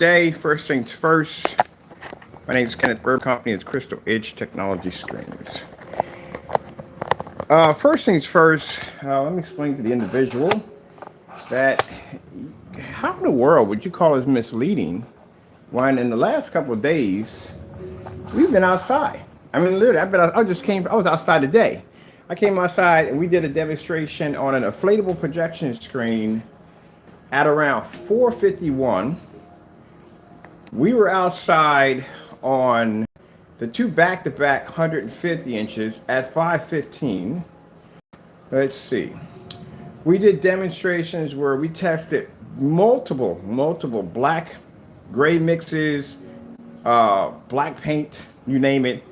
Day, first things first. My name is Kenneth Bird. Company is Crystal Edge Technology Screens. First things first, let me explain to the individual that how in the world would you call this misleading when in the last couple of days we've been outside? I mean, literally, I was outside today. I came outside and we did a demonstration on an inflatable projection screen at around 4:51. We were outside on the two back-to-back 150 inches at 5:15. Let's see. We did demonstrations where we tested multiple black, gray mixes, black paint, you name it,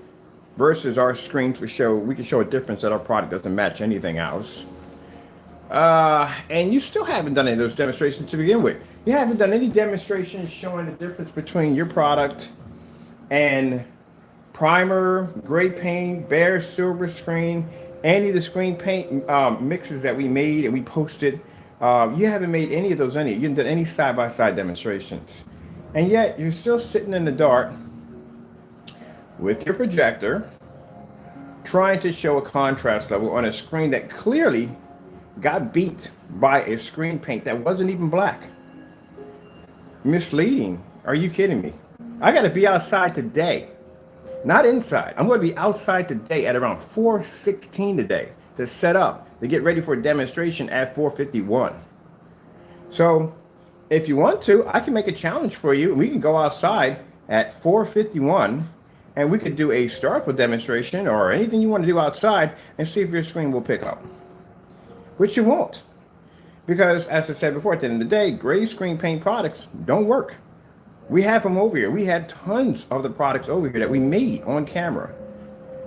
versus our screens. We can show a difference that our product doesn't match anything else. And you still haven't done any of those demonstrations to begin with. You haven't done any demonstrations showing the difference between your product and primer, gray paint, bare silver screen, any of the screen paint mixes that we made and we posted. You haven't made any of those. You haven't done any side-by-side demonstrations. And yet you're still sitting in the dark with your projector trying to show a contrast level on a screen that clearly got beat by a screen paint that wasn't even black. Misleading. Are you kidding me? I got to be outside today, not inside. I'm going to be outside today at around 4:16 today to set up, to get ready for a demonstration at 4:51. So if you want to, I can make a challenge for you and we can go outside at 4:51 and we could do a starful demonstration or anything you want to do outside and see if your screen will pick up. Which you won't. Because as I said before, at the end of the day, gray screen paint products don't work. We have them over here. We had tons of the products over here that we made on camera.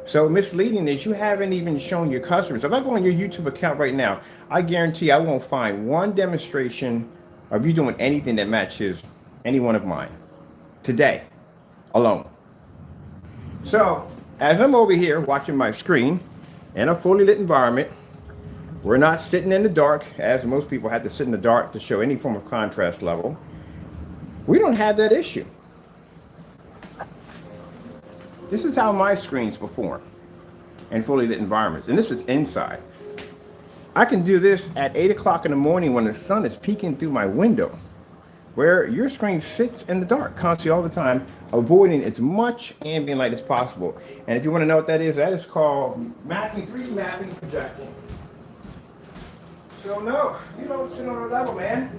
So misleading is you haven't even shown your customers. If I go on your YouTube account right now, I guarantee I won't find one demonstration of you doing anything that matches any one of mine today alone. So as I'm over here watching my screen in a fully lit environment, we're not sitting in the dark, as most people have to sit in the dark to show any form of contrast level. We don't have that issue. This is how my screens perform in fully lit environments, and this is inside. I can do this at 8 o'clock in the morning when the sun is peeking through my window, where your screen sits in the dark constantly all the time, avoiding as much ambient light as possible. And if you want to know what that is called 3D mapping projection. So no, you don't sit on a level, man.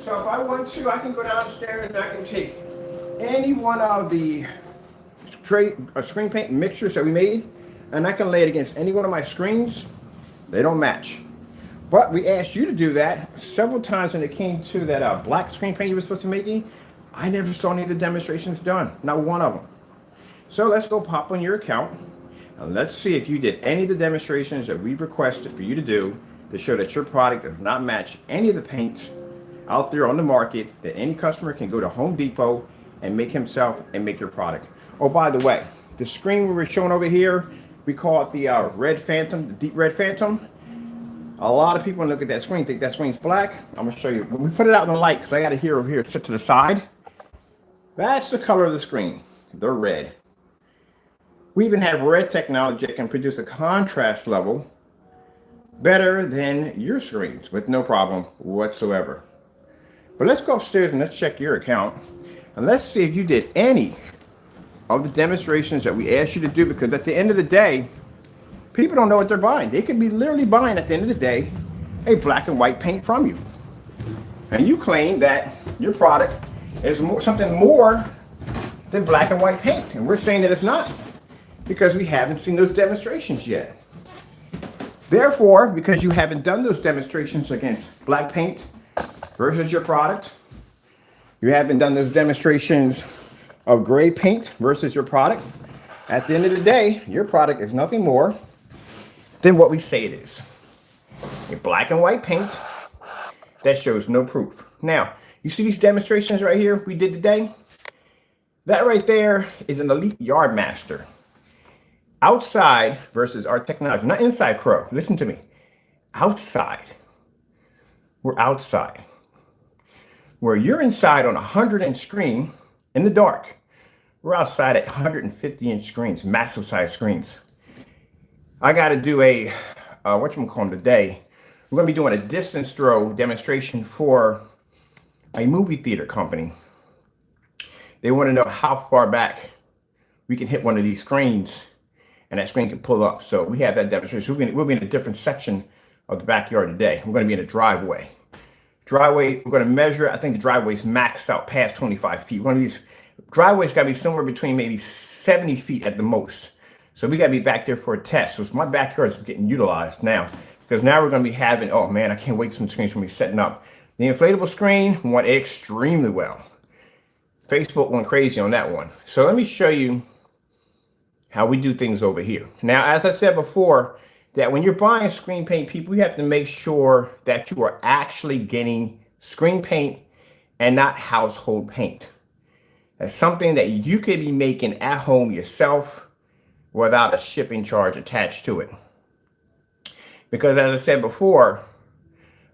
So if I want to, I can go downstairs and I can take any one of the screen paint mixtures that we made and I can lay it against any one of my screens. They don't match. But we asked you to do that several times when it came to that black screen paint you were supposed to be making. I never saw any of the demonstrations done, not one of them. So let's go pop on your account and let's see if you did any of the demonstrations that we've requested for you to do to show that your product does not match any of the paints out there on the market that any customer can go to Home Depot and make himself and make your product. Oh, by the way, the screen we were showing over here, we call it the red phantom, the deep red phantom. A lot of people when they look at that screen think that screen's black. I'm gonna show you. When we put it out in the light, because I got it here over here, sit to the side. That's the color of the screen. They're red. We even have red technology that can produce a contrast level better than your screens with no problem whatsoever. But let's go upstairs and let's check your account and let's see if you did any of the demonstrations that we asked you to do, because at the end of the day, people don't know what they're buying. They could be literally buying at the end of the day a black and white paint from you. And you claim that your product is something more than black and white paint. And we're saying that it's not, because we haven't seen those demonstrations yet. Therefore, because you haven't done those demonstrations against black paint versus your product, you haven't done those demonstrations of gray paint versus your product, at the end of the day, your product is nothing more than what we say it is. A black and white paint that shows no proof. Now, you see these demonstrations right here we did today? That right there is an elite yard master. Outside versus our technology, not inside Crow. Listen to me. outside. We're outside. Where you're inside on a 100-inch screen in the dark, we're outside at 150-inch screens, massive size screens. I got to do a, whatchamacallit today. We're going to be doing a distance throw demonstration for a movie theater company. They want to know how far back we can hit one of these screens and that screen can pull up. So we have that demonstration. We'll be in a different section of the backyard today. We're going to be in a driveway. We're going to measure. I think the driveway's maxed out past 25 feet. One of these driveways got to be somewhere between maybe 70 feet at the most. So we got to be back there for a test. So my backyard is getting utilized now because now we're going to be having, oh man, I can't wait till some screens going to be setting up. The inflatable screen went extremely well. Facebook went crazy on that one. So let me show you how we do things over here. Now, as I said before, that when you're buying screen paint, people, you have to make sure that you are actually getting screen paint and not household paint. That's something that you could be making at home yourself without a shipping charge attached to it. Because as I said before,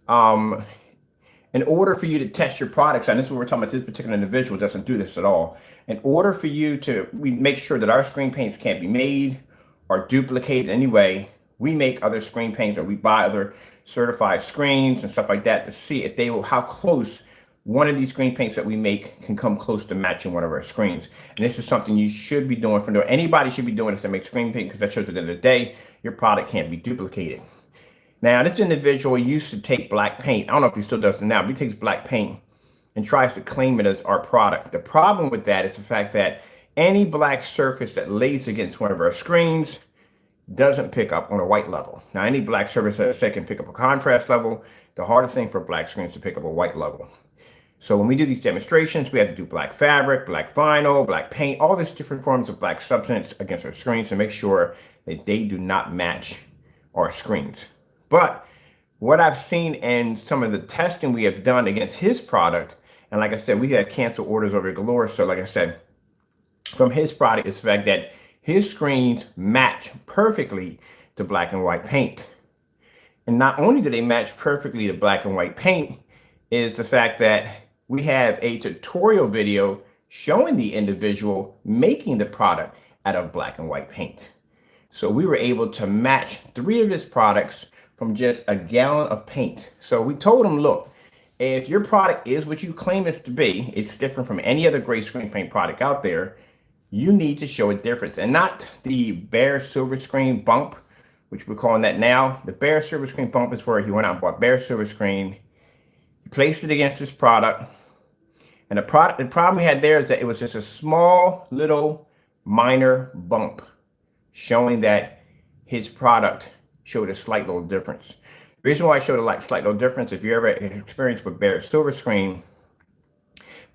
in order for you to test your products, and this is what we're talking about, this particular individual doesn't do this at all. In order for you to, we make sure that our screen paints can't be made or duplicated in any way. We make other screen paints or we buy other certified screens and stuff like that to see if they will, how close one of these screen paints that we make can come close to matching one of our screens. And this is something you should be doing for anybody should be doing this to make screen paint, because that shows at the end of the day, your product can't be duplicated. Now, this individual used to take black paint. I don't know if he still does it now, but he takes black paint and tries to claim it as our product. The problem with that is the fact that any black surface that lays against one of our screens doesn't pick up on a white level. Now, any black surface that I said can pick up a contrast level. The hardest thing for black screens to pick up a white level. So when we do these demonstrations, we have to do black fabric, black vinyl, black paint, all these different forms of black substance against our screens to make sure that they do not match our screens. But what I've seen in some of the testing we have done against his product, and like I said, we had canceled orders over galore. So like I said, from his product is the fact that his screens match perfectly to black and white paint. And not only do they match perfectly to black and white paint, is the fact that we have a tutorial video showing the individual making the product out of black and white paint. So we were able to match 3 of his products from just a gallon of paint. So we told him, look, if your product is what you claim it to be, it's different from any other gray screen paint product out there, you need to show a difference. And not the bare silver screen bump, which we're calling that now. The bare silver screen bump is where he went out and bought bare silver screen. He placed it against this product. And the problem we had there is that it was just a small little minor bump showing that his product showed a slight little difference. The reason why I showed a slight little difference, if you ever experienced with bare silver screen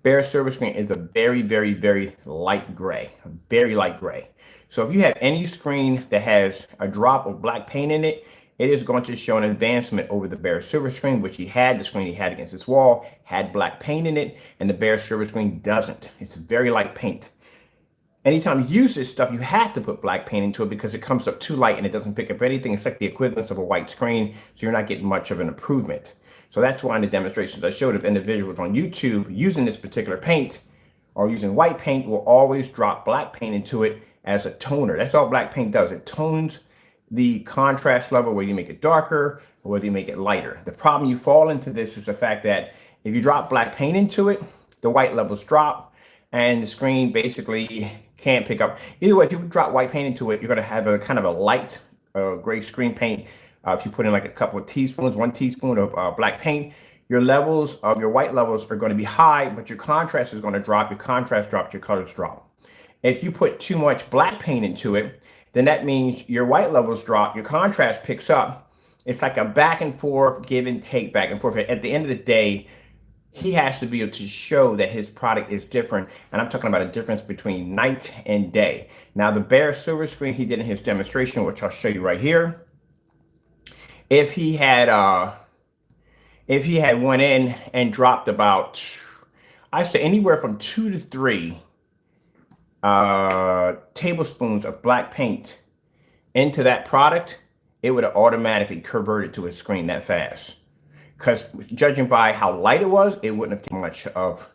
is a very, very, very light gray, very light gray. So if you have any screen that has a drop of black paint in it, it is going to show an advancement over the bare silver screen, which the screen he had against this wall had black paint in it, and the bare silver screen doesn't. It's very light paint. Anytime you use this stuff, you have to put black paint into it because it comes up too light and it doesn't pick up anything. It's like the equivalent of a white screen, so you're not getting much of an improvement. So that's why in the demonstrations I showed of individuals on YouTube using this particular paint or using white paint will always drop black paint into it as a toner. That's all black paint does. It tones the contrast level, whether you make it darker or whether you make it lighter. The problem you fall into this is the fact that if you drop black paint into it, the white levels drop and the screen basically can't pick up. Either way, if you drop white paint into it, you're going to have a kind of a light gray screen paint. If you put in like a couple of teaspoons, 1 teaspoon of black paint, your levels of your white levels are going to be high, but your contrast is going to drop. Your contrast drops, your colors drop. If you put too much black paint into it, then that means your white levels drop, your contrast picks up. It's like a back and forth, give and take, back and forth. At the end of the day, he has to be able to show that his product is different. And I'm talking about a difference between night and day. Now, the bare silver screen he did in his demonstration, which I'll show you right here. If he had went in and dropped about, I say anywhere from 2 to 3 tablespoons of black paint into that product, it would have automatically converted to a screen that fast. Because judging by how light it was, it wouldn't have taken much of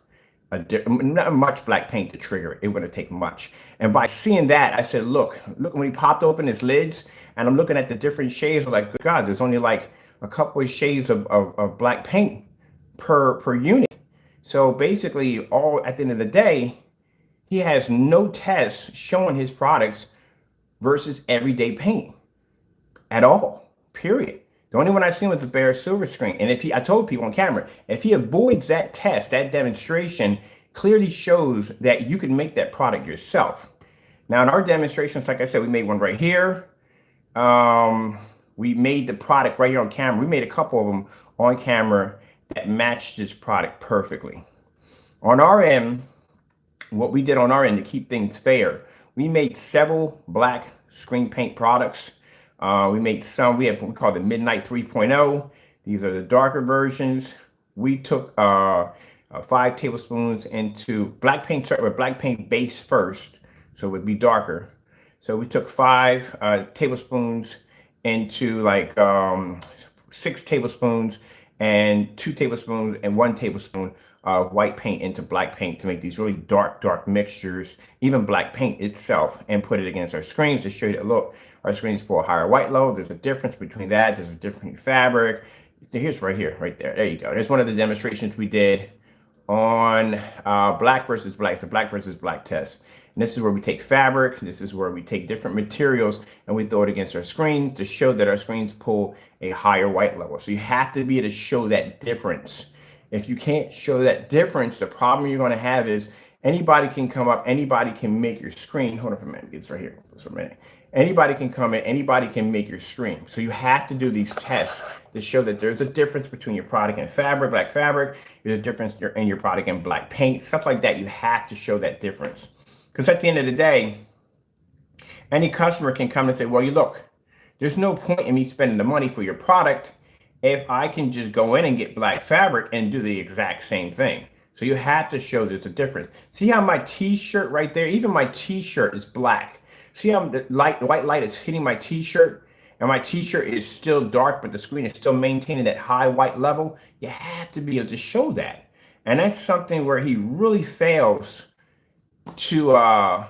not much black paint to trigger it. It wouldn't take much. And by seeing that, I said, look, when he popped open his lids and I'm looking at the different shades, I'm like, good God, there's only like a couple of shades of black paint per unit. So basically, all at the end of the day, he has no tests showing his products versus everyday paint at all, period. The only one I seen was the bare silver screen. And I told people on camera, if he avoids that test, that demonstration clearly shows that you can make that product yourself. Now in our demonstrations, like I said, we made one right here. We made the product right here on camera. We made a couple of them on camera that matched this product perfectly. On our end, what we did on our end to keep things fair, we made several black screen paint products. We made some, we have what we call the Midnight 3.0. These are the darker versions. We took 5 tablespoons into black paint, start with black paint base first, so it would be darker. So we took 5 tablespoons into like 6 tablespoons and 2 tablespoons and 1 tablespoon of white paint into black paint to make these really dark mixtures, even black paint itself, and put it against our screens to show you that, look, our screens pull a higher white load. There's a difference between that. There's a different fabric. Here's right here, right there. There you go. There's one of the demonstrations we did on black versus black. It's a black versus black test. And this is where we take fabric. This is where we take different materials and we throw it against our screens to show that our screens pull a higher white level. So you have to be able to show that difference. If you can't show that difference, the problem you're going to have is anybody can come up, anybody can make your screen. Hold on for a minute. It's right here. Just for a minute. Anybody can come in, anybody can make your screen. So you have to do these tests to show that there's a difference between your product and fabric, black fabric. There's a difference in your product and black paint, stuff like that. You have to show that difference. Because at the end of the day, any customer can come and say, well, you look, there's no point in me spending the money for your product if I can just go in and get black fabric and do the exact same thing. So you have to show there's a difference. See how my t-shirt right there, even my t-shirt is black. See how the white light is hitting my t-shirt and my t-shirt is still dark, but the screen is still maintaining that high white level? You have to be able to show that. And that's something where he really fails to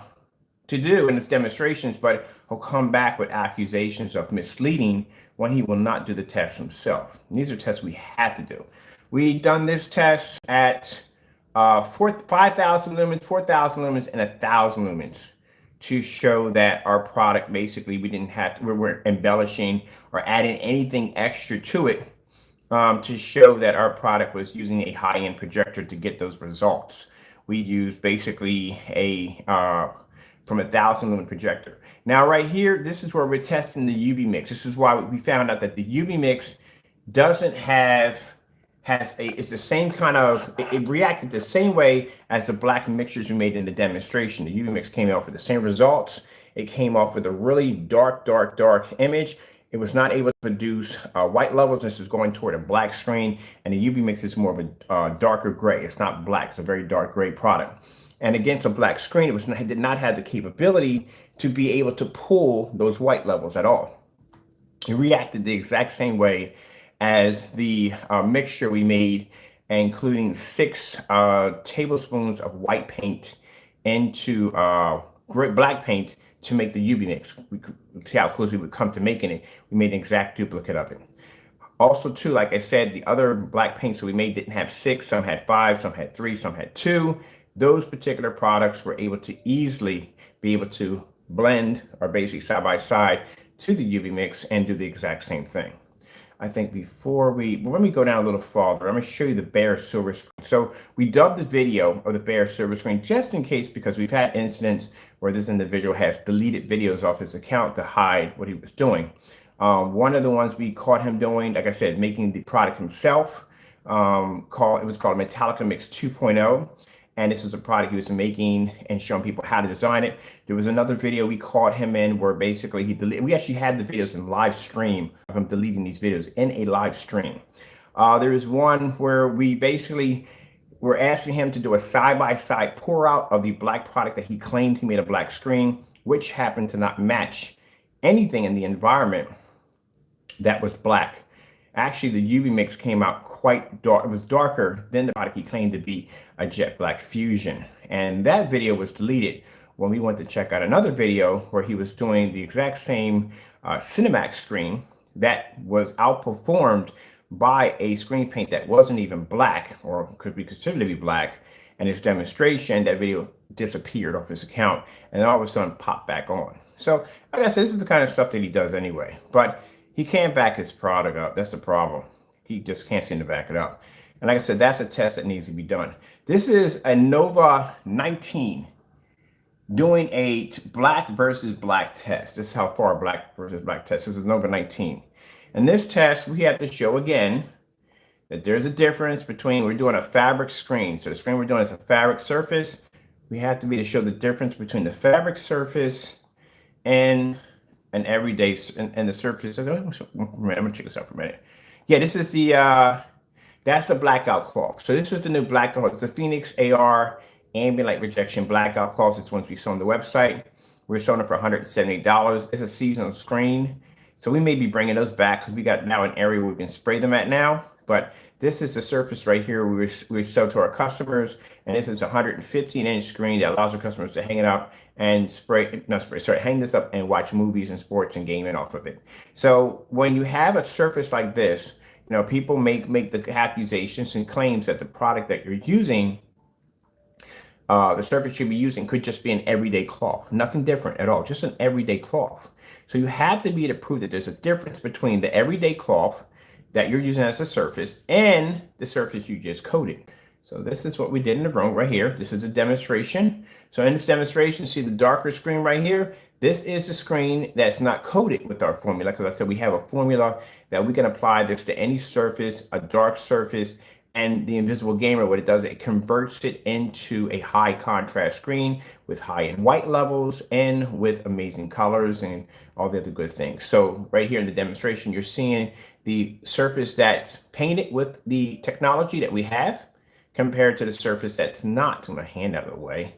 do in his demonstrations, but he'll come back with accusations of misleading when he will not do the test himself. And these are tests we have to do. We done this test at 5,000 lumens, 4,000 lumens, and 1,000 lumens to show that our product, basically, we weren't embellishing or adding anything extra to it to show that our product was using a high-end projector to get those results. We used basically from 1,000 lumen projector. Now right here, this is where we're testing the UV mix. This is why we found out that the UV mix doesn't it's the same kind of, it reacted the same way as the black mixtures we made in the demonstration. The UV mix came out with the same results. It came off with a really dark image. It was not able to produce white levels. This is going toward a black screen, and the UV mix is more of a darker gray. It's not black, it's a very dark gray product. And against a black screen, it did not have the capability to be able to pull those white levels at all. It reacted the exact same way as the mixture we made, including 6 tablespoons of white paint into black paint to make the UV mix. We could see how close we would come to making it. We made an exact duplicate of it. Also, too, like I said, the other black paints that we made didn't have 6. Some had 5, some had 3, some had 2. Those particular products were able to easily be able to blend or basically side by side to the UV mix and do the exact same thing. I think let me go down a little farther. I'm going to show you the bare silver screen. So we dubbed the video of the bare silver screen just in case, because we've had incidents where this individual has deleted videos off his account to hide what he was doing. One of the ones we caught him doing, like I said, making the product himself, it was called Metallica Mix 2.0. And this is a product he was making and showing people how to design it. There was another video we caught him in where basically we actually had the videos in live stream of him deleting these videos in a live stream. There was one where we basically were asking him to do a side-by-side pour out of the black product that he claimed he made a black screen, which happened to not match anything in the environment that was black. Actually, the UV mix came out quite dark. It was darker than the product he claimed to be, a jet black fusion. And that video was deleted when we went to check out another video where he was doing the exact same Cinemax screen that was outperformed by a screen paint that wasn't even black or could be considered to be black. And his demonstration, that video disappeared off his account and then all of a sudden popped back on. So like I said, this is the kind of stuff that he does anyway, but he can't back his product up. That's the problem. He just can't seem to back it up. And like I said, that's a test that needs to be done. This is a Nova 19 doing a black versus black test. This is how far black versus black test. This is Nova 19. In this test, we have to show again that there's a difference between, we're doing a fabric screen. So the screen we're doing is a fabric surface. We have to be to show the difference between the fabric surface and an everyday, and the surface. I'm gonna check this out for a minute. Yeah, this is the, that's the blackout cloth. So this is the new blackout cloth. It's the Phoenix AR ambient light rejection blackout cloth. It's ones we saw on the website. We're selling it for $178. It's a seasonal screen. So we may be bringing those back because we got now an area where we can spray them at now. But this is the surface right here we sell to our customers. And this is a 115-inch screen that allows our customers to hang it up and hang this up and watch movies and sports and gaming off of it. So when you have a surface like this, you know, people make the accusations and claims that the product that you're using, the surface you'll be using could just be an everyday cloth. Nothing different at all, just an everyday cloth. So you have to be able to prove that there's a difference between the everyday cloth that you're using as a surface and the surface you just coated. So this is what we did in the room right here. This is a demonstration. So in this demonstration, see the darker screen right here? This is a screen that's not coated with our formula. Because I said we have a formula that we can apply this to any surface, a dark surface, and the Invisible Gamer, what it does, it converts it into a high contrast screen with high-end white levels and with amazing colors and all the other good things. So right here in the demonstration, you're seeing the surface that's painted with the technology that we have compared to the surface that's not. I'm gonna hand out of the way.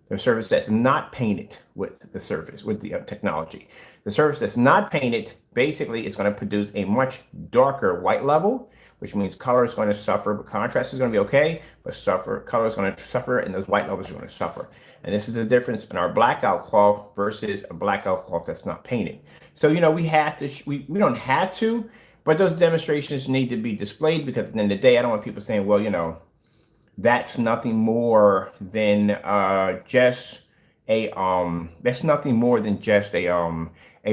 The surface that's not painted with the surface, with the technology. The surface that's not painted basically is going to produce a much darker white level, which means color is going to suffer, but contrast is going to be okay, but color is going to suffer, and those white levels are going to suffer. And this is the difference in our blackout cloth versus a blackout cloth that's not painted. So, you know, we have to, we don't have to, but those demonstrations need to be displayed, because at the end of the day, I don't want people saying, well, you know, that's nothing more than just a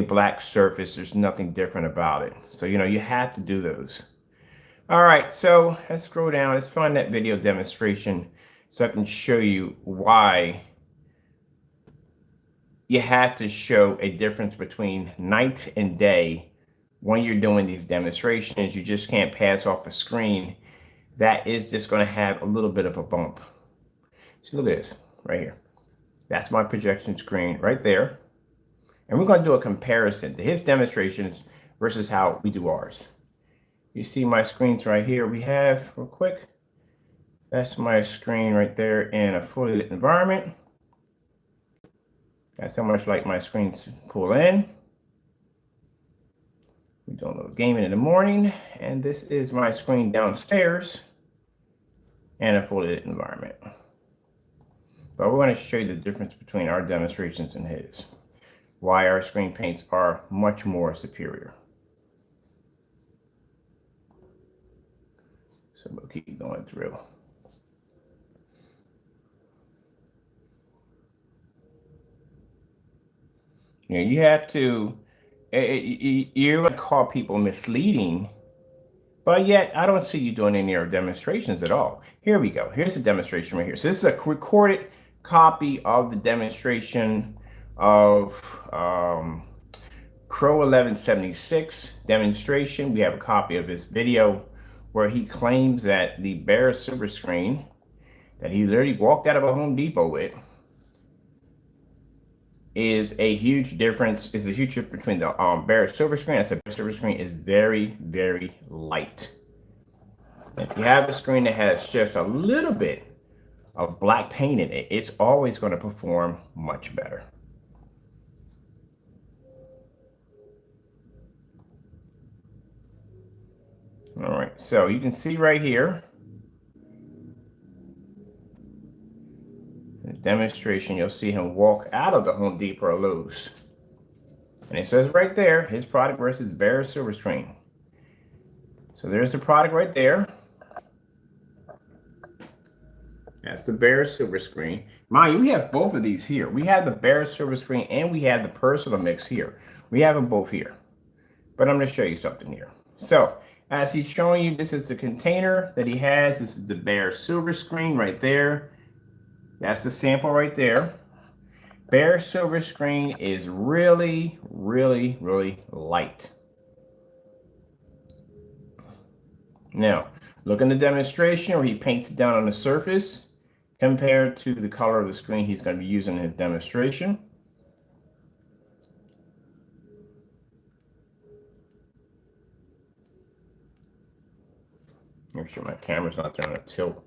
black surface. There's nothing different about it. So, you know, you have to do those. All right, so let's scroll down. Let's find that video demonstration so I can show you why you have to show a difference between night and day when you're doing these demonstrations. You just can't pass off a screen that is just going to have a little bit of a bump. See, look at this right here. That's my projection screen right there. And we're going to do a comparison to his demonstrations versus how we do ours. You see my screens right here we have real quick. That's my screen right there in a fully lit environment. That's how much light my screens pull in. We do a little gaming in the morning, and this is my screen downstairs in a fully lit environment. But we're going to show you the difference between our demonstrations and his. Why our screen paints are much more superior. So we'll keep going through. You know, you have to, you're going to call people misleading, but yet I don't see you doing any of our demonstrations at all. Here we go. Here's a demonstration right here. So this is a recorded copy of the demonstration of Crow 1176 demonstration. We have a copy of this video where he claims that the Bear Silver screen that he literally walked out of a Home Depot with is a huge difference. Is a huge difference between the Bear Silver screen. That's a Bear Silver screen is very, very light. If you have a screen that has just a little bit of black paint in it, it's always going to perform much better. All right, so you can see right here, the demonstration, you'll see him walk out of the Home Depot or Lowe's. And it says right there, his product versus bare silver screen. So there's the product right there. That's the bare silver screen. Mind you, we have both of these here. We have the bare silver screen and we have the personal mix here. We have them both here. But I'm going to show you something here. So as he's showing you, this is the container that he has. This is the bare silver screen right there. That's the sample right there. Bare silver screen is really, really, really light. Now, look in the demonstration where he paints it down on the surface compared to the color of the screen he's going to be using in his demonstration. Make sure my camera's not throwing a tilt.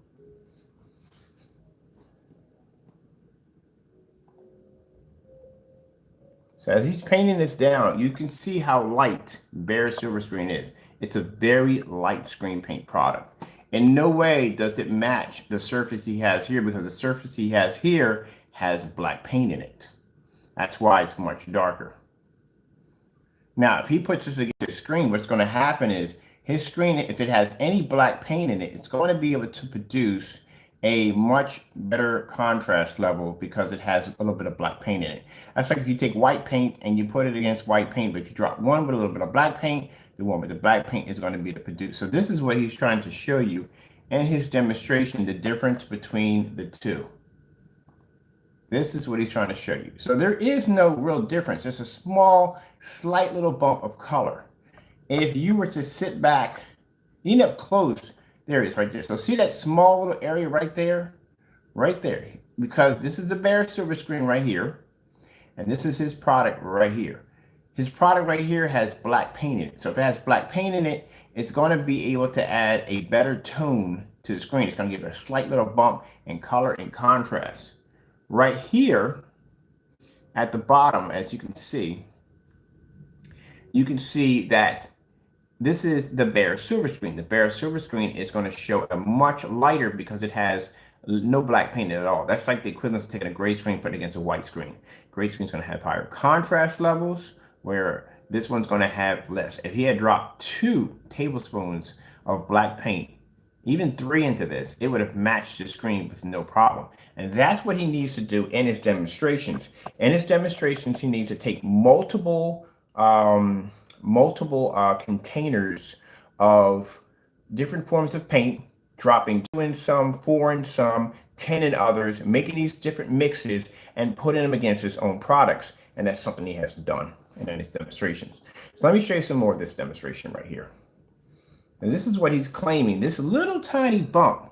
So as he's painting this down, you can see how light bare silver screen is. It's a very light screen paint product. In no way does it match the surface he has here, because the surface he has here has black paint in it. That's why it's much darker. Now, if he puts this against his screen, what's going to happen is his screen, if it has any black paint in it, it's going to be able to produce a much better contrast level because it has a little bit of black paint in it. That's like if you take white paint and you put it against white paint, but if you drop one with a little bit of black paint, the one with the black paint is going to be to produce. So this is what he's trying to show you in his demonstration, the difference between the two. This is what he's trying to show you. So there is no real difference. There's a small, slight little bump of color. If you were to sit back, lean up close, there it is right there. So see that small little area right there? Right there. Because this is the bare silver screen right here. And this is his product right here. His product right here has black paint in it. So if it has black paint in it, it's going to be able to add a better tone to the screen. It's going to give it a slight little bump in color and contrast. Right here at the bottom, as you can see that this is the bare silver screen. The bare silver screen is going to show a much lighter because it has no black paint at all. That's like the equivalent of taking a gray screen, putting it against a white screen. Gray screen is going to have higher contrast levels, where this one's going to have less. If he had dropped 2 tablespoons of black paint, even 3 into this, it would have matched the screen with no problem. And that's what he needs to do in his demonstrations. In his demonstrations, he needs to take multiple containers of different forms of paint, dropping 2 in some, 4 in some, 10 in others, making these different mixes and putting them against his own products. And that's something he has done in his demonstrations. So let me show you some more of this demonstration right here. And this is what he's claiming. This little tiny bump,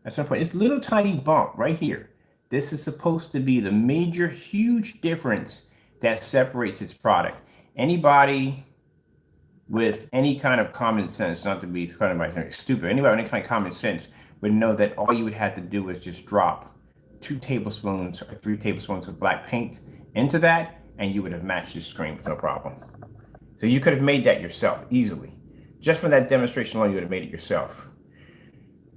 that's my point, this little tiny bump right here, this is supposed to be the major, huge difference that separates his product. Anybody with any kind of common sense, not to be kind of stupid, anybody with any kind of common sense would know that all you would have to do is just drop 2 tablespoons or 3 tablespoons of black paint into that, and you would have matched your screen with no problem. So you could have made that yourself easily. Just from that demonstration alone, you would have made it yourself.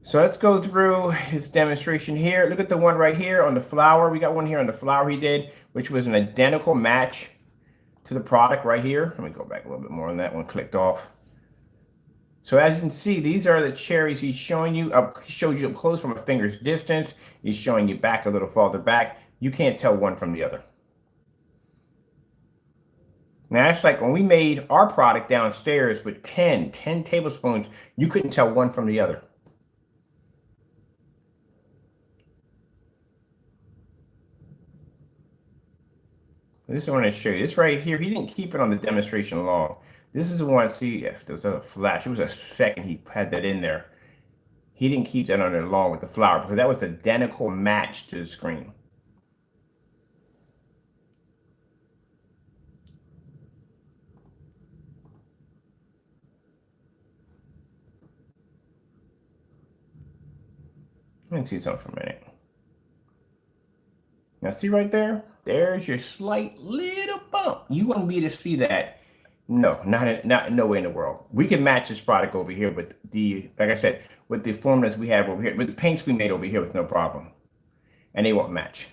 So let's go through his demonstration here. Look at the one right here on the flower. We got one here on the flower he did, which was an identical match to the product right here. Let me go back a little bit more on that one, clicked off. So as you can see, these are the cherries he's showing you up. He showed you up close from a finger's distance. He's showing you back a little farther back. You can't tell one from the other. Now, it's like when we made our product downstairs with 10 tablespoons, you couldn't tell one from the other. This is what I want to show you. This right here, he didn't keep it on the demonstration long. This is the one, see, if there was a flash, it was a second he had that in there. He didn't keep that on there long with the flower because that was an identical match to the screen. Let me see something for a minute. Now see right there? There's your slight little bump. You won't be able to see that No, not no way in the world. We can match this product over here with the, like I said, with the formulas we have over here, with the paints we made over here with no problem. And they won't match.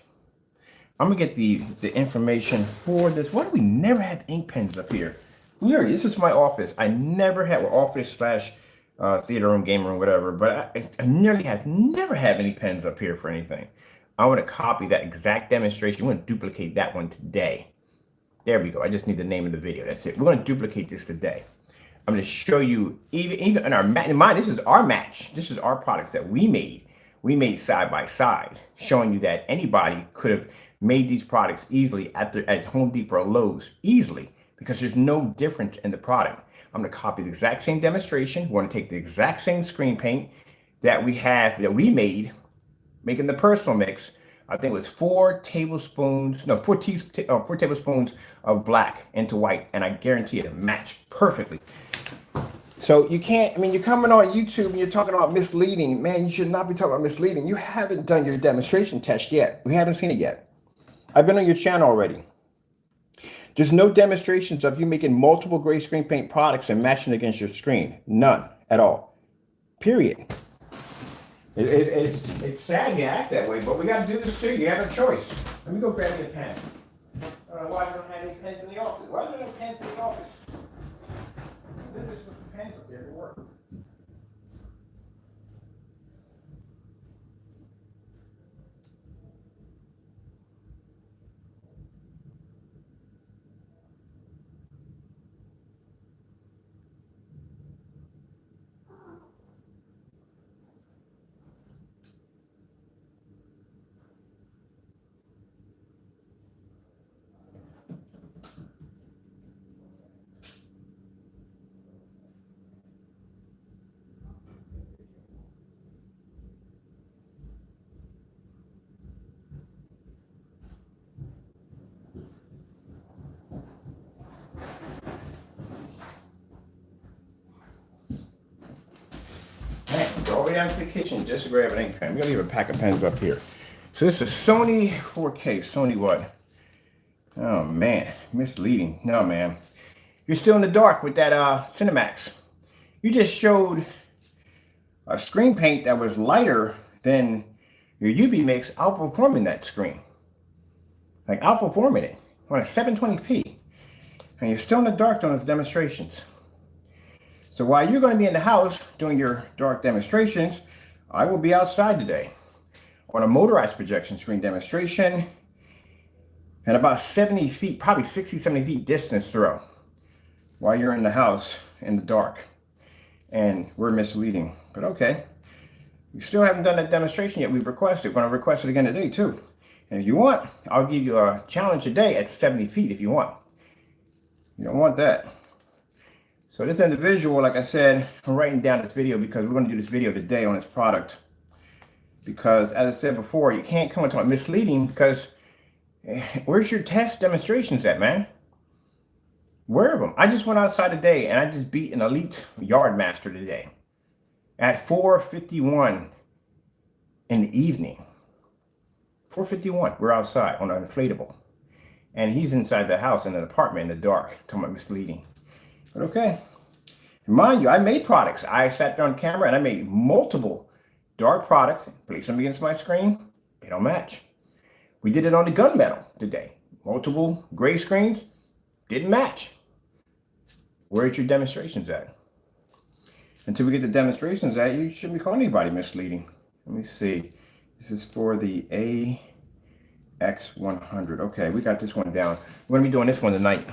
I'm gonna get the information for this. Why do we never have ink pens up here? This is my office. I never had, well, office slash theater room, game room, whatever, but I never have any pens up here for anything. I want to copy that exact demonstration. I want to duplicate that one today. There we go. I just need the name of the video. That's it. We're going to duplicate this today. I'm going to show you, even in our match, this is our match. This is our products that we made. We made side by side, showing you that anybody could have made these products easily at Home Depot or Lowe's, easily, because there's no difference in the product. I'm going to copy the exact same demonstration. We're going to take the exact same screen paint that we made, making the personal mix. I think it was 4 tablespoons of black into white, and I guarantee it matched perfectly. So you can't, you're coming on YouTube and you're talking about misleading. Man, you should not be talking about misleading. You haven't done your demonstration test yet. We haven't seen it yet. I've been on your channel already. There's no demonstrations of you making multiple gray screen paint products and matching against your screen. None at all. Period. It's sad you act that way, but we got to do this too. You have a choice. Let me go grab me a pen. I don't know why I don't have any pens in the office. Why are there no pens in the office? I did this with the pens up there to work. Go way down to the kitchen just to grab an ink pen. We're gonna leave a pack of pens up here. So this is Sony 4K. Sony what? Oh man, misleading. No man, you're still in the dark with that Cinemax. You just showed a screen paint that was lighter than your UV mix, outperforming that screen. Like outperforming it on a 720p, and you're still in the dark on those demonstrations. So while you're going to be in the house doing your dark demonstrations, I will be outside today on a motorized projection screen demonstration at about 70 feet, probably 60, 70 feet distance throw, while you're in the house in the dark. And we're misleading, but okay. We still haven't done that demonstration yet. We've requested. We're going to request it again today too. And if you want, I'll give you a challenge today at 70 feet if you want. You don't want that. So this individual, like I said, I'm writing down this video because we're going to do this video today on this product. Because as I said before, you can't come and talk misleading because where's your test demonstrations at, man? Where are them? I just went outside today and I just beat an elite yard master today at 4:51 in the evening. 4:51, we're outside on an inflatable. And he's inside the house in an apartment in the dark, talking about misleading. But okay. Mind you, I made products. I sat there on camera and I made multiple dark products, placed them against my screen. They don't match. We did it on the gunmetal today. Multiple gray screens, didn't match. Where's your demonstrations at? Until we get the demonstrations at, you shouldn't be calling anybody misleading. Let me see. This is for the AX100. Okay, we got this one down. We're going to be doing this one tonight.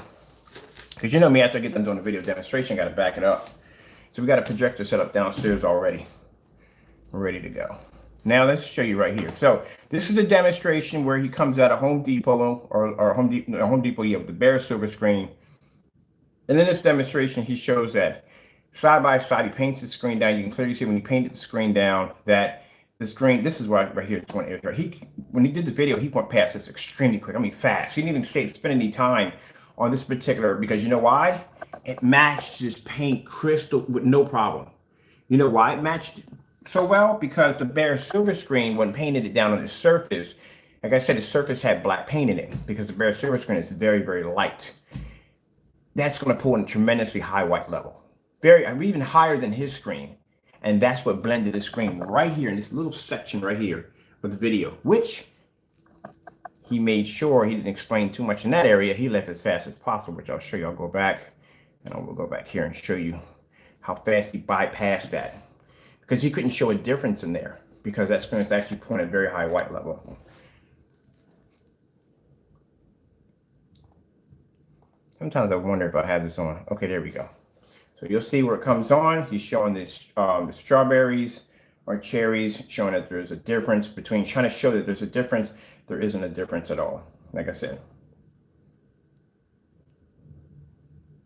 Because you know me, after I get done doing the video demonstration, I got to back it up. So we got a projector set up downstairs already. We're ready to go. Now let's show you right here. So this is the demonstration where he comes out of Home Depot or Home Depot, you have the bare silver screen. And in this demonstration, he shows that side by side, he paints the screen down. You can clearly see when he painted the screen down that the screen, this is right here. When he did the video, he went past this extremely quick. I mean, fast. He didn't even spend any time on this particular, because you know why? It matched his paint crystal with no problem. You know why it matched so well? Because the bare silver screen, when painted it down on the surface, like I said, the surface had black paint in it because the bare silver screen is very, very light. that's going to pull in a tremendously high white level. Very, even higher than his screen. And that's what blended the screen right here in this little section right here of the video, which he made sure he didn't explain too much in that area. He left as fast as possible, which I'll show you. I'll go back and I will go back here and show you how fast he bypassed that, because he couldn't show a difference in there because that screen is actually pulling at a very high white level. Sometimes I wonder if I have this on. Okay, there we go. So you'll see where it comes on. He's showing this, the strawberries or cherries, showing that there's a difference between, trying to show that there's a difference. There isn't a difference at all, like I said.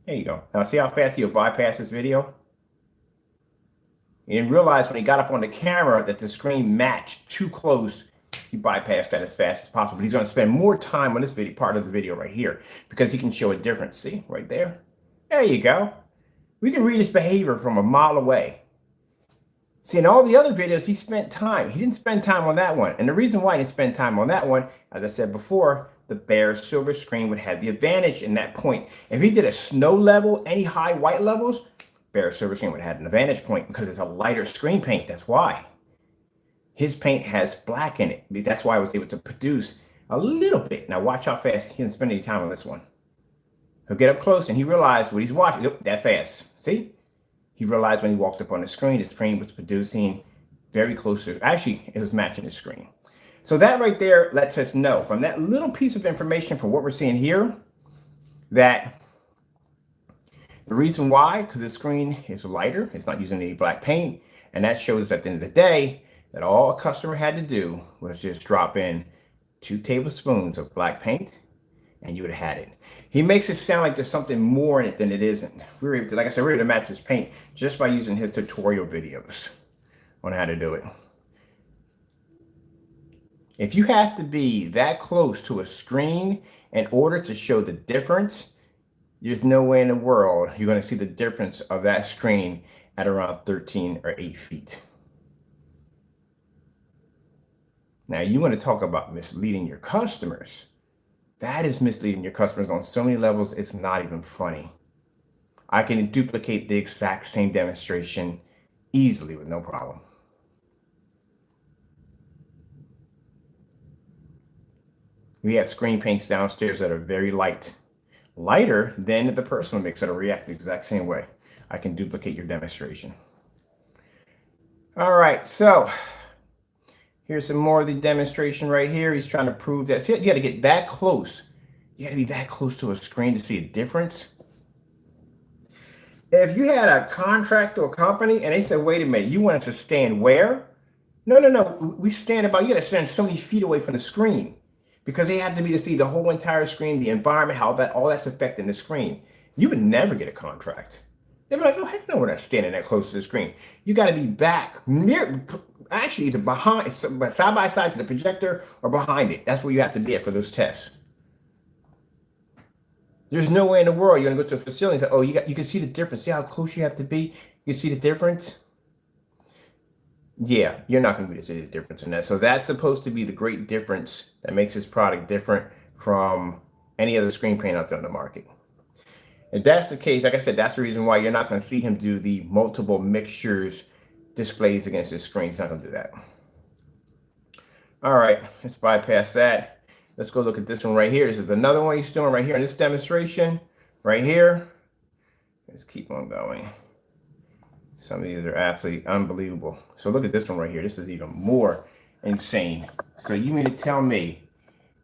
There you go. Now see how fast he'll bypass this video? He didn't realize when he got up on the camera that the screen matched too close. He bypassed that as fast as possible. But he's going to spend more time on this video, part of the video right here, because he can show a difference. See, right there? There you go. We can read his behavior from a mile away. See, in all the other videos, he spent time. He didn't spend time on that one. And the reason why he didn't spend time on that one, as I said before, the bare silver screen would have the advantage in that point. If he did a snow level, any high white levels, bare silver screen would have had an advantage point because it's a lighter screen paint. That's why. His paint has black in it. That's why I was able to produce a little bit. Now watch how fast he didn't spend any time on this one. He'll get up close and he realized what he's watching. Look, that fast. See? He realized when he walked up on the screen was producing very close to, actually, it was matching the screen. So that right there lets us know from that little piece of information from what we're seeing here, that the reason why, because the screen is lighter, it's not using any black paint, and that shows at the end of the day that all a customer had to do was just drop in 2 tablespoons of black paint and you would have had it. He makes it sound like there's something more in it than it isn't. We were able to, like I said, we were able to match his paint just by using his tutorial videos on how to do it. If you have to be that close to a screen in order to show the difference, there's no way in the world you're going to see the difference of that screen at around 13 or 8 feet. Now, you want to talk about misleading your customers. That is misleading your customers on so many levels, it's not even funny. I can duplicate the exact same demonstration easily with no problem. We have screen paints downstairs that are very light. Lighter than the personal mix that'll react the exact same way. I can duplicate your demonstration. All right, so here's some more of the demonstration right here. He's trying to prove that. See, you got to get that close. You got to be that close to a screen to see a difference. If you had a contract or a company and they said, wait a minute, you want us to stand where? No. We stand about, you got to stand so many feet away from the screen because they have to be to see the whole entire screen, the environment, how that all that's affecting the screen. You would never get a contract. They'd be like, oh, heck no, we're not standing that close to the screen. You got to be back near, actually either behind, side by side to the projector or behind it. That's where you have to be at for those tests. There's no way in the world you're going to go to a facility and say, oh, you can see the difference. See how close you have to be? You see the difference? Yeah, you're not going to be able to see the difference in that. So that's supposed to be the great difference that makes this product different from any other screen paint out there on the market. If that's the case, like I said, that's the reason why you're not going to see him do the multiple mixtures displays against his screen. He's not going to do that. All right, let's bypass that. Let's go look at this one right here. This is another one he's doing right here in this demonstration right here. Let's keep on going. Some of these are absolutely unbelievable. So look at this one right here. This is even more insane. So you mean to tell me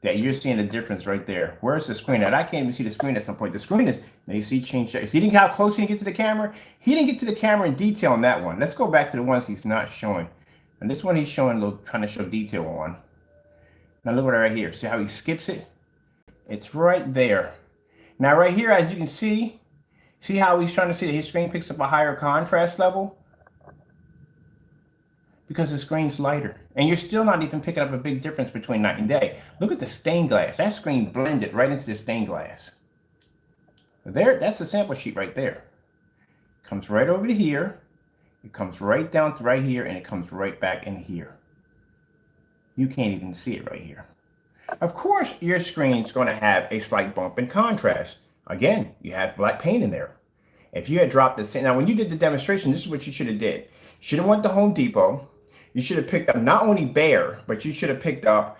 that you're seeing a difference right there? Where's the screen at? I can't even see the screen at some point. The screen is, now you see, change. See, he didn't how close he didn't get to the camera. He didn't get to the camera in detail on that one. Let's go back to the ones he's not showing. And this one he's showing a little, trying to show detail on. Now look at it right here. See how he skips it? It's right there. Now right here, as you can see how he's trying to see that his screen picks up a higher contrast level? Because the screen's lighter. And you're still not even picking up a big difference between night and day. Look at the stained glass. That screen blended right into the stained glass. There, that's the sample sheet right there. Comes right over to here. It comes right down to right here, and it comes right back in here. You can't even see it right here. Of course, your screen's going to have a slight bump in contrast. Again, you have black paint in there. If you had dropped the same, now when you did the demonstration, this is what you should have did. You should have went to Home Depot. You should have picked up not only Bear, but you should have picked up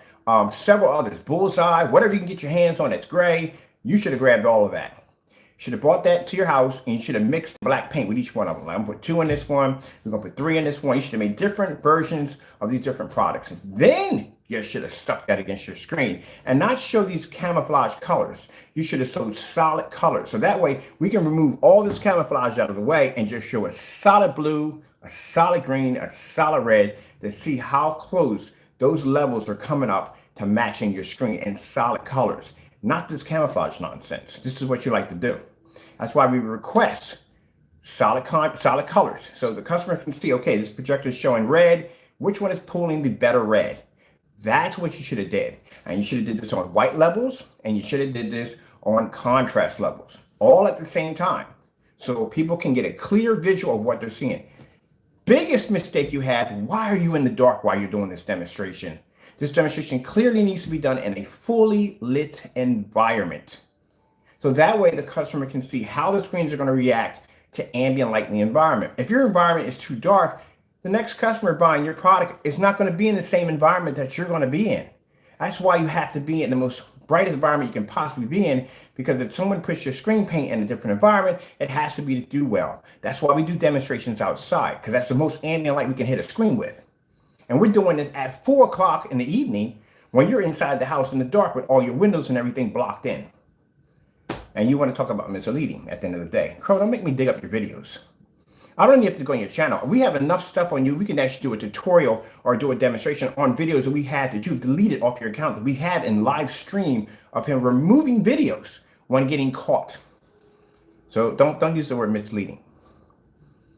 several others. Bullseye, whatever you can get your hands on that's gray. You should have grabbed all of that. You should have brought that to your house and you should have mixed black paint with each one of them. I'm gonna put 2 in this one. We're gonna put 3 in this one. You should have made different versions of these different products. And then you should have stuck that against your screen and not show these camouflage colors. You should have showed solid colors. So that way we can remove all this camouflage out of the way and just show a solid blue, a solid green, a solid red to see how close those levels are coming up to matching your screen in solid colors. Not this camouflage nonsense. This is what you like to do. That's why we request solid colors. So the customer can see, okay, this projector is showing red. Which one is pulling the better red? That's what you should have did. And you should have did this on white levels and you should have did this on contrast levels, all at the same time. So people can get a clear visual of what they're seeing. Biggest mistake you had, why are you in the dark while you're doing this demonstration? This demonstration clearly needs to be done in a fully lit environment. So that way the customer can see how the screens are going to react to ambient light in the environment. If your environment is too dark, the next customer buying your product is not going to be in the same environment that you're going to be in. That's why you have to be in the most brightest environment you can possibly be in, because if someone puts your screen paint in a different environment, it has to be to do well. That's why we do demonstrations outside, because that's the most ambient light we can hit a screen with. And we're doing this at 4 o'clock in the evening when you're inside the house in the dark with all your windows and everything blocked in. And you want to talk about misleading at the end of the day. Crow, don't make me dig up your videos. I don't even have to go on your channel. We have enough stuff on you. We can actually do a tutorial or do a demonstration on videos that we had that you've deleted off your account that we had in live stream of him removing videos when getting caught. So don't use the word misleading.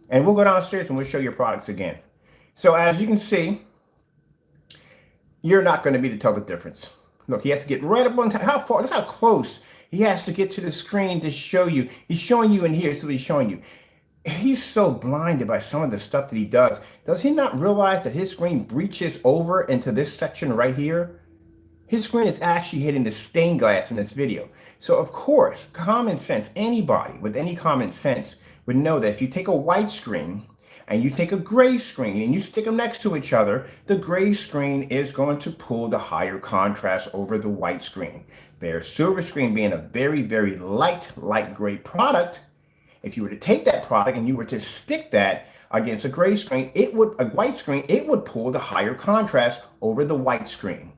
And we'll go downstairs and we'll show your products again. So as you can see, you're not going to be able to tell the difference. Look, he has to get right up on time. How far, look how close he has to get to the screen to show you. He's showing you in here, so he's showing you. He's so blinded by some of the stuff that he does. Does he not realize that his screen breaches over into this section right here? His screen is actually hitting the stained glass in this video. So of course, common sense, anybody with any common sense would know that if you take a white screen and you take a gray screen and you stick them next to each other, the gray screen is going to pull the higher contrast over the white screen. Their silver screen being a very, very light gray product. If you were to take that product and you were to stick that against a gray screen, a white screen, it would pull the higher contrast over the white screen.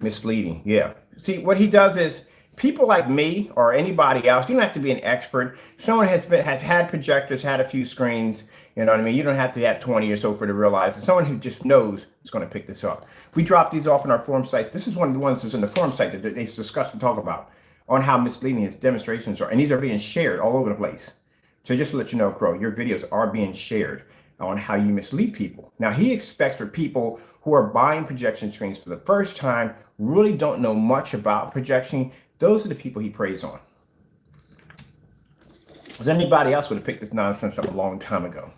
Misleading, yeah. See, what he does is, people like me or anybody else, you don't have to be an expert. Someone has had projectors, had a few screens, you know what I mean? You don't have to have 20 or so for to realize that someone who just knows is going to pick this up. We drop these off in our forum sites. This is one of the ones that's in the forum site that they discuss and talk about on how misleading his demonstrations are. And these are being shared all over the place. So just to let you know, Crow, your videos are being shared on how you mislead people. Now, he expects for people who are buying projection screens for the first time, really don't know much about projection. Those are the people he preys on. Does anybody else would have picked this nonsense up a long time ago?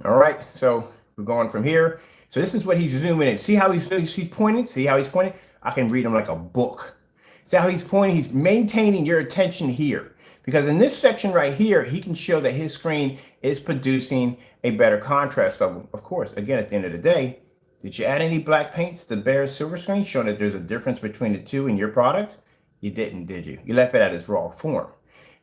All right, so we're going from here. So this is what he's zooming in. See how he's pointing? See how he's pointing? I can read him like a book. See how he's pointing? He's maintaining your attention here. Because in this section right here, he can show that his screen is producing a better contrast level. Of course, again, at the end of the day, did you add any black paints to the bare silver screen, showing that there's a difference between the two in your product? You didn't, did you? You left it at its raw form.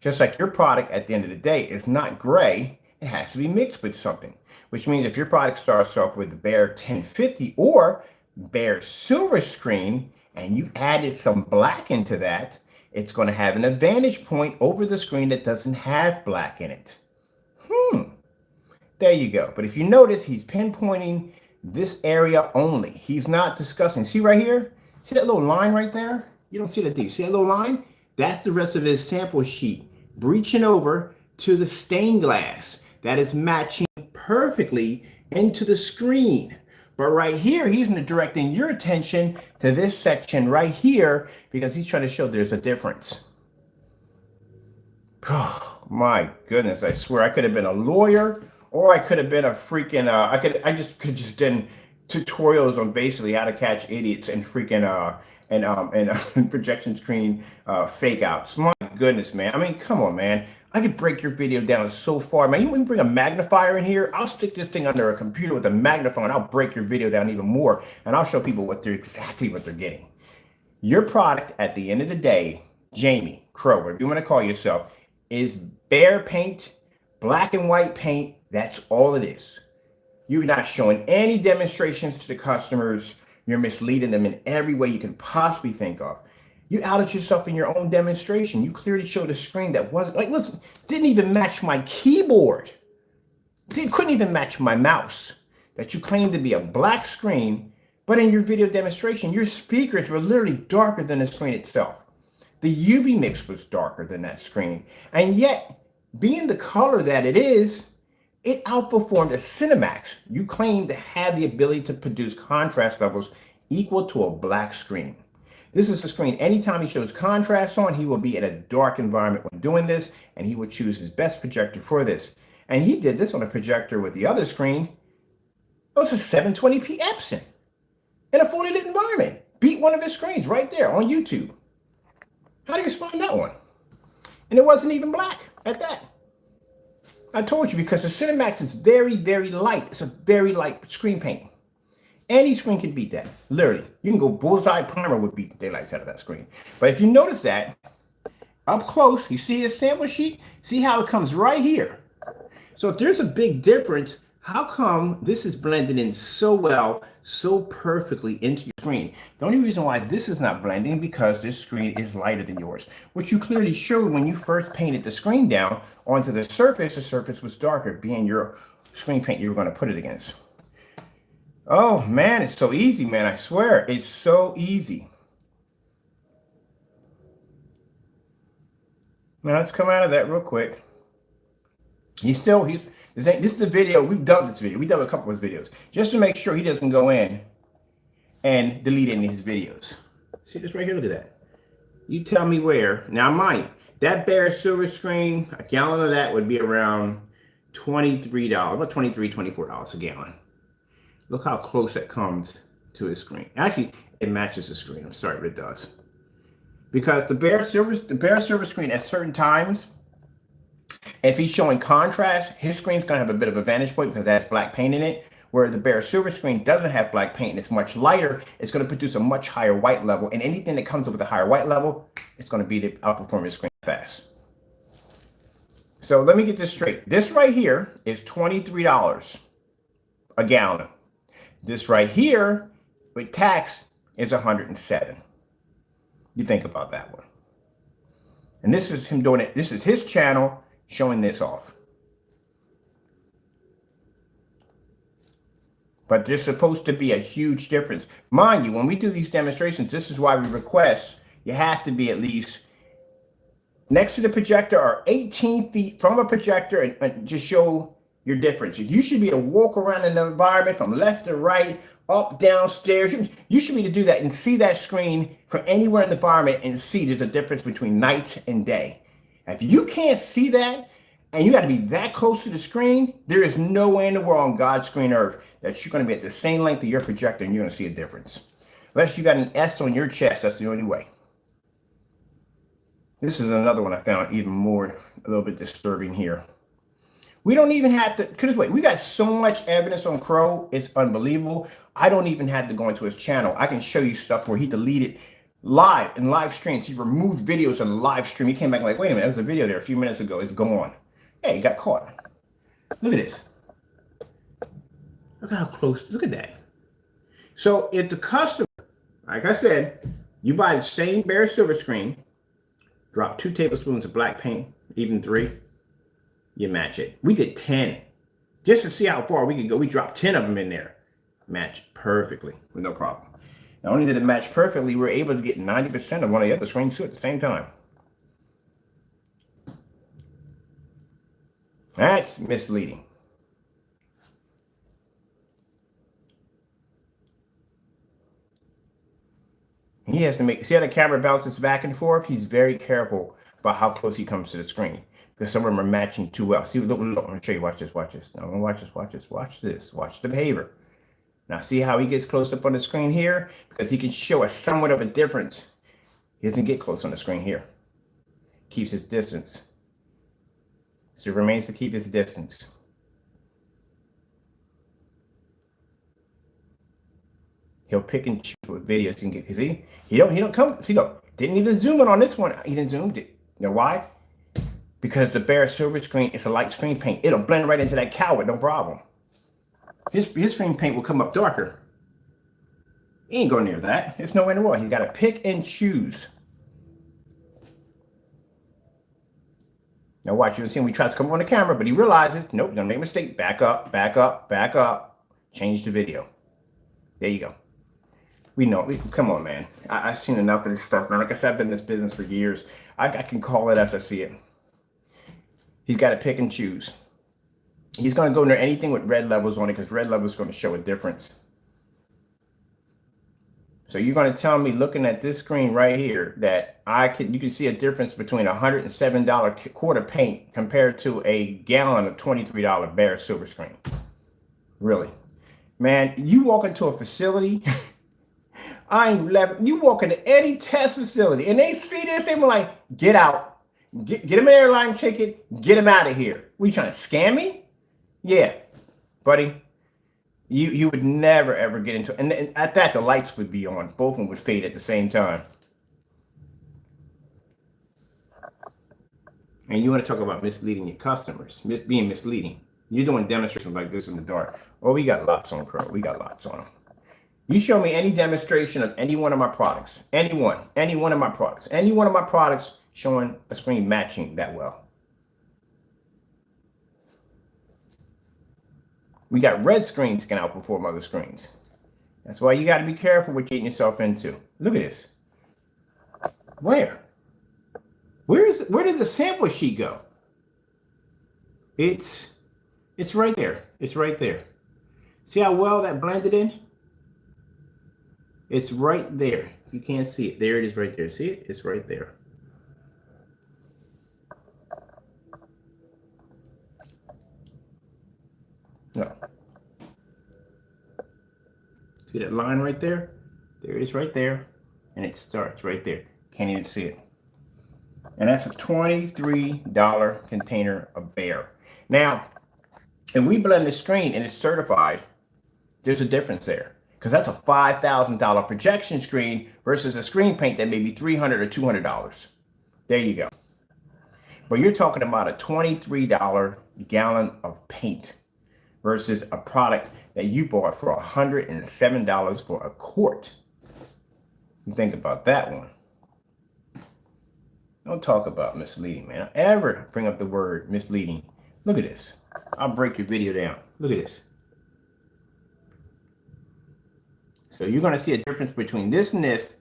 Just like your product at the end of the day is not gray, it has to be mixed with something. Which means if your product starts off with the bare 1050 or bare silver screen, and you added some black into that, it's going to have an advantage point over the screen that doesn't have black in it. There you go. But if you notice, he's pinpointing this area only. He's not discussing. See right here? See that little line right there? You don't see that, do you? See that little line? That's the rest of his sample sheet breaching over to the stained glass that is matching perfectly into the screen. But right here, he's directing your attention to this section right here because he's trying to show there's a difference. Oh, my goodness, I swear I could have been a lawyer, or I could have been a freaking, I just done tutorials on basically how to catch idiots and freaking and projection screen fake outs. My goodness, man. I mean, come on, man. I could break your video down so far, man. You want me to bring a magnifier in here? I'll stick this thing under a computer with a magnifier and I'll break your video down even more. And I'll show people exactly what they're getting. Your product at the end of the day, Jamie, Crow, whatever you want to call yourself, is bare paint, black and white paint. That's all it is. You're not showing any demonstrations to the customers. You're misleading them in every way you can possibly think of. You outed yourself in your own demonstration. You clearly showed a screen that didn't even match my keyboard. Couldn't even match my mouse. That you claimed to be a black screen, but in your video demonstration, your speakers were literally darker than the screen itself. The UV mix was darker than that screen. And yet, being the color that it is, it outperformed a Cinemax. You claim to have the ability to produce contrast levels equal to a black screen. This is the screen. Anytime he shows contrast on, he will be in a dark environment when doing this, and he would choose his best projector for this. And he did this on a projector with the other screen. Oh, it's a 720p Epson in a fully lit environment. Beat one of his screens right there on YouTube. How do you explain that one? And it wasn't even black at that. I told you, because the Cinemax is very, very light. It's a very light screen paint. Any screen can beat that, literally. You can go bullseye primer would beat the daylights out of that screen. But if you notice that, up close, you see his sample sheet? See how it comes right here. So if there's a big difference, how come this is blended in so well, so perfectly into your screen? The only reason why this is not blending because this screen is lighter than yours, which you clearly showed when you first painted the screen down onto the surface was darker, being your screen paint you were going to put it against. Oh man, it's so easy, man. I swear, it's so easy. Now let's come out of that real quick. This is the video. We've done this video. We've done a couple of his videos just to make sure he doesn't go in and delete any of his videos. See this right here? Look at that. You tell me where. Now, mind, that bare silver screen, a gallon of that would be around $23, about $23, $24 a gallon. Look how close that comes to his screen. Actually, it matches the screen. I'm sorry, but it does. Because the bare silver screen at certain times, if he's showing contrast, his screen's going to have a bit of a vantage point because it has black paint in it. Where the bare silver screen doesn't have black paint and it's much lighter, it's going to produce a much higher white level. And anything that comes up with a higher white level, it's going to be to outperform his screen fast. So let me get this straight. This right here is $23 a gallon. This right here with tax is $107. You think about that one. And this is him doing it. This is his channel showing this off. But there's supposed to be a huge difference. Mind you, when we do these demonstrations, this is why we request you have to be at least next to the projector or 18 feet from a projector and just show your difference. You should be able to walk around in the environment from left to right, up, downstairs. You should be able to do that and see that screen from anywhere in the environment and see there's a difference between night and day. If you can't see that and you got to be that close to the screen, there is no way in the world on God's green earth that you're going to be at the same length of your projector and you're going to see a difference. Unless you got an S on your chest, that's the only way. This is another one I found even more a little bit disturbing here. We don't even have to, because wait, we got so much evidence on Crow, it's unbelievable. I don't even have to go into his channel. I can show you stuff where he deleted live in live streams. He removed videos on live stream. He came back like, wait a minute, there's a video there a few minutes ago. It's gone. Hey, he got caught. Look at this. Look how close, look at that. So if the customer, like I said, you buy the same bare silver screen, drop 2 tablespoons of black paint, even 3, you match it. We did 10 just to see how far we could go. We dropped 10 of them in there. Match perfectly with no problem. Not only did it match perfectly, we were able to get 90% of one of the other screens too at the same time. That's misleading. He has to make, see how the camera bounces back and forth? He's very careful about how close he comes to the screen because some of them are matching too well. See, look, I'm going to show you. Watch this, watch this. Now, I'm going to watch this, watch this, watch this. Watch the behavior. Now see how he gets close up on the screen here? Because he can show us somewhat of a difference. He doesn't get close on the screen here. Keeps his distance. So he remains to keep his distance. He'll pick and choose what videos he can get. Cause he don't come. See, look, didn't even zoom in on this one. He didn't zoom it. You know why? Because the bare silver screen is a light screen paint. It'll blend right into that cow with no problem. His screen paint will come up darker. He ain't going near that. It's nowhere in the world. He's got to pick and choose. Now watch, you'll see him. We try to come on the camera, but he realizes, nope, don't make a mistake. Back up, back up, back up. Change the video. There you go. We know. Come on, man. I've seen enough of this stuff, man. Like I said, I've been in this business for years. I can call it as I see it. He's got to pick and choose. He's going to go near anything with red levels on it because red levels is going to show a difference. So you're going to tell me, looking at this screen right here, that you can see a difference between $107 quart of paint compared to a gallon of $23 bare silver screen. Really, man? You walk into a facility. You walk into any test facility and they see this, they were like, get out, get him an airline ticket, get him out of here. We trying to scam me? Yeah, buddy. You would never ever get into it. And at that, the lights would be on. Both of them would fade at the same time. And you want to talk about misleading your customers, being misleading. You're doing demonstrations like this in the dark. Oh, we got lots on, Crow. We got lots on them. You show me any demonstration of any one of my products, any one of my products showing a screen matching that well. We got red screens can outperform other screens. That's why you got to be careful what you're getting yourself into. Look at this. Where did the sample sheet go? It's right there. It's right there. See how well that blended in? It's right there. You can't see it. There it is right there. See it? It's right there. No. See that line right there? There it is right there. And it starts right there. Can't even see it. And that's a $23 container of bare. Now, and we blend the screen and it's certified, there's a difference there. Because that's a $5,000 projection screen versus a screen paint that may be $300 or $200. There you go. But you're talking about a $23 gallon of paint versus a product that you bought for $107 for a quart. You think about that one. Don't talk about misleading, man. Don't ever bring up the word misleading. Look at this. I'll break your video down. Look at this. So you're going to see a difference between this and this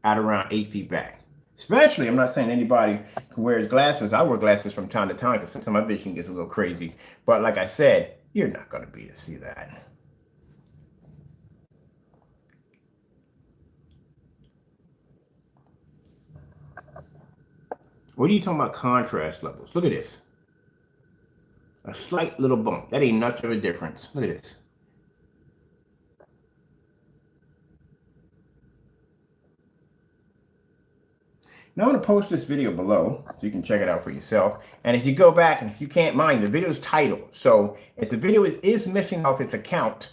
at around 8 feet back. Especially, I'm not saying anybody who wears glasses. I wear glasses from time to time because sometimes my vision gets a little crazy. But like I said, you're not going to be able to see that. What are you talking about contrast levels? Look at this. A slight little bump. That ain't much of a difference. Look at this. Now I'm going to post this video below so you can check it out for yourself. And if you go back, and if you can't mind, the video is titled. So if the video is missing off its account,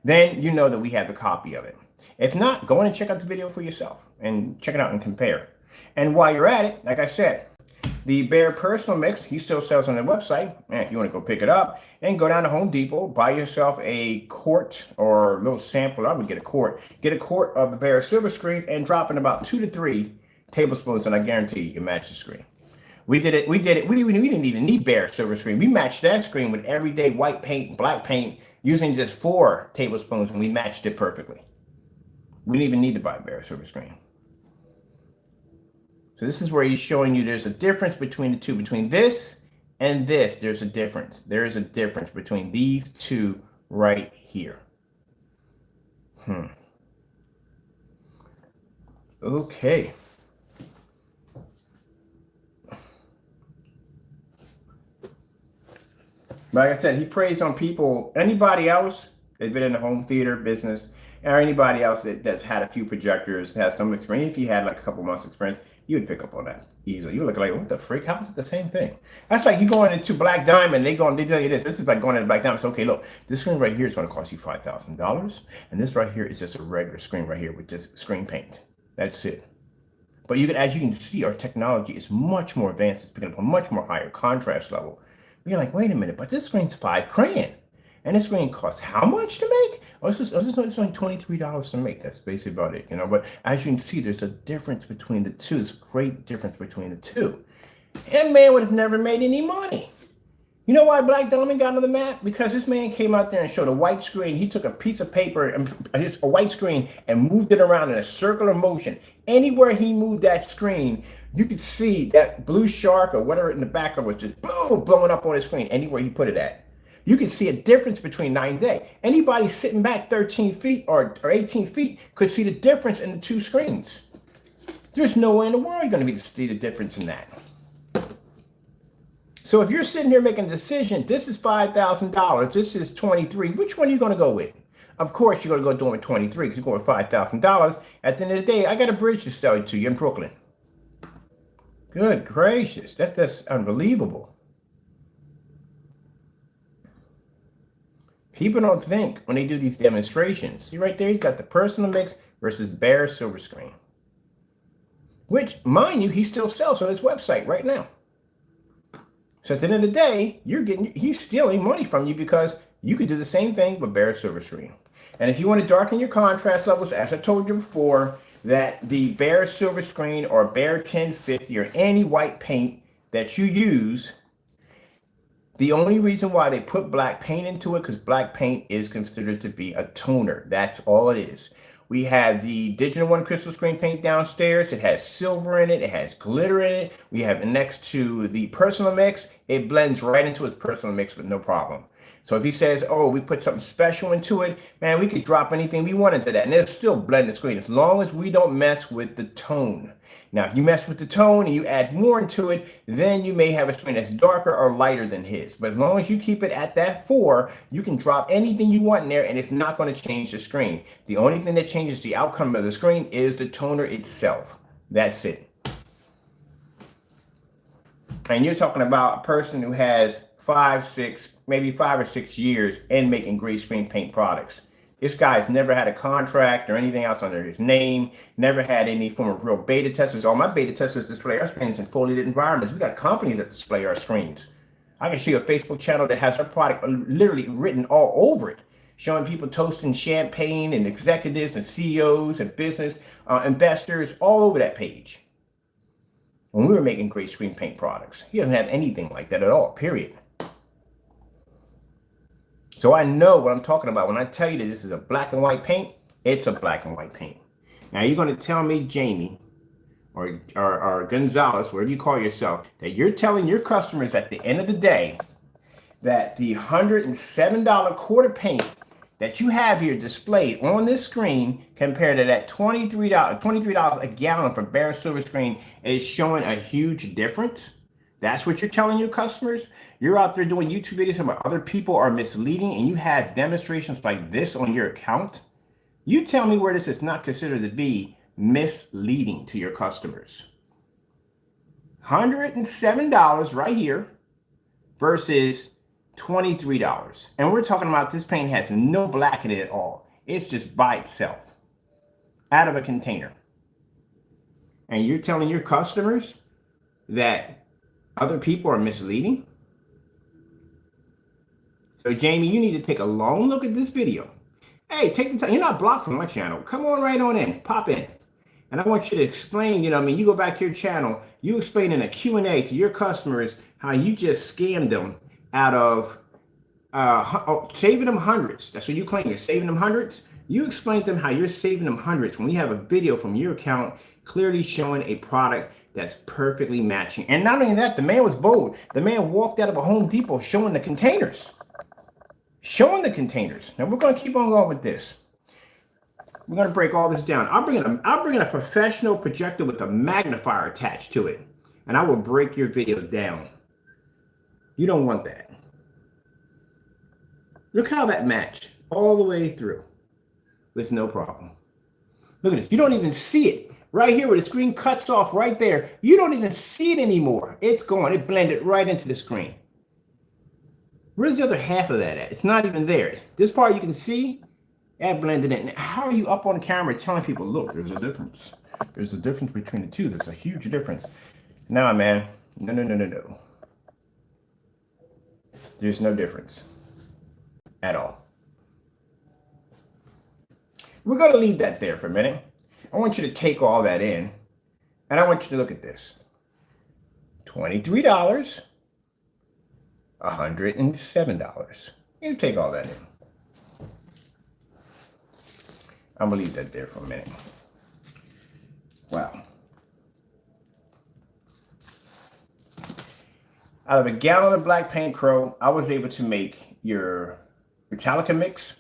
then you know that we have a copy of it. If not, go in and check out the video for yourself and check it out and compare. And while you're at it, like I said, the Bare Personal Mix, he still sells on the website. And if you want to go pick it up and go down to Home Depot, buy yourself a quart or a little sample. I would get a quart. Get a quart of the Bare Silver Screen and drop in about 2 to 3 tablespoons, and I guarantee you can match the screen. We did it. We didn't even need Bare Silver Screen. We matched that screen with everyday white paint, black paint, using just 4 tablespoons, and we matched it perfectly. We didn't even need to buy Bare Silver Screen. So this is where he's showing you there's a difference between the two. Between this and this, there's a difference. There is a difference between these two right here. Okay. Like I said, he preys on people. Anybody else that's been in the home theater business, or anybody else that's had a few projectors, has some experience. If you had like a couple months experience, you would pick up on that easily. You look like, what the freak? How is it the same thing? That's like you going into Black Diamond, they tell you this. This is like going into Black Diamond. So, okay, look, this screen right here is going to cost you $5,000, and this right here is just a regular screen right here with just screen paint. That's it. But you can, as you can see, our technology is much more advanced. It's picking up a much more higher contrast level. You're like, wait a minute, but this screen's $5 grand. And this screen costs how much to make? Oh, it's only $23 to make. That's basically about it, you know. But as you can see, there's a difference between the two. There's a great difference between the two. And man would have never made any money. You know why Black Diamond got on the map? Because this man came out there and showed a white screen. He took a piece of paper, a white screen, and moved it around in a circular motion. Anywhere he moved that screen, you could see that blue shark or whatever in the background was just boom, blowing up on the screen anywhere he put it at. You can see a difference between night and day. Anybody sitting back 13 feet or 18 feet could see the difference in the two screens. There's no way in the world you're going to see the difference in that. So if you're sitting here making a decision, this is $5,000, this is $23,000, which one are you going to go with? Of course, you're going to go do it with $23,000 because you're going with $5,000. At the end of the day, I got a bridge to sell to you in Brooklyn. Good gracious, that's unbelievable. People don't think when they do these demonstrations. See right there, he's got the personal mix versus bare silver screen. Which, mind you, he still sells on his website right now. So at the end of the day, he's stealing money from you because you could do the same thing with bare silver screen. And if you want to darken your contrast levels, as I told you before, that the bare silver screen or bare 1050 or any white paint that you use, the only reason why they put black paint into it, because black paint is considered to be a toner. That's all it is. We have the Digital One crystal screen paint downstairs. It has silver in it. It has glitter in it. We have it next to the personal mix. It blends right into its personal mix with no problem. So if he says, oh, we put something special into it, man, we could drop anything we want into that. And it'll still blend the screen as long as we don't mess with the tone. Now, if you mess with the tone and you add more into it, then you may have a screen that's darker or lighter than his. But as long as you keep it at that 4, you can drop anything you want in there and it's not going to change the screen. The only thing that changes the outcome of the screen is the toner itself. That's it. And you're talking about a person who has 5, 6, maybe 5 or 6 years in making gray screen paint products. This guy's never had a contract or anything else under his name, never had any form of real beta testers. All my beta testers display our screens in fully lit environments. We got companies that display our screens. I can show you a Facebook channel that has our product literally written all over it, showing people toasting champagne and executives and CEOs and business investors all over that page. When we were making gray screen paint products, he doesn't have anything like that at all, period. So I know what I'm talking about when I tell you that this is a black and white paint. It's a black and white paint. Now you're going to tell me, Jamie, or Gonzalez, whatever you call yourself, that you're telling your customers at the end of the day that the $107 quarter paint that you have here displayed on this screen compared to that $23 a gallon for bare silver screen is showing a huge difference? That's what you're telling your customers? You're out there doing YouTube videos about other people are misleading and you have demonstrations like this on your account? You tell me where this is not considered to be misleading to your customers. $107 right here versus $23. And we're talking about this paint has no black in it at all. It's just by itself out of a container. And you're telling your customers that other people are misleading? So Jamie, you need to take a long look at this video. Hey, take the time. You're not blocked from my channel. Come on right on in. Pop in. And I want you to explain, you go back to your channel, you explain in a Q&A to your customers how you just scammed them out of saving them hundreds. That's what you claim. You're saving them hundreds. You explain to them how you're saving them hundreds when we have a video from your account clearly showing a product that's perfectly matching. And not only that, the man was bold. The man walked out of a Home Depot showing the containers. Now we're going to keep on going with this. We're going to break all this down. I'll bring in a professional projector with a magnifier attached to it, and I will break your video down. You don't want that. Look how that matched. all the way through with no problem. Look at this. You don't even see it. Right here where the screen cuts off right there, you don't even see it anymore. It's gone. It blended right into the screen. Where's the other half of that at? It's not even there. This part you can see, that blended in. How are you up on camera telling people, look, there's a difference. There's a difference between the two. There's a huge difference. Nah, man. No. There's no difference at all. We're going to leave that there for a minute. I want you to take all that in, and I want you to look at this. $23, $107. You take all that in. I'm going to leave that there for a minute. Wow. Out of a gallon of black paint Crow, I was able to make your Metallica mix,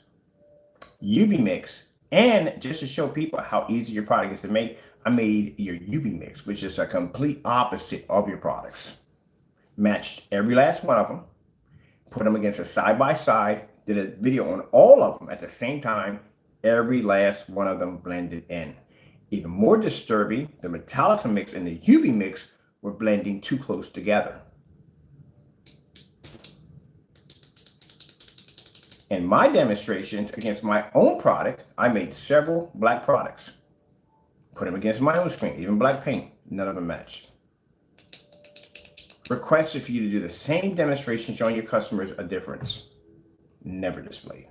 UV mix, and just to show people how easy your product is to make, I made your UV mix, which is a complete opposite of your products. Matched every last one of them, put them against a side-by-side, did a video on all of them at the same time, every last one of them blended in. Even more disturbing, the Metallica mix and the UV mix were blending too close together. In my demonstrations against my own product, I made several black products. Put them against my own screen, even black paint. None of them matched. Requested for you to do the same demonstration showing your customers a difference. Never displayed.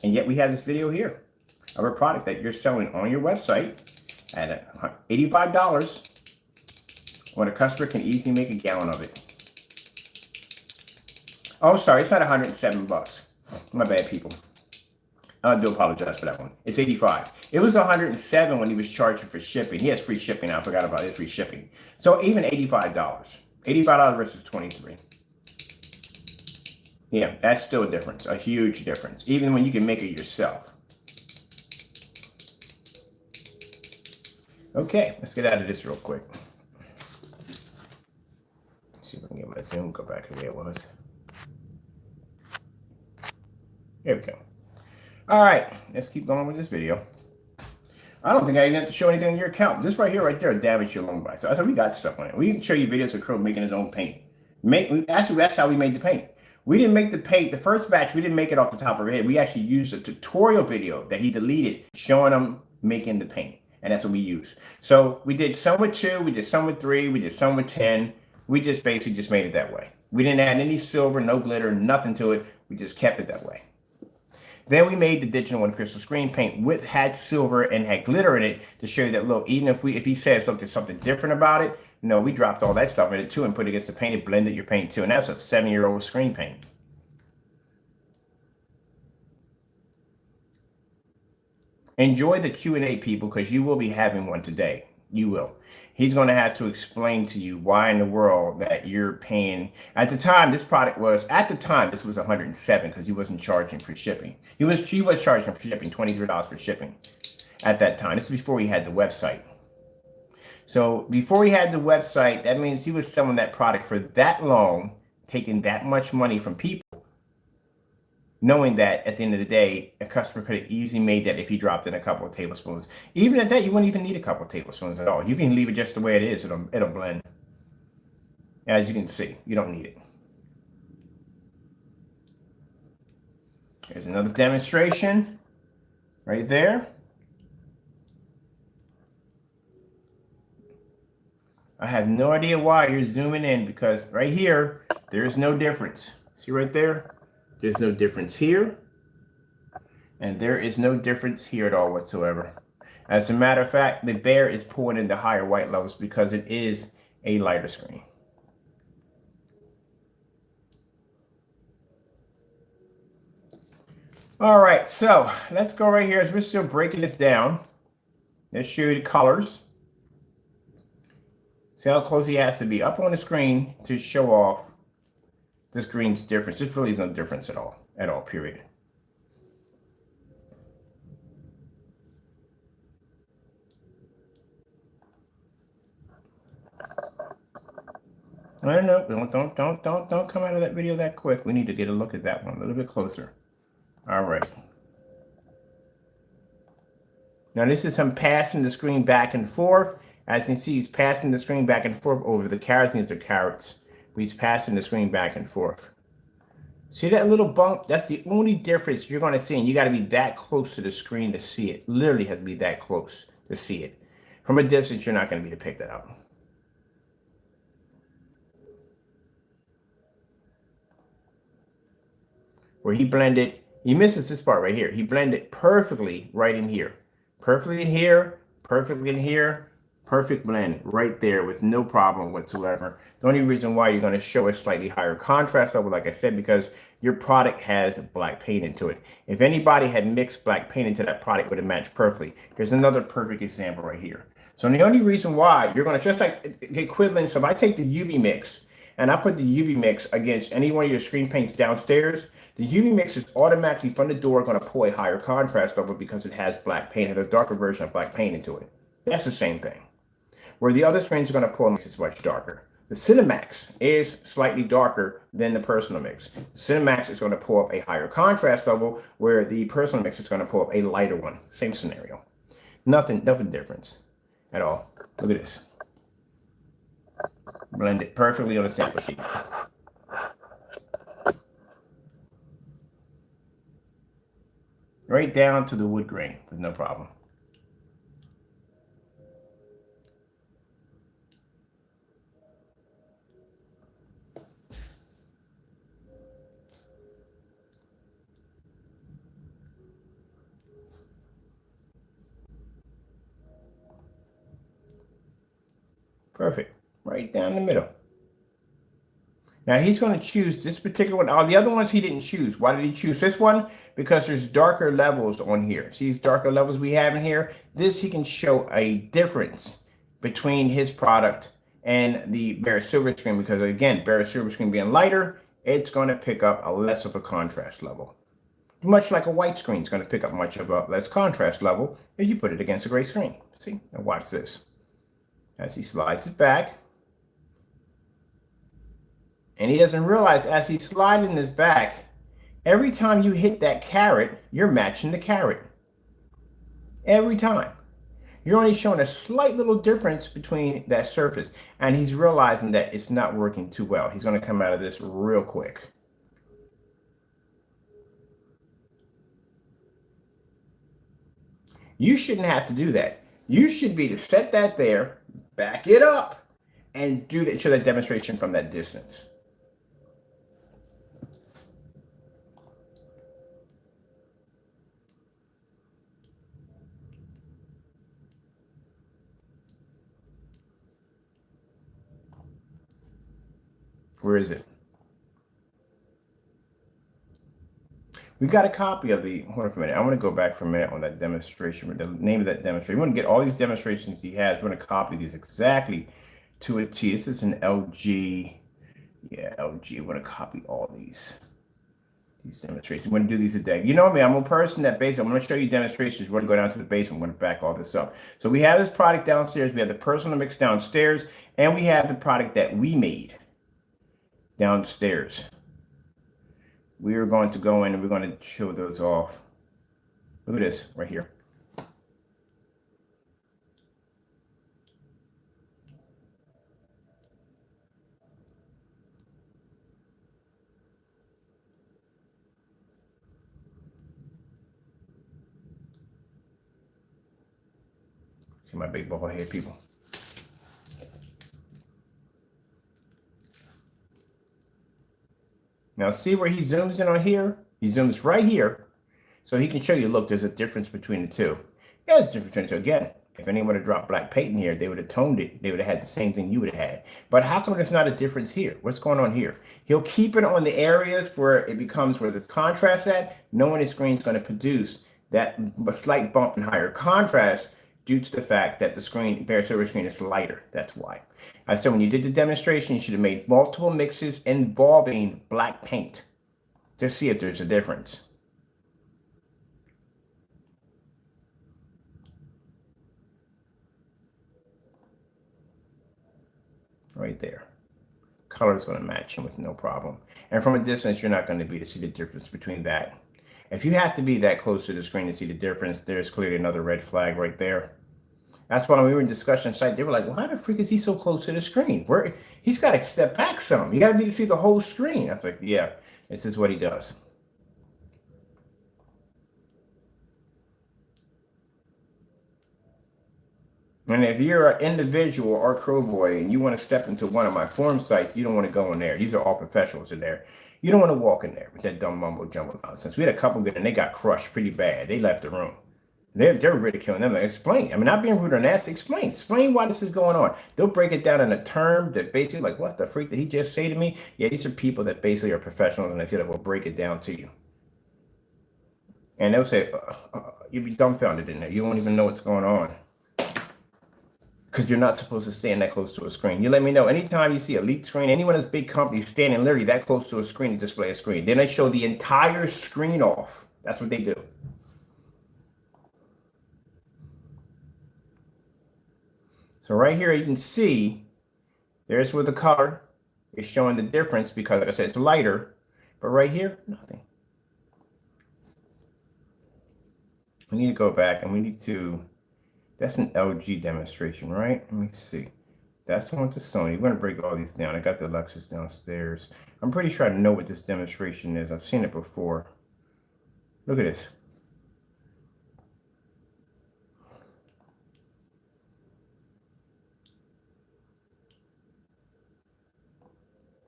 And yet we have this video here of a product that you're selling on your website at $85 when a customer can easily make a gallon of it. Oh, sorry, it's not 107 bucks. My bad, people. I do apologize for that one. It's 85. It was 107 when he was charging for shipping. He has free shipping now. I forgot about his free shipping. So even $85. $85 versus 23. Yeah, that's still a difference, a huge difference, even when you can make it yourself. Okay, let's get out of this real quick. See if I can get my zoom, go back to where it was. There we go. All right, let's keep going with this video. I don't think I even have to show anything on your account. This right here, right there, damaged your loan by. So I said we got stuff on it. We can show you videos of Crow making his own paint. Actually, that's how we made the paint. We didn't make the paint. The first batch, we didn't make it off the top of our head. We actually used a tutorial video that he deleted showing him making the paint. And that's what we used. So we did some with 2, we did some with 3, we did some with 10. We just basically just made it that way. We didn't add any silver, no glitter, nothing to it. We just kept it that way. Then we made the digital and crystal screen paint with had silver and had glitter in it to show you that, look, even if he says, look, there's something different about it, no, we dropped all that stuff in it too and put it against the paint. It blended your paint too. And that's a 7-year-old screen paint. Enjoy the Q&A, people, because you will be having one today. You will. He's going to have to explain to you why in the world that you're paying. At the time, this product was, this was 107 because he wasn't charging for shipping. He was charging for shipping, $23 for shipping at that time. This is before he had the website. So before he had the website, that means he was selling that product for that long, taking that much money from people, knowing that at the end of the day, a customer could have easily made that if he dropped in a couple of tablespoons. Even at that, you wouldn't even need a couple of tablespoons at all. You can leave it just the way it is. It'll blend. As you can see, you don't need it. Here's another demonstration right there. I have no idea why you're zooming in, because right here, there's no difference. See right there? There's no difference here, and there is no difference here at all whatsoever. As a matter of fact, the bear is pulling into higher white levels because it is a lighter screen. All right, so let's go right here as we're still breaking this down. Let's show you the colors. See how close he has to be up on the screen to show off this green's difference. There's really no difference at all, period. No, no, don't come out of that video that quick. We need to get a look at that one a little bit closer. All right. Now this is him passing the screen back and forth. As you can see, he's passing the screen back and forth over the carrots. These are carrots. But he's passing the screen back and forth. See that little bump? That's the only difference you're going to see. And you got to be that close to the screen to see it. Literally has to be that close to see it. From a distance, you're not going to be able to pick that up. Where he blended, he misses this part right here. He blended perfectly right in here. Perfectly in here, perfectly in here. Perfect blend right there with no problem whatsoever. The only reason why you're going to show a slightly higher contrast level, like I said, because your product has black paint into it. If anybody had mixed black paint into that product, it would have matched perfectly. Here's another perfect example right here. So the only reason why you're going to, just like the equivalent, so if I take the UV mix and I put the UV mix against any one of your screen paints downstairs, the UV mix is automatically from the door going to pull a higher contrast level because it has black paint, it has a darker version of black paint into it. That's the same thing. Where the other screens are going to pull mix is much darker. The Cinemax is slightly darker than the personal mix. The Cinemax is going to pull up a higher contrast level, where the personal mix is going to pull up a lighter one. Same scenario. Nothing difference at all. Look at this. Blend it perfectly on a sample sheet. Right down to the wood grain with no problem. Perfect. Right down the middle. Now he's going to choose this particular one. All the other ones he didn't choose. Why did he choose this one? Because there's darker levels on here. See these darker levels we have in here? This, he can show a difference between his product and the Barrett Silver Screen, because again, Barrett Silver Screen being lighter, it's going to pick up a less of a contrast level. Much like a white screen is going to pick up much of a less contrast level if you put it against a gray screen. See? Now watch this. As he slides it back, and he doesn't realize as he's sliding this back, every time you hit that carrot, you're matching the carrot. Every time. You're only showing a slight little difference between that surface. And he's realizing that it's not working too well. He's going to come out of this real quick. You shouldn't have to do that. You should be to set that there, back it up, and show that demonstration from that distance. Where is it? We got a copy of the, hold on for a minute. I want to go back for a minute on that demonstration, the name of that demonstration. We want to get all these demonstrations he has. We're going to copy these exactly to a T. This is an LG. Yeah, LG. We're going to copy all these demonstrations. We're going to do these today. You know me, I'm a person that basically, I'm going to show you demonstrations. We're going to go down to the basement. We're going to back all this up. So we have this product downstairs. We have the personal mix downstairs, and we have the product that we made downstairs. We are going to go in and we're going to show those off. Look at this right here. See my big bubble head, people. Now see where he zooms in on here? He zooms right here. So he can show you, look, there's a difference between the two. Yeah, there's a difference between the two. Again, if anyone had dropped black paint in here, they would have toned it. They would have had the same thing you would have had. But how come there's not a difference here? What's going on here? He'll keep it on the areas where it becomes, where there's contrast at, knowing his screen is going to produce that slight bump in higher contrast due to the fact that the screen, Barrett Silver Screen, is lighter. That's why. I said when you did the demonstration, you should have made multiple mixes involving black paint to see if there's a difference. Right there. color is going to match in with no problem. And from a distance, you're not going to be able to see the difference between that. If you have to be that close to the screen to see the difference, there's clearly another red flag right there. That's why when we were in discussion site, they were like, why the freak is he so close to the screen? He's got to step back some. You got to be able to see the whole screen. I was like, yeah, this is what he does. And if you're an individual or crow boy and you want to step into one of my forum sites, you don't want to go in there. These are all professionals in there. You don't want to walk in there with that dumb mumbo jumbo nonsense. We had a couple good and they got crushed pretty bad. They left the room. They're ridiculing them. Like, explain. I mean, not being rude or nasty. Explain why this is going on. They'll break it down in a term that basically, like, what the freak did he just say to me? Yeah, these are people that basically are professionals, and they feel like will break it down to you. And they'll say, you'll be dumbfounded in there. You won't even know what's going on. Because you're not supposed to stand that close to a screen. You let me know. Anytime you see a leaked screen, any one of those big companies standing literally that close to a screen to display a screen. Then they show the entire screen off. That's what they do. So right here, you can see there's where the color is showing the difference because, like I said, it's lighter. But right here, nothing. We need to go back and we need to, that's an LG demonstration, right? Let me see. That's one to Sony. We're going to break all these down. I got the Lexus downstairs. I'm pretty sure I know what this demonstration is. I've seen it before. Look at this.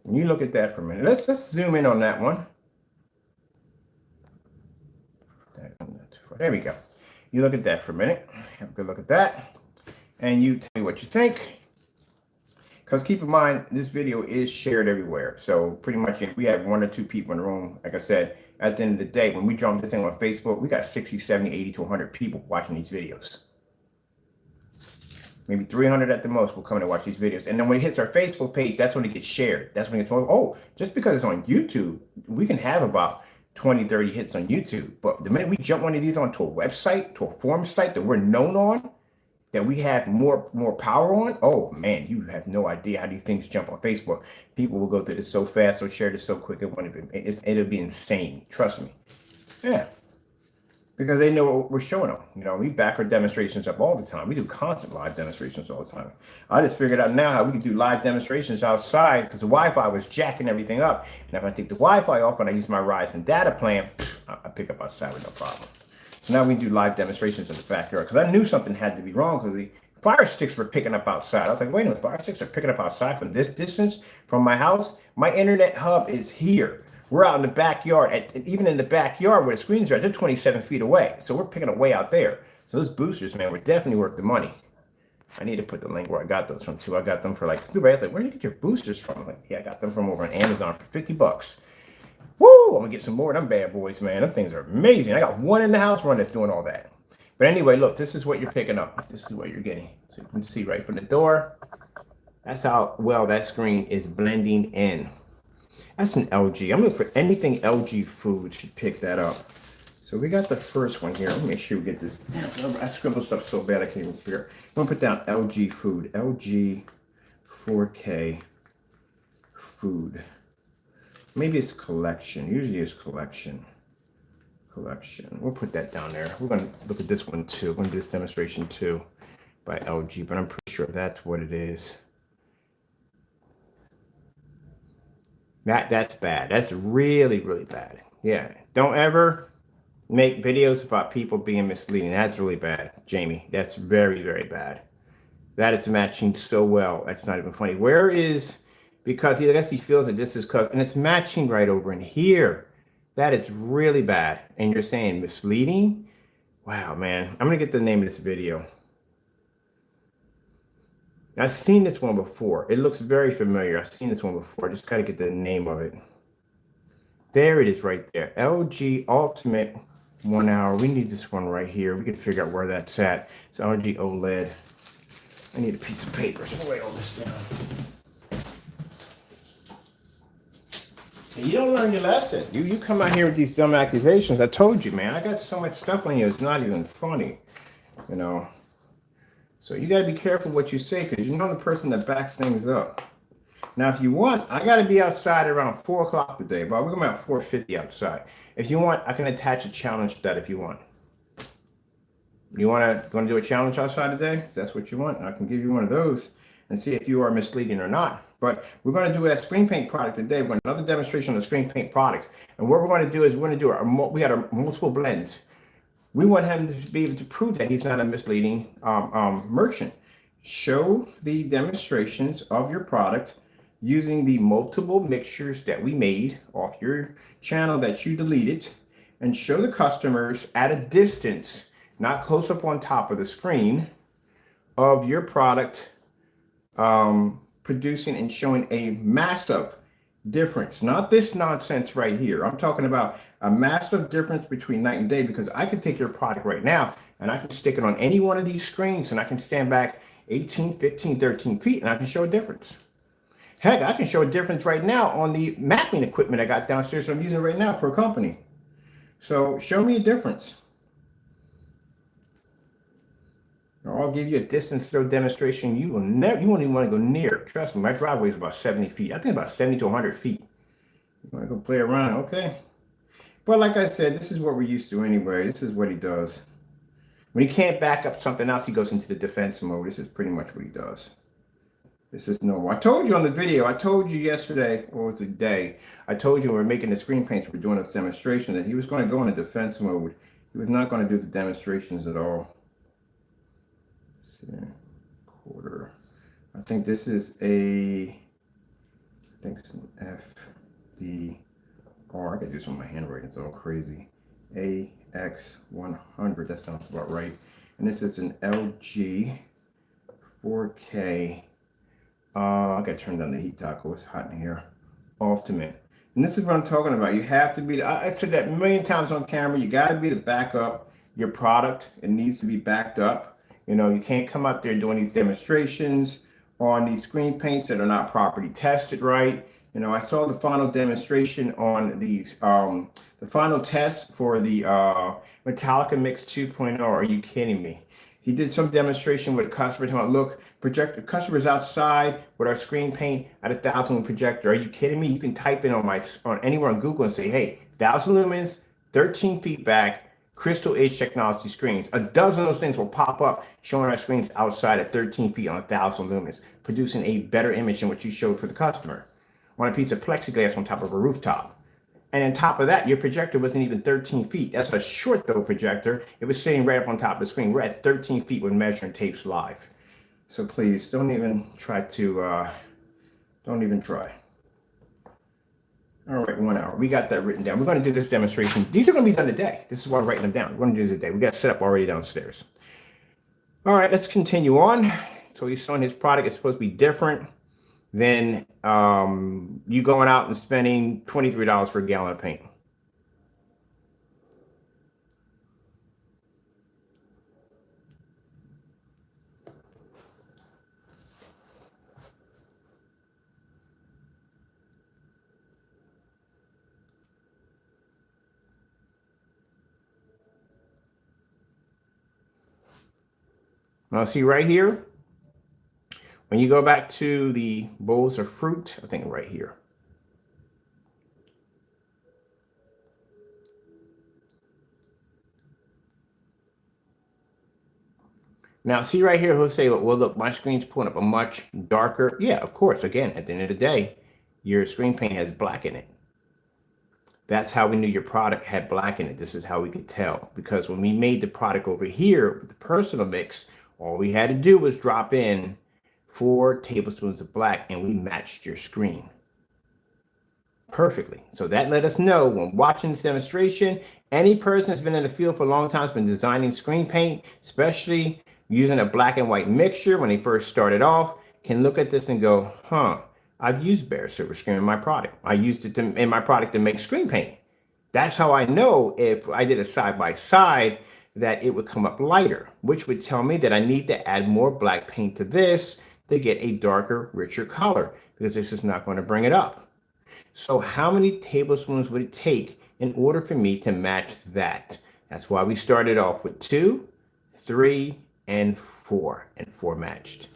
When you look at that for a minute, let's zoom in on that one. There we go. You look at that for a minute. Have a good look at that. And you tell me what you think. Because keep in mind, this video is shared everywhere. So pretty much if we have 1 or 2 people in the room, like I said, at the end of the day, when we drop this thing on Facebook, we got 60, 70, 80 to 100 people watching these videos. Maybe 300 at the most will come in and watch these videos. And then when it hits our Facebook page, that's when it gets shared. That's when it gets, oh, just because it's on YouTube, we can have about 20, 30 hits on YouTube. But the minute we jump one of these onto a website, to a forum site that we're known on, that we have more power on, oh man, you have no idea how these things jump on Facebook. People will go through this so fast or share this so quick, it'll be insane. Trust me. Yeah. Because they know what we're showing them. You know, we back our demonstrations up all the time. We do constant live demonstrations all the time. I just figured out now how we can do live demonstrations outside because the Wi-Fi was jacking everything up. And if I take the Wi-Fi off and I use my Verizon data plan, I pick up outside with no problem. So now we do live demonstrations in the backyard because I knew something had to be wrong because the fire sticks were picking up outside. I was like, wait a minute, fire sticks are picking up outside from this distance from my house. My internet hub is here. We're out in the backyard, even in the backyard where the screens are, they're 27 feet away. So we're picking up way out there. So those boosters, man, were definitely worth the money. I need to put the link where I got those from too. I got them for like, I was like, where do you get your boosters from? I'm like, yeah, I got them from over on Amazon for 50 bucks. Woo, I'm gonna get some more of them bad boys, man. Them things are amazing. I got one in the house run that's doing all that. But anyway, look, this is what you're picking up. This is what you're getting. So you can see right from the door. That's how well that screen is blending in. That's an LG. I'm looking for anything LG food should pick that up. So we got the first one here. Let me make sure we get this. I scribbled stuff so bad I can't even figure. I'm gonna put down LG food. LG 4K food. Maybe it's collection. Usually it's collection. Collection. We'll put that down there. We're gonna look at this one too. We're gonna do this demonstration too by LG, but I'm pretty sure that's what it is. That's bad. That's really, really bad. Yeah. Don't ever make videos about people being misleading. That's really bad, Jamie. That's very, very bad. That is matching so well. That's not even funny. Where is, because I guess he feels that this is because, and it's matching right over in here. That is really bad. And you're saying misleading? Wow, man. I'm going to get the name of this video. I've seen this one before. It looks very familiar. I've seen this one before. I just got to get the name of it. There it is right there. LG Ultimate 1 hour. We need this one right here. We can figure out where that's at. It's LG OLED. I need a piece of paper. So I'm going to lay all this down. You don't learn your lesson. You come out here with these dumb accusations. I told you, man. I got so much stuff on you. It's not even funny. You know. So you got to be careful what you say because you know the person that backs things up. Now, if you want, I got to be outside around 4 o'clock today, but we're going to be about 4:50 outside. If you want, I can attach a challenge to that if you want. You want to do a challenge outside today? If that's what you want, I can give you one of those and see if you are misleading or not. But we're going to do that screen paint product today. We're going to do another demonstration of screen paint products. And what we're going to do is we're going to do we got our multiple blends. We want him to be able to prove that he's not a misleading merchant. Show the demonstrations of your product using the multiple mixtures that we made off your channel that you deleted, and show the customers at a distance, not close up on top of the screen, of your product producing and showing a massive difference. Not this nonsense right here. I'm talking about a massive difference between night and day, because I can take your product right now and I can stick it on any one of these screens and I can stand back 18, 15, 13 feet and I can show a difference. Heck, I can show a difference right now on the mapping equipment I got downstairs that I'm using right now for a company. So show me a difference. Or I'll give you a distance throw demonstration you won't even want to go near. Trust me, my driveway is about 70 feet. I think about 70 to 100 feet. You want to go play around? Okay. But like I said, this is what we're used to anyway. This is what he does. When he can't back up something else, he goes into the defense mode. This is pretty much what he does. This is normal. I told you on the video, I told you yesterday, or today, I told you when we were making the screen paints, we were doing this demonstration, that he was going to go into defense mode. He was not going to do the demonstrations at all. Quarter. I think this is I think it's an FDR. I gotta do this on my handwriting, it's all crazy. AX100, that sounds about right. And this is an LG 4K. I gotta turn down the heat taco, it's hot in here. Ultimate. And this is what I'm talking about. You have to be, I've said that a million times on camera, you gotta be to back up your product. It needs to be backed up. You know, you can't come out there doing these demonstrations on these screen paints that are not properly tested right. You know, I saw the final demonstration on these, the final test for the Metallica Mix 2.0. Are you kidding me? He did some demonstration with a customer talking about, look, projector customers outside with our screen paint at 1,000 lumen projector. Are you kidding me? You can type in on anywhere on Google and say, hey, 1,000 lumens, 13 feet back, Crystal Edge technology screens. A dozen of those things will pop up showing our screens outside at 13 feet on 1,000 lumens, producing a better image than what you showed for the customer on a piece of plexiglass on top of a rooftop. And on top of that, your projector wasn't even 13 feet. That's a short though projector. It was sitting right up on top of the screen. We're at 13 feet when measuring tapes live. So please don't even try to, don't even try. All right, 1 hour. We got that written down. We're going to do this demonstration. These are going to be done today. This is why I'm writing them down. We're going to do this today. We got set up already downstairs. All right, let's continue on. So he's showing his product. It's supposed to be different than you going out and spending $23 for a gallon of paint. Now see right here, when you go back to the bowls of fruit, I think right here. Now see right here, he'll say, well, look, my screen's pulling up a much darker. Yeah, of course. Again, at the end of the day, your screen paint has black in it. That's how we knew your product had black in it. This is how we could tell, because when we made the product over here with the personal mix, all we had to do was drop in 4 tablespoons of black and we matched your screen perfectly. So that let us know when watching this demonstration, any person that's been in the field for a long time has been designing screen paint, especially using a black and white mixture when they first started off, can look at this and go, huh, I've used bare silver screen in my product. I used it in my product to make screen paint. That's how I know if I did a side by side that it would come up lighter, which would tell me that I need to add more black paint to this to get a darker, richer color, because this is not going to bring it up. So how many tablespoons would it take in order for me to match that? That's why we started off with 2, 3, and 4 matched.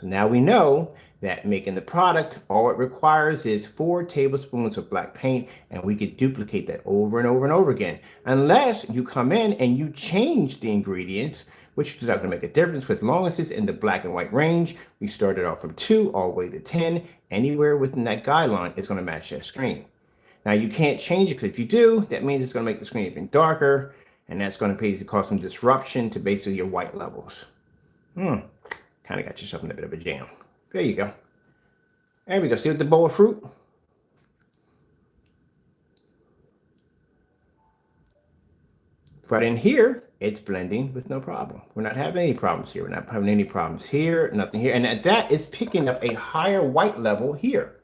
So now we know that making the product, all it requires is 4 tablespoons of black paint, and we could duplicate that over and over and over again. Unless you come in and you change the ingredients, which is not going to make a difference, as long as it's in the black and white range. We started off from 2 all the way to 10. Anywhere within that guideline, it's going to match that screen. Now you can't change it, because if you do, that means it's going to make the screen even darker, and that's going to basically cause some disruption to basically your white levels. Kind of got yourself in a bit of a jam. There you go. There we go. See with the bowl of fruit? But in here, it's blending with no problem. We're not having any problems here. We're not having any problems here, nothing here. And at that, it's picking up a higher white level here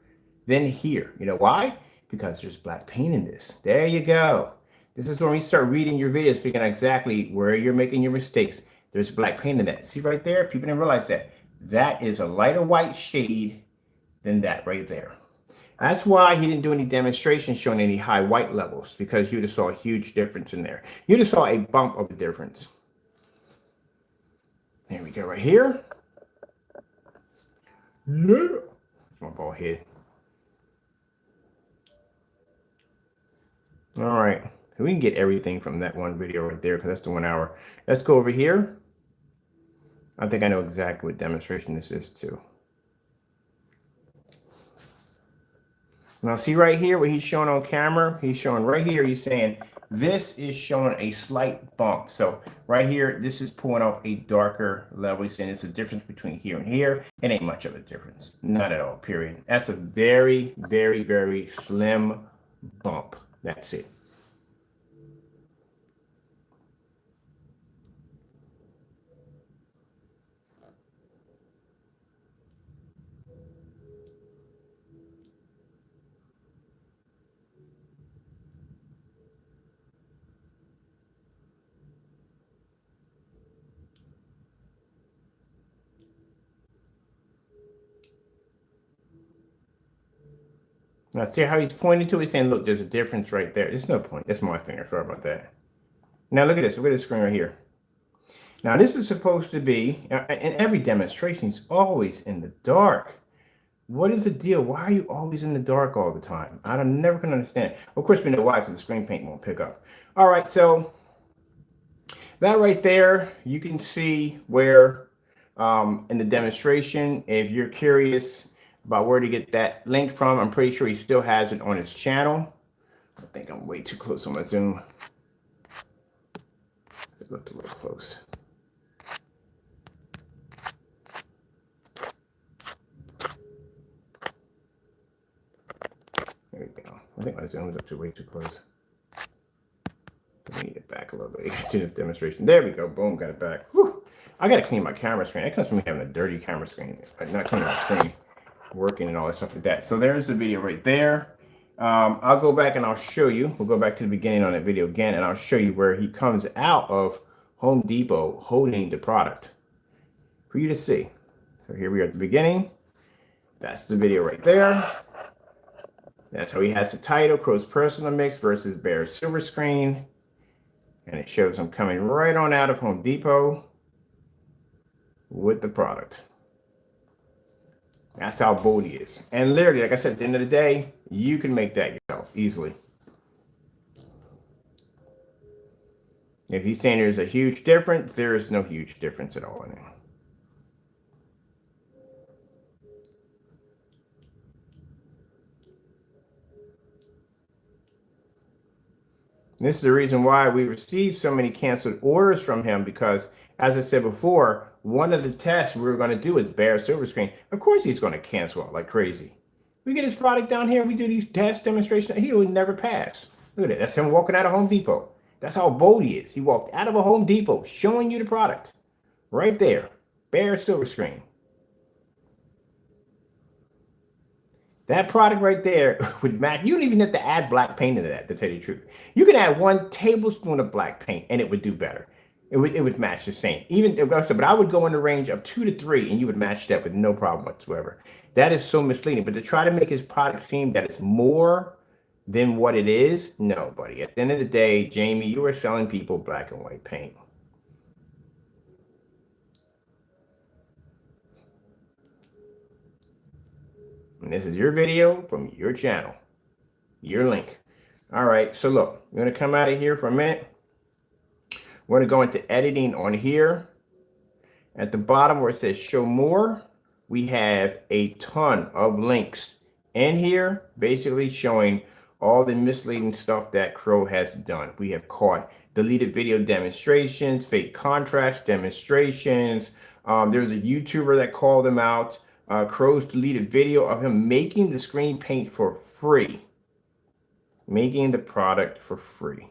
than here. You know why? Because there's black paint in this. There you go. This is when you start reading your videos, figuring out exactly where you're making your mistakes. There's black paint in that. See right there? People didn't realize that. That is a lighter white shade than that right there. That's why he didn't do any demonstrations showing any high white levels, because you'd have saw a huge difference in there. You'd have saw a bump of a difference. There we go right here. Yeah. My ball head. All right. We can get everything from that one video right there, because that's the 1 hour. Let's go over here. I think I know exactly what demonstration this is too. Now see right here what he's showing on camera, he's showing right here, he's saying this is showing a slight bump. So right here, this is pulling off a darker level. He's saying it's a difference between here and here. It ain't much of a difference. Not at all, period. That's a very, very, very slim bump. That's it. Now see how he's pointing to it? He's saying, look, there's a difference right there. There's no point. That's my finger. Sorry about that. Now look at this. Look at this screen right here. Now this is supposed to be, in every demonstration, he's always in the dark. What is the deal? Why are you always in the dark all the time? I never can understand. Of course, we know why, because the screen paint won't pick up. All right, so that right there, you can see where in the demonstration, if you're curious about where to get that link from, I'm pretty sure he still has it on his channel. I think I'm way too close on my Zoom. It looked a little close. There we go. I think my Zoom is up to way too close. Let me get back a little bit to this demonstration. There we go. Boom, got it back. Whew. I got to clean my camera screen. That comes from me having a dirty camera screen. Not cleaning my screen, working and all that stuff like that. So there's the video right there. I'll go back and I'll show you. We'll go back to the beginning on that video again, and I'll show you where he comes out of Home Depot holding the product for you to see. So here we are at the beginning. That's the video right there. That's how he has the title, Crow's Personal Mix versus Bear's Silver Screen. And it shows him coming right on out of Home Depot with the product. That's how bold he is. And literally, like I said, at the end of the day, you can make that yourself easily. If he's saying there's a huge difference, there is no huge difference at all in it. And this is the reason why we received so many canceled orders from him, because, as I said before, one of the tests we were going to do is Bear Silver Screen. Of course he's going to cancel out like crazy. We get his product down here, we do these test demonstrations, he would never pass. Look at it. That's him walking out of Home Depot. That's how bold he is. He walked out of a Home Depot showing you the product. Right there. Bear Silver Screen. That product right there would match. You don't even have to add black paint into that, to tell you the truth. You can add 1 tablespoon of black paint and it would do better. It would match the same. But I would go in the range of 2 to 3 and you would match that with no problem whatsoever. That is so misleading. But to try to make his product seem that it's more than what it is, no, buddy. At the end of the day, Jamie, you are selling people black and white paint. And this is your video from your channel, your link. All right, so look, we're gonna come out of here for a minute. We're gonna go into editing on here. At the bottom where it says show more, we have a ton of links in here, basically showing all the misleading stuff that Crow has done. We have caught deleted video demonstrations, fake contracts demonstrations. There's a YouTuber that called him out. Crow's deleted video of him making the screen paint for free. Making the product for free.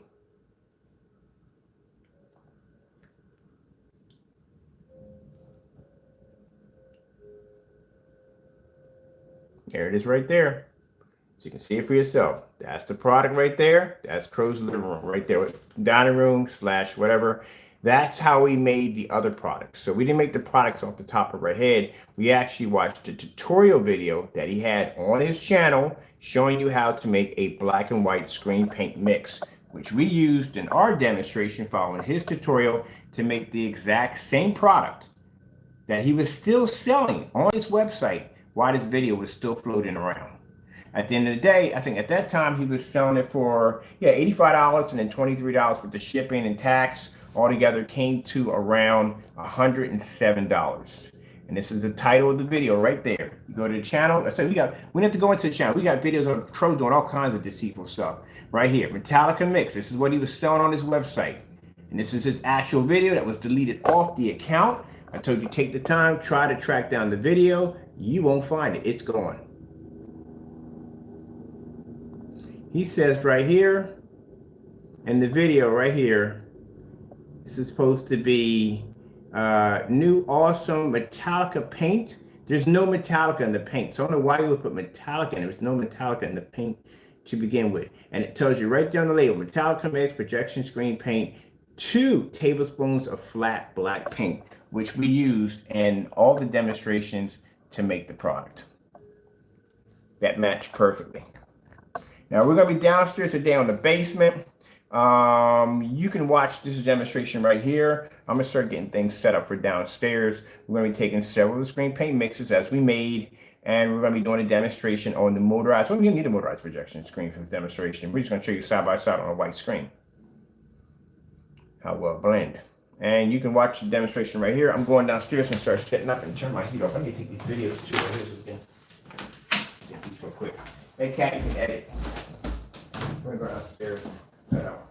There it is right there. So you can see it for yourself. That's the product right there. That's Crow's living room right there. Dining room / whatever. That's how we made the other products. So we didn't make the products off the top of our head. We actually watched a tutorial video that he had on his channel showing you how to make a black and white screen paint mix, which we used in our demonstration following his tutorial to make the exact same product that he was still selling on his website while this video was still floating around. At the end of the day, I think at that time he was selling it for $85 and then $23 with the shipping and tax. Altogether came to around $107. And this is the title of the video right there. You go to the channel. I said we don't have to go into the channel. We got videos of Crow doing all kinds of deceitful stuff. Right here, Metallica mix. This is what he was selling on his website. And this is his actual video that was deleted off the account. I told you take the time, try to track down the video. You won't find it. It's gone. He says right here in the video right here, this is supposed to be new awesome Metallica paint. There's no Metallica in the paint. So I don't know why you would put Metallica in. There's no Metallica in the paint to begin with. And it tells you right down the label, Metallica mix projection screen paint, 2 tablespoons of flat black paint, which we used in all the demonstrations to make the product. That matched perfectly. Now we're gonna be downstairs today on the basement. You can watch this demonstration right here. I'm gonna start getting things set up for downstairs. We're gonna be taking several of the screen paint mixes as we made, and we're gonna be doing a demonstration on the motorized. Well, we don't need a motorized projection screen for this demonstration. We're just gonna show you side by side on a white screen how well blend. And you can watch the demonstration right here. I'm going downstairs and start setting up and turn my heat off. I need to take these videos too. Right here so we can get these real quick. Hey, Cat, you can edit. We're gonna go downstairs. Set up.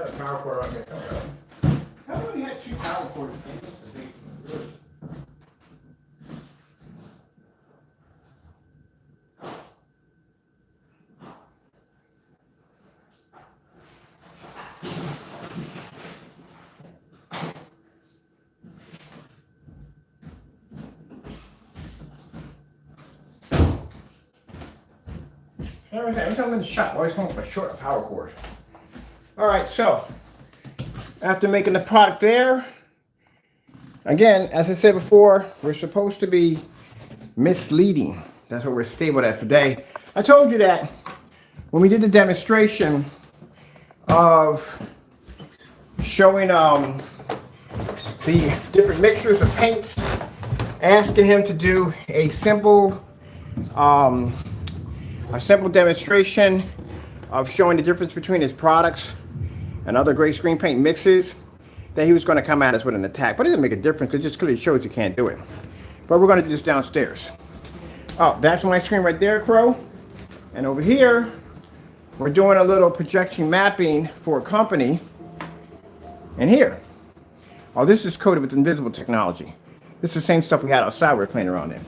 another power cord on here. How many had two power cords in this? Every time I'm in the shop, I always come up with a short power cord. All right, so after making the product there, again, as I said before, we're supposed to be misleading. That's what we're stable at today. I told you that when we did the demonstration of showing the different mixtures of paints, asking him to do a simple demonstration of showing the difference between his products and other great screen paint mixes, that he was going to come at us with an attack. But it doesn't make a difference, because it just clearly shows you can't do it. But we're going to do this downstairs. Oh, that's my screen right there, Crow. And over here, we're doing a little projection mapping for a company. And here, oh, this is coated with invisible technology. This is the same stuff we had outside we were playing around in.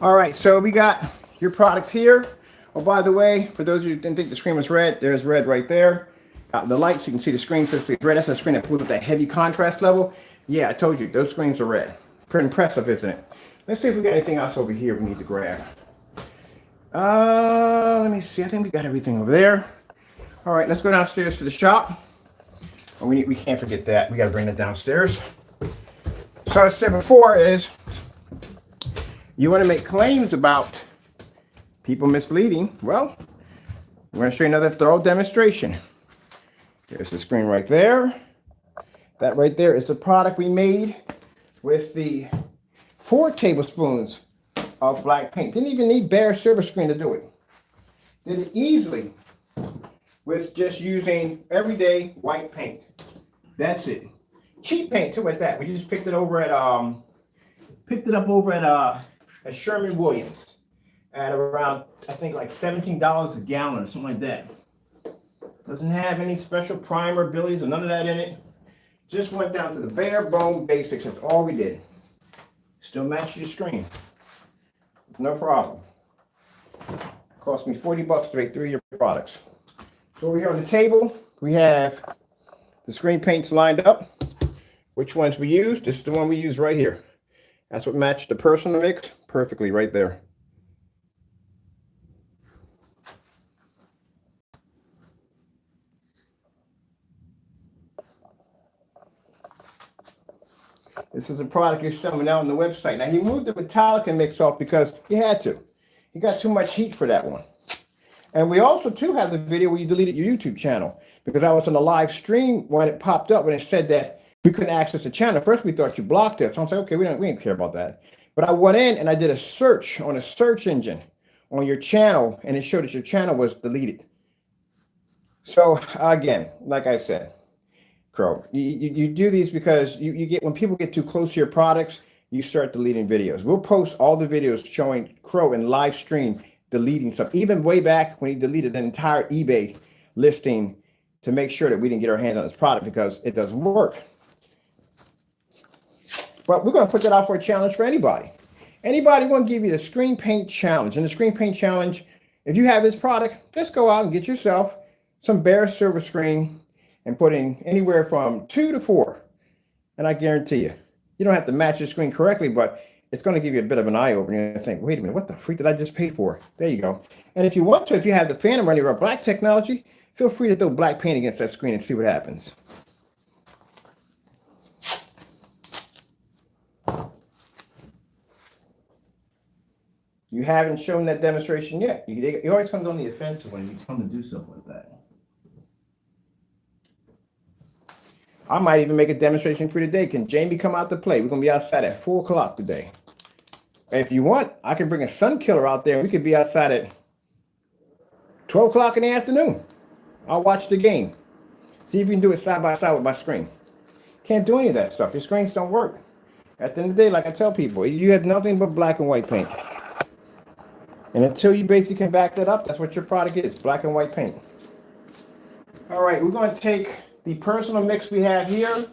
All right, so we got your products here. Oh, by the way, for those of you who didn't think the screen was red, there's red right there. The lights, you can see the screen physically is red. That's the screen that pulls up that heavy contrast level. Yeah, I told you, those screens are red. Pretty impressive, isn't it? Let's see if we got anything else over here we need to grab. Let me see. I think we got everything over there. All right, let's go downstairs to the shop. Oh, we can't forget that. We got to bring that downstairs. So I said before is, you want to make claims about people misleading. Well, we're going to show you another thorough demonstration. There's the screen right there. That right there is the product we made with the 4 tablespoons of black paint. Didn't even need bare silver screen to do it. Did it easily with just using everyday white paint. That's it. Cheap paint too at that. We just picked it over at at Sherman Williams at around, I think, like $17 a gallon or something like that. Doesn't have any special primer abilities or none of that in it. Just went down to the bare bone basics. That's all we did. Still matches your screen. No problem. Cost me $40 to make 3 of your products. So over here on the table, we have the screen paints lined up. Which ones we used? This is the one we used right here. That's what matched the personal mix perfectly right there. This is a product you're selling out on the website. Now, he moved the Metallica mix off because he had to. He got too much heat for that one. And we also, too, have the video where you deleted your YouTube channel, because I was on a live stream when it popped up and it said that we couldn't access the channel. First, we thought you blocked it. So I'm saying, okay, we didn't care about that. But I went in and I did a search on a search engine on your channel, and it showed that your channel was deleted. So, again, like I said, Crow, you do these because you get, when people get too close to your products, you start deleting videos. We'll post all the videos showing Crow in live stream deleting stuff, even way back when he deleted an entire eBay listing to make sure that we didn't get our hands on this product because it doesn't work. But we're going to put that out for a challenge for anybody. Anybody want to give you the screen paint challenge. And the screen paint challenge, if you have this product, just go out and get yourself some bare silver screen and put in anywhere from 2 to 4. And I guarantee you, you don't have to match your screen correctly, but it's going to give you a bit of an eye opener. And think, wait a minute, what the freak did I just pay for? There you go. And if you want to, if you have the Phantom running or black technology, feel free to throw black paint against that screen and see what happens. You haven't shown that demonstration yet. You always come on the offensive when you come to do stuff like that. I might even make a demonstration for today. Can Jamie come out to play? We're going to be outside at 4 o'clock today. If you want, I can bring a sun killer out there. We could be outside at 12 o'clock in the afternoon. I'll watch the game. See if you can do it side by side with my screen. Can't do any of that stuff. Your screens don't work. At the end of the day, like I tell people, you have nothing but black and white paint. And until you basically can back that up, that's what your product is, black and white paint. All right, we're going to take the personal mix we have here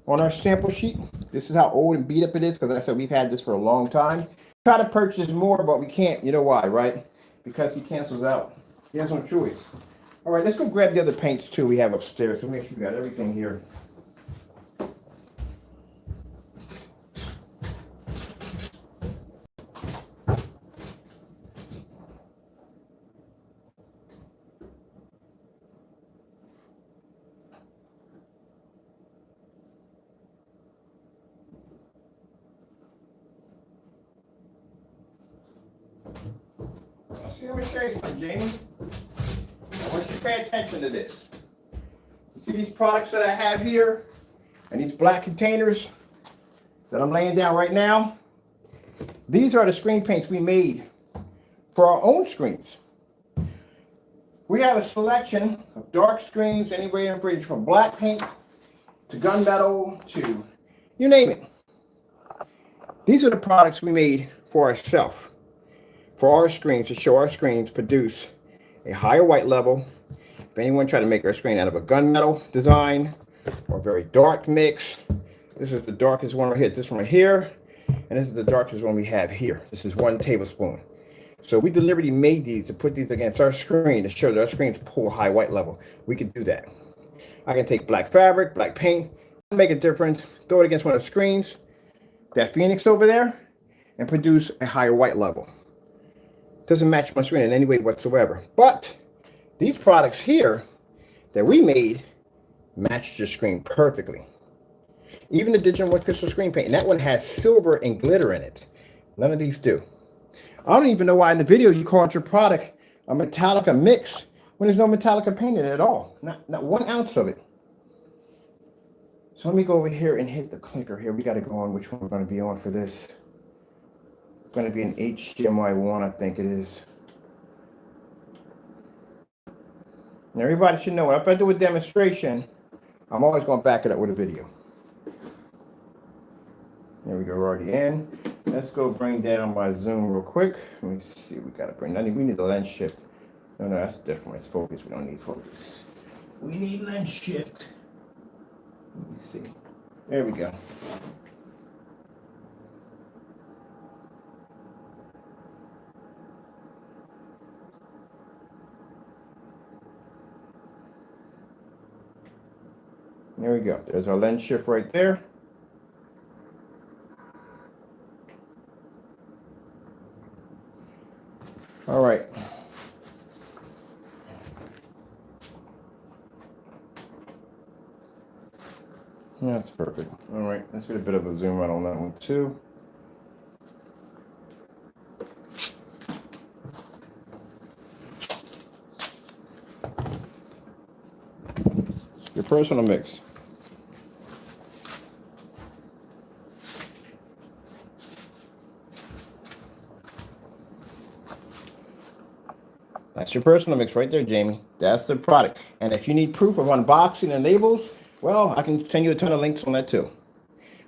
on our sample sheet. This is how old and beat up it is, because like I said, we've had this for a long time. Try to purchase more, but we can't. You know why, right? Because he cancels out. He has no choice. All right, let's go grab the other paints too we have upstairs. So make sure we got everything here. See, let me show you something, Jamie. I want you to pay attention to this. You see these products that I have here and these black containers that I'm laying down right now? These are the screen paints we made for our own screens. We have a selection of dark screens, anywhere from black paint to gunmetal to you name it. These are the products we made for ourselves, for our screens, to show our screens produce a higher white level. If anyone tried to make our screen out of a gunmetal design or a very dark mix, this is the darkest one right here. This one right here, and this is the darkest one we have here. This is 1 tablespoon. So we deliberately made these to put these against our screen to show that our screens pull high white level. We can do that. I can take black fabric, black paint, make a difference, throw it against one of the screens, that Phoenix over there, and produce a higher white level. Doesn't match my screen in any way whatsoever. But these products here that we made matched your screen perfectly. Even the digital wood crystal screen paint, and that one has silver and glitter in it. None of these do. I don't even know why in the video you called your product a Metallica mix when there's no Metallica paint in it at all. Not 1 ounce of it. So let me go over here and hit the clicker here. We got to go on which one we're going to be on for this. It's going to be an HDMI 1, I think it is. And everybody should know, if I do a demonstration, I'm always going to back it up with a video. There we go, we're already in. Let's go bring down my zoom real quick. Let me see, we got to bring, we need the lens shift. No, that's different. It's focus. We don't need focus. We need lens shift. Let me see. There we go. There we go. There's our lens shift right there. All right. That's perfect. All right, let's get a bit of a zoom out on that one too. Your personal mix. That's your personal mix right there, Jamie. That's the product. And if you need proof of unboxing and labels, well, I can send you a ton of links on that too.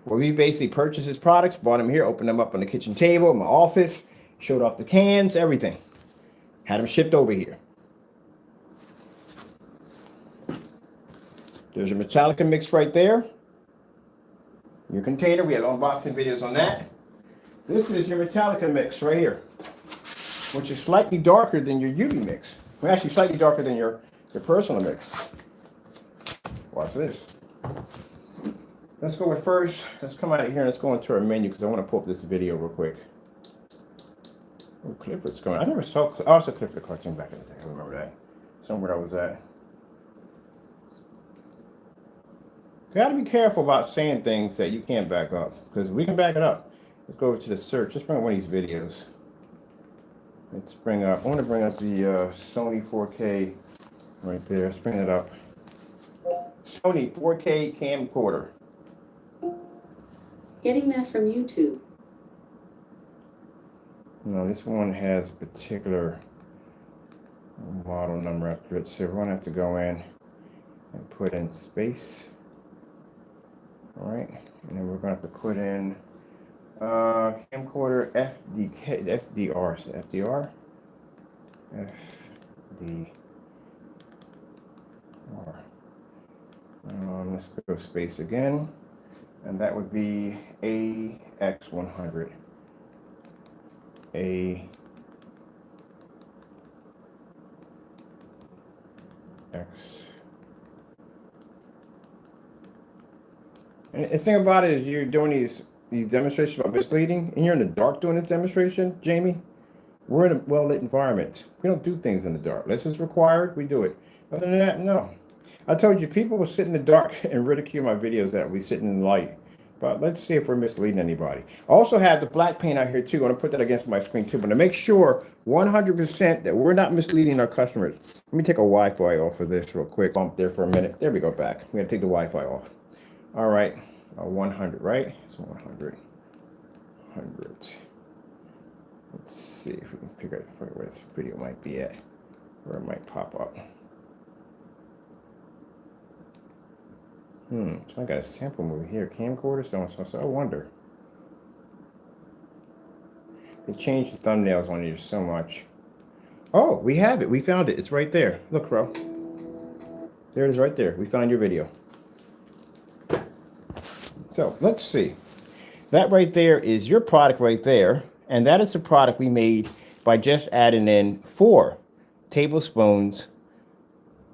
Where we basically purchased his products, brought them here, opened them up on the kitchen table, in my office, showed off the cans, everything. Had them shipped over here. There's your Metallica mix right there. Your container, we have unboxing videos on that. This is your Metallica mix right here, which is slightly darker than your UV mix. Well, actually slightly darker than your personal mix. Watch this. Let's go with first. Let's come out of here and let's go into our menu because I want to pull up this video real quick. Oh, Clifford's going. I never saw. I saw Clifford cartoon back in the day. I remember that. Somewhere I was at. You gotta be careful about saying things that you can't back up because we can back it up. Let's go over to the search. Let's bring up one of these videos. Let's bring up. I want to bring up the Sony 4K right there. Let's bring it up. Sony 4K camcorder. Getting that from YouTube. No, this one has a particular model number after it, so we're going to have to go in and put in space. All right, and then we're going to have to put in camcorder FDR. So FDR? FDR. let's go space again. And that would be AX100. AX. And the thing about it is you're doing these demonstrations about misleading, and you're in the dark doing this demonstration, Jamie. We're in a well-lit environment. We don't do things in the dark. Unless it's required, we do it. Other than that, no. I told you, people will sit in the dark and ridicule my videos that we sitting in the light. But let's see if we're misleading anybody. I also have the black paint out here too. I'm going to put that against my screen too. But to make sure 100% that we're not misleading our customers. Let me take a Wi-Fi off of this real quick. Bump there for a minute. There we go, back. We're going to take the Wi-Fi off. All right. 100, right? It's 100. 100. Let's see if we can figure out where this video might be at. Where it might pop up. So I got a sample movie here. Camcorder, so on, so I wonder. They changed the thumbnails on here so much. Oh, we have it. We found it. It's right there. Look, bro. There it is right there. We found your video. So let's see. That right there is your product right there. And that is the product we made by just adding in 4 tablespoons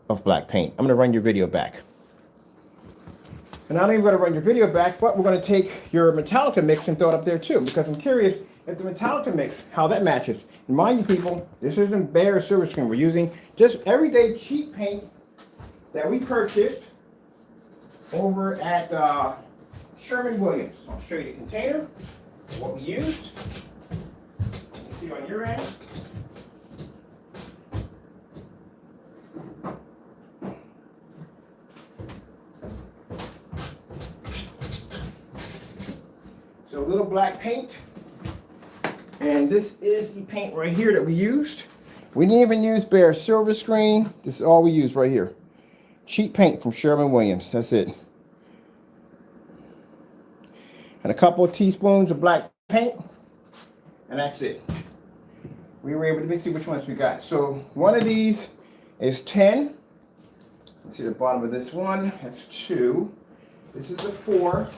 of black paint. I'm going to run your video back. And not only going to run your video back, but we're going to take your Metallica mix and throw it up there too, because I'm curious if the Metallica mix, how that matches. And mind you people, this isn't bare silver screen. We're using just everyday cheap paint that we purchased over at Sherwin-Williams. I'll show you the container, what we used. You can see on your end. So a little black paint, and this is the paint right here that we used. We didn't even use bare silver screen. This is all we used right here. Cheap paint from Sherwin-Williams. That's it. And a couple of teaspoons of black paint, and that's it. We were able to, let me see which ones we got. So one of these is 10. Let's see the bottom of this one. That's 2. This is a 4.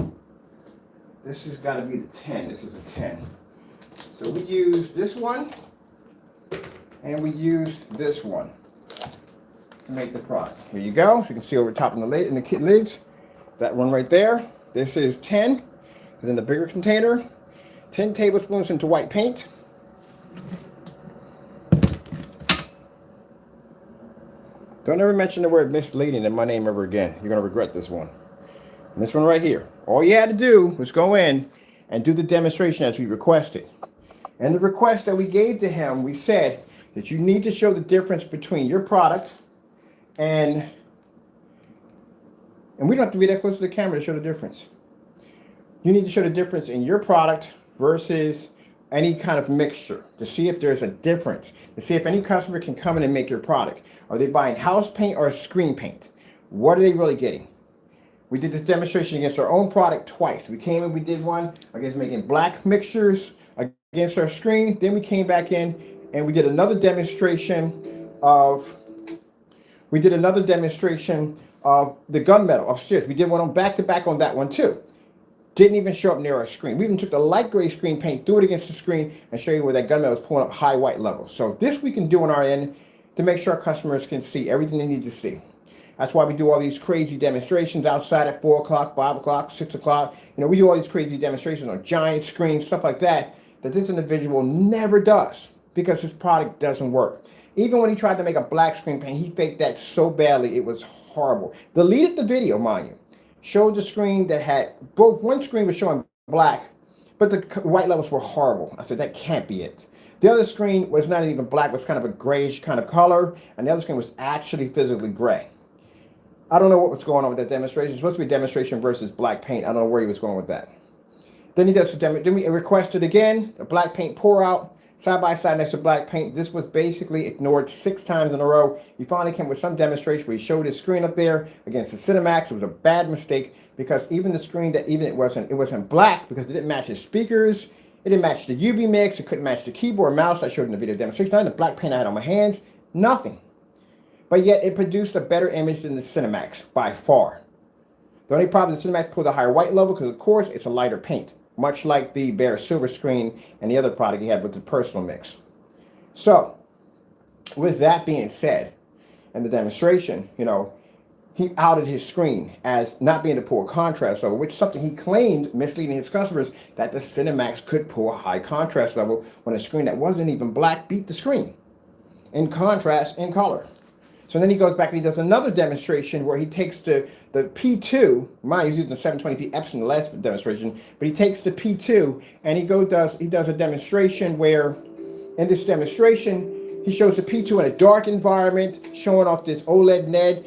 This has got to be the 10. This is a 10. So we use this one, and we use this one to make the product. Here you go. So you can see over top in the lid, in the kit lids, that one right there. This is 10. It's in the bigger container. 10 tablespoons into white paint. Don't ever mention the word misleading in my name ever again. You're going to regret this one. And this one right here. All you had to do was go in and do the demonstration as we requested. And the request that we gave to him, we said that you need to show the difference between your product and we don't have to be that close to the camera to show the difference. You need to show the difference in your product versus any kind of mixture to see if there's a difference, to see if any customer can come in and make your product. Are they buying house paint or screen paint? What are they really getting? We did this demonstration against our own product twice. We came in, we did one against making black mixtures against our screen. Then we came back in and we did another demonstration of the gunmetal upstairs. We did one on back to back on that one too. Didn't even show up near our screen. We even took the light gray screen paint, threw it against the screen, and show you where that gunmetal was pulling up high white levels. So this we can do on our end to make sure our customers can see everything they need to see. That's why we do all these crazy demonstrations outside at 4 o'clock, 5 o'clock, 6 o'clock. You know, we do all these crazy demonstrations on giant screens, stuff like that, that this individual never does because his product doesn't work. Even when he tried to make a black screen paint, he faked that so badly, it was horrible. Deleted the video, mind you. Showed the screen that had, both one screen was showing black, but the white levels were horrible. I said, that can't be it. The other screen was not even black, it was kind of a grayish kind of color, and the other screen was actually physically gray. I don't know what was going on with that demonstration. It's supposed to be a demonstration versus black paint. I don't know where he was going with that. Then he does the demo. Then we requested again, the black paint pour out, side by side next to black paint. This was basically ignored 6 times in a row. He finally came with some demonstration where he showed his screen up there against the Cinemax. It was a bad mistake because even the screen that it wasn't black because it didn't match his speakers. It didn't match the UV mix. It couldn't match the keyboard and mouse I showed in the video demonstration. Not the black paint I had on my hands. Nothing. But yet it produced a better image than the Cinemax by far. The only problem is Cinemax pulls a higher white level because, of course, it's a lighter paint, much like the Bare Silver Screen and the other product he had with the Personal Mix. So, with that being said, and the demonstration, you know, he outed his screen as not being able to pull a contrast level, which is something he claimed, misleading his customers, that the Cinemax could pull a high contrast level when a screen that wasn't even black beat the screen in contrast and color. So then he goes back and he does another demonstration where he takes the P2, mine he's using the 720p Epson in the last demonstration, but he takes the P2 and he does a demonstration where, in this demonstration, he shows the P2 in a dark environment, showing off this OLED NED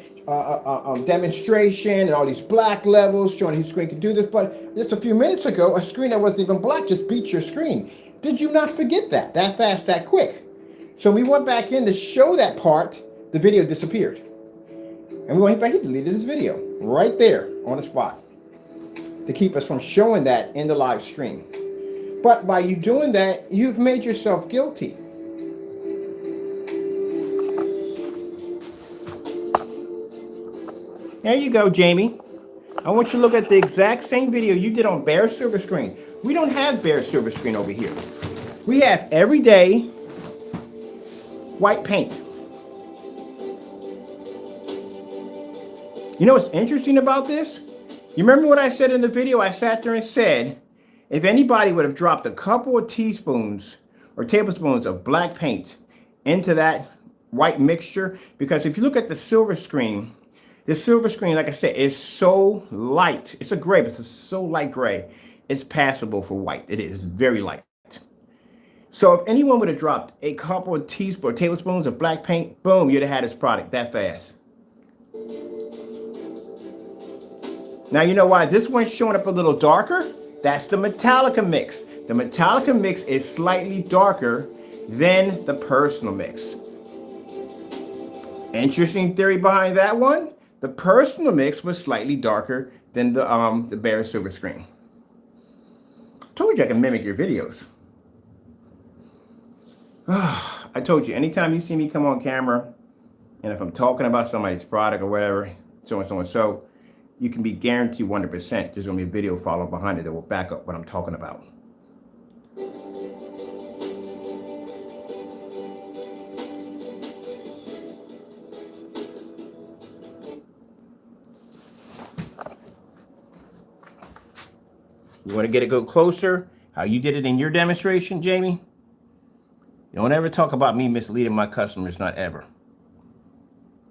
demonstration and all these black levels, showing his screen can do this. But just a few minutes ago, a screen that wasn't even black just beat your screen. Did you not forget that fast, that quick? So we went back in to show that part. The video disappeared, and we went back. He deleted this video right there on the spot to keep us from showing that in the live stream. But by you doing that, you've made yourself guilty. There you go, Jamie. I want you to look at the exact same video you did on Bare Silver Screen. We don't have Bare Silver Screen over here. We have everyday white paint. You know what's interesting about this? You remember what I said in the video? I sat there and said, if anybody would have dropped a couple of teaspoons or tablespoons of black paint into that white mixture, because if you look at the silver screen, like I said, is so light. It's a gray, but it's so light gray. It's passable for white. It is very light. So if anyone would have dropped a couple of teaspoons or tablespoons of black paint, boom, you'd have had this product that fast. Now, you know why this one's showing up a little darker? That's the Metallica mix. The Metallica mix is slightly darker than the Personal mix. Interesting theory behind that one. The Personal mix was slightly darker than the Bare Silver Screen. Told you I can mimic your videos. I told you, anytime you see me come on camera, and if I'm talking about somebody's product or whatever, so and so and so, you can be guaranteed 100% there's going to be a video followed behind it that will back up what I'm talking about. You want to get it go closer? How you did it in your demonstration, Jamie? Don't ever talk about me misleading my customers, not ever.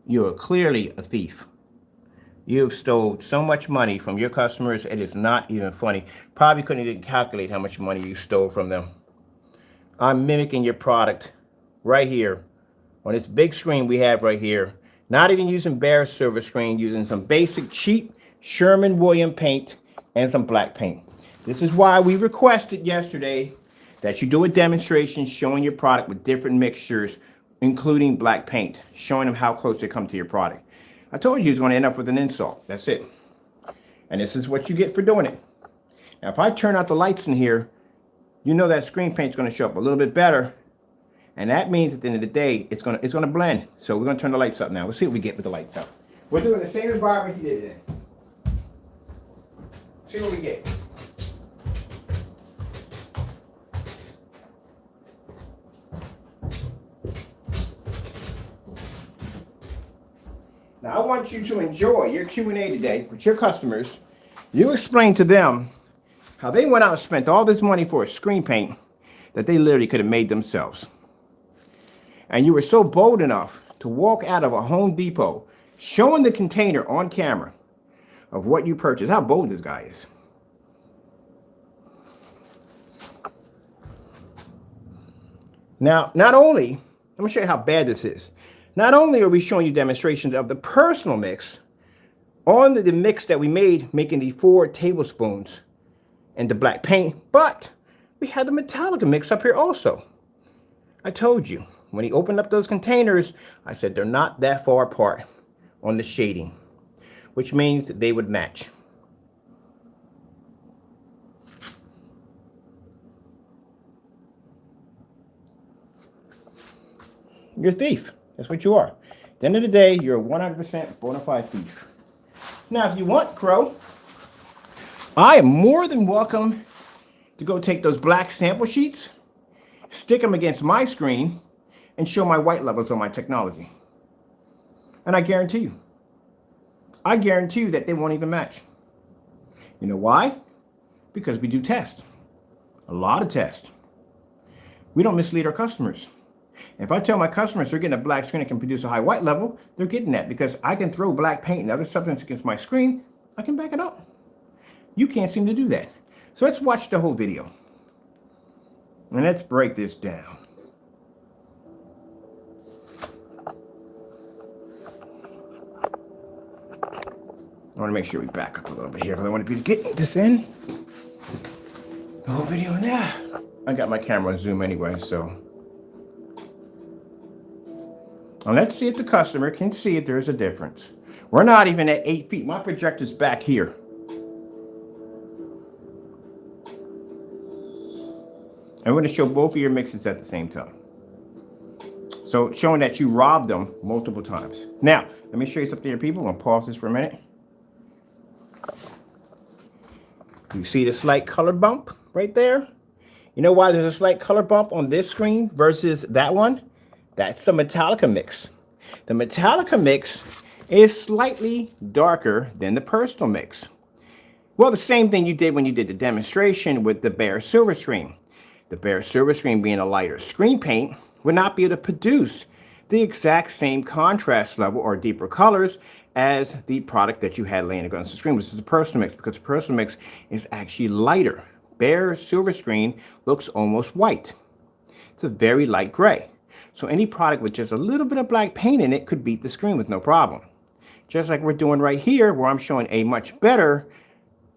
You are clearly a thief. You've stole so much money from your customers, it is not even funny. Probably couldn't even calculate how much money you stole from them. I'm mimicking your product right here on this big screen we have right here. Not even using Bare Silver Screen, using some basic cheap Sherman-Williams paint and some black paint. This is why we requested yesterday that you do a demonstration showing your product with different mixtures, including black paint, showing them how close they come to your product. I told you it's going to end up with an insult. That's it. And this is what you get for doing it. Now, if I turn out the lights in here, you know that screen paint's going to show up a little bit better. And that means at the end of the day, it's going to blend. So we're going to turn the lights up now. We'll see what we get with the lights up. We're doing the same environment you did it in. See what we get. Now, I want you to enjoy your Q&A today with your customers. You explain to them how they went out and spent all this money for a screen paint that they literally could have made themselves. And you were so bold enough to walk out of a Home Depot showing the container on camera of what you purchased. How bold this guy is. Now, not only, let me show you how bad this is. Not only are we showing you demonstrations of the Personal mix on the mix that we made, making the 4 tablespoons and the black paint, but we had the Metallica mix up here also. I told you, when he opened up those containers, I said they're not that far apart on the shading, which means that they would match. You're a thief. That's what you are. At the end of the day, you're a 100% bona fide thief. Now, if you want, Crow, I am more than welcome to go take those black sample sheets, stick them against my screen, and show my white levels on my technology. And I guarantee you that they won't even match. You know why? Because we do tests. A lot of tests. We don't mislead our customers. If I tell my customers they're getting a black screen that can produce a high white level, they're getting that because I can throw black paint and other substance against my screen. I can back it up. You can't seem to do that. So let's watch the whole video. And let's break this down. I want to make sure we back up a little bit here because I want to be getting this in. The whole video in there. I got my camera on zoom anyway, so. And let's see if the customer can see if there's a difference. We're not even at 8 feet. My projector's back here. I'm going to show both of your mixes at the same time. So showing that you robbed them multiple times. Now, let me show you something here, people. I'm going to pause this for a minute. You see the slight color bump right there? You know why there's a slight color bump on this screen versus that one? That's the Metallica mix. The Metallica mix is slightly darker than the personal mix. Well, the same thing you did when you did the demonstration with the bare silver screen. The bare silver screen being a lighter screen paint would not be able to produce the exact same contrast level or deeper colors as the product that you had laying against the screen, which is the personal mix, because the personal mix is actually lighter. Bare silver screen looks almost white. It's a very light gray. So any product with just a little bit of black paint in it could beat the screen with no problem. Just like we're doing right here, where I'm showing a much better,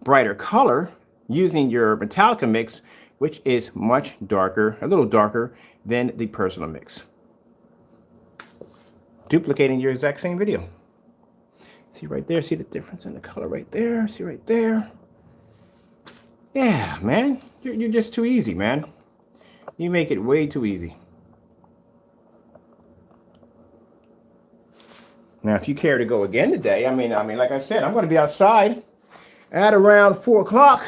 brighter color using your Metallica mix, which is much darker, a little darker than the personal mix. Duplicating your exact same video. See right there, see the difference in the color right there, see right there. Yeah, man, you're just too easy, man. You make it way too easy. Now, if you care to go again today, I mean, like I said, I'm going to be outside at around 4 o'clock.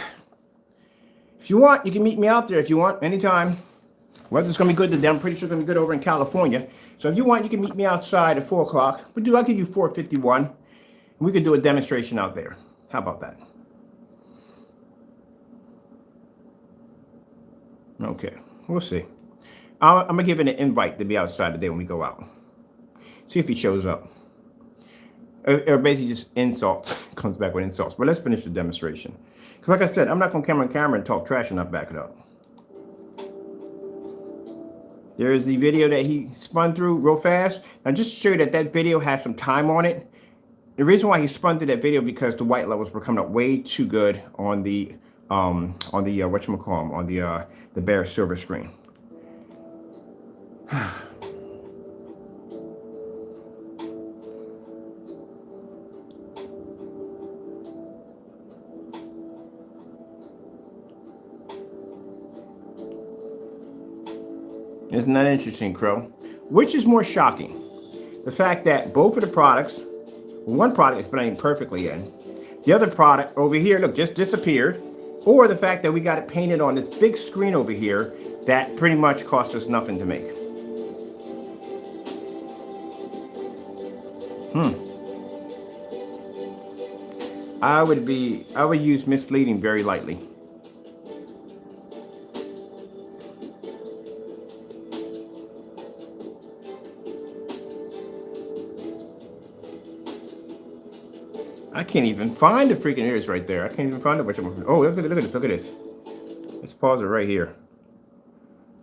If you want, you can meet me out there if you want, anytime. Weather's going to be good today. I'm pretty sure it's going to be good over in California. So if you want, you can meet me outside at 4 o'clock. I'll give you 4:51. We could do a demonstration out there. How about that? Okay, we'll see. I'm going to give him an invite to be outside today when we go out. See if he shows up. Or basically just insults. Comes back with insults. But let's finish the demonstration. Because like I said, I'm not going to come on camera and talk trash and not back it up. There is the video that he spun through real fast. Now just to show you that that video has some time on it. The reason why he spun through that video because the white levels were coming up way too good on the whatchamacallit, on the bare silver screen. Isn't that interesting, Crow? Which is more shocking? The fact that both of the products, one product is blending perfectly in, the other product over here, look, just disappeared, or the fact that we got it painted on this big screen over here that pretty much cost us nothing to make. I would use misleading very lightly. I can't even find the freaking ears right there. I can't even find it. Oh, look at this. Look at this. Let's pause it right here.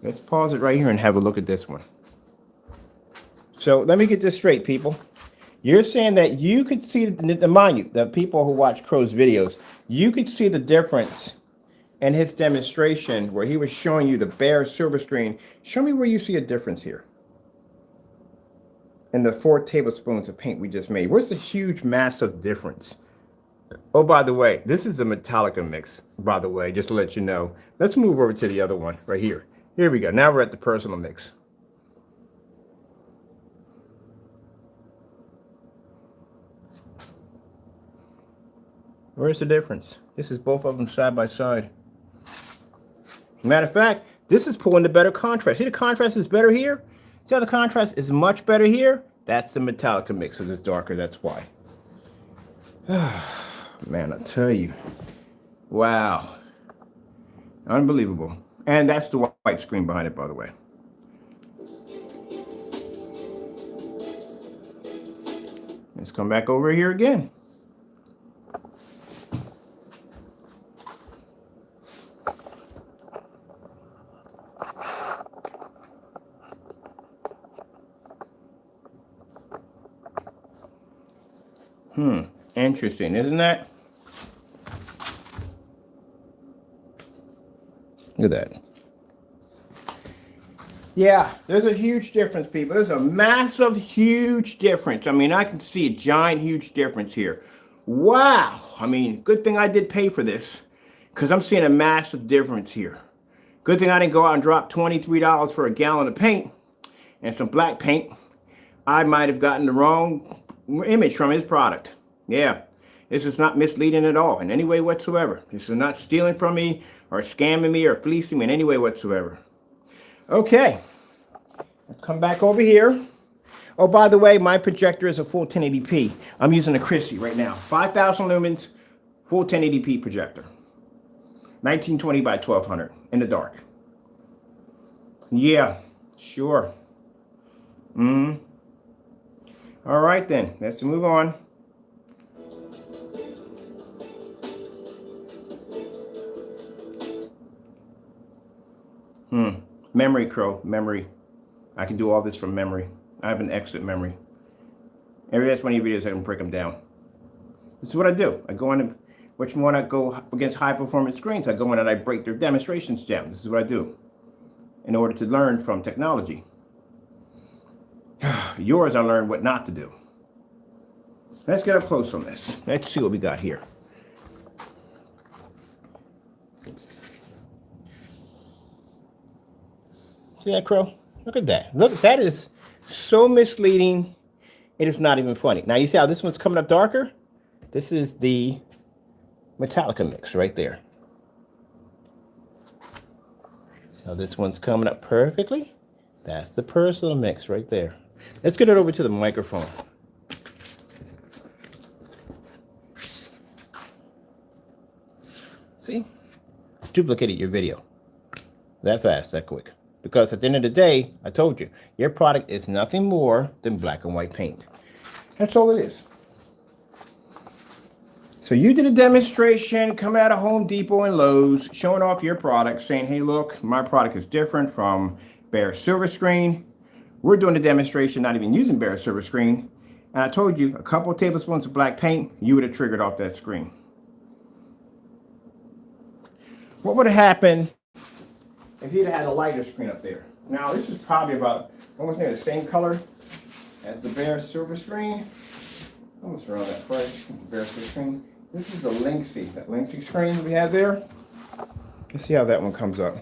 Let's pause it right here and have a look at this one. So let me get this straight, people. You're saying that you could see, mind you, the people who watch Crow's videos, you could see the difference in his demonstration where he was showing you the bare silver screen. Show me where you see a difference here. And the 4 tablespoons of paint we just made. Where's the huge, massive difference? Oh, by the way, this is a Metallica mix, by the way, just to let you know. Let's move over to the other one right here. Here we go. Now we're at the personal mix. Where's the difference? This is both of them side by side. Matter of fact, this is pulling the better contrast. See, the contrast is better here? See how the contrast is much better here? That's the Metallica mix, because it's darker, that's why. Man, I tell you. Wow. Unbelievable. And that's the white screen behind it, by the way. Let's come back over here again. Interesting, isn't that? Look at that. Yeah, there's a huge difference, people. There's a massive, huge difference. I mean, I can see a giant, huge difference here. Wow. I mean, good thing I did pay for this, because I'm seeing a massive difference here. Good thing I didn't go out and drop $23 for a gallon of paint and some black paint. I might have gotten the wrong image from his product. Yeah, this is not misleading at all in any way whatsoever. This is not stealing from me or scamming me or fleecing me in any way whatsoever. Okay, let's come back over here. Oh, by the way, my projector is a full 1080p. I'm using a Christie right now. 5,000 lumens, full 1080p projector. 1920 by 1200 in the dark. Yeah, sure. All right then, let's move on. Memory, Crow, memory. I can do all this from memory. I have an exit memory. Every last one of your videos, I can break them down. This is what I do. I go in, which one I go against high performance screens, I go in and I break their demonstrations down. This is what I do in order to learn from technology. Yours, I learned what not to do. Let's get up close on this. Let's see what we got here. See that, Crow? Look at that. Look, that is so misleading. It is not even funny. Now, you see how this one's coming up darker? This is the Metallica mix right there. So this one's coming up perfectly. That's the personal mix right there. Let's get it over to the microphone. See? Duplicated your video. That fast, that quick. Because at the end of the day, I told you, your product is nothing more than black and white paint. That's all it is. So you did a demonstration coming out of Home Depot and Lowe's, showing off your product, saying, hey, look, my product is different from bare silver screen. We're doing a demonstration, not even using bare silver screen. And I told you, a couple of tablespoons of black paint, you would have triggered off that screen. What would have happened if you'd had a lighter screen up there? Now, this is probably about almost near the same color as the bare silver screen. Almost around that price, bare silver screen. This is the Linksy, that Linksy screen we have there. Let's see how that one comes up.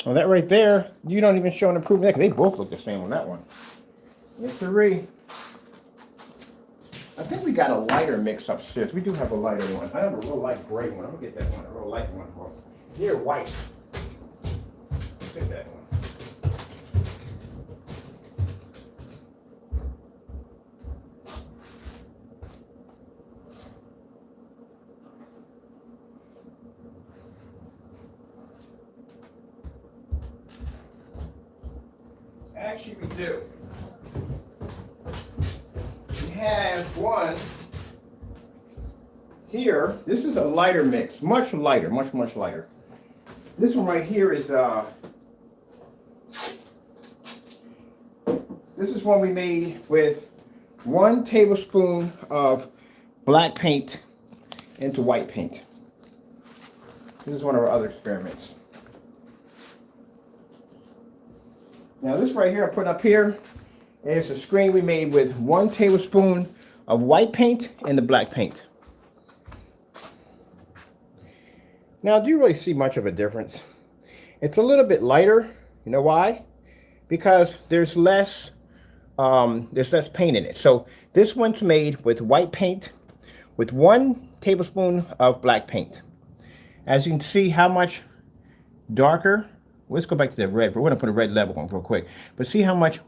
Well, that right there, you don't even show an improvement there, because they both look the same on that one. Yes, sirree. I think we got a lighter mix upstairs. We do have a lighter one. I have a real light gray one. I'm gonna get that one, a real light one. Here, white. Let's get that one. Actually, we do. We have one here. This is a lighter mix, much lighter, much lighter. This one right here is this is one we made with 1 tablespoon of black paint into white paint. This is one of our other experiments. Now this right here I put up here is a screen we made with 1 tablespoon of white paint and the black paint. Now, do you really see much of a difference? It's a little bit lighter. You know why? because there's less paint in it. So this one's made with white paint with 1 tablespoon of black paint. As you can see how much darker. Let's go back to the red. We're going to put a red level on real quick. But see how much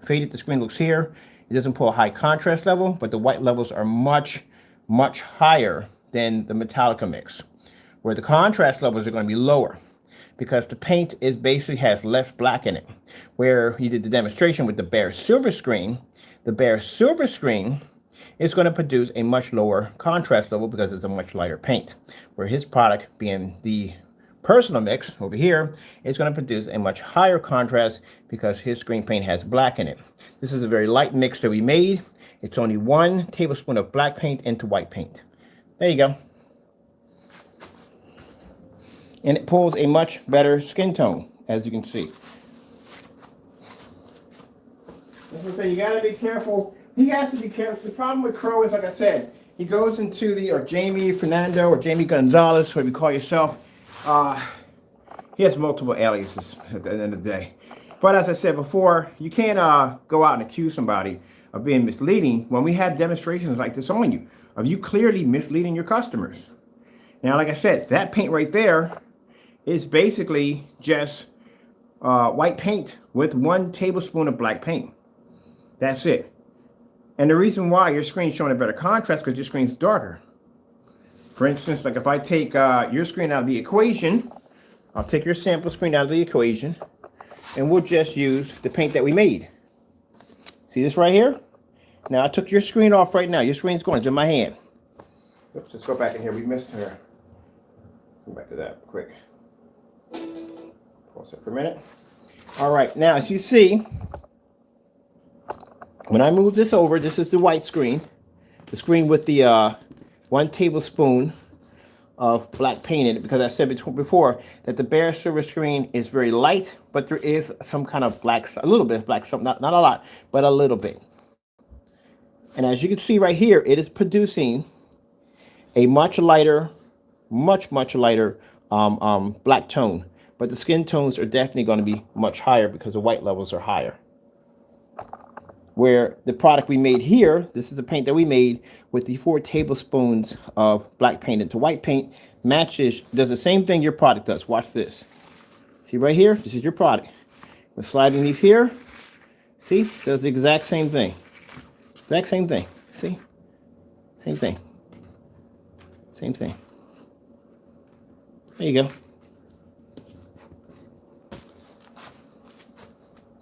faded the screen looks here? It doesn't pull a high contrast level, but the white levels are much, much higher than the Metallica mix, where the contrast levels are going to be lower because the paint is basically has less black in it. Where you did the demonstration with the bare silver screen, the bare silver screen is going to produce a much lower contrast level because it's a much lighter paint, where his product, being the personal mix over here, is going to produce a much higher contrast because his screen paint has black in it. This is a very light mix that we made. It's only 1 tablespoon of black paint into white paint. There you go. And it pulls a much better skin tone, as you can see. As I say, you got to be careful. He has to be careful. The problem with Crow is, like I said, he goes into the, or Jamie Fernando, or Jamie Gonzalez, whatever you call yourself. He has multiple aliases at the end of the day. But as I said before, you can't go out and accuse somebody of being misleading when we have demonstrations like this on you, of you clearly misleading your customers. Now, like I said, that paint right there is basically just white paint with 1 tablespoon of black paint. That's it. And the reason why your screen's showing a better contrast because your screen's darker. For instance, like if I take your screen out of the equation, I'll take your sample screen out of the equation, and we'll just use the paint that we made. See this right here? Now I took your screen off right now. Your screen's gone. It's in my hand. Oops, let's go back in here. We missed her. Go back to that quick. Pause it for a minute. All right, now as you see, when I move this over, this is the white screen. The screen with the 1 tablespoon of black paint in it, because I said before that the bare silver screen is very light, but there is some kind of black, a little bit of black, not a lot, but a little bit. And as you can see right here, it is producing a much lighter, much lighter black tone. But the skin tones are definitely going to be much higher because the white levels are higher. Where the product we made here, this is the paint that we made with the 4 tablespoons of black paint into white paint, matches, does the same thing your product does. Watch this. See right here? This is your product. We're sliding these here. See? Does the exact same thing. Exact same thing. See? Same thing. Same thing. There you go.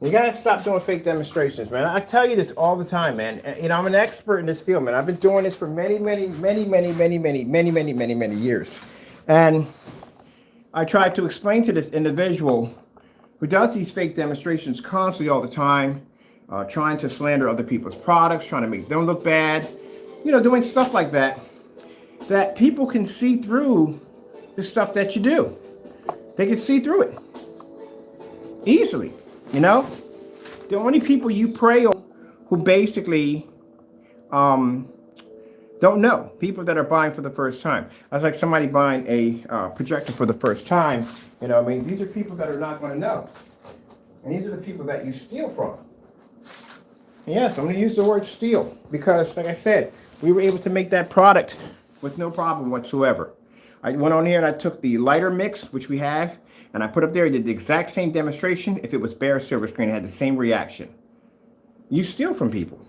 You gotta stop doing fake demonstrations, man. I tell you this all the time, man. You know, I'm an expert in this field, man. I've been doing this for many years. And I try to explain to this individual who does these fake demonstrations constantly all the time, trying to slander other people's products, trying to make them look bad, you know, doing stuff like that, that people can see through the stuff that you do. They can see through it easily. You know, the only people you prey on who basically don't know, people that are buying for the first time. That's like somebody buying a projector for the first time. You know, I mean, these are people that are not going to know. And these are the people that you steal from. And yes, I'm going to use the word steal because, like I said, we were able to make that product with no problem whatsoever. I went on here and I took the lighter mix, which we have, and I put up there, I did the exact same demonstration. If it was bare silver screen, it had the same reaction. You steal from people.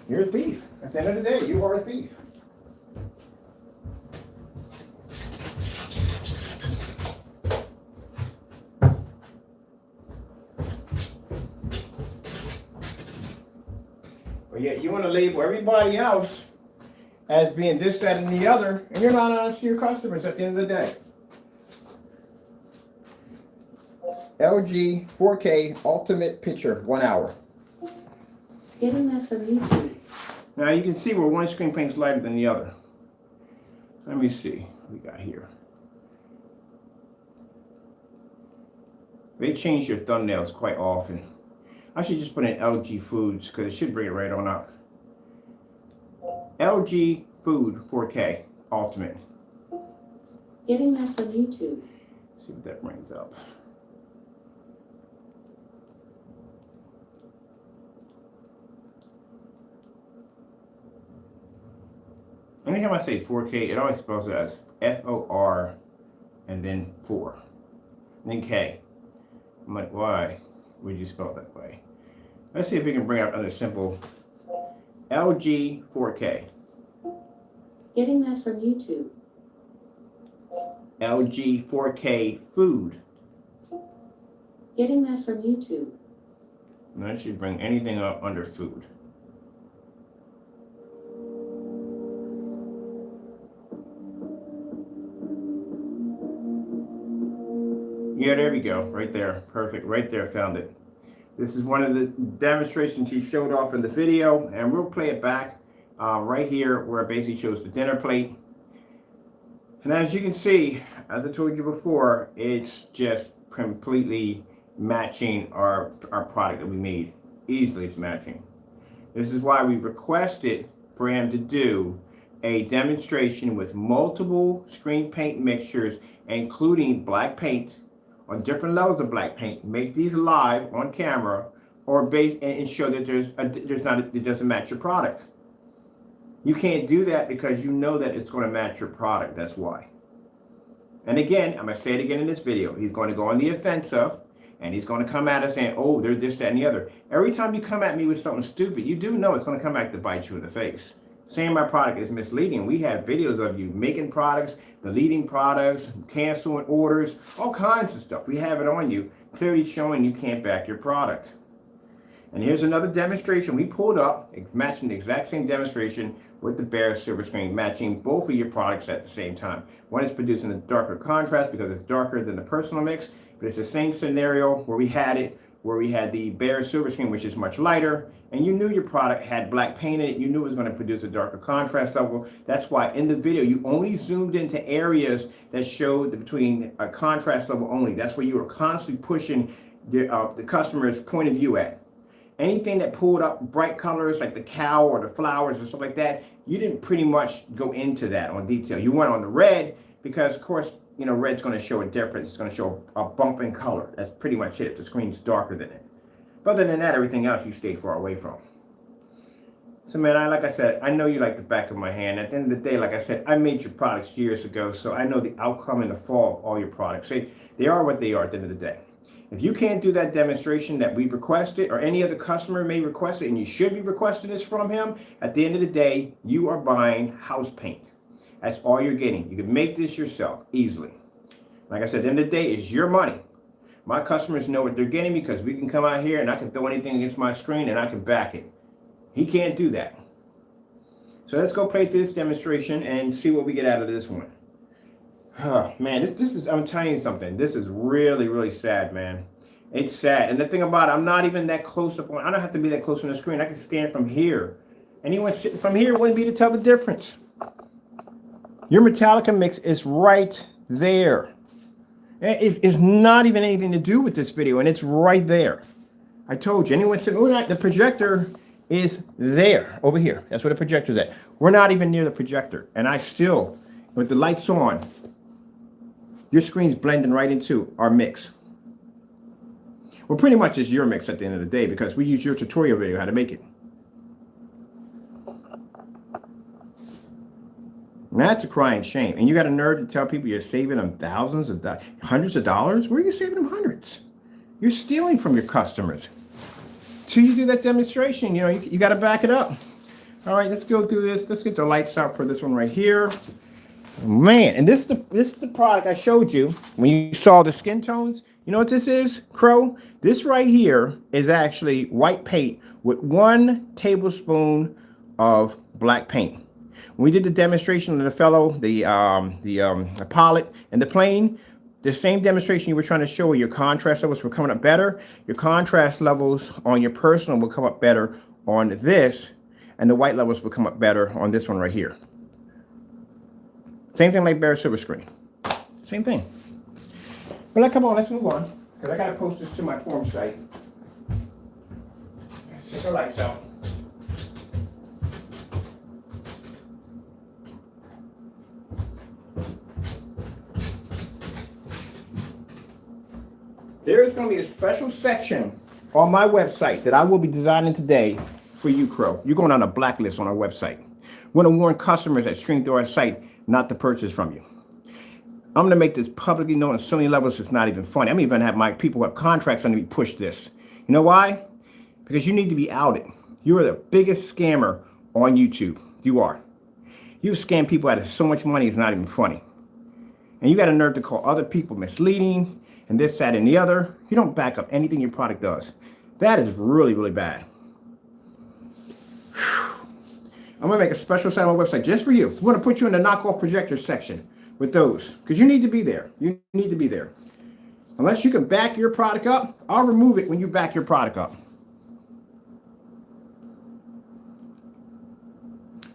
You're a thief. At the end of the day, you are a thief. But yet you want to label everybody else as being this, that, and the other, and you're not honest to your customers at the end of the day. LG 4K Ultimate Picture, 1 hour. Getting that from YouTube. Now you can see where one screen paint's lighter than the other. Let me see what we got here. They change your thumbnails quite often. I should just put in LG Foods because it should bring it right on up. LG Food 4K Ultimate. Getting that from YouTube. See what that brings up. anytime I say 4K, it always spells it as FOR and then 4, and then K. I'm like, why would you spell it that way? Let's see if we can bring up another simple LG 4K. Getting that from YouTube. LG 4K food. Getting that from YouTube. And that should bring anything up under food. Yeah, there we go. Right there. Perfect. Right there. Found it. This is one of the demonstrations he showed off in the video, and we'll play it back right here where it basically shows the dinner plate. And as you can see, as I told you before, it's just completely matching our product that we made. Easily it's matching. This is why we requested for him to do a demonstration with multiple screen paint mixtures, including black paint, on different levels of black paint. Make these live on camera, or base and show that it doesn't match your product. You can't do that because you know that it's going to match your product. That's why. And again, I'm going to say it again in this video. He's going to go on the offensive, and he's going to come at us saying, oh, they're this, that, and the other. Every time you come at me with something stupid, you do know it's going to come back to bite you in the face. Saying my product is misleading. We have videos of you making products, deleting products, canceling orders, all kinds of stuff. We have it on you, clearly showing you can't back your product. And here's another demonstration we pulled up, matching the exact same demonstration with the bare silver screen, matching both of your products at the same time. One is producing a darker contrast because it's darker than the personal mix, but it's the same scenario where we had the bare silver screen, which is much lighter, and you knew your product had black paint in it. You knew it was going to produce a darker contrast level. That's why in the video, you only zoomed into areas that showed between a contrast level only. That's where you were constantly pushing the customer's point of view at. Anything that pulled up bright colors like the cow or the flowers or stuff like that, you didn't pretty much go into that on detail. You went on the red because, of course, you know, red's going to show a difference. It's going to show a bump in color. That's pretty much it if the screen's darker than it. But other than that, everything else you stayed far away from. So, man, like I said, I know you like the back of my hand. At the end of the day, like I said, I made your products years ago, so I know the outcome and the fall of all your products. They are what they are at the end of the day. If you can't do that demonstration that we've requested, or any other customer may request it, and you should be requesting this from him, at the end of the day, you are buying house paint. That's all you're getting. You can make this yourself easily. Like I said, at the end of the day, it's your money. My customers know what they're getting because we can come out here and I can throw anything against my screen and I can back it. He can't do that. So let's go play through this demonstration and see what we get out of this one. Oh, man, this is, I'm telling you something. This is really, really sad, man. It's sad. And the thing about it, I'm not even that close up on, I don't have to be that close on the screen. I can stand from here. Anyone sitting from here wouldn't be to tell the difference. Your Metallica mix is right there. It's not even anything to do with this video, and it's right there. I told you, anyone said, oh, the projector is there, over here. That's where the projector's at. We're not even near the projector, and I still, with the lights on, your screen's blending right into our mix. Well, pretty much it's your mix at the end of the day because we use your tutorial video how to make it. And that's a crying shame. And you got a nerve to tell people you're saving them thousands of dollars, hundreds of dollars? Where are you saving them hundreds? You're stealing from your customers. Till you do that demonstration, you know, you got to back it up. All right, let's go through this. Let's get the lights out for this one right here. Man, and this is the product I showed you when you saw the skin tones. You know what this is, Crow? This right here is actually white paint with 1 tablespoon of black paint. When we did the demonstration of the fellow, the pilot and the plane, the same demonstration you were trying to show your contrast levels were coming up better. Your contrast levels on your personal will come up better on this, and the white levels will come up better on this one right here. Same thing like bare silver screen. Same thing. But come on, let's move on. Because I got to post this to my forum site. Check the lights out. There's going to be a special section on my website that I will be designing today for you, Crow. You're going on a blacklist on our website. We want to warn customers that stream through our site not to purchase from you. I'm going to make this publicly known on so many levels it's not even funny. I'm even have my people who have contracts under me push this. You know why? Because you need to be outed. You are the biggest scammer on YouTube. You are. You scam people out of so much money it's not even funny. And you got a nerve to call other people misleading and this, that, and the other. You don't back up anything your product does. That is really, really bad. I'm going to make a special site on my website just for you. I'm going to put you in the knockoff projector section with those because you need to be there. You need to be there. Unless you can back your product up, I'll remove it when you back your product up.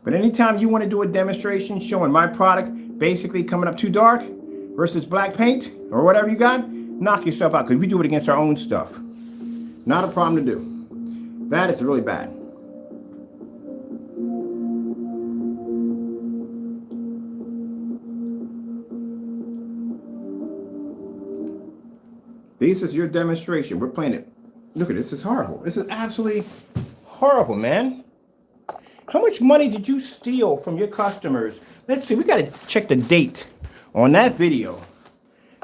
But anytime you want to do a demonstration showing my product basically coming up too dark versus black paint or whatever you got, knock yourself out because we do it against our own stuff. Not a problem to do. That is really bad. This is your demonstration. We're playing it. Look at this. This is horrible. This is absolutely horrible, man. How much money did you steal from your customers? Let's see. We got to check the date on that video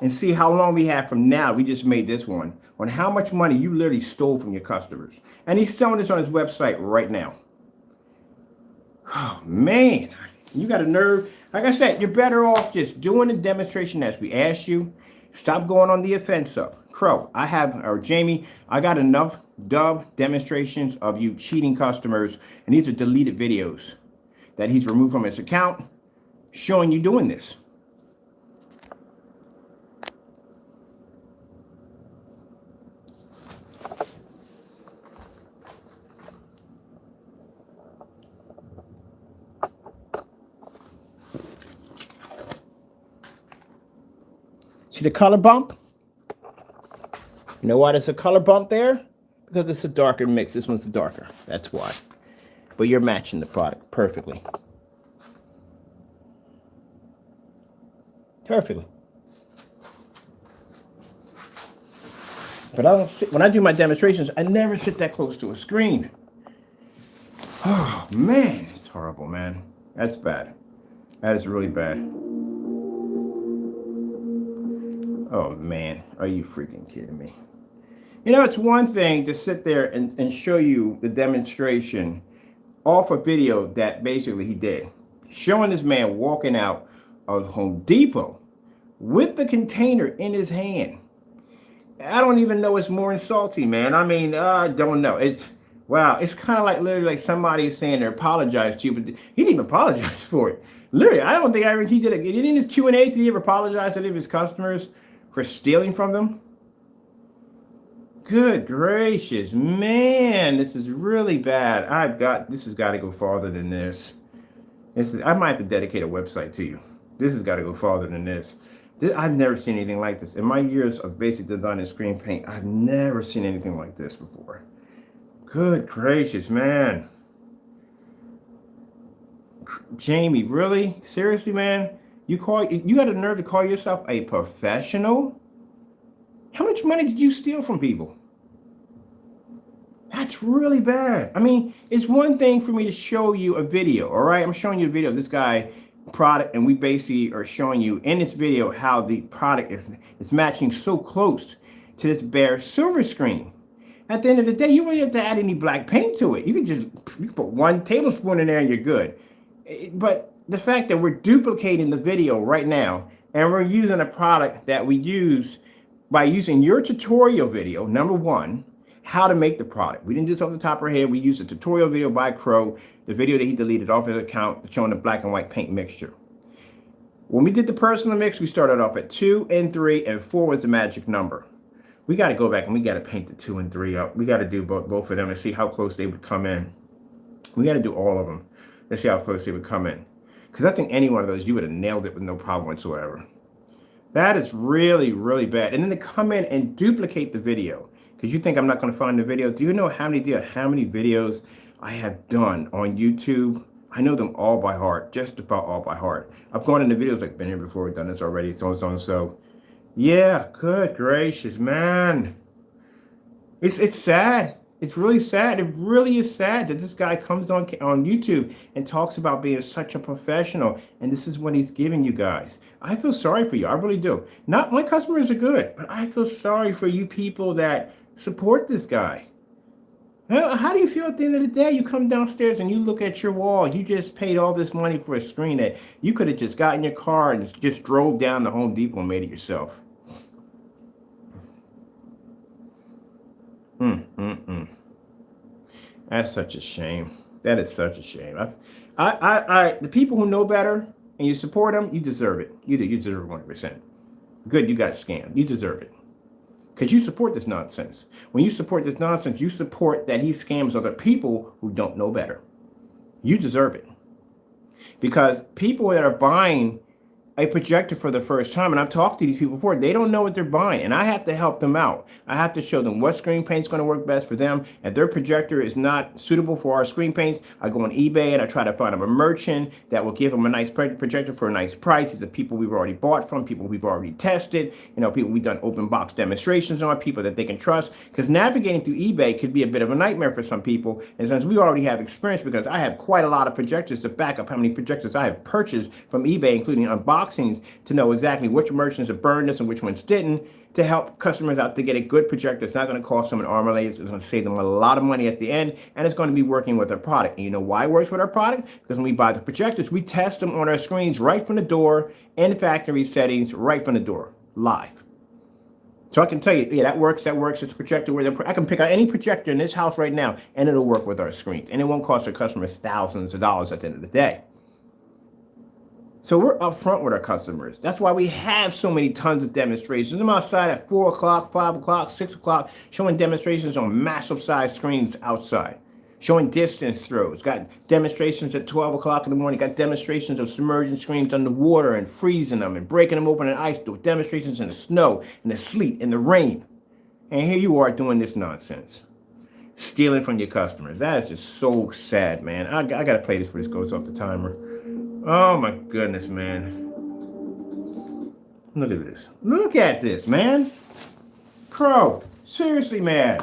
and see how long we have from now. We just made this one on how much money you literally stole from your customers. And he's selling this on his website right now. Oh, man. You got a nerve. Like I said, you're better off just doing the demonstration as we asked you. Stop going on the offensive. Crow, Jamie, I got enough demonstrations of you cheating customers, and these are deleted videos that he's removed from his account showing you doing this. See the color bump? You know why there's a color bump there? Because it's a darker mix. This one's darker. That's why. But you're matching the product perfectly. Perfectly. But I don't sit, when I do my demonstrations, I never sit that close to a screen. Oh, man. It's horrible, man. That's bad. That is really bad. Oh, man. Are you freaking kidding me? You know, it's one thing to sit there and show you the demonstration off a video that basically he did. Showing this man walking out of Home Depot with the container in his hand. I don't even know it's more insulting, man. I mean, I don't know. It's, wow. It's kind of like literally like somebody is saying they apologize to you, but he didn't even apologize for it. Literally, I don't think he did it. In his Q&As, did he ever apologize to any of his customers for stealing from them? Good gracious, man, this is really bad. This has got to go farther than this. I might have to dedicate a website to you. This has got to go farther than this. I've never seen anything like this. In my years of basic design and screen paint, I've never seen anything like this before. Good gracious, man. Jamie, really? Seriously, man? You got a nerve to call yourself a professional? How much money did you steal from people? That's really bad. I mean, it's one thing for me to show you a video, all right? I'm showing you a video of this guy product, and we basically are showing you in this video how the product is matching so close to this bare silver screen. At the end of the day, you don't have to add any black paint to it. You can put 1 tablespoon in there and you're good. But the fact that we're duplicating the video right now and we're using a product that we use by using your tutorial video, number 1, how to make the product. We didn't do this off the top of our head. We used a tutorial video by Crow, the video that he deleted off his account showing the black and white paint mixture. When we did the personal mix, we started off at 2 and 3, and 4 was the magic number. We got to go back and we got to paint the 2 and 3 up. We got to do both of them and see how close they would come in. We got to do all of them. Let's see how close they would come in. Because I think any one of those, you would have nailed it with no problem whatsoever. That is really, really bad. And then to come in and duplicate the video. Because you think I'm not going to find the video. Do you know how many videos I have done on YouTube? I know them all by heart, just about all by heart. I've gone into videos like, been here before, we've done this already, so and so and so. Yeah, good gracious, man. It's sad. It's really sad. It really is sad that this guy comes on YouTube and talks about being such a professional, and this is what he's giving you guys. I feel sorry for you. I really do. Not my customers are good, but I feel sorry for you people that support this guy. How do you feel at the end of the day? You come downstairs and you look at your wall. You just paid all this money for a screen that you could have just got in your car and just drove down to Home Depot and made it yourself. That's such a shame. That is such a shame. The people who know better and you support them, you deserve it. You do. You deserve 100%. Good, you got scammed. You deserve it. Because you support this nonsense. When you support this nonsense, you support that he scams other people who don't know better. You deserve it. Because people that are buying a projector for the first time, and I've talked to these people before, they don't know what they're buying, and I have to help them out. I have to show them what screen paint is going to work best for them. If their projector is not suitable for our screen paints, I go on eBay and I try to find them a merchant that will give them a nice projector for a nice price. These are people we've already bought from, people we've already tested, people we've done open box demonstrations on, people that they can trust, because navigating through eBay could be a bit of a nightmare for some people, and since we already have experience, because I have quite a lot of projectors to back up how many projectors I have purchased from eBay, including unboxings, to know exactly which merchants have burned this and which ones didn't, to help customers out to get a good projector. It's not going to cost them an arm and leg. It's going to save them a lot of money at the end, and it's going to be working with our product. And you know why it works with our product? Because when we buy the projectors, we test them on our screens right from the door, in factory settings, right from the door, live. So I can tell you, yeah, that works. It's a projector where I can pick out any projector in this house right now, and it'll work with our screens. And it won't cost our customers thousands of dollars at the end of the day. So we're upfront with our customers. That's why we have so many tons of demonstrations. I'm outside at 4 o'clock, 5 o'clock, 6 o'clock, showing demonstrations on massive size screens outside, showing distance throws. Got demonstrations at 12 o'clock in the morning. Got demonstrations of submerging screens underwater and freezing them and breaking them open in ice. Demonstrations in the snow, in the sleet, in the rain. And here you are doing this nonsense. Stealing from your customers. That is just so sad, man. I got to play this before this goes off the timer. Oh my goodness, man. Look at this. Look at this, man. Crow. Seriously, man.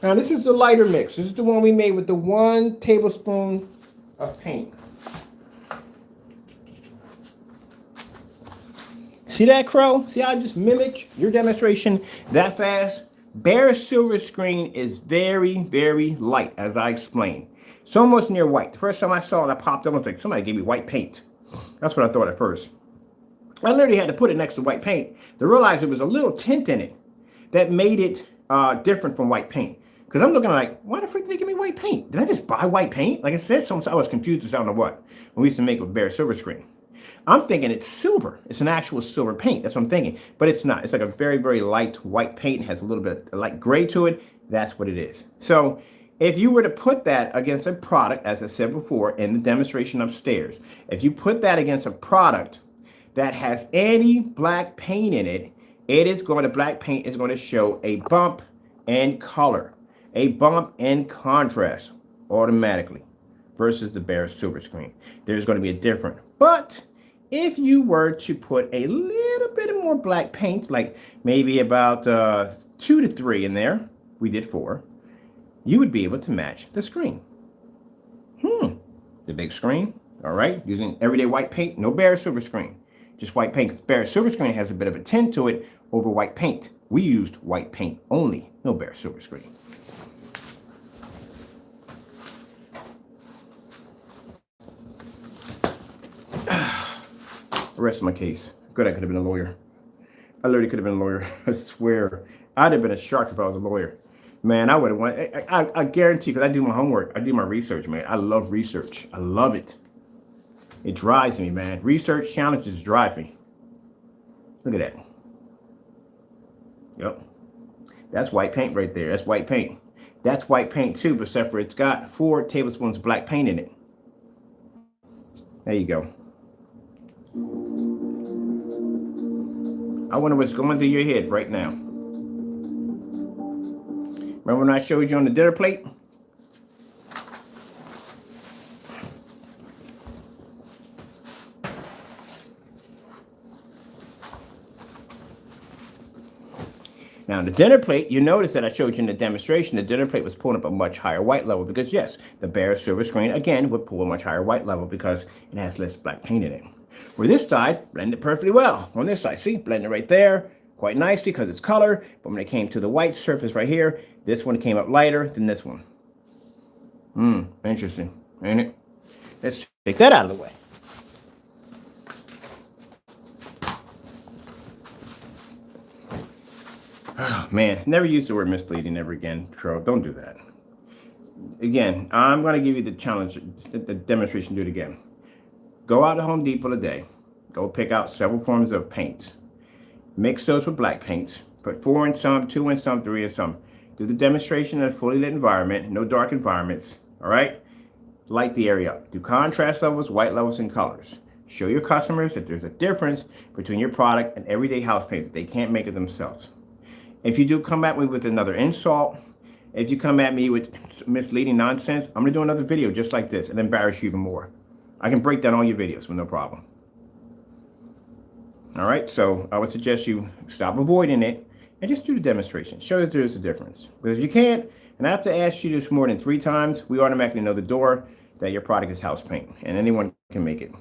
Now, this is the lighter mix. This is the one we made with the 1 tablespoon of paint. See that, Crow? See how I just mimicked your demonstration that fast? Bare silver screen is very, very light, as I explained. It's almost near white. The first time I saw it, I popped up. I was like, somebody gave me white paint. That's what I thought at first. I literally had to put it next to white paint to realize there was a little tint in it that made it different from white paint. Because I'm looking like, why the freak did they give me white paint? Did I just buy white paint? Like I said, I was confused as I don't know what. When we used to make a bare silver screen. I'm thinking it's silver. It's an actual silver paint. That's what I'm thinking. But it's not. It's like a very, very light white paint. It has a little bit of light gray to it. That's what it is. So if you were to put that against a product, as I said before in the demonstration upstairs, if you put that against a product that has any black paint in it, black paint is going to show a bump in color, a bump in contrast automatically versus the bare silver screen. There's going to be a difference. But if you were to put a little bit more black paint, like maybe about 2 to 3 in there, we did 4, you would be able to match the screen. The big screen, all right, using everyday white paint, no bare silver screen, just white paint, because bare silver screen has a bit of a tint to it over white paint. We used white paint only, no bare silver screen. Rest of my case. Good, I could have been a lawyer. I literally could have been a lawyer. I swear. I'd have been a shark if I was a lawyer. Man, I would have won. I guarantee, because I do my homework. I do my research, man. I love research. I love it. It drives me, man. Research challenges drive me. Look at that. Yep. That's white paint right there. That's white paint. That's white paint too, but except for it's got 4 tablespoons of black paint in it. There you go. I wonder what's going through your head right now. Remember when I showed you on the dinner plate? Now, the dinner plate, you notice that I showed you in the demonstration, the dinner plate was pulling up a much higher white level because, yes, the bare silver screen, again, would pull a much higher white level because it has less black paint in it. Where this side, blended perfectly well. On this side, see, blended right there, quite nicely because it's color. But when it came to the white surface right here, this one came up lighter than this one. Interesting, ain't it? Let's take that out of the way. Oh, man, never use the word misleading ever again, Tro. Don't do that. Again, I'm going to give you the challenge, the demonstration, do it again. Go out to Home Depot today. Go pick out several forms of paints. Mix those with black paints. Put 4 in some, 2 in some, 3 in some. Do the demonstration in a fully lit environment, no dark environments, all right? Light the area up. Do contrast levels, white levels, and colors. Show your customers that there's a difference between your product and everyday house paints. They can't make it themselves. If you do come at me with another insult, if you come at me with misleading nonsense, I'm going to do another video just like this and embarrass you even more. I can break down all your videos with no problem. All right, so I would suggest you stop avoiding it and just do the demonstration. Show that there's a difference. But if you can't, and I have to ask you this more than 3 times, we automatically know the door that your product is house paint and anyone can make it.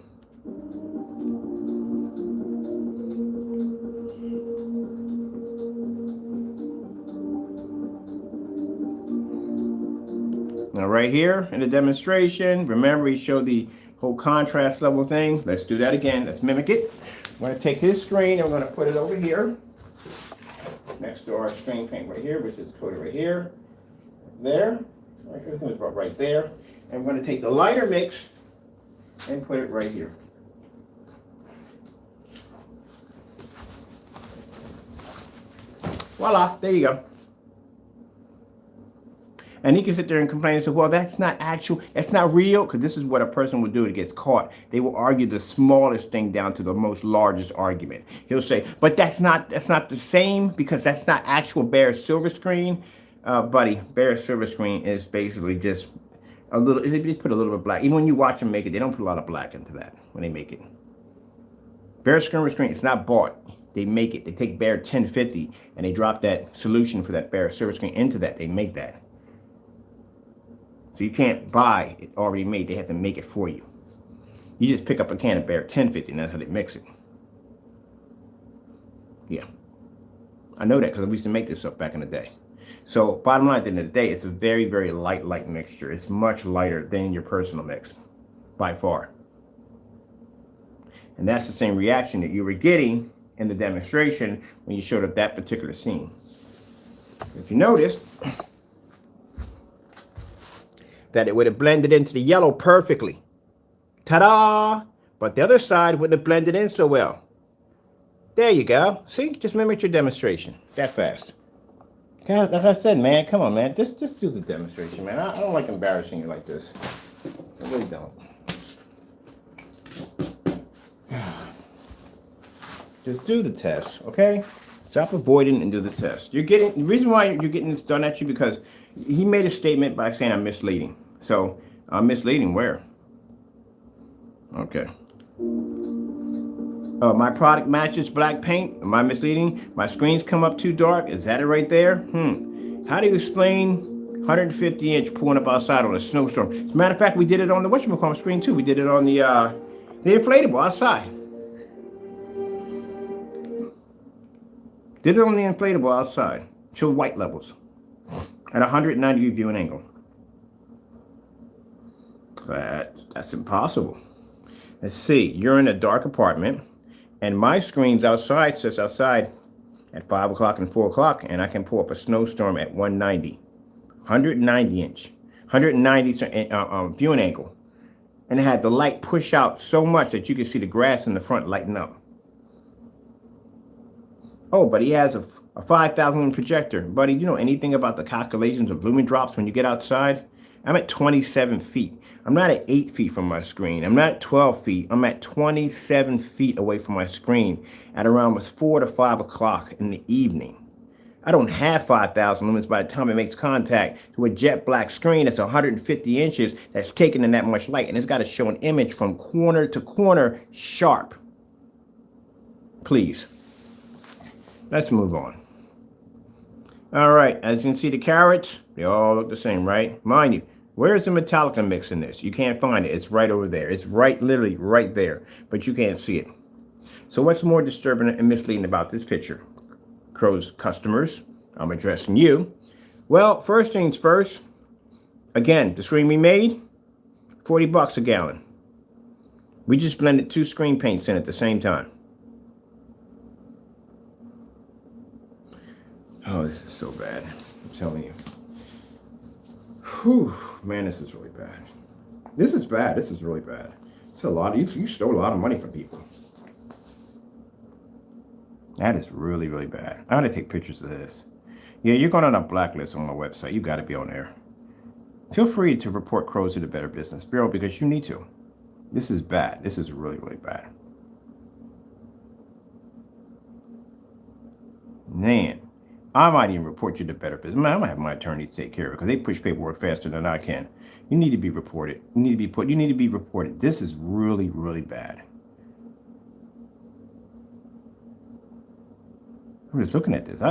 Now right here in the demonstration, remember we showed the whole contrast level thing. Let's do that again. Let's mimic it. I'm going to take his screen and we're going to put it over here next to our screen paint right here, which is coated right here, there. Everything is about right there. And we're going to take the lighter mix and put it right here. Voila, there you go. And he can sit there and complain and say, well, that's not actual, that's not real, because this is what a person would do that gets caught. They will argue the smallest thing down to the most largest argument. He'll say, but that's not the same because that's not actual bare silver screen. Buddy, bare silver screen is basically just a little, they put a little bit of black. Even when you watch them make it, they don't put a lot of black into that when they make it. Bare silver screen, it's not bought. They make it. They take bare 1050 and they drop that solution for that bare silver screen into that. They make that. So you can't buy it already made. They have to make it for you. You just pick up a can of bare 1050 and that's how they mix it. Yeah. I know that because we used to make this stuff back in the day. So bottom line, at the end of the day, it's a very, very light mixture. It's much lighter than your personal mix by far. And that's the same reaction that you were getting in the demonstration when you showed up that particular scene. If you noticed, that it would have blended into the yellow perfectly. Ta-da! But the other side wouldn't have blended in so well. There you go. See? Just mimic your demonstration. That fast. God, like I said, man, come on, man. Just do the demonstration, man. I don't like embarrassing you like this. I really don't. Just do the test, okay? Stop avoiding and do the test. The reason why you're getting this done at you because he made a statement by saying I'm misleading. So, I'm misleading where? Okay. My product matches black paint. Am I misleading? My screens come up too dark. Is that it right there? How do you explain 150 inch pulling up outside on a snowstorm? As a matter of fact, we did it on the whatchamacallit screen too. We did it on the inflatable outside. Did it on the inflatable outside. Show white levels at 190 degree viewing angle. That's impossible. Let's see. You're in a dark apartment, and my screen's outside says outside at 5 o'clock and 4 o'clock, and I can pull up a snowstorm at 190 inch, 190 viewing angle, and it had the light push out so much that you could see the grass in the front lighting up. Oh, but he has a 5,000 lumen projector. Buddy, do you know anything about the calculations of lumen drops when you get outside? I'm at 27 feet. I'm not at 8 feet from my screen. I'm not at 12 feet. I'm at 27 feet away from my screen at around 4 to 5 o'clock in the evening. I don't have 5,000 lumens by the time it makes contact to a jet black screen that's 150 inches that's taking in that much light, and it's got to show an image from corner to corner sharp. Please. Let's move on. All right, as you can see, the carrots, they all look the same, right? Mind you, where's the Metallica mix in this? You can't find it. It's right over there. It's right, literally right there, but you can't see it. So what's more disturbing and misleading about this picture? Crow's customers, I'm addressing you. Well, first things first, again, the screen we made, 40 bucks a gallon. We just blended 2 screen paints in at the same time. Oh, this is so bad. I'm telling you. Whew, man, this is really bad. This is bad. This is really bad. It's a lot. You stole a lot of money from people. That is really, really bad. I gotta take pictures of this. Yeah, you're going on a blacklist on my website. You got to be on there. Feel free to report Crows to the Better Business Bureau because you need to. This is bad. This is really, really bad. Man, I might even report you to Better Business. Man, I might have my attorneys take care of it because they push paperwork faster than I can. You need to be reported. You need to be reported. This is really, really bad. I'm just looking at this.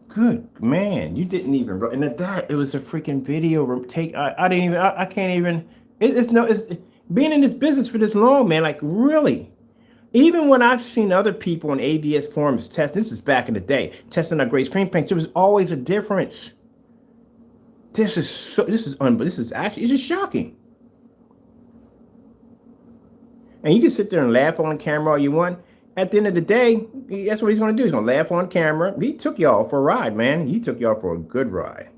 Good man, you didn't even. And at that, it was a freaking video take. I didn't even. I can't even. It's being in this business for this long, man. Like really, even when I've seen other people on AVS forums test. This is back in the day, testing our great screen paints. There was always a difference. This is actually it's just shocking. And you can sit there and laugh on camera all you want. At the end of the day, that's what he's going to do. He's going to laugh on camera. He took y'all for a ride, man. He took y'all for a good ride.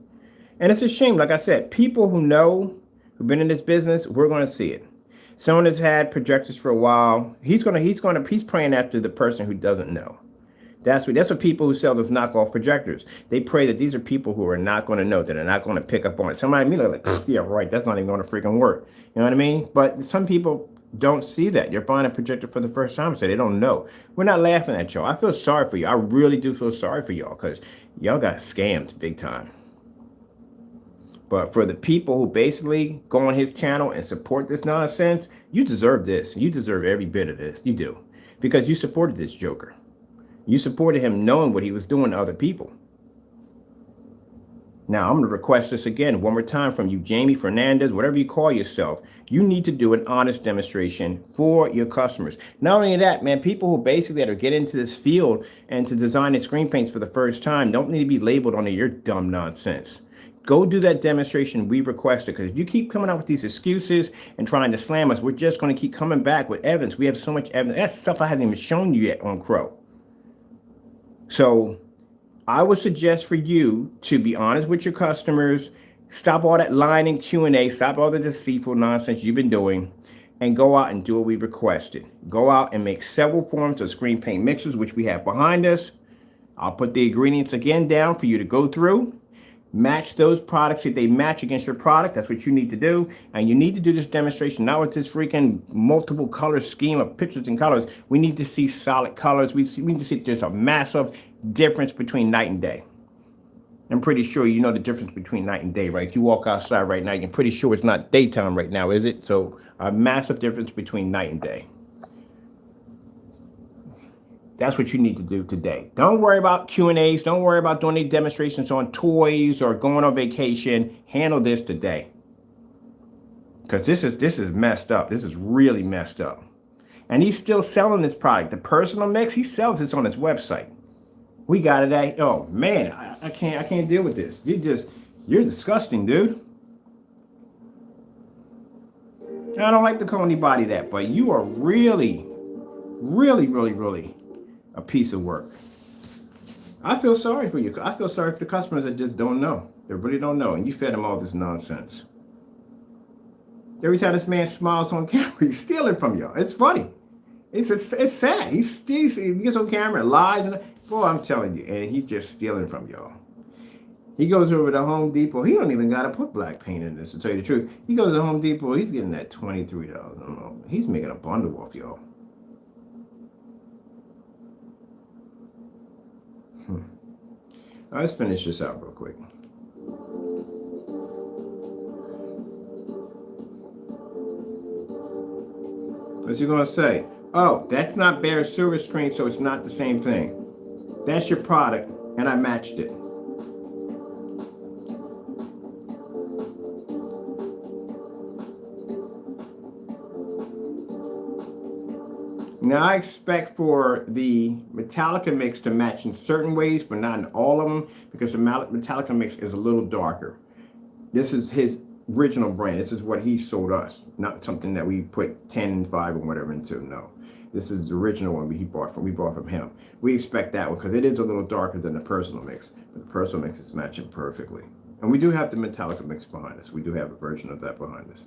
And it's a shame. Like I said, people who know, who've been in this business, we're going to see it. Someone has had projectors for a while. He's praying after the person who doesn't know. That's what people who sell those knockoff projectors. They pray that these are people who are not going to know, that are not going to pick up on it. Somebody like, yeah, right. That's not even going to freaking work. You know what I mean? But some people don't see that. You're buying a projector for the first time, so they don't know. We're not laughing at y'all. I feel sorry for you. I really do feel sorry for y'all because y'all got scammed big time. But for the people who basically go on his channel and support this nonsense, you deserve this. You deserve every bit of this. You do. Because you supported this joker. You supported him knowing what he was doing to other people. Now, I'm going to request this again one more time from you, Jamie Fernandez, whatever you call yourself. You need to do an honest demonstration for your customers. Not only that, man, people who basically that are getting into this field and to design the screen paints for the first time don't need to be labeled under your dumb nonsense. Go do that demonstration we requested, because if you keep coming up with these excuses and trying to slam us, we're just going to keep coming back with evidence. We have so much evidence. That's stuff I haven't even shown you yet on Crow. So I would suggest for you to be honest with your customers, stop all that lying and Q&A, stop all the deceitful nonsense you've been doing, and go out and do what we requested. Go out and make several forms of screen paint mixers, which we have behind us. I'll put the ingredients again down for you to go through. Match those products. If they match against your product, that's what you need to do. And you need to do this demonstration, not with this freaking multiple color scheme of pictures and colors. We need to see solid colors. We need to see there's a massive difference between night and day. I'm pretty sure you know the difference between night and day, right? If you walk outside right now, you're pretty sure it's not daytime right now, is it? So a massive difference between night and day. That's what you need to do today. Don't worry about Q&As. Don't worry about doing any demonstrations on toys or going on vacation. Handle this today. Because this is messed up. This is really messed up. And he's still selling this product. The personal mix, he sells this on his website. We got it at, oh man, I can't deal with this. You're disgusting, dude. I don't like to call anybody that, but you are really, really, really, really a piece of work. I feel sorry for you. I feel sorry for the customers that just don't know. They really don't know. And you fed them all this nonsense. Every time this man smiles on camera, he's stealing from y'all. It's funny. It's sad. He gets on camera and lies. And boy, I'm telling you. And he's just stealing from y'all. He goes over to Home Depot. He don't even got to put black paint in this, to tell you the truth. He goes to Home Depot. He's getting that $23. He's making a bundle off y'all. Let's finish this out real quick. What's he going to say? Oh, that's not Bear's silver screen, so it's not the same thing. That's your product, and I matched it. Now I expect for the Metallica mix to match in certain ways, but not in all of them, because the Metallica mix is a little darker. This is his original brand. This is what he sold us, not something that we put 10 and 5 or whatever into. No, this is the original one we bought from him. We expect that one because it is a little darker than the personal mix, but the personal mix is matching perfectly. And we do have the Metallica mix behind us. We do have a version of that behind us.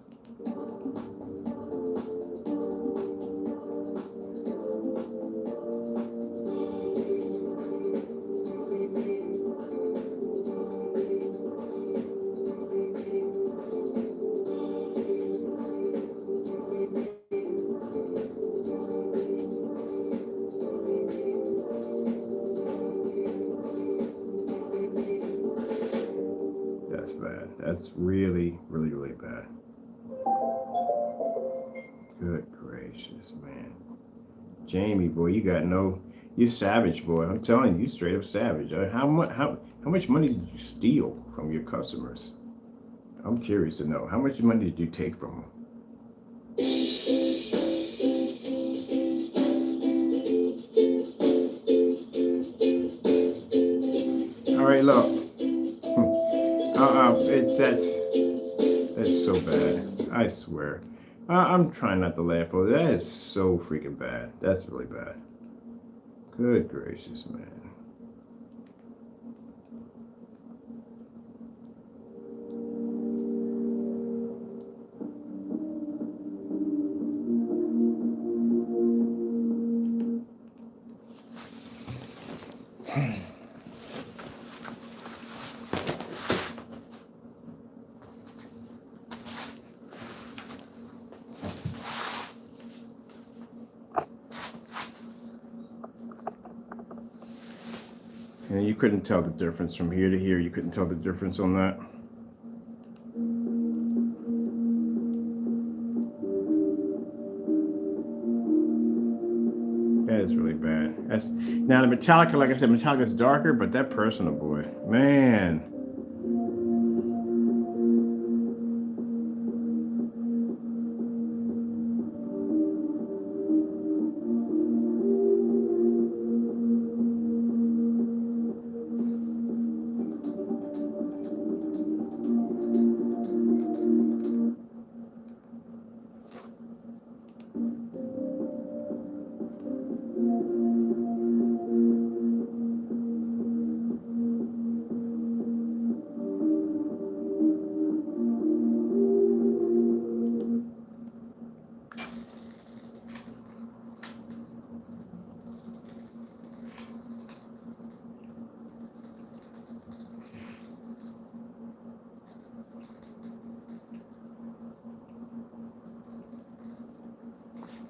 That's bad. That's really, really, really bad. Good gracious, man. Jamie, boy, you savage, boy. I'm telling you, straight up savage. How much money did you steal from your customers? I'm curious to know. How much money did you take from them? All right, look. That's so bad. I swear. I'm trying not to laugh over that. Is so freaking bad. That's really bad. Good gracious, man. And you couldn't tell the difference from here to here. You couldn't tell the difference on that. That is really bad. Now the Metallica, like I said, Metallica is darker, but that personal, boy, man.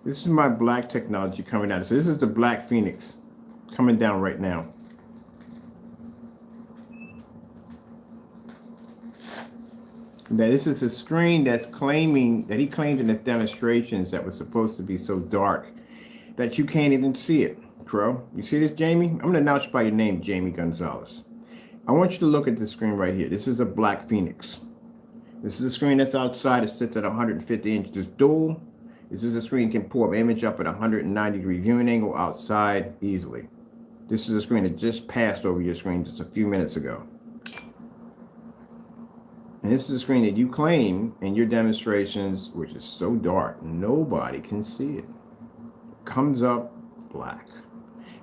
This is my black technology coming out. So this is the Black Phoenix coming down right now. Now this is a screen that's claiming that he claimed in his demonstrations that was supposed to be so dark that you can't even see it. Crow, you see this, Jamie? I'm going to announce you by your name, Jamie Gonzalez. I want you to look at this screen right here. This is a Black Phoenix. This is a screen that's outside. It sits at 150 inches dual. This is a screen that can pull an image up at 190-degree viewing angle outside easily. This is a screen that just passed over your screen just a few minutes ago. And this is a screen that you claim in your demonstrations, which is so dark, nobody can see it. Comes up black.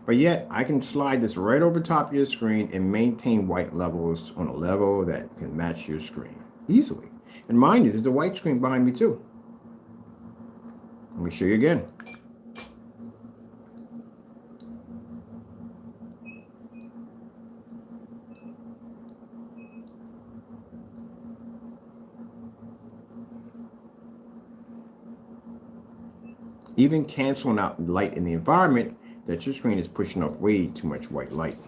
But yet, I can slide this right over top of your screen and maintain white levels on a level that can match your screen easily. And mind you, there's a white screen behind me too. Let me show you again. Even canceling out light in the environment, that your screen is pushing off way too much white light.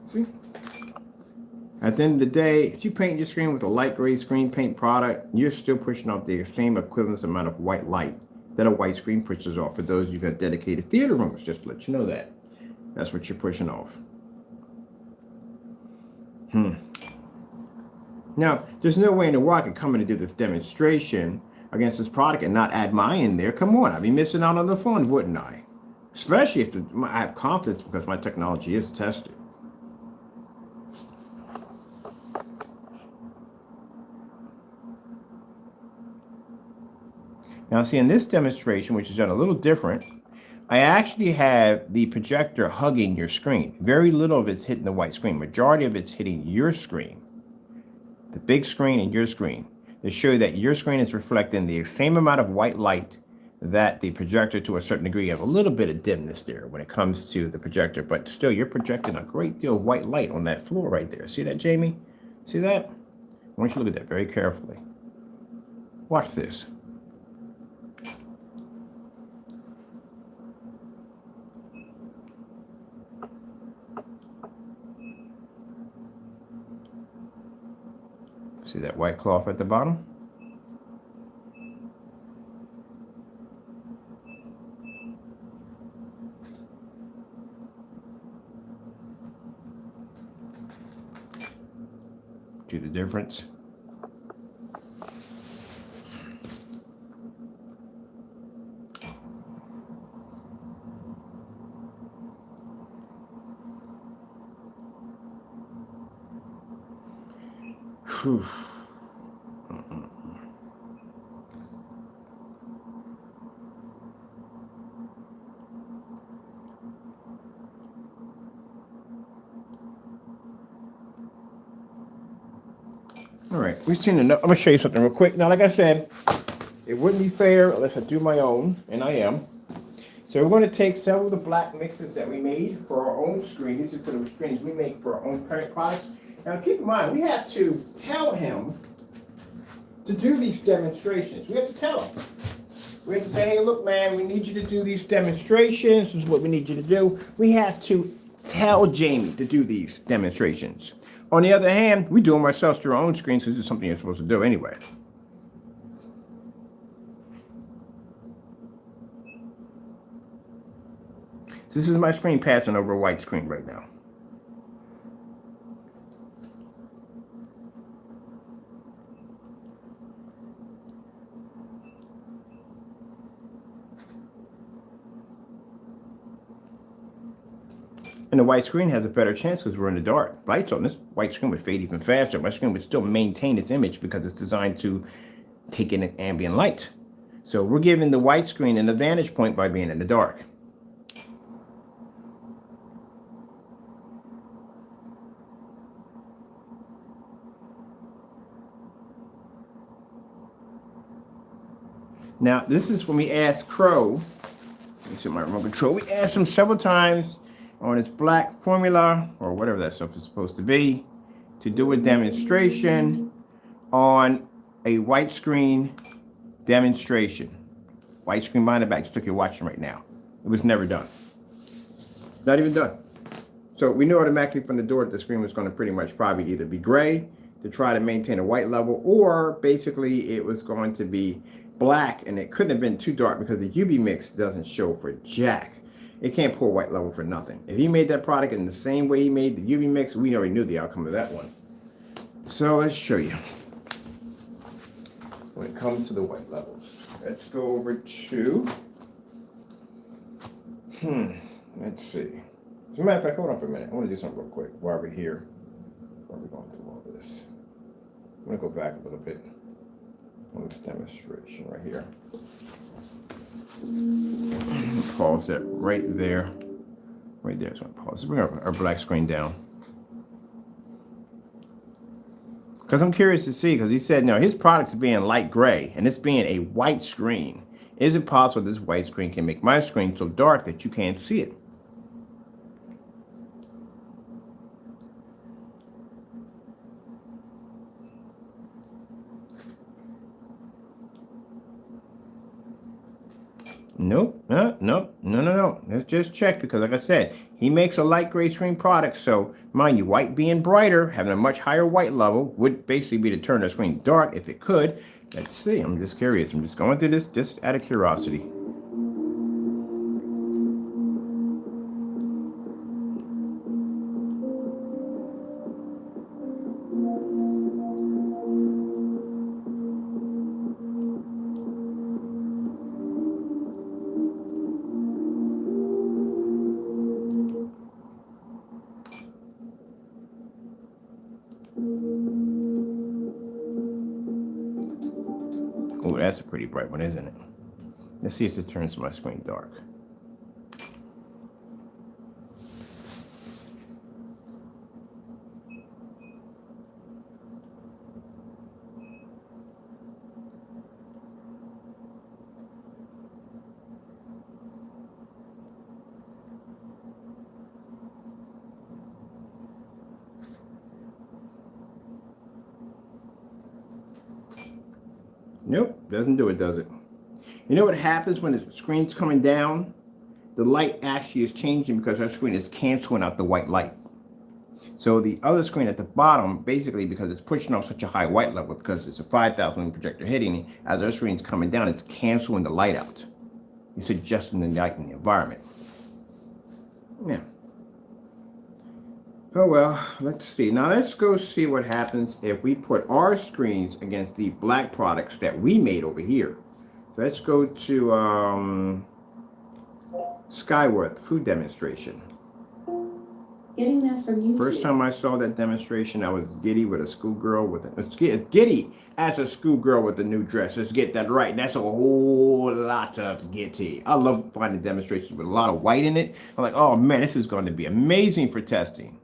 See? At the end of the day, if you paint your screen with a light gray screen paint product, you're still pushing off the same equivalent amount of white light that a white screen pushes off. For those of you who have dedicated theater rooms, just to let you know that. That's what you're pushing off. Now, there's no way in the world I could come in and do this demonstration against this product and not add mine in there, come on, I'd be missing out on the fun, wouldn't I? Especially if I have confidence because my technology is tested. Now, see, in this demonstration, which is done a little different, I actually have the projector hugging your screen. Very little of it's hitting the white screen. Majority of it's hitting your screen. The big screen and your screen. To show that your screen is reflecting the same amount of white light that the projector, to a certain degree, have a little bit of dimness there when it comes to the projector, but still you're projecting a great deal of white light on that floor right there. See that, Jamie? See that? I want you to look at that very carefully. Watch this. See that white cloth at the bottom? See the difference? Whew. All right, we've seen enough. I'm gonna show you something real quick. Now, like I said, it wouldn't be fair unless I do my own, and I am. So we're going to take several of the black mixes that we made for our own screen. These are for the screens we make for our own parent products. Now, keep in mind, we had to tell him to do these demonstrations. We have to tell him. We have to say, hey, look, man, we need you to do these demonstrations. This is what we need you to do. We have to tell Jamie to do these demonstrations. On the other hand, we do them ourselves through our own screens because it's something you're supposed to do anyway. So this is my screen passing over a white screen right now. And the white screen has a better chance because we're in the dark. Lights on this white screen would fade even faster. My screen would still maintain its image because it's designed to take in ambient light. So we're giving the white screen an advantage point by being in the dark. Now, this is when we asked Crow, let me see my remote control, we asked him several times on his black formula, or whatever that stuff is supposed to be, to do a demonstration on a white screen demonstration. White screen monitor back, just like you're watching right now. It was never done. Not even done. So we knew automatically from the door that the screen was going to pretty much probably either be gray to try to maintain a white level, or basically it was going to be black, and it couldn't have been too dark because the UV mix doesn't show for jack. It can't pull white level for nothing. If he made that product in the same way he made the UV mix, we already knew the outcome of that one. So let's show you. When it comes to the white levels, let's go over to, let's see. As a matter of fact, hold on for a minute. I want to do something real quick while we're here. While we're going through all this. I'm going to go back a little bit on this demonstration right here. Pause that right there. Right there. So pause. Bring our black screen down. Because I'm curious to see, because he said, no, his product's being light gray, and it's being a white screen. Is it possible this white screen can make my screen so dark that you can't see it? Nope, no. Let's just check, because like I said, he makes a light gray screen product. So mind you, white being brighter, having a much higher white level would basically be to turn the screen dark if it could. Let's see, I'm just curious. I'm just going through this just out of curiosity. Oh, that's a pretty bright one, isn't it? Let's see if it turns my screen dark. Nope, doesn't do it, does it? You know what happens when the screen's coming down? The light actually is changing because our screen is canceling out the white light. So the other screen at the bottom, basically because it's pushing off such a high white level, because it's a 5,000 projector hitting it, as our screen's coming down, it's canceling the light out. It's adjusting the light in the environment. Yeah. Oh well, let's see. Now let's go see what happens if we put our screens against the black products that we made over here. So let's go to Skyworth food demonstration. Getting that from YouTube. First time I saw that demonstration, I was giddy with a schoolgirl with it's giddy as a schoolgirl with a new dress. Let's get that right. That's a whole lot of giddy. I love finding demonstrations with a lot of white in it. I'm like, oh man, this is going to be amazing for testing.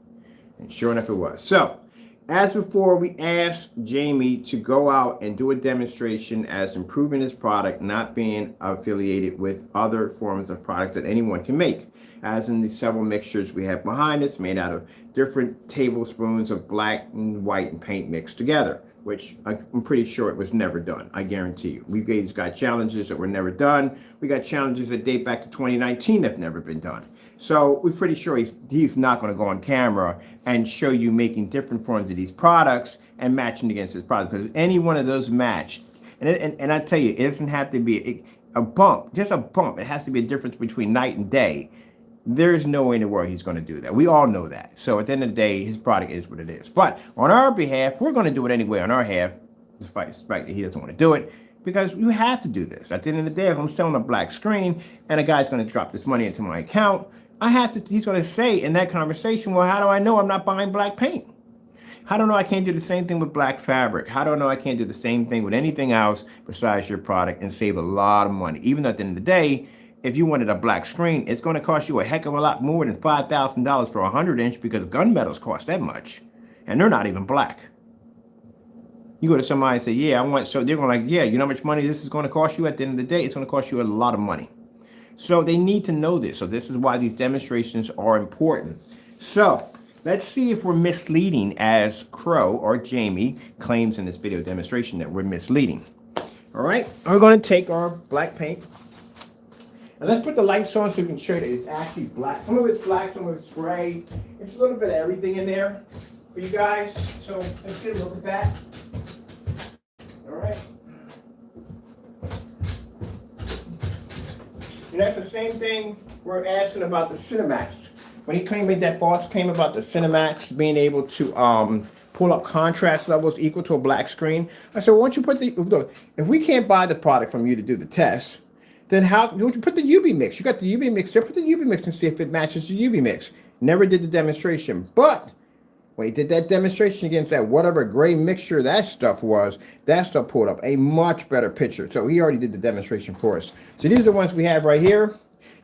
And sure enough, it was. So, as before, we asked Jamie to go out and do a demonstration as improving his product, not being affiliated with other forms of products that anyone can make. As in the several mixtures we have behind us, made out of different tablespoons of black and white and paint mixed together, which I'm pretty sure it was never done. I guarantee you. We've got challenges that were never done. We got challenges that date back to 2019 that have never been done. So we're pretty sure he's not going to go on camera and show you making different forms of these products and matching against his product, because any one of those matched, and I tell you, it doesn't have to be a bump, just a bump. It has to be a difference between night and day. There's no way in the world he's going to do that. We all know that. So at the end of the day, his product is what it is. But on our behalf, we're going to do it anyway on our half, despite the fact that he doesn't want to do it, because you have to do this. At the end of the day, if I'm selling a black screen and a guy's going to drop this money into my account, he's going to say in that conversation, well, how do I know I'm not buying black paint? How do I know I can't do the same thing with black fabric? How do I know I can't do the same thing with anything else besides your product and save a lot of money? Even though at the end of the day, if you wanted a black screen, it's going to cost you a heck of a lot more than $5,000 for a 100-inch, because gunmetals cost that much. And they're not even black. You go to somebody and say, yeah, I want, so they're going to like, yeah, you know how much money this is going to cost you? At the end of the day, it's going to cost you a lot of money. So they need to know this. So this is why these demonstrations are important. So let's see if we're misleading, as Crow or Jamie claims in this video demonstration that we're misleading. All right, we're going to take our black paint. And let's put the lights on so we can show you that it's actually black. Some of it's black, some of it's gray. It's a little bit of everything in there for you guys. So let's get a look at that. All right. And that's the same thing we're asking about the Cinemax. When he claimed that boss came about the Cinemax being able to pull up contrast levels equal to a black screen, I said, well, why don't you put if we can't buy the product from you to do the test, then how don't you put the UV mix? You got the UV mix there, put the UV mix and see if it matches the UV mix. Never did the demonstration, but when he did that demonstration against that whatever gray mixture that stuff was, that stuff pulled up a much better picture. So he already did the demonstration for us. So these are the ones we have right here.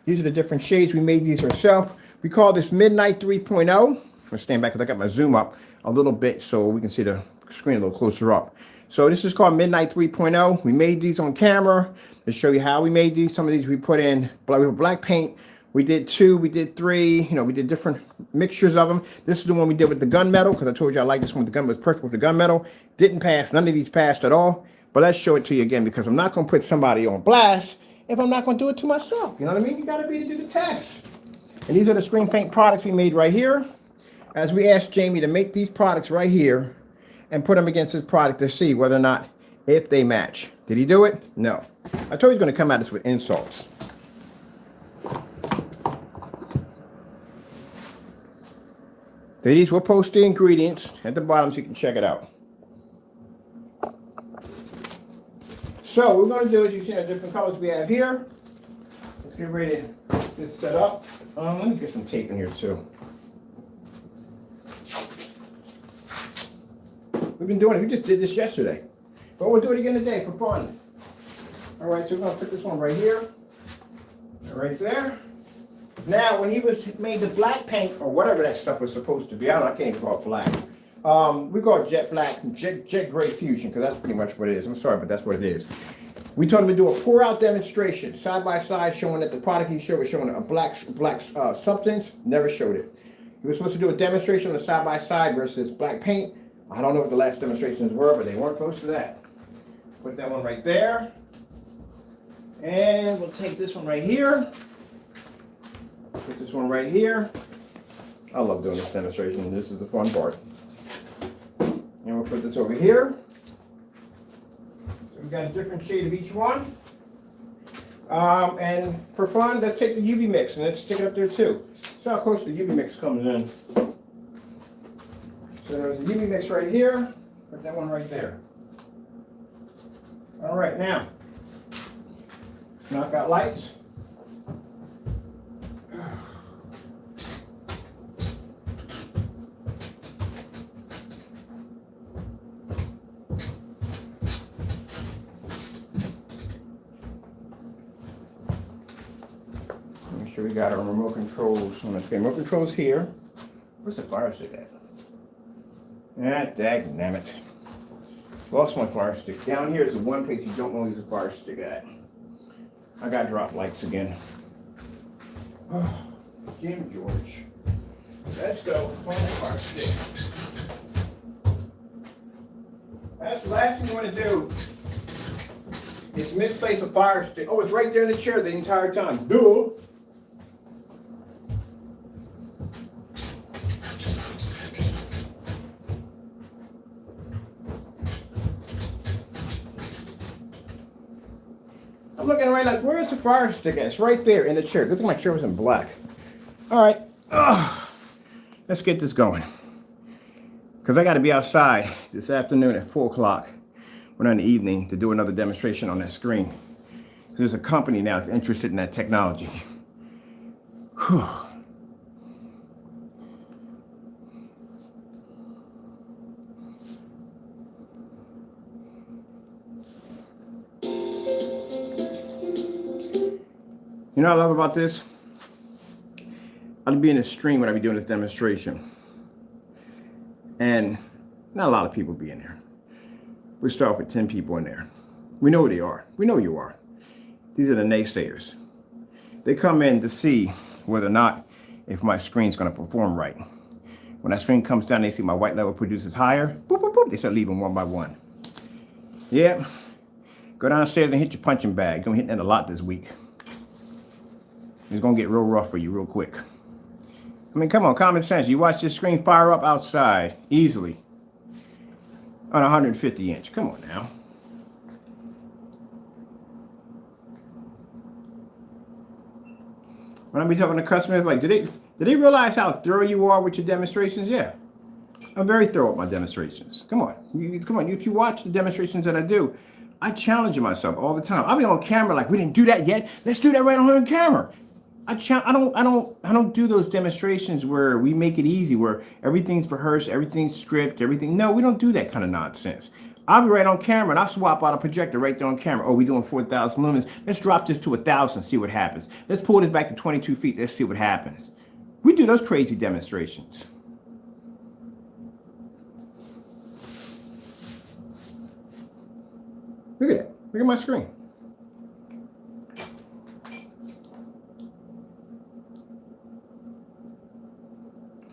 These are the different shades. We made these ourselves. We call this Midnight 3.0. I'm going to stand back because I got my zoom up a little bit so we can see the screen a little closer up. So this is called Midnight 3.0. We made these on camera to show you how we made these. Some of these we put in black paint. We did 2, we did 3, we did different mixtures of them. This is the one we did with the gunmetal, because I told you I like this one with the gun. It was perfect with the gunmetal. Didn't pass. None of these passed at all. But let's show it to you again, because I'm not going to put somebody on blast if I'm not going to do it to myself. You know what I mean? You got to be to do the test. And these are the screen paint products we made right here. As we asked Jamie to make these products right here and put them against his product to see whether or not if they match. Did he do it? No. I told you he was going to come at us with insults. Ladies, we'll post the ingredients at the bottom so you can check it out. So what we're going to do is, you see the different colors we have here. Let's get ready to get this set up. Let me get some tape in here too. We've been doing it. We just did this yesterday. But we'll do it again today for fun. All right, so we're gonna put this one right here, right there. Now, when he made the black paint or whatever that stuff was supposed to be, I don't know, I can't even call it black. We call it jet black, jet gray fusion, because that's pretty much what it is. I'm sorry, but that's what it is. We told him to do a pour-out demonstration, side by side, showing that the product he showed was showing a black substance. Never showed it. He was supposed to do a demonstration on the side by side versus black paint. I don't know what the last demonstrations were, but they weren't close to that. Put that one right there, and we'll take this one right here. Put this one right here. I love doing this demonstration. This is the fun part. And we'll put this over here. So we've got a different shade of each one. And for fun, let's take the UV mix and let's stick it up there too. See how close the UV mix comes in. So there's the UV mix right here. Put that one right there. All right, now, let's knock out lights. Make sure we got our remote controls on the screen. Remote controls here. Where's the fire stick at? Ah, dagnammit. Lost my fire stick. Down here is the one place you don't want to use a fire stick at. I got drop lights again. Oh, Jim George. Let's go. Find the fire stick. That's the last thing you want to do. Is misplace a fire stick. Oh, it's right there in the chair the entire time. Duh. I'm looking right like, where's the fire stick at? It's right there in the chair. Good thing my chair was in black. All right. Let's get this going. Because I got to be outside this afternoon at 4 o'clock, when in the evening, to do another demonstration on that screen. There's a company now that's interested in that technology. Whew. You know what I love about this? I'll be in the stream when I be doing this demonstration. And not a lot of people be in there. We start off with 10 people in there. We know who they are. We know you are. These are the naysayers. They come in to see whether or not if my screen's going to perform right. When that screen comes down, they see my white level produces higher. Boop, boop, boop. They start leaving one by one. Yeah. Go downstairs and hit your punching bag. I'm hitting it a lot this week. It's going to get real rough for you real quick. I mean, come on, common sense. You watch this screen fire up outside easily on 150 inch. Come on now. When I be talking to customers, like, do they realize how thorough you are with your demonstrations? Yeah. I'm very thorough with my demonstrations. Come on. Come on. If you watch the demonstrations that I do, I challenge myself all the time. I'll be on camera like, we didn't do that yet. Let's do that right on camera. I don't do those demonstrations where we make it easy, where everything's rehearsed, everything's scripted, everything. No, we don't do that kind of nonsense. I'll be right on camera and I'll swap out a projector right there on camera. Oh, we're doing 4,000 lumens. Let's drop this to 1,000, see what happens. Let's pull this back to 22 feet. Let's see what happens. We do those crazy demonstrations. Look at that. Look at my screen.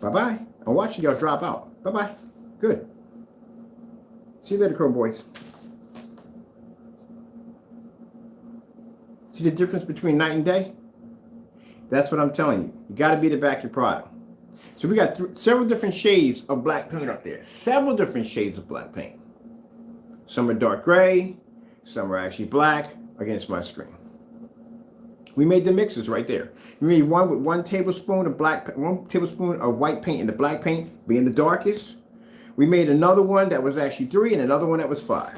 Bye-bye. I'm watching y'all drop out. Bye-bye. Good. See you later, Crow Boys. See the difference between night and day? That's what I'm telling you. You got to be to back your product. So we got several different shades of black paint up there. Several different shades of black paint. Some are dark gray. Some are actually black against my screen. We made the mixes right there. We made one with 1 tablespoon of one tablespoon of white paint, and the black paint being the darkest. We made another one that was actually 3 and another one that was 5.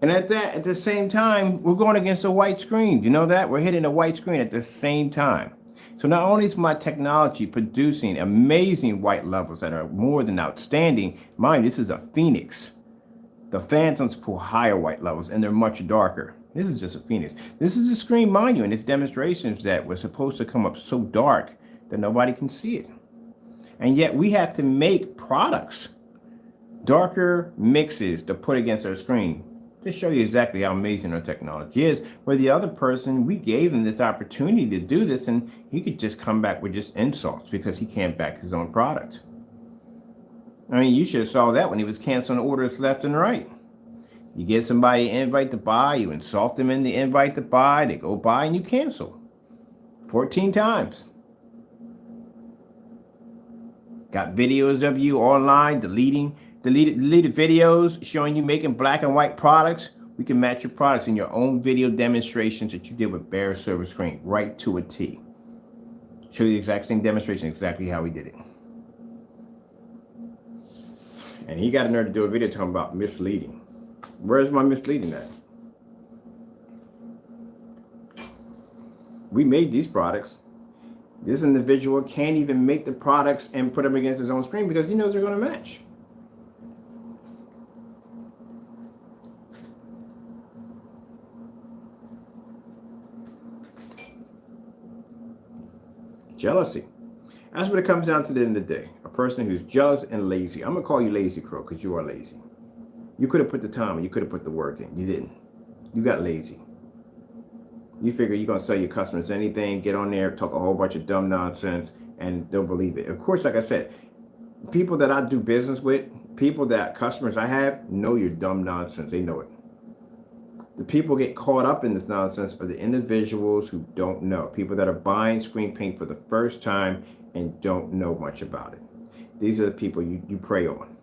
And at the same time, we're going against a white screen. You know that? We're hitting a white screen at the same time. So not only is my technology producing amazing white levels that are more than outstanding, mind, this is a Phoenix. The Phantoms pull higher white levels and they're much darker. This is just a Phoenix. This is a screen, mind you, and it's demonstrations that were supposed to come up so dark that nobody can see it. And yet we have to make products, darker mixes to put against our screen to show you exactly how amazing our technology is. Where the other person, we gave him this opportunity to do this and he could just come back with just insults because he can't back his own product. I mean, you should have saw that when he was canceling orders left and right. You get somebody an invite to buy, you insult them in the invite to buy, they go buy and you cancel 14 times. Got videos of you online deleted videos showing you making black and white products. We can match your products in your own video demonstrations that you did with Bear Silver Screen right to a T. Show you the exact same demonstration, exactly how we did it. And he got a nerve to do a video talking about misleading. Where's my misleading at? We made these products. This individual can't even make the products and put them against his own screen because he knows they're going to match. Jealousy. That's what it comes down to at the end of the day. A person who's jealous and lazy. I'm going to call you Lazy Crow because you are lazy. You could have put the time and you could have put the work in. You didn't. You got lazy. You figure you're going to sell your customers anything, get on there, talk a whole bunch of dumb nonsense, and they'll believe it. Of course, like I said, people that I do business with, customers I have, know your dumb nonsense. They know it. The people get caught up in this nonsense are the individuals who don't know. People that are buying screen paint for the first time and don't know much about it. These are the people you prey on.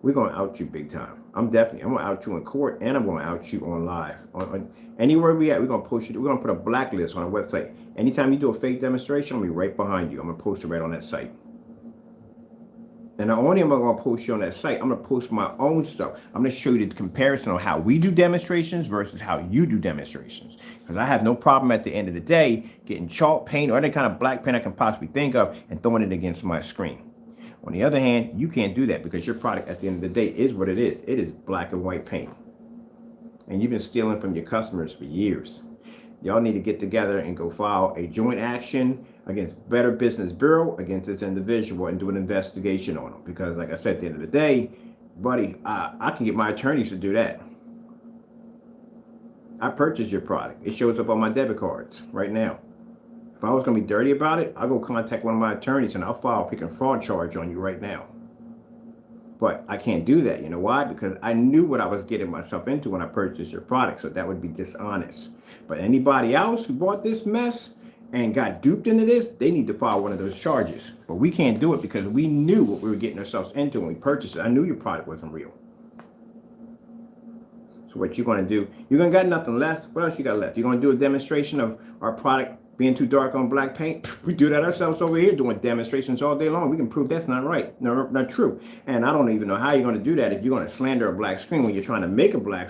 We're going to out you big time. I'm going to out you in court and I'm going to out you on live. On anywhere we at, we're going to post you. We're going to put a blacklist on our website. Anytime you do a fake demonstration, I'm going to be right behind you. I'm going to post it right on that site. And not only am I going to post you on that site, I'm going to post my own stuff. I'm going to show you the comparison on how we do demonstrations versus how you do demonstrations. Because I have no problem at the end of the day getting chalk paint or any kind of black paint I can possibly think of and throwing it against my screen. On the other hand, you can't do that because your product at the end of the day is what it is. It is black and white paint. And you've been stealing from your customers for years. Y'all need to get together and go file a joint action against Better Business Bureau against this individual and do an investigation on them. Because like I said, at the end of the day, buddy, I can get my attorneys to do that. I purchased your product. It shows up on my debit cards right now. If I was going to be dirty about it, I'll go contact one of my attorneys and I'll file a freaking fraud charge on you right now. But I can't do that. You know why? Because I knew what I was getting myself into when I purchased your product. So that would be dishonest. But anybody else who bought this mess and got duped into this, they need to file one of those charges. But we can't do it because we knew what we were getting ourselves into when we purchased it. I knew your product wasn't real. So what you're going to do, you're going to got nothing left. What else you got left? You're going to do a demonstration of our product being too dark on black paint. We do that ourselves over here doing demonstrations all day long. We can prove that's not right, not true. And I don't even know how you're going to do that if you're going to slander a black screen when you're trying to make a black.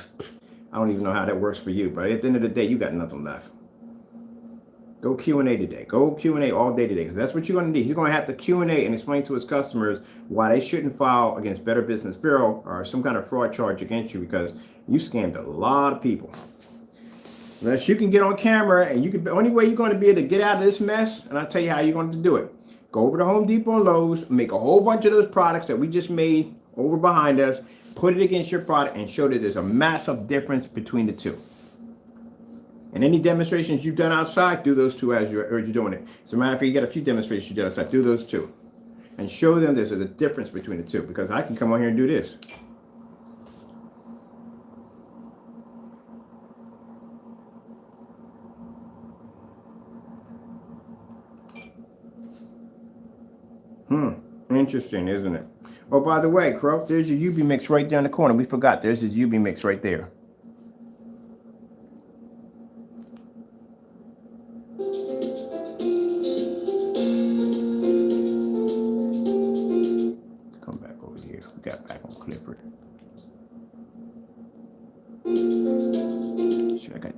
I don't even know how that works for you. But at the end of the day, you got nothing left. Go Q&A today. Go Q&A all day today because that's what you're going to need. He's going to have to Q&A and explain to his customers why they shouldn't file against Better Business Bureau or some kind of fraud charge against you because you scammed a lot of people. Unless you can get on camera and you can, the only way you're going to be able to get out of this mess, and I'll tell you how you're going to do it. Go over to Home Depot and Lowe's, make a whole bunch of those products that we just made over behind us, put it against your product and show that there's a massive difference between the two. And any demonstrations you've done outside, do those two as you're doing it. As a matter of fact, you got a few demonstrations you did outside, do those too. And show them there's a difference between the two because I can come on here and do this. Interesting, isn't it? Oh, by the way, Crow, there's your UB mix right there in the corner. We forgot. There's his UB mix right there. Come back over here. We got back on Clifford.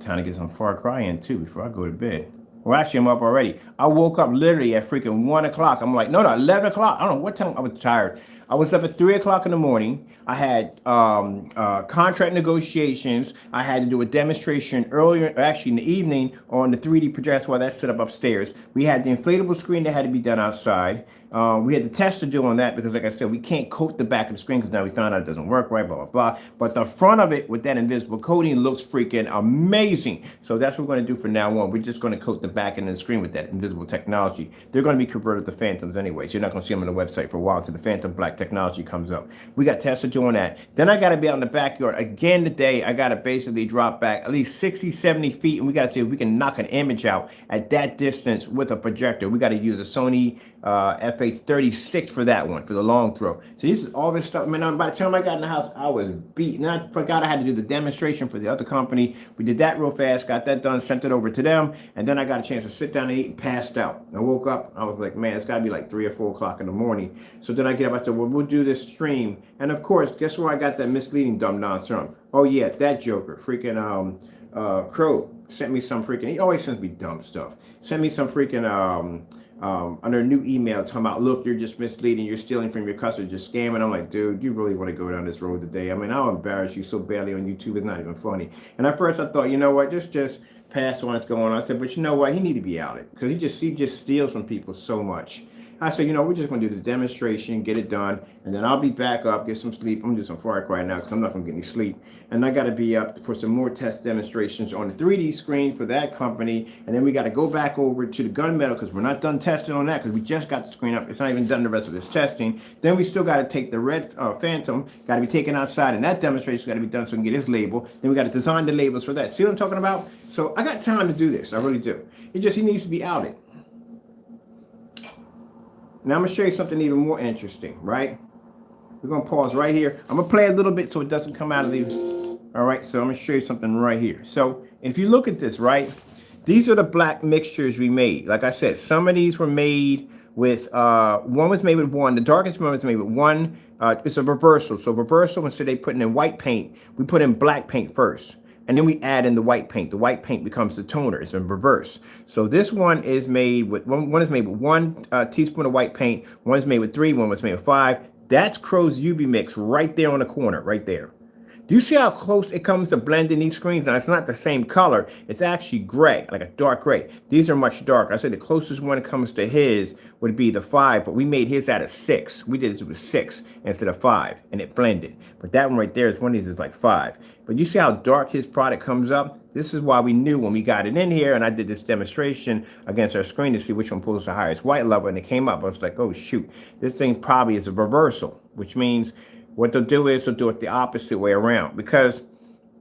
Time to get some Far Cry in too before I go to bed. Well, actually, I'm up already. I woke up literally at freaking 1 o'clock. I'm like, no, 11 o'clock. I don't know what time. I was tired. I was up at 3 o'clock in the morning. I had contract negotiations. I had to do a demonstration earlier, actually in the evening, on the 3D projector. That's why that's set up upstairs. We had the inflatable screen that had to be done outside. We had the test to do on that because, like I said, we can't coat the back of the screen because now we found out it doesn't work right, blah, blah, blah. But the front of it with that invisible coating looks freaking amazing. So that's what we're going to do from now on. We're just going to coat the back end of the screen with that invisible technology. They're going to be converted to Phantoms anyway, so you're not going to see them on the website for a while until the Phantom Black technology comes up. We got tests to do on that. Then I got to be out in the backyard. Again today, I got to basically drop back at least 60, 70 feet, and we got to see if we can knock an image out at that distance with a projector. We got to use a Sony FH36 for that one, for the long throw. So this is all this stuff. Man, by the time I got in the house, I was beaten. I forgot I had to do the demonstration for the other company. We did that real fast, got that done, sent it over to them, and then I got a chance to sit down and eat and passed out. I woke up, I was like, man, it's got to be like 3 or 4 o'clock in the morning. So then I get up, I said, well, we'll do this stream. And of course, guess where I got that misleading dumb nonsense from? Oh yeah, that joker, freaking Crow sent me some freaking, he always sends me dumb stuff. Sent me some freaking on their new email talking about, look, you're just misleading, you're stealing from your customers, you're scamming. I'm like, dude, you really want to go down this road today? I mean, I'll embarrass you so badly on YouTube, it's not even funny. And at first I thought, you know what, just pass on what's going on. I said, but you know what, he need to be outed because he just steals from people so much. I said, you know, we're just going to do the demonstration, get it done, and then I'll be back up, get some sleep. I'm going to do some Far Cry now because I'm not going to get any sleep. And I got to be up for some more test demonstrations on the 3D screen for that company. And then we got to go back over to the gunmetal because we're not done testing on that because we just got the screen up. It's not even done the rest of this testing. Then we still got to take the red Phantom, got to be taken outside, and that demonstration got to be done so we can get his label. Then we got to design the labels for that. See what I'm talking about? So I got time to do this. I really do. It just, he needs to be outed. Now I'm going to show you something even more interesting, right? We're going to pause right here. I'm going to play a little bit so it doesn't come out of the... All right, so I'm going to show you something right here. So if you look at this, right? These are the black mixtures we made. Like I said, some of these were made with... one was made with one. The darkest one was made with one. It's a reversal. So reversal, instead of putting in white paint, we put in black paint first. And then we add in the white paint. The white paint becomes the toner. It's in reverse. So this one is made with one is made with 1 teaspoon of white paint. One is made with 3. One was made with 5. That's Crow's UV mix right there on the corner, right there. Do you see how close it comes to blending these screens? Now, it's not the same color. It's actually gray, like a dark gray. These are much darker. I said the closest one that comes to his would be the 5, but we made his out of 6. We did it with 6 instead of 5, and it blended. But that one right there is one of these is like 5. But you see how dark his product comes up? This is why we knew when we got it in here, and I did this demonstration against our screen to see which one pulls the highest white level, and it came up. I was like, oh, shoot. This thing probably is a reversal, which means what they'll do is they'll do it the opposite way around because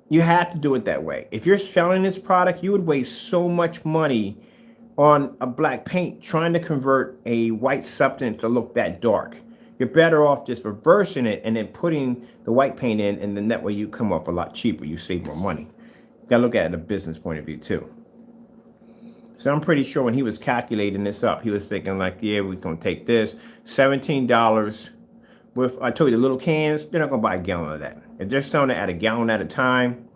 you have to do it that way. If you're selling this product, you would waste so much money on a black paint trying to convert a white substance to look that dark. You're better off just reversing it and then putting the white paint in, and then that way you come off a lot cheaper. You save more money. You gotta look at it in a business point of view too. So I'm pretty sure when he was calculating this up, he was thinking like, yeah, we're gonna take this, $17. With, I told you, the little cans, they're not going to buy a gallon of that. If they're selling it at a gallon at a time,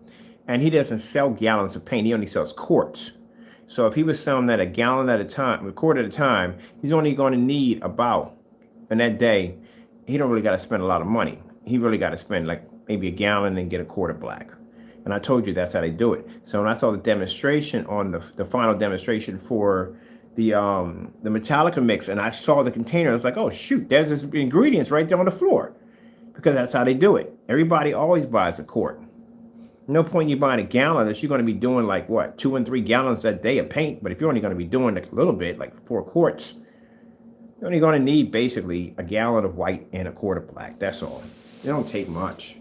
and he doesn't sell gallons of paint, he only sells quarts. So if he was selling that a gallon at a time, a quart at a time, he's only going to need about, in that day, he don't really got to spend a lot of money. He really got to spend like maybe a gallon and get a quart of black. And I told you that's how they do it. So when I saw the demonstration on the final demonstration for the Metallica mix, and I saw the container, I was like, oh shoot, there's this ingredients right there on the floor, because that's how they do it. Everybody always buys a quart. No point you buying a gallon that you're going to be doing like what, 2 and 3 gallons a day of paint. But if you're only going to be doing like a little bit, like 4 quarts, you're only going to need basically a gallon of white and a quart of black. That's all. It don't take much.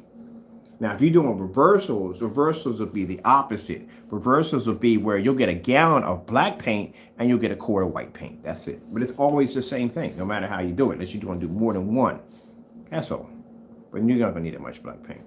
Now, if you're doing reversals will be the opposite. Reversals will be where you'll get a gallon of black paint and you'll get a quart of white paint. That's it. But it's always the same thing, no matter how you do it, unless you're going to do more than one. That's all. But you're not going to need that much black paint.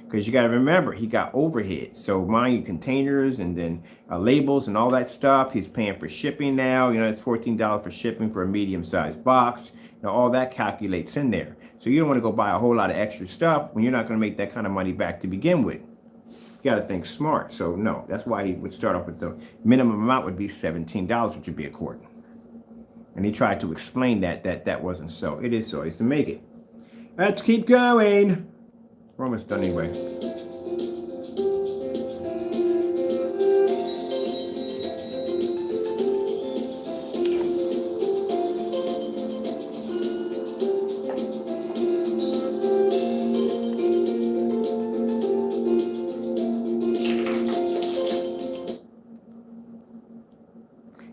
Because you got to remember, he got overhead. So mind you, containers and then labels and all that stuff. He's paying for shipping now. You know, it's $14 for shipping for a medium-sized box. You know, all that calculates in there. So you don't want to go buy a whole lot of extra stuff when you're not going to make that kind of money back to begin with. You got to think smart. So no, that's why he would start off with the minimum amount would be $17, which would be a quart. And he tried to explain that wasn't so. It is so. It's to make it. Let's keep going. We're almost done anyway.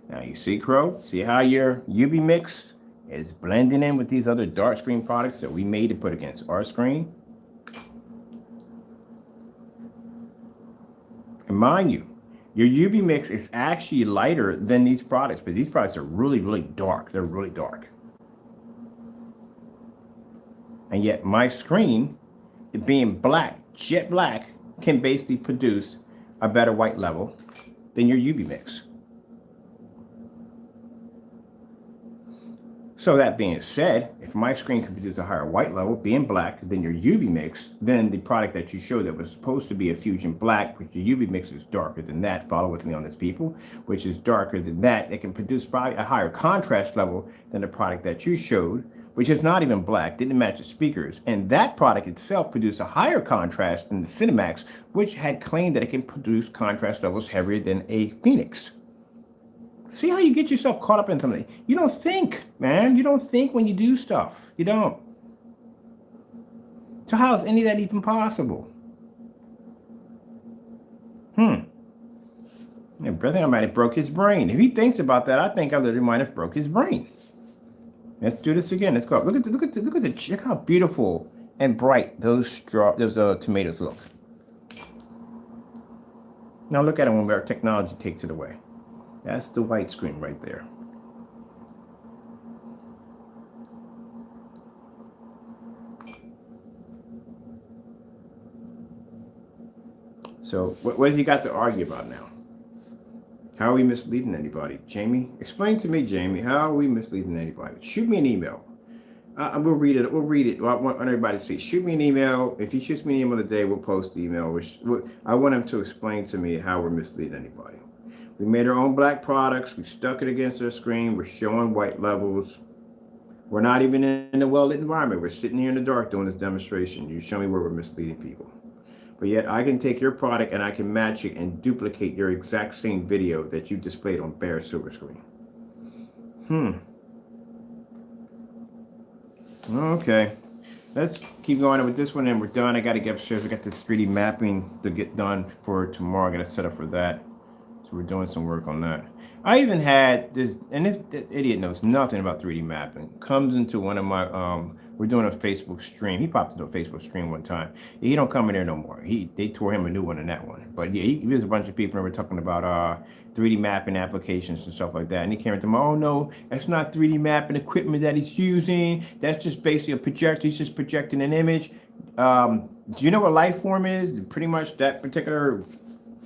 Now you see, Crow? See how your UV mix is blending in with these other dark screen products that we made to put against our screen? And mind you, your UV mix is actually lighter than these products, but these products are really, really dark. They're really dark. And yet my screen, it being black, jet black, can basically produce a better white level than your UV mix. So that being said, if my screen can produce a higher white level, being black, than your UV mix, then the product that you showed that was supposed to be a Fusion Black, which your UV mix is darker than that, follow with me on this, people, which is darker than that, it can produce probably a higher contrast level than the product that you showed, which is not even black, didn't match the speakers. And that product itself produced a higher contrast than the Cinemax, which had claimed that it can produce contrast levels heavier than a Phoenix. See how you get yourself caught up in something. You don't think, man. You don't think when you do stuff. You don't. So how is any of that even possible? Yeah, I think I might have broke his brain. If he thinks about that, I think I literally might have broke his brain. Let's do this again. Let's go. Look how beautiful and bright those tomatoes look. Now look at them when our technology takes it away. That's the white screen right there. So what has he got to argue about now? How are we misleading anybody? Jamie, explain to me, Jamie, how are we misleading anybody? Shoot me an email. We'll read it. I want everybody to see. Shoot me an email. If he shoots me an email today, we'll post the email. I want him to explain to me how we're misleading anybody. We made our own black products. We stuck it against our screen. We're showing white levels. We're not even in a well-lit environment. We're sitting here in the dark doing this demonstration. You show me where we're misleading people. But yet I can take your product and I can match it and duplicate your exact same video that you displayed on bare silver screen. Okay. Let's keep going with this one and we're done. I got to get upstairs. We got this 3D mapping to get done for tomorrow. I got to set up for that. So we're doing some work on that. I even had this, and this idiot knows nothing about 3D mapping. Comes into one of my, we're doing a Facebook stream. He popped into a Facebook stream one time. He don't come in there no more. They tore him a new one in that one. But yeah, there's a bunch of people and we're talking about 3D mapping applications and stuff like that. And he came into me, oh no, that's not 3D mapping equipment that he's using. That's just basically a projector. He's just projecting an image. Do you know what Lifeform is? Pretty much that particular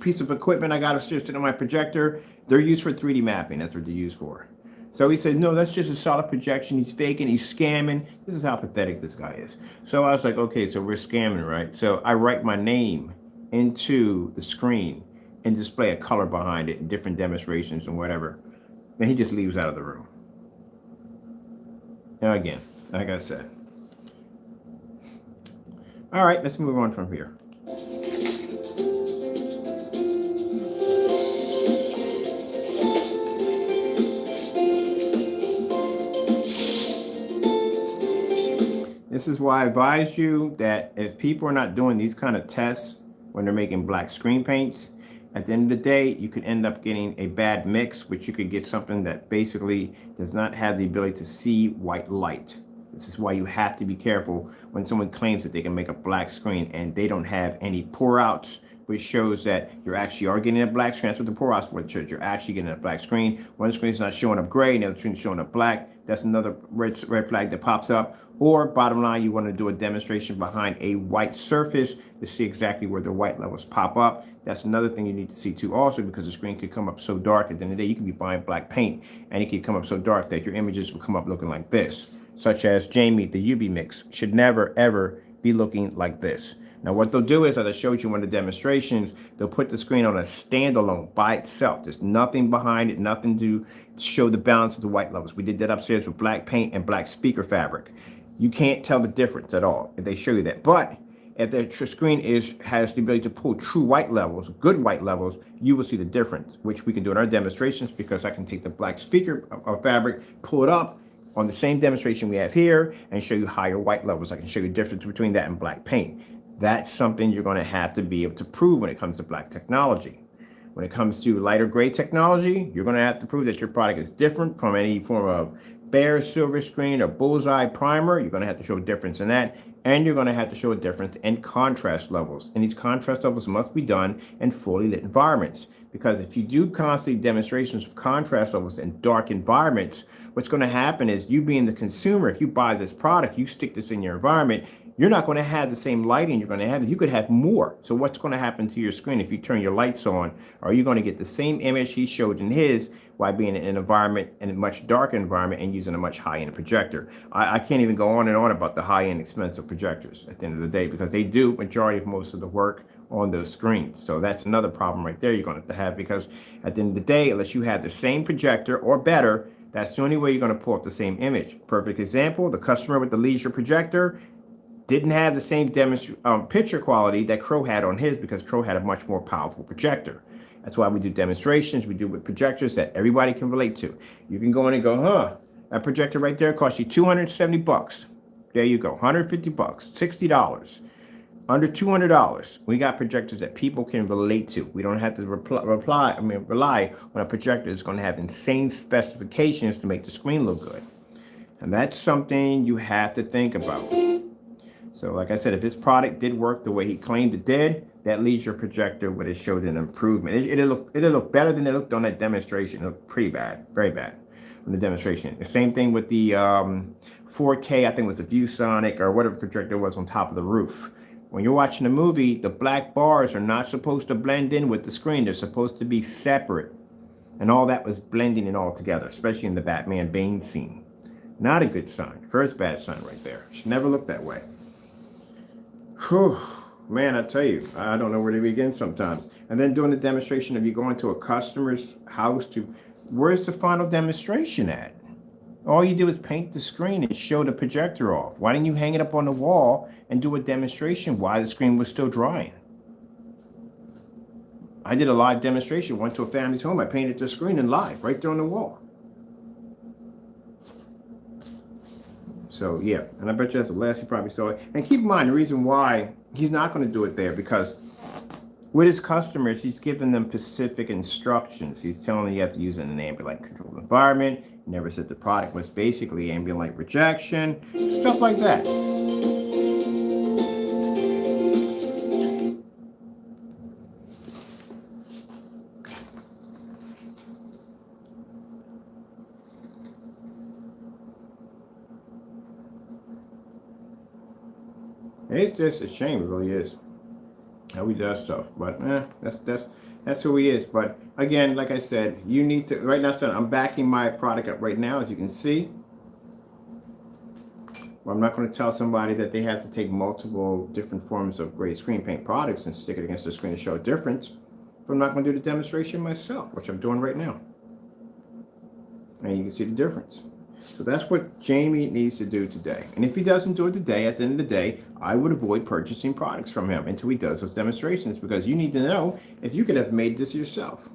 piece of equipment I got upstairs sitting on my projector, they're used for 3D mapping. That's what they're used for. So he said, no, that's just a solid projection. He's faking, he's scamming. This is how pathetic this guy is. So I was like, okay, so we're scamming, right? So I write my name into the screen and display a color behind it in different demonstrations and whatever. And he just leaves out of the room. Now again, like I said. All right, let's move on from here. This is why I advise you that if people are not doing these kind of tests when they're making black screen paints, at the end of the day, you could end up getting a bad mix, which you could get something that basically does not have the ability to see white light. This is why you have to be careful when someone claims that they can make a black screen and they don't have any pour outs, which shows that you actually are getting a black screen. That's what the pour outs for. You're actually getting a black screen. One screen is not showing up gray, and the other screen is showing up black. That's another red flag that pops up. Or bottom line, you want to do a demonstration behind a white surface to see exactly where the white levels pop up. That's another thing you need to see too also, because the screen could come up so dark at the end of the day. You could be buying black paint and it could come up so dark that your images will come up looking like this, such as Jamie, the UV mix should never ever be looking like this. Now what they'll do is, as I showed you in one of the demonstrations, they'll put the screen on a standalone by itself. There's nothing behind it, nothing to show the balance of the white levels. We did that upstairs with black paint and black speaker fabric. You can't tell the difference at all if they show you that. But if the screen has the ability to pull true white levels, good white levels, you will see the difference, which we can do in our demonstrations, because I can take the black speaker fabric, pull it up on the same demonstration we have here, and show you higher white levels. I can show you the difference between that and black paint. That's something you're going to have to be able to prove when it comes to black technology. When it comes to lighter gray technology, you're going to have to prove that your product is different from any form of bare silver screen or bullseye primer. You're going to have to show a difference in that, and you're going to have to show a difference in contrast levels. And these contrast levels must be done in fully lit environments, because if you do constantly demonstrations of contrast levels in dark environments, what's going to happen is, you being the consumer, if you buy this product, you stick this in your environment, you're not going to have the same lighting you're going to have. You could have more. So what's going to happen to your screen if you turn your lights on? Are you going to get the same image he showed in his, while being in an environment, in a much darker environment, and using a much high-end projector? I can't even go on and on about the high-end expensive projectors at the end of the day, because they do majority of most of the work on those screens. So that's another problem right there you're going to have, because at the end of the day, unless you have the same projector or better, that's the only way you're going to pull up the same image. Perfect example, the customer with the leisure projector didn't have the same picture quality that Crow had on his, because Crow had a much more powerful projector. That's why we do demonstrations. We do with projectors that everybody can relate to. You can go in and go, huh, that projector right there cost you $270. There you go, 150 bucks, $60, under $200. We got projectors that people can relate to. We don't have to rely on a projector that's going to have insane specifications to make the screen look good. And that's something you have to think about. So like I said, if this product did work the way he claimed it did, that leisure projector would have showed an improvement. It'll look better than it looked on that demonstration. It looked pretty bad, very bad on the demonstration. The same thing with the 4K, I think it was a ViewSonic or whatever projector was on top of the roof. When you're watching a movie, the black bars are not supposed to blend in with the screen. They're supposed to be separate. And all that was blending it all together, especially in the Batman Bane scene. Not a good sign. First bad sign right there. Should never look that way. Whew, man, I tell you, I don't know where to begin sometimes. And then doing the demonstration of you going to a customer's house where's the final demonstration at? All you do is paint the screen and show the projector off. Why didn't you hang it up on the wall and do a demonstration while the screen was still drying? I did a live demonstration, went to a family's home, I painted the screen in live, right there on the wall. So yeah, and I bet you that's the last you probably saw it. And keep in mind, the reason why he's not going to do it there, because with his customers, he's giving them specific instructions. He's telling them you have to use it in an ambient light controlled environment. Never said the product was basically ambient light rejection, stuff like that. It's just a shame, it really is, how he does stuff. But that's who he is. But again, like I said, you need to, right now, I'm backing my product up right now, as you can see. Well, I'm not going to tell somebody that they have to take multiple different forms of gray screen paint products and stick it against the screen to show a difference. But I'm not going to do the demonstration myself, which I'm doing right now. And you can see the difference. So that's what Jamie needs to do today. And if he doesn't do it today, at the end of the day, I would avoid purchasing products from him until he does those demonstrations, because you need to know if you could have made this yourself.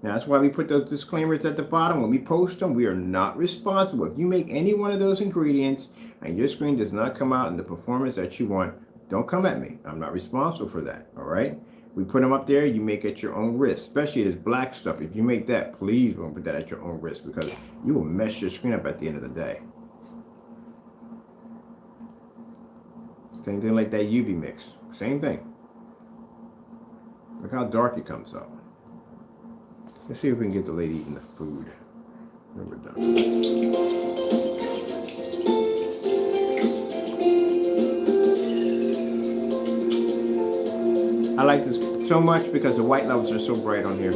Now, that's why we put those disclaimers at the bottom. When we post them, we are not responsible. If you make any one of those ingredients and your screen does not come out in the performance that you want, don't come at me. I'm not responsible for that, all right? We put them up there, you make at your own risk, especially this black stuff. If you make that, please don't put that at your own risk, because you will mess your screen up at the end of the day. Same thing like that UV mix, same thing. Look how dark it comes up. Let's see if we can get the lady eating the food when we're done. I like this so much because the white levels are so bright on here.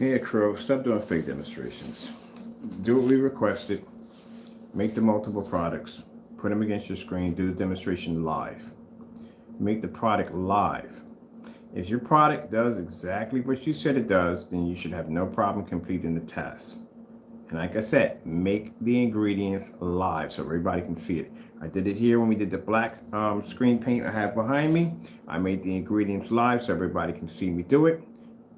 Yeah, Crow, stop doing fake demonstrations. Do what we requested. Make the multiple products. Put them against your screen. Do the demonstration live. Make the product live. If your product does exactly what you said it does, then you should have no problem completing the test. And like I said, make the ingredients live so everybody can see it. I did it here when we did the black screen paint I have behind me. I made the ingredients live so everybody can see me do it.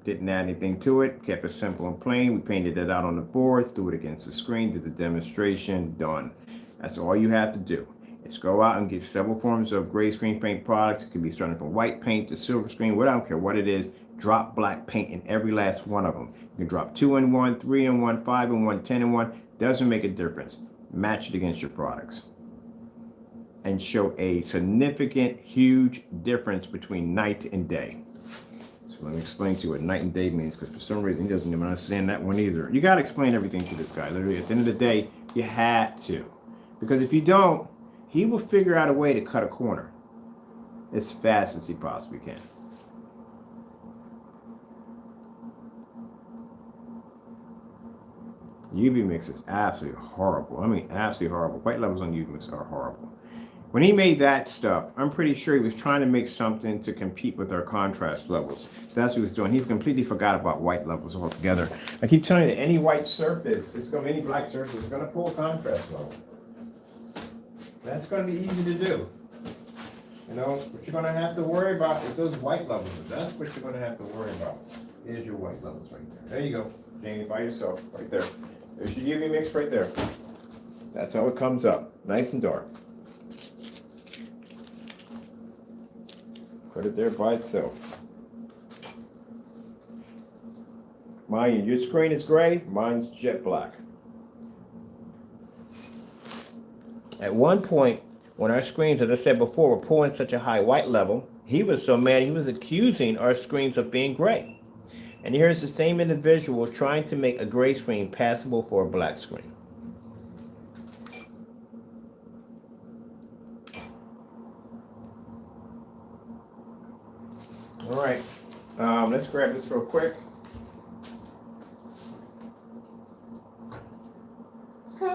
Didn't add anything to it, kept it simple and plain. We painted it out on the board, threw it against the screen, did the demonstration, done. That's all you have to do. Is go out and get several forms of gray screen paint products. It could be starting from white paint to silver screen, what I don't care what it is. Drop black paint in every last one of them. You can drop 2 in 1, 3 in 1, 5 in 1, 10 in 1. Doesn't make a difference. Match it against your products. And show a significant, huge difference between night and day. So let me explain to you what night and day means, because for some reason he doesn't even understand that one either. You got to explain everything to this guy. Literally, at the end of the day, you had to. Because if you don't, he will figure out a way to cut a corner as fast as he possibly can. UV mix is absolutely horrible. I mean, absolutely horrible. White levels on UV mix are horrible. When he made that stuff, I'm pretty sure he was trying to make something to compete with our contrast levels. That's what he was doing. He completely forgot about white levels altogether. I keep telling you that any white surface, any black surface, is going to pull a contrast level. That's going to be easy to do. You know, what you're going to have to worry about is those white levels. That's what you're going to have to worry about. Here's your white levels right there. There you go, Jamie, by yourself, right there. There's your UV mix right there. That's how it comes up, nice and dark. Put it there by itself. Mind you, your screen is gray, mine's jet black. At one point, when our screens, as I said before, were pulling such a high white level, he was so mad he was accusing our screens of being gray. And here's the same individual trying to make a gray screen passable for a black screen. All right, let's grab this real quick. So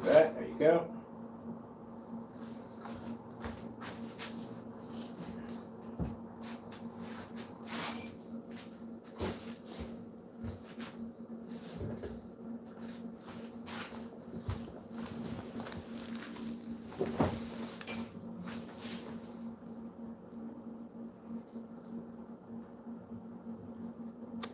that, there you go.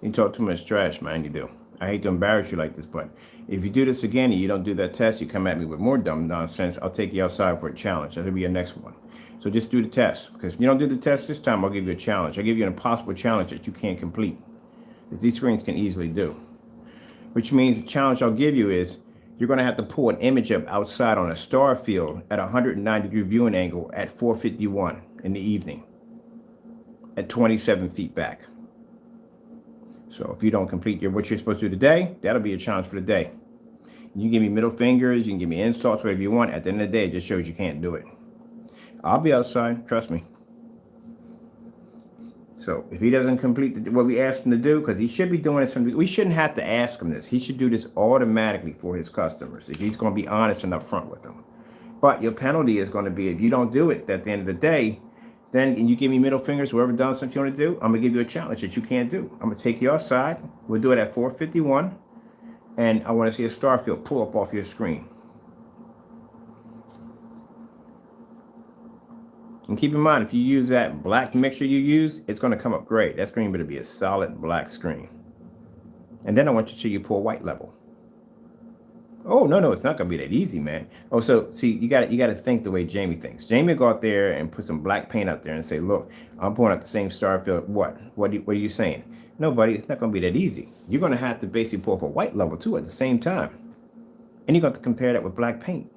You talk too much trash, man, you do. I hate to embarrass you like this, but if you do this again and you don't do that test, you come at me with more dumb nonsense, I'll take you outside for a challenge. That'll be your next one. So just do the test, because if you don't do the test this time, I'll give you a challenge. I'll give you an impossible challenge that you can't complete, that these screens can easily do. Which means the challenge I'll give you is you're going to have to pull an image up outside on a star field at a 109-degree viewing angle at 4:51 in the evening at 27 feet back. So if you don't complete what you're supposed to do today, that'll be a challenge for the day. You can give me middle fingers, you can give me insults, whatever you want. At the end of the day, it just shows you can't do it. I'll be outside, trust me. So if he doesn't complete what we asked him to do, because he should be doing it, we shouldn't have to ask him this. He should do this automatically for his customers if he's going to be honest and upfront with them. But your penalty is going to be if you don't do it at the end of the day, then you give me middle fingers, whoever done something you want to do, I'm going to give you a challenge that you can't do. I'm going to take you outside. We'll do it at 4:51. And I want to see a star field pull up off your screen. And keep in mind, if you use that black mixture you use, it's going to come up great. That screen better be a solid black screen. And then I want you to see you pull white level. Oh, no, it's not going to be that easy, man. Oh, so see, you got to think the way Jamie thinks. Jamie will go out there and put some black paint out there and say, look, I'm pulling out the same star field. What are you saying? No, buddy, it's not going to be that easy. You're going to have to basically pull for white level too at the same time. And you're going to have to compare that with black paint.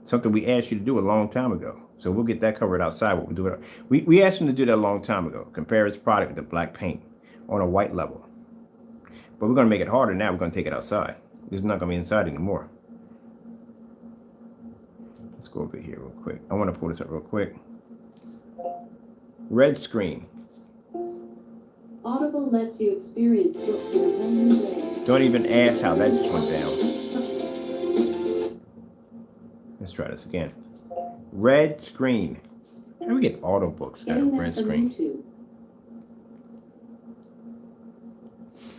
Something we asked you to do a long time ago. So we'll get that covered outside. What we'll do. We asked him to do that a long time ago. Compare his product with the black paint on a white level. But we're going to make it harder now. We're going to take it outside. It's not going to be inside anymore. Let's go over here real quick. I want to pull this up real quick. Red screen. Audible lets you experience books in a whole new way. Don't even ask how that just went down. Let's try this again. Red screen. How do we get audiobooks out of red screen?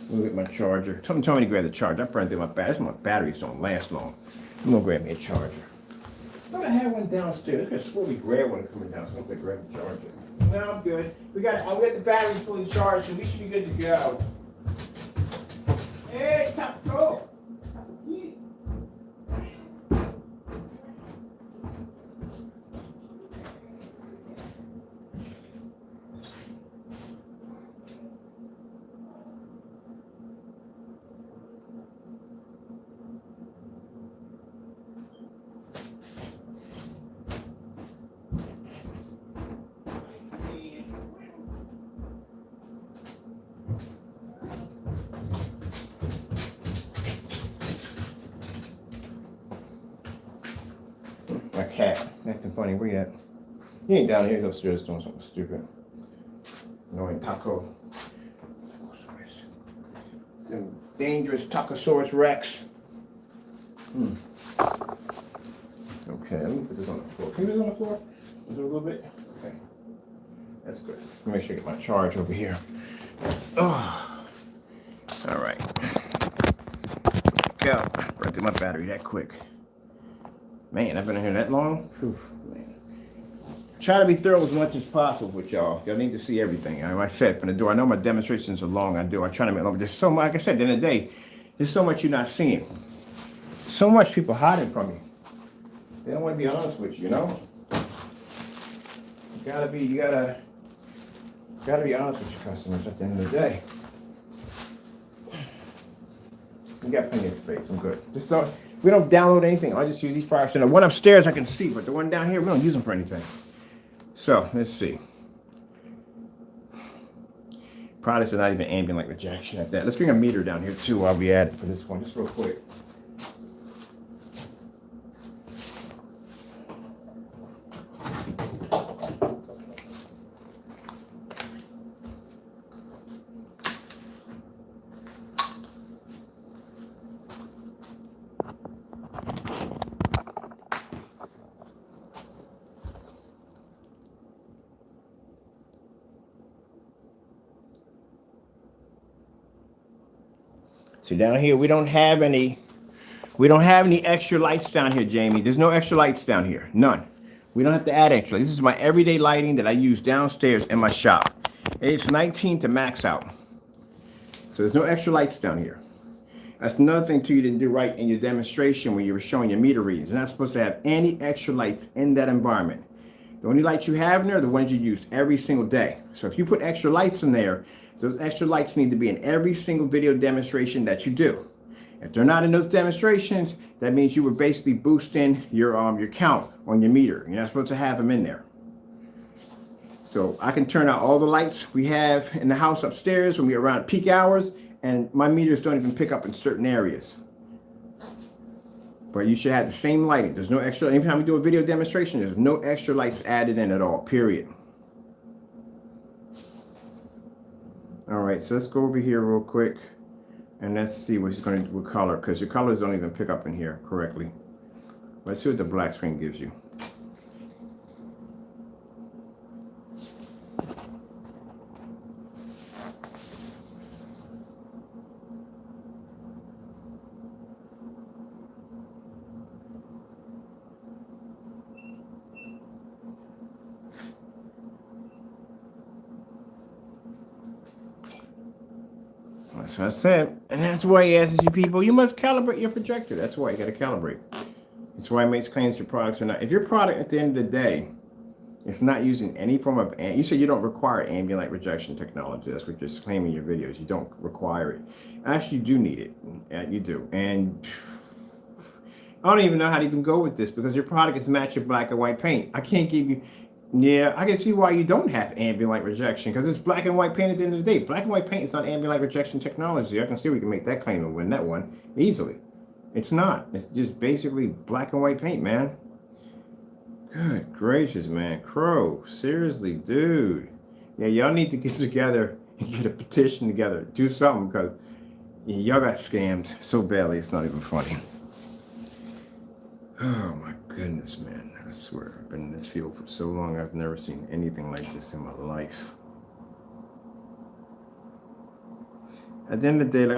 Let me get my charger. Someone told me to grab the charger. I burned through my battery. My batteries don't last long. I'm gonna grab me a charger. I thought I had one downstairs. I could swear we grabbed one coming down, so I'm gonna grab the charger. No, I'm good. We got the batteries fully charged, so we should be good to go. Hey, Taco! My cat acting funny. Where you at? He ain't down here. He's upstairs doing something stupid. Annoying Taco. Some dangerous Tacosaurus Rex. Okay, let me put this on the floor. Can you put this on the floor? Is it a little bit? Okay. That's good. Let me make sure I get my charge over here. Oh. All right. Go. Run through my battery that quick. Man, I've been in here that long. Whew, man. Try to be thorough as much as possible with y'all. Y'all need to see everything. Like I said from the door, I know my demonstrations are long. I try to make it long. But there's so much, like I said, at the end of the day, there's so much you're not seeing. So much people hiding from you. They don't want to be honest with you, you know? You gotta be honest with your customers at the end of the day. We got plenty of space. I'm good. We don't download anything. I just use these fire stands. The one upstairs I can see, but the one down here, we don't use them for anything. So, let's see. Products are not even ambient light rejection at that. Let's bring a meter down here too while we add it for this one, just real quick. So down here, we don't have any extra lights down here, Jamie. There's no extra lights down here, none. We don't have to add extra. This is my everyday lighting that I use downstairs in my shop. It's 19 to max out. So there's no extra lights down here. That's another thing too you didn't do right in your demonstration when you were showing your meter readings. You're not supposed to have any extra lights in that environment. The only lights you have in there are the ones you use every single day. So if you put extra lights in there, those extra lights need to be in every single video demonstration that you do. If they're not in those demonstrations, that means you were basically boosting your count on your meter. You're not supposed to have them in there. So I can turn out all the lights we have in the house upstairs when we're around peak hours, and my meters don't even pick up in certain areas. But you should have the same lighting. There's no extra, anytime we do a video demonstration, there's no extra lights added in at all, period. All right, so let's go over here real quick and let's see what he's going to do with color, because your colors don't even pick up in here correctly. Let's see what the black screen gives you. That's what I said. And that's why he asks you people, you must calibrate your projector. That's why you got to calibrate. That's why he makes claims your products are not. If your product at the end of the day, it's not using any form of, you said you don't require ambient light rejection technology. That's what you're claiming in your videos. You don't require it. Actually, you do need it. You do. And I don't even know how to even go with this because your product is match your black and white paint. I can't give you. Yeah, I can see why you don't have ambient light rejection because it's black and white paint at the end of the day. Black and white paint is not ambient light rejection technology. I can see we can make that claim and win that one easily. It's not. It's just basically black and white paint, man. Good gracious, man. Crow, seriously, dude. Yeah, y'all need to get together and get a petition together. Do something, because y'all got scammed so badly, it's not even funny. Oh, my goodness, man. I swear, I've been in this field for so long, I've never seen anything like this in my life. At the end of the day, like,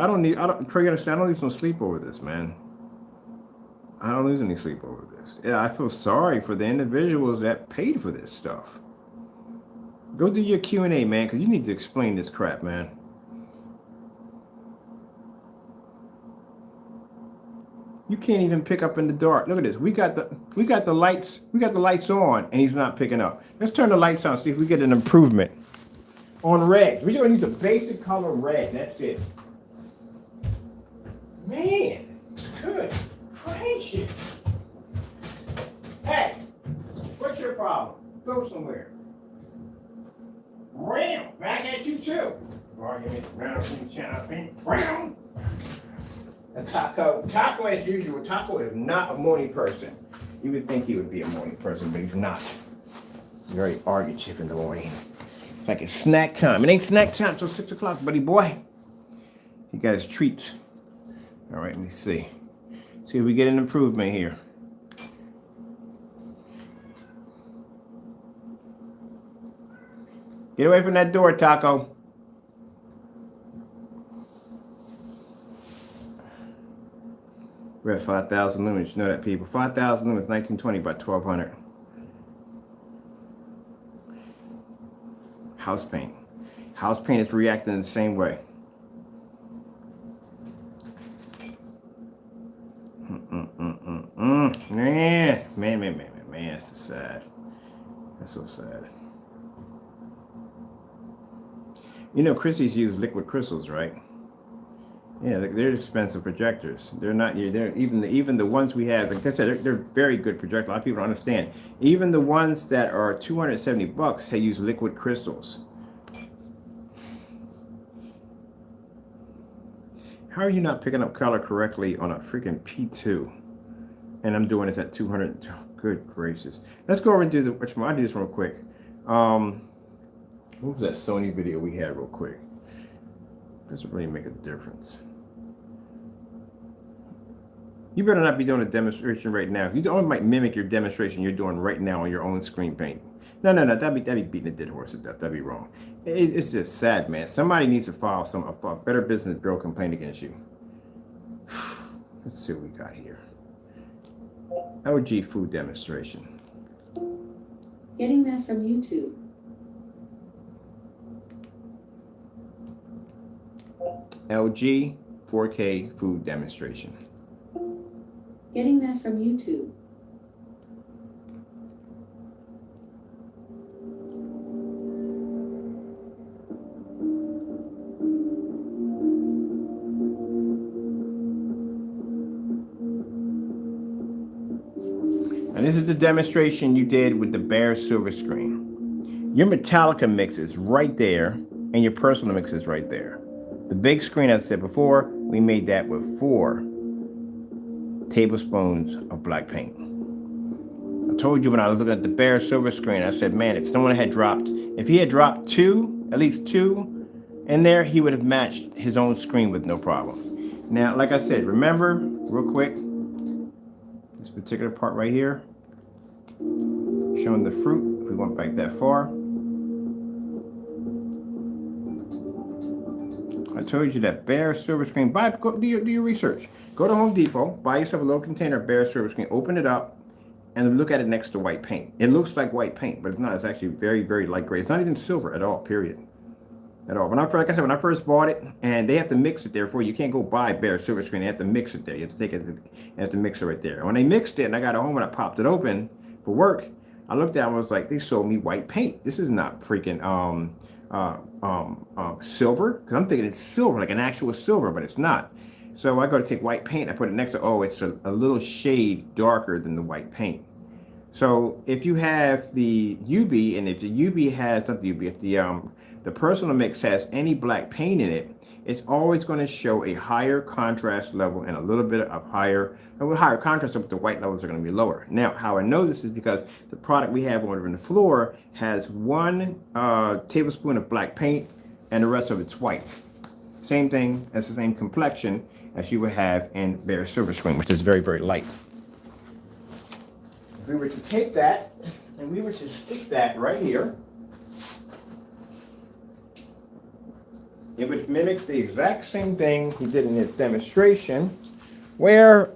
Craig, understand, I don't lose no sleep over this, man. I don't lose any sleep over this. Yeah, I feel sorry for the individuals that paid for this stuff. Go do your Q&A, man, because you need to explain this crap, man. You can't even pick up in the dark. Look at this. We got the lights on, and he's not picking up. Let's turn the lights on, see if we get an improvement. On red. We're going to use a basic color red. That's it. Man, good gracious. Hey, what's your problem? Go somewhere. Ram, back at you too. Ram. That's Taco. Taco, as usual, Taco is not a morning person. You would think he would be a morning person, but he's not. It's very argumentative in the morning. It's like it's snack time. It ain't snack time till 6 o'clock, buddy boy. He got his treats. All right, let me see. See if we get an improvement here. Get away from that door, Taco. We're at 5,000 lumens. You know that, people. 5,000 lumens, 1920 by 1200. House paint. House paint is reacting the same way. Man, it's so sad. That's so sad. You know, Chrissy's use liquid crystals, right? Yeah, they're expensive projectors. They're not. They're even the ones we have. Like I said, they're very good projectors. A lot of people don't understand. Even the ones that are $270, they use liquid crystals. How are you not picking up color correctly on a freaking P2? And I'm doing this at 200. Good gracious. Let's go over and do the. I'll do this real quick. What was that Sony video we had real quick? Doesn't really make a difference. You better not be doing a demonstration right now. You might mimic your demonstration you're doing right now on your own screen paint. No. That'd be beating a dead horse to death. That'd be wrong. It's just sad, man. Somebody needs to file a Better Business Bureau complaint against you. Let's see what we got here. LG food demonstration. Getting that from YouTube. LG 4K food demonstration. Getting that from YouTube. And this is the demonstration you did with the bare silver screen. Your Metallica mix is right there, and your personal mix is right there. The big screen, as I said before, we made that with 4 tablespoons of black paint. I told you when I was looking at the bare silver screen, I said, man, if he had dropped at least two in there, he would have matched his own screen with no problem. Now, like I said, remember, real quick, this particular part right here, showing the fruit, if we went back that far. I told you that bare silver screen. Go do your research. Go to Home Depot, buy yourself a little container of bare silver screen, open it up, and look at it next to white paint. It looks like white paint, but it's not. It's actually very, very light gray. It's not even silver at all, period. At all. Like I said, when I first bought it, and they have to mix it there for you. You can't go buy bare silver screen. They have to mix it there. You have to take it and have to mix it right there. When they mixed it, and I got it home and I popped it open for work, I looked at it and was like, they sold me white paint. This is not freaking silver, because I'm thinking it's silver, like an actual silver, but it's not. So I go to take white paint, I put it next to, it's a little shade darker than the white paint. So if you have the UB, and if the UB has, not the UB, if the personal mix has any black paint in it, it's always going to show a higher contrast level and a little bit of higher contrast, but the white levels are going to be lower. Now, how I know this is because the product we have on the floor has 1 tablespoon of black paint and the rest of it's white. Same thing, as the same complexion as you would have in bare silver screen, which is very, very light. If we were to take that and we were to stick that right here, it would mimic the exact same thing he did in his demonstration, where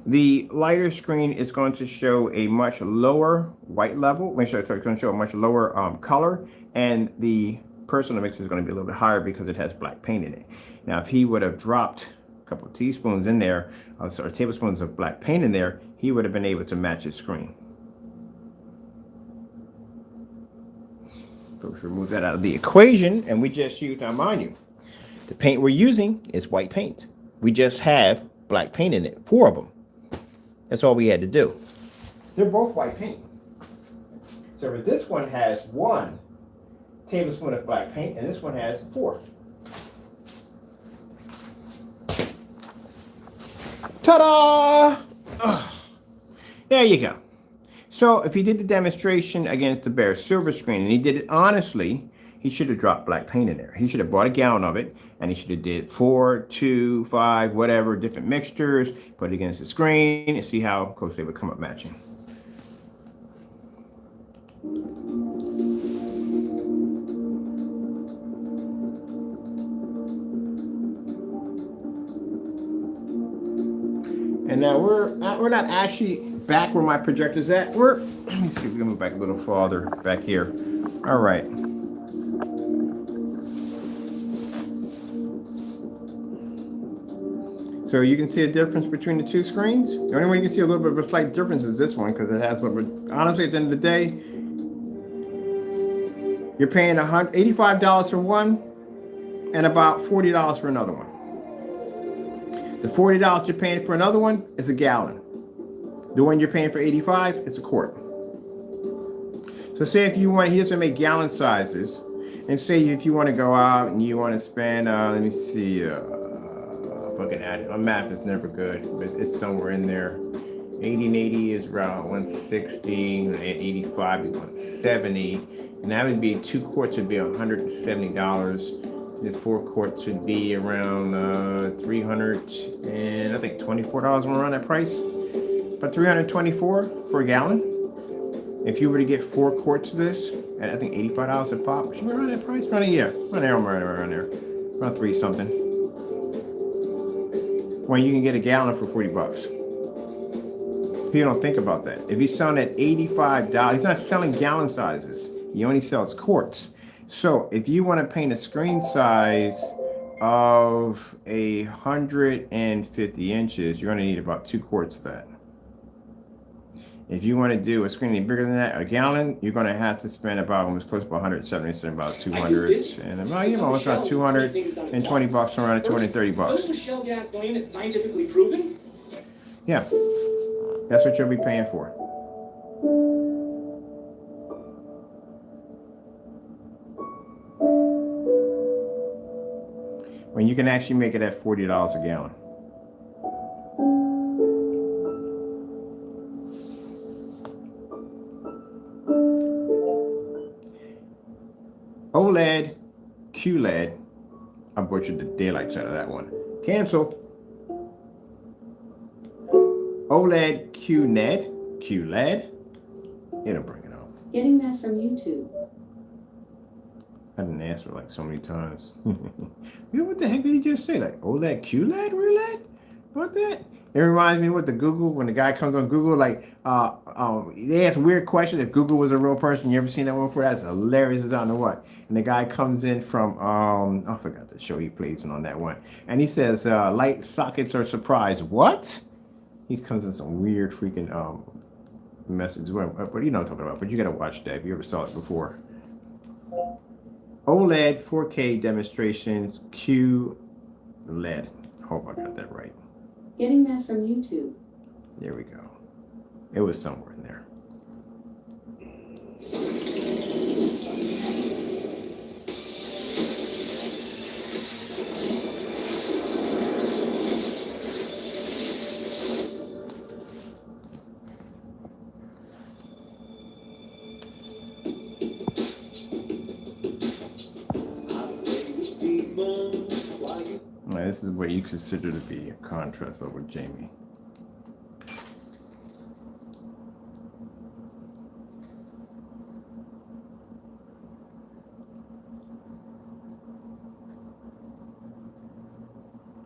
the lighter screen is going to show a much lower white level. It's going to show a much lower color, and the personal mix is going to be a little bit higher because it has black paint in it. Now, if he would have dropped a couple of teaspoons in there, or tablespoons of black paint in there, he would have been able to match his screen. So let's remove that out of the equation, and we just use, now mind you, the paint we're using is white paint. We just have black paint in it, 4 of them. That's all we had to do. They're both white paint. So this one has 1 tablespoon of black paint, and this one has 4. Ta-da! There you go. So if he did the demonstration against the bare silver screen, and he did it honestly, he should have dropped black paint in there. He should have bought a gallon of it, and he should have did 4, 2, 5, whatever, different mixtures, put it against the screen, and see how close they would come up matching. And now we're not actually back where my projector's at. Let me see, we're gonna move back a little farther back here. All right. So you can see a difference between the 2 screens. The only way you can see a little bit of a slight difference is this one, because it has, but honestly, at the end of the day, you're paying $85 for one and about $40 for another one. The $40 you're paying for another one is a gallon. The one you're paying for $85 is a quart. So say if you want, he doesn't make gallon sizes, and say if you want to go out and you want to spend, let me see, fucking add it. My math is never good, but it's somewhere in there. 80 and 80 is around 160, and 85 is 170, and that would be 2 quarts would be $170. The 4 quarts would be around $300 and I think $24 around that price. But $324 for a gallon. If you were to get 4 quarts of this, at I think $85 a pop, should be around that price. Around there, around 3 something. When you can get a gallon for $40. People don't think about that. If he's selling at $85, he's not selling gallon sizes. He only sells quarts. So if you want to paint a screen size of 150 inches, you're going to need about 2 quarts of that. If you want to do a screen bigger than that, a gallon, you're going to have to spend about almost close to 170, so about 200, and about, almost around $220, around $230. Is Shell gasoline scientifically proven? Yeah, that's what you'll be paying for. When you can actually make it at $40 a gallon. OLED, QLED. I butchered the daylights out of that one. Cancel. OLED, QLED. It'll bring it up. Getting that from YouTube. I didn't answer like so many times. What the heck did he just say? Like OLED, QLED, roulette? What that? It reminds me of the Google, when the guy comes on Google, like they ask weird questions. If Google was a real person, you ever seen that one before? That's hilarious as I don't know what. And the guy comes in from I forgot the show he plays on that one, and he says light sockets are surprise. What? He comes in some weird freaking message. What you know what I'm talking about? But you gotta watch that if you ever saw it before. OLED 4K demonstrations QLED. I hope I got that right. Getting that from YouTube. There we go. It was somewhere in there. this is what you consider to be a contrast level, Jamie.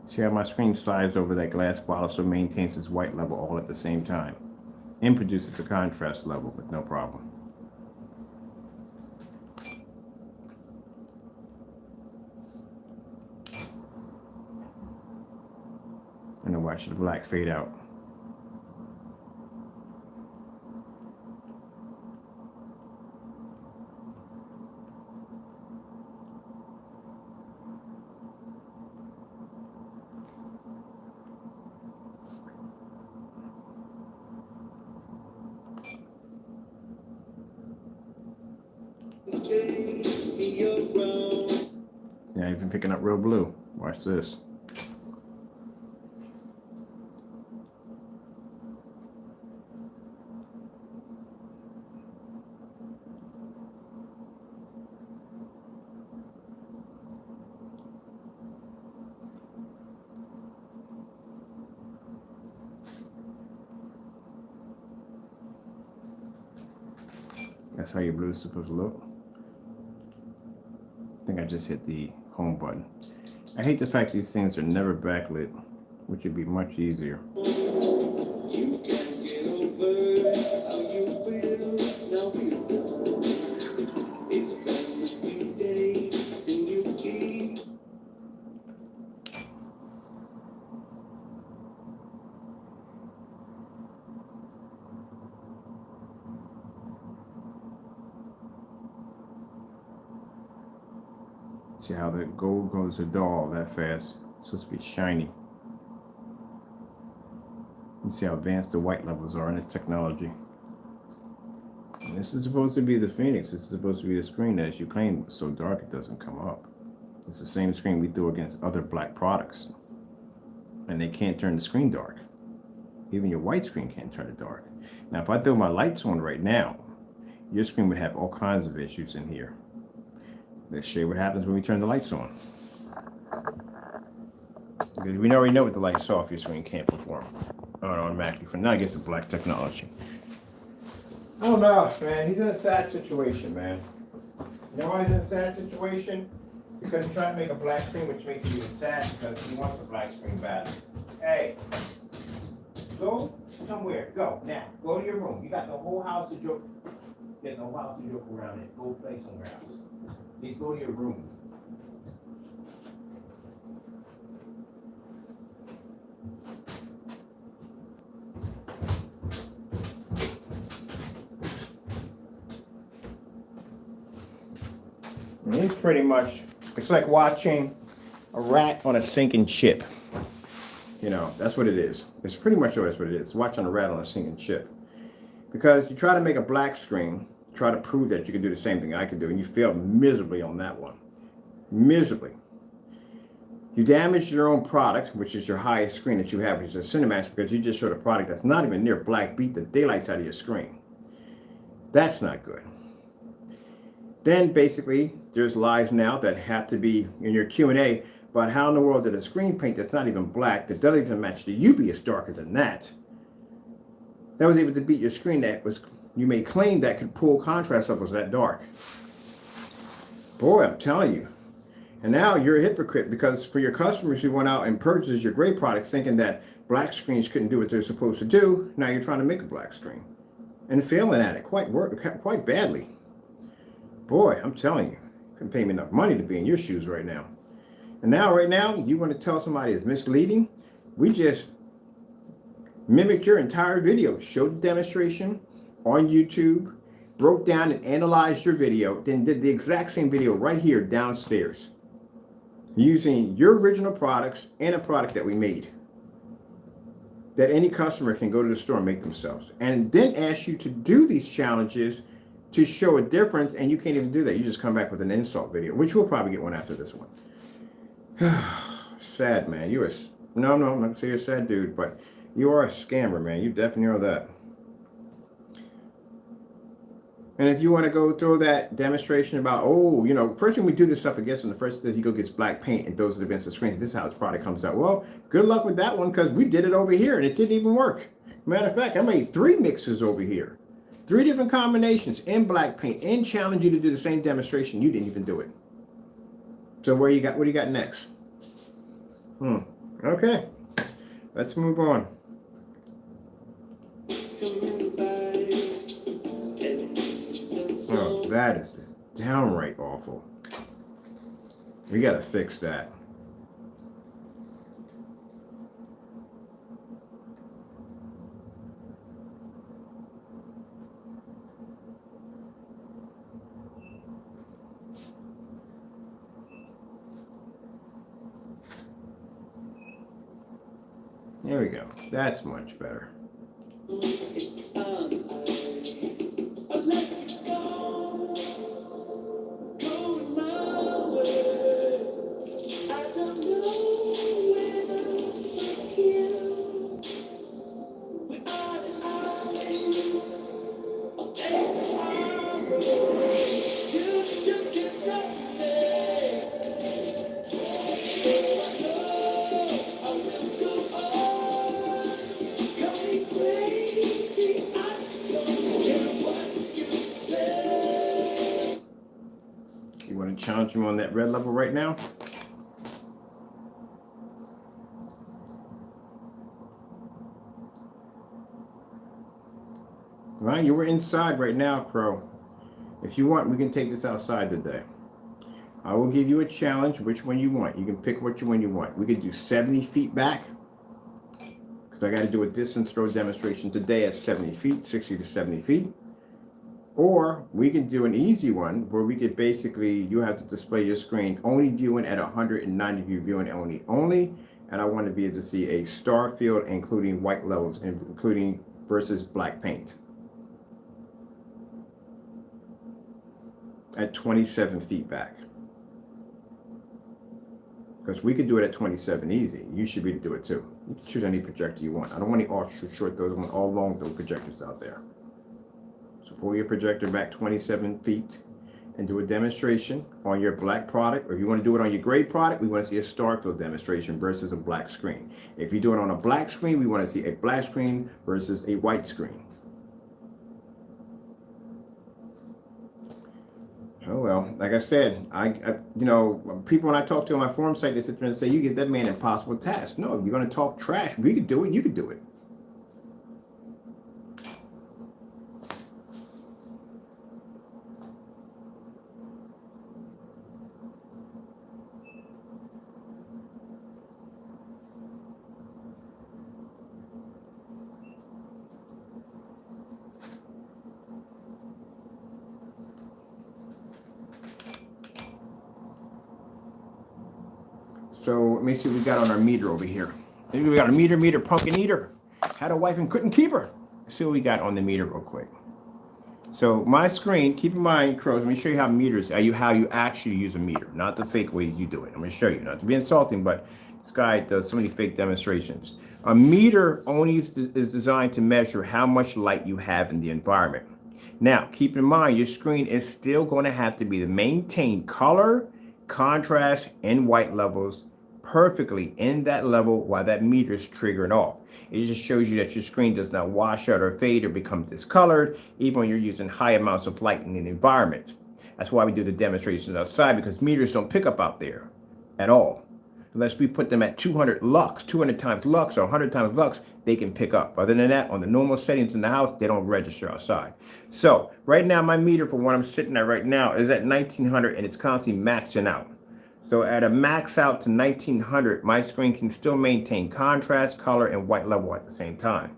See how my screen slides over that glass bottle so it maintains its white level all at the same time and produces a contrast level with no problem. And then watch the black fade out. Yeah, even picking up real blue. Watch this. That's how your blue is supposed to look. I think I just hit the home button. I hate the fact these things are never backlit, which would be much easier. You can get over how you feel. Now feel. It's been a few days and you keep. See how the gold goes to dull that fast. It's supposed to be shiny. You see how advanced the white levels are in this technology. And this is supposed to be the Phoenix. This is supposed to be the screen that, as you claim, was so dark it doesn't come up. It's the same screen we threw against other black products. And they can't turn the screen dark. Even your white screen can't turn it dark. Now, if I throw my lights on right now, your screen would have all kinds of issues in here. Let's show you what happens when we turn the lights on. Because we already know what the lights off, your screen can't perform automatically. For now, I guess it's black technology. Oh no, man, he's in a sad situation, man. You know why he's in a sad situation? Because he's trying to make a black screen, which makes him even sad because he wants a black screen badly. Hey, go somewhere. Go now. Go to your room. You got the whole house to joke. Get the whole house to joke around it. Go play somewhere else. Please go to your room. And he's pretty much, it's like watching a rat on a sinking ship. You know, that's what it is. It's pretty much that's what it is. Watching a rat on a sinking ship. Because you try to make a black screen, try to prove that you can do the same thing I can do, and you failed miserably on that one. Miserably. You damaged your own product, which is your highest screen that you have, which is a Cinemax, because you just showed a product that's not even near black, beat the daylights out of your screen. That's not good. Then basically, there's lies now that have to be in your Q&A about how in the world did a screen paint that's not even black, that doesn't even match the UV is darker than that was able to beat your screen that was, you may claim, that could pull contrast levels that dark. Boy, I'm telling you. And now you're a hypocrite, because for your customers who went out and purchased your gray products thinking that black screens couldn't do what they're supposed to do, now you're trying to make a black screen and failing at it quite badly. Boy, I'm telling you, you couldn't pay me enough money to be in your shoes right now. And now, right now, you want to tell somebody it's misleading? We just mimicked your entire video, showed the demonstration on YouTube, broke down and analyzed your video, then did the exact same video right here downstairs, using your original products and a product that we made that any customer can go to the store and make themselves, and then ask you to do these challenges to show a difference, and you can't even do that. You just come back with an insult video, which we'll probably get one after this one. Sad, man. You're a, no, I'm not going to say you're a sad dude, but you are a scammer, man. You definitely are that. And if you want to go through that demonstration about, oh, you know, first thing we do this stuff against, and the first is he go gets black paint and throws it against the screen. This is how his product comes out. Well, good luck with that one, because we did it over here and it didn't even work. Matter of fact, I made 3 mixes over here. 3 different combinations in black paint and challenge you to do the same demonstration. You didn't even do it. So what do you got next? Okay. Let's move on. Oh, that is just downright awful. We gotta fix that. There we go. That's much better. You want to challenge him on that red level right now? Right, you were inside right now, Crow. If you want, we can take this outside today. I will give you a challenge, which one you want. You can pick which one you want. We could do 70 feet back, because I got to do a distance throw demonstration today at 70 feet, 60 to 70 feet. Or we can do an easy one where we could basically, you have to display your screen only viewing at 190 view viewing only. And I want to be able to see a star field, including white levels, including versus black paint. At 27 feet back. Because we could do it at 27 easy. You should be able to do it too. You can choose any projector you want. I don't want any all short throws, I want all long throw projectors out there. So pull your projector back 27 feet and do a demonstration on your black product. Or if you want to do it on your gray product, we want to see a star field demonstration versus a black screen. If you do it on a black screen, we want to see a black screen versus a white screen. Oh well, like I said, I you know, people when I talk to on my forum site, they sit there and say, you give that man an impossible task. No, if you're going to talk trash, we could do it, you could do it. So let me see what we got on our meter over here. Maybe we got a meter pumpkin eater. Had a wife and couldn't keep her. Let's see what we got on the meter real quick. So my screen, keep in mind, Crows, let me show you how meters, how you actually use a meter, not the fake ways you do it. I'm going to show you, not to be insulting, but this guy does so many fake demonstrations. A meter only is designed to measure how much light you have in the environment. Now, keep in mind, your screen is still going to have to be to maintain color, contrast, and white levels perfectly in that level while that meter is triggering off. It just shows you that your screen does not wash out or fade or become discolored, even when you're using high amounts of light in the environment. That's why we do the demonstrations outside, because meters don't pick up out there at all. Unless we put them at 200 lux, 200 times lux or 100 times lux, they can pick up. Other than that, on the normal settings in the house, they don't register outside. So right now, my meter for what I'm sitting at right now is at 1900 and it's constantly maxing out. So at a max out to 1900, my screen can still maintain contrast, color, and white level at the same time.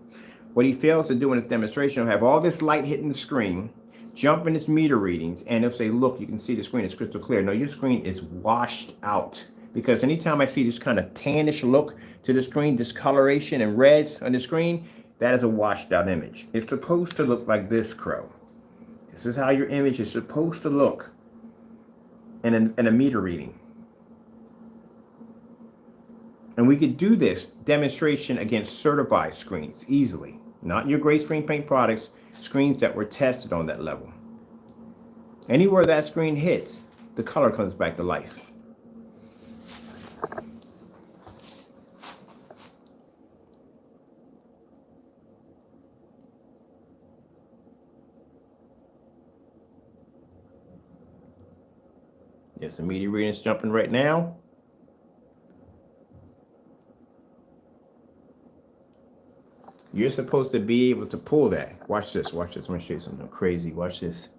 What he fails to do in his demonstration, he'll have all this light hitting the screen, jump in its meter readings, and he'll say, look, you can see the screen is crystal clear. No, your screen is washed out. Because anytime I see this kind of tannish look to the screen, discoloration and reds on the screen, that is a washed out image. It's supposed to look like this, Crow. This is how your image is supposed to look in a meter reading. And we could do this demonstration against certified screens easily, not your gray screen paint products, screens that were tested on that level. Anywhere that screen hits, the color comes back to life. There's the media readings jumping right now. You're supposed to be able to pull that. Watch this, watch this. I'm gonna show you something crazy. Watch this.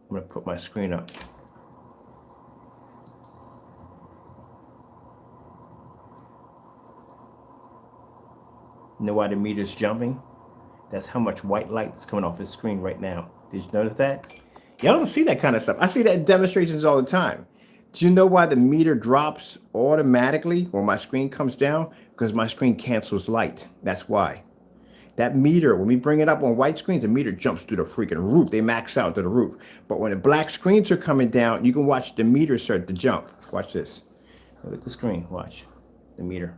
I'm gonna put my screen up. You know why the meter's jumping? That's how much white light is coming off his screen right now. Did you notice that? Y'all don't see that kind of stuff. I see that in demonstrations all the time. Do you know why the meter drops automatically when my screen comes down? Because my screen cancels light. That's why. That meter, when we bring it up on white screens, the meter jumps through the freaking roof. They max out to the roof. But when the black screens are coming down, you can watch the meter start to jump. Watch this. Look at the screen. Watch the meter.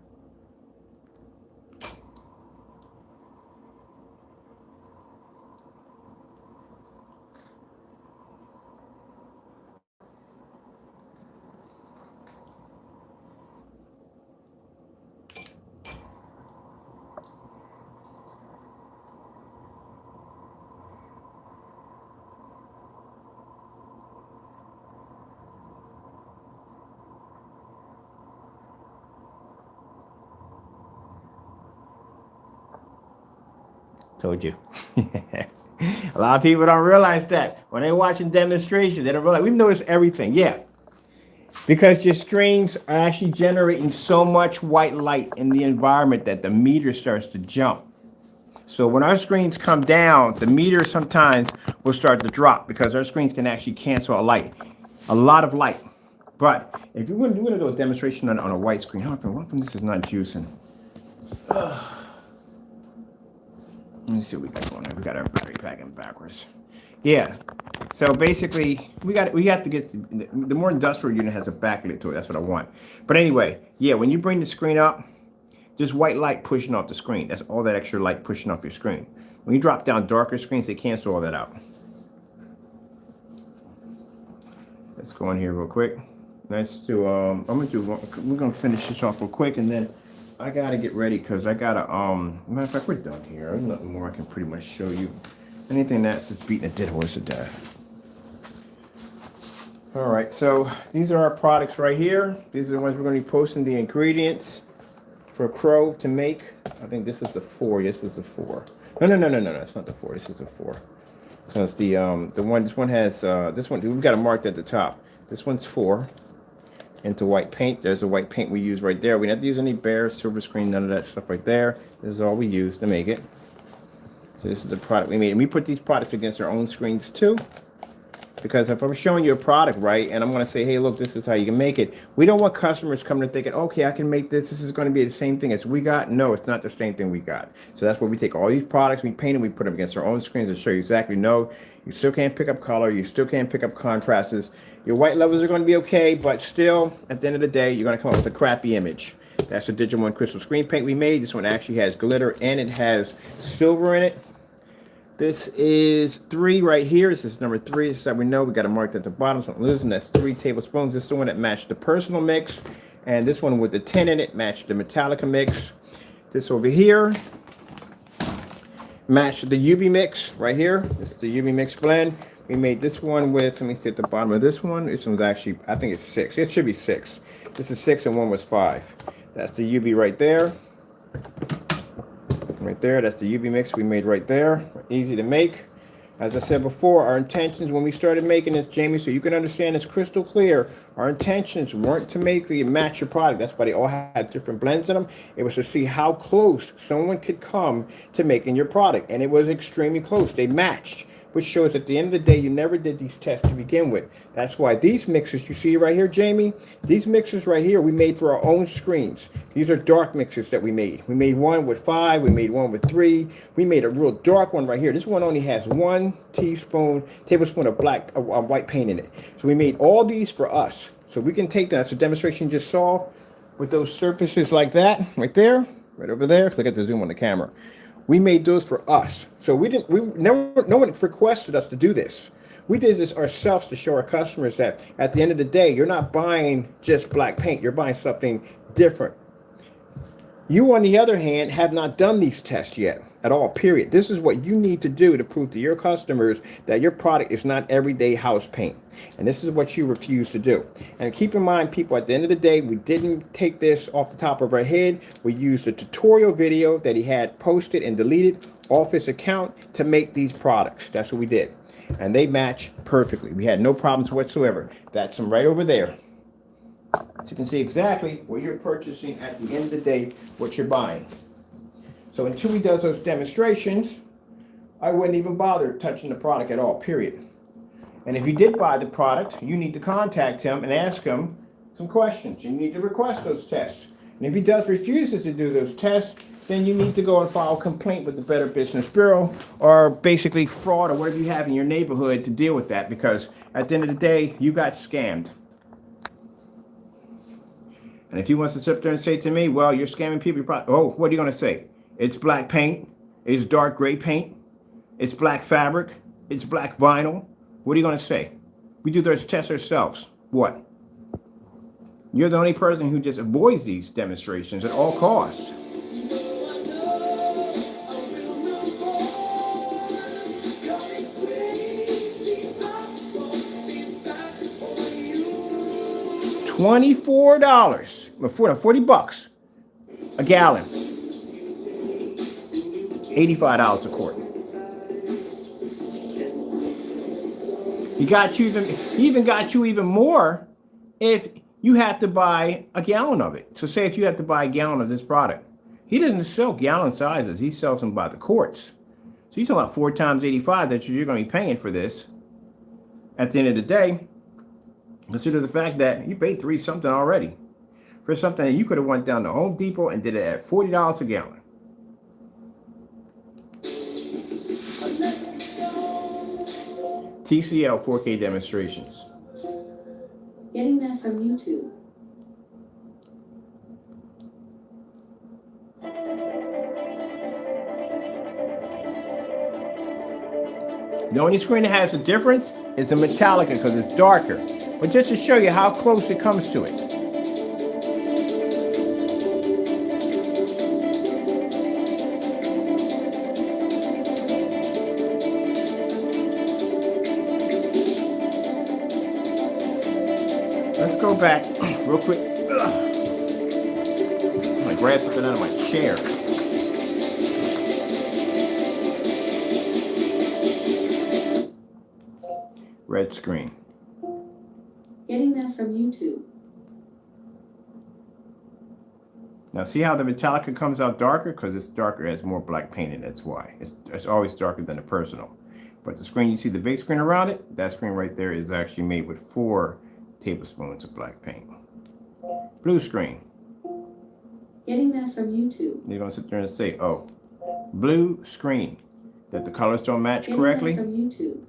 Told you. A lot of people don't realize that. When they're watching demonstrations, they don't realize. We've noticed everything. Yeah. Because your screens are actually generating so much white light in the environment that the meter starts to jump. So when our screens come down, the meter sometimes will start to drop because our screens can actually cancel out light. A lot of light. But if you're going to do a demonstration on a white screen, how come this is not juicing? Let me see what we got going on. We got our battery packing backwards. Yeah. So basically, we have to get the more industrial unit has a backlit to it. That's what I want. But anyway, yeah, when you bring the screen up, there's white light pushing off the screen. That's all that extra light pushing off your screen. When you drop down darker screens, they cancel all that out. Let's go in here real quick. Let's do. We're gonna finish this off real quick, and then I gotta get ready because I gotta. Matter of fact, we're done here. There's nothing more I can pretty much show you. Anything that's just beating a dead horse to death. All right, so these are our products right here. These are the ones we're gonna be posting the ingredients for Crow to make. I think this is a 4. Yes, this is a 4. No. It's not the 4. This is a 4. So it's the one. This one has this one. We've got it marked at the top. This one's 4. Into white paint. There's a white paint we use right there. We don't have to use any bare silver screen, none of that stuff right there. This is all we use to make it. So this is the product we made. And we put these products against our own screens too. Because if I'm showing you a product, right, and I'm going to say, hey, look, this is how you can make it. We don't want customers coming and thinking, okay, I can make this. This is going to be the same thing as we got. No, it's not the same thing we got. So that's where we take all these products, we paint them, we put them against our own screens and show you exactly, no, you still can't pick up color. You still can't pick up contrasts. Your white levels are going to be okay, but still, at the end of the day, you're going to come up with a crappy image. That's the Digital One Crystal Screen Paint we made. This one actually has glitter and it has silver in it. This is 3 right here. This is number 3. This is how we know. We got it marked at the bottom. So I'm losing. That's 3 tablespoons. This is the one that matched the personal mix. And this one with the 10 in it matched the Metallica mix. This over here matched the UV mix right here. This is the UV mix blend. We made this one with, let me see at the bottom of this one. This one's actually, I think it's 6. It should be 6. This is 6 and one was 5. That's the UV right there. Right there, that's the UV mix we made right there. Easy to make. As I said before, our intentions when we started making this, Jamie, so you can understand it's crystal clear, our intentions weren't to make the match your product. That's why they all had different blends in them. It was to see how close someone could come to making your product. And it was extremely close. They matched, which shows at the end of the day, you never did these tests to begin with. That's why these mixers you see right here, Jamie, these mixers right here, we made for our own screens. These are dark mixers that we made. We made one with 5, we made one with 3. We made a real dark one right here. This one only has 1 tablespoon of white paint in it. So we made all these for us. So we can take that. It's a demonstration you just saw with those surfaces like that, right there, right over there. Click at the zoom on the camera. We made those for us. So no one requested us to do this. We did this ourselves to show our customers that at the end of the day, you're not buying just black paint. You're buying something different. You, on the other hand, have not done these tests yet at all, period. This is what you need to do to prove to your customers that your product is not everyday house paint. And this is what you refuse to do. And keep in mind, people, at the end of the day, we didn't take this off the top of our head. We used a tutorial video that he had posted and deleted off his account to make these products. That's what we did. And they match perfectly. We had no problems whatsoever. That's them right over there. So you can see exactly what you're purchasing at the end of the day, what you're buying. So until he does those demonstrations, I wouldn't even bother touching the product at all, period. And if you did buy the product, you need to contact him and ask him some questions. You need to request those tests. And if he refuses to do those tests, then you need to go and file a complaint with the Better Business Bureau, or basically fraud or whatever you have in your neighborhood to deal with that, because at the end of the day, you got scammed. And if he wants to sit there and say to me, well, you're scamming people, oh, what are you going to say? It's black paint. It's dark gray paint. It's black fabric. It's black vinyl. What are you going to say? We do those tests ourselves. What? You're the only person who just avoids these demonstrations at all costs. $24, 40 bucks a gallon, $85 a quart. He even got you even more if you had to buy a gallon of it. So say if you had to buy a gallon of this product, he doesn't sell gallon sizes. He sells them by the quarts. So you're talking about 4 times 85 that you're going to be paying for this. At the end of the day, consider the fact that you paid $3 something already for something that you could have went down to Home Depot and did it at $40 a gallon. TCL 4K demonstrations. Getting that from YouTube. The only screen that has a difference is the Metallica because it's darker. But just to show you how close it comes to it. Let's go back real quick. I'm gonna grab something out of my chair. Red screen. Getting that from YouTube. Now see how the Metallica comes out darker? Because it's darker, it has more black paint in it, that's why. It's always darker than the personal. But the screen, you see the big screen around it? That screen right there is actually made with 4 tablespoons of black paint. Blue screen. Getting that from YouTube. You're gonna sit there and say, oh, blue screen. That the colors don't match correctly. Getting that from YouTube.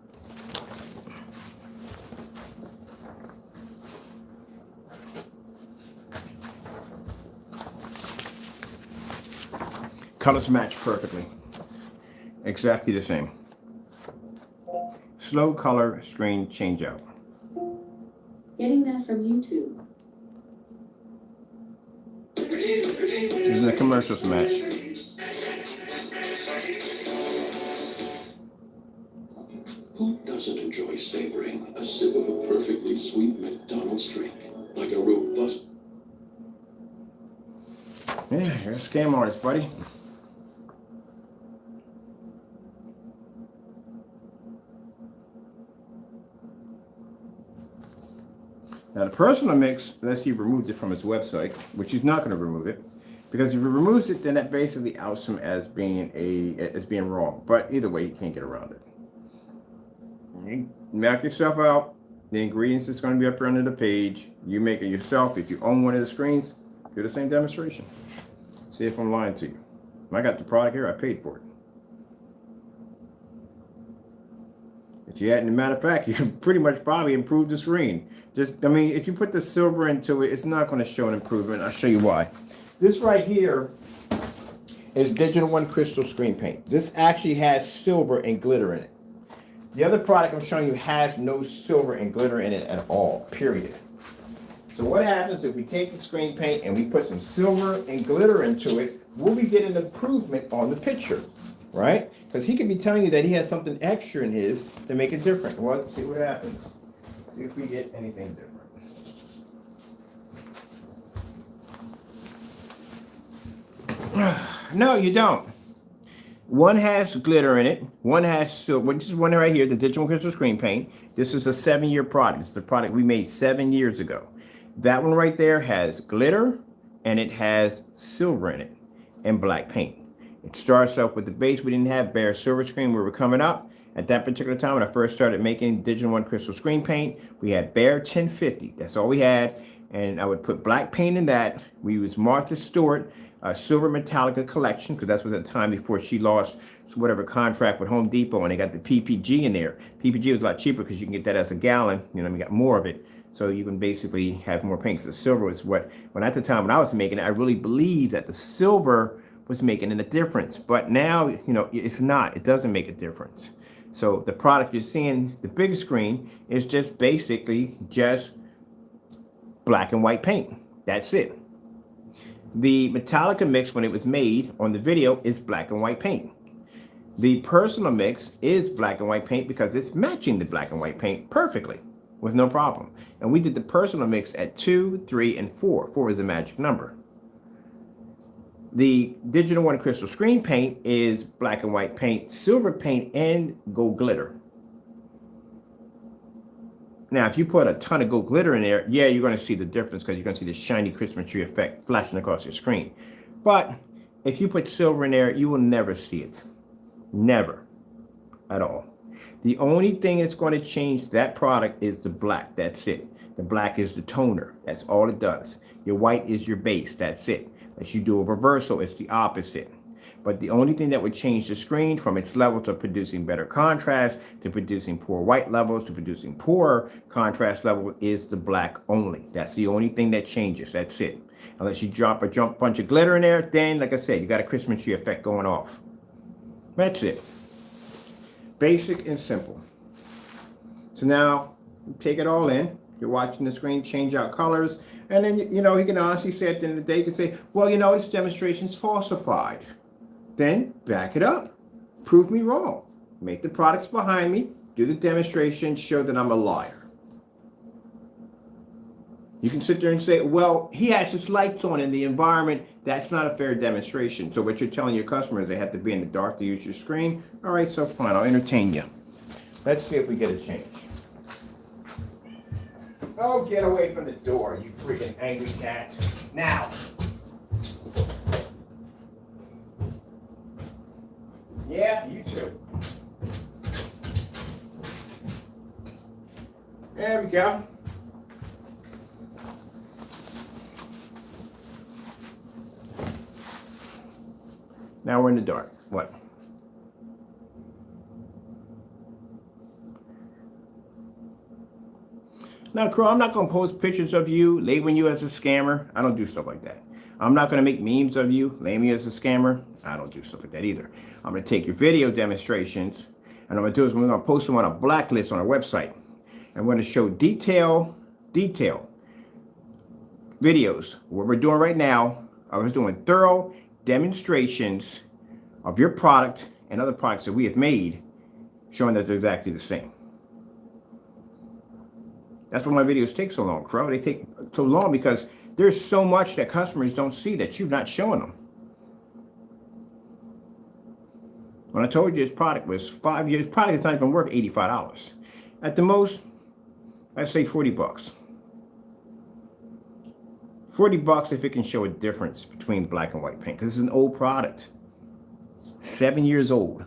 Colors match perfectly. Exactly the same. Slow color screen change out. Getting that from YouTube. Using the commercials match. Who doesn't enjoy savoring a sip of a perfectly sweet McDonald's drink? Like a robust... Yeah, you're a scam artist, buddy. Now the personal mix, let's see, he removed it from his website, which he's not going to remove it, because if he removes it, then that basically outs him as being wrong. But either way, he can't get around it. You mark yourself out. The ingredients is going to be up here under the page. You make it yourself. If you own one of the screens, do the same demonstration. See if I'm lying to you. I got the product here. I paid for it. If you hadn't, as a matter of fact, you can pretty much probably improve the screen. Just, I mean, if you put the silver into it, it's not going to show an improvement. I'll show you why. This right here is Digital One Crystal Screen Paint. This actually has silver and glitter in it. The other product I'm showing you has no silver and glitter in it at all, period. So what happens if we take the screen paint and we put some silver and glitter into it, will we get an improvement on the picture, right? Because he could be telling you that he has something extra in his to make it different. Well, let's see what happens. See if we get anything different. No, you don't. One has glitter in it. One has silver. This is one right here, the digital crystal screen paint. This is a 7-year product. It's a product we made 7 years ago. That one right there has glitter and it has silver in it and black paint. It starts off with the base. We didn't have bare silver screen. We were coming up at that particular time when I first started making Digital One crystal screen paint. We had bare 1050. That's all we had. And I would put black paint in that. We used Martha Stewart silver Metallica collection, because that's was at the time before she lost whatever contract with Home Depot, and they got the PPG in there. PPG was a lot cheaper because you can get that as a gallon. You know, you got more of it, so you can basically have more paint. Because the silver was what, when at the time when I was making it, I really believed that the silver was making a difference. But now, you know, it's not. It doesn't make a difference. So the product you're seeing, the big screen, is just basically just black and white paint. That's it. The Metallica mix, when it was made on the video, is black and white paint. The personal mix is black and white paint because it's matching the black and white paint perfectly with no problem. And we did the personal mix at 2, 3, and 4. 4 is the magic number. The Digital One crystal screen paint is black and white paint, silver paint, and gold glitter. Now, if you put a ton of gold glitter in there, yeah, you're going to see the difference because you're going to see the shiny Christmas tree effect flashing across your screen. But if you put silver in there, you will never see it. Never. At all. The only thing that's going to change that product is the black. That's it. The black is the toner. That's all it does. Your white is your base. That's it. As you do a reversal, it's the opposite. But the only thing that would change the screen from its level to producing better contrast, to producing poor white levels, to producing poor contrast level is the black only. That's the only thing that changes. That's it. Unless you drop a bunch of glitter in there, then, like I said, you got a Christmas tree effect going off. That's it. Basic and simple. So now, take it all in. You're watching the screen change out colors. And then, you know, he can honestly say at the end of the day, he can say, well, you know, this demonstration's falsified. Then back it up. Prove me wrong. Make the products behind me. Do the demonstration. Show that I'm a liar. You can sit there and say, well, he has his lights on in the environment. That's not a fair demonstration. So what you're telling your customers, they have to be in the dark to use your screen. All right, so fine. I'll entertain you. Let's see if we get a change. Oh, get away from the door, you freaking angry cat. Now. Yeah, you too. There we go. Now we're in the dark. What? Now, Crow, I'm not going to post pictures of you, labeling you as a scammer. I don't do stuff like that. I'm not going to make memes of you, label you as a scammer. I don't do stuff like that either. I'm going to take your video demonstrations, and I'm going to do is we're going to post them on a blacklist on our website. And we're going to show detail videos. What we're doing right now, I was doing thorough demonstrations of your product and other products that we have made, showing that they're exactly the same. That's why my videos take so long, Crow. They take so long because there's so much that customers don't see that you're not showing them. When I told you this product was 5 years, product is not even worth $85. At the most, I'd say $40. $40 if it can show a difference between black and white paint. Because this is an old product. 7 years old.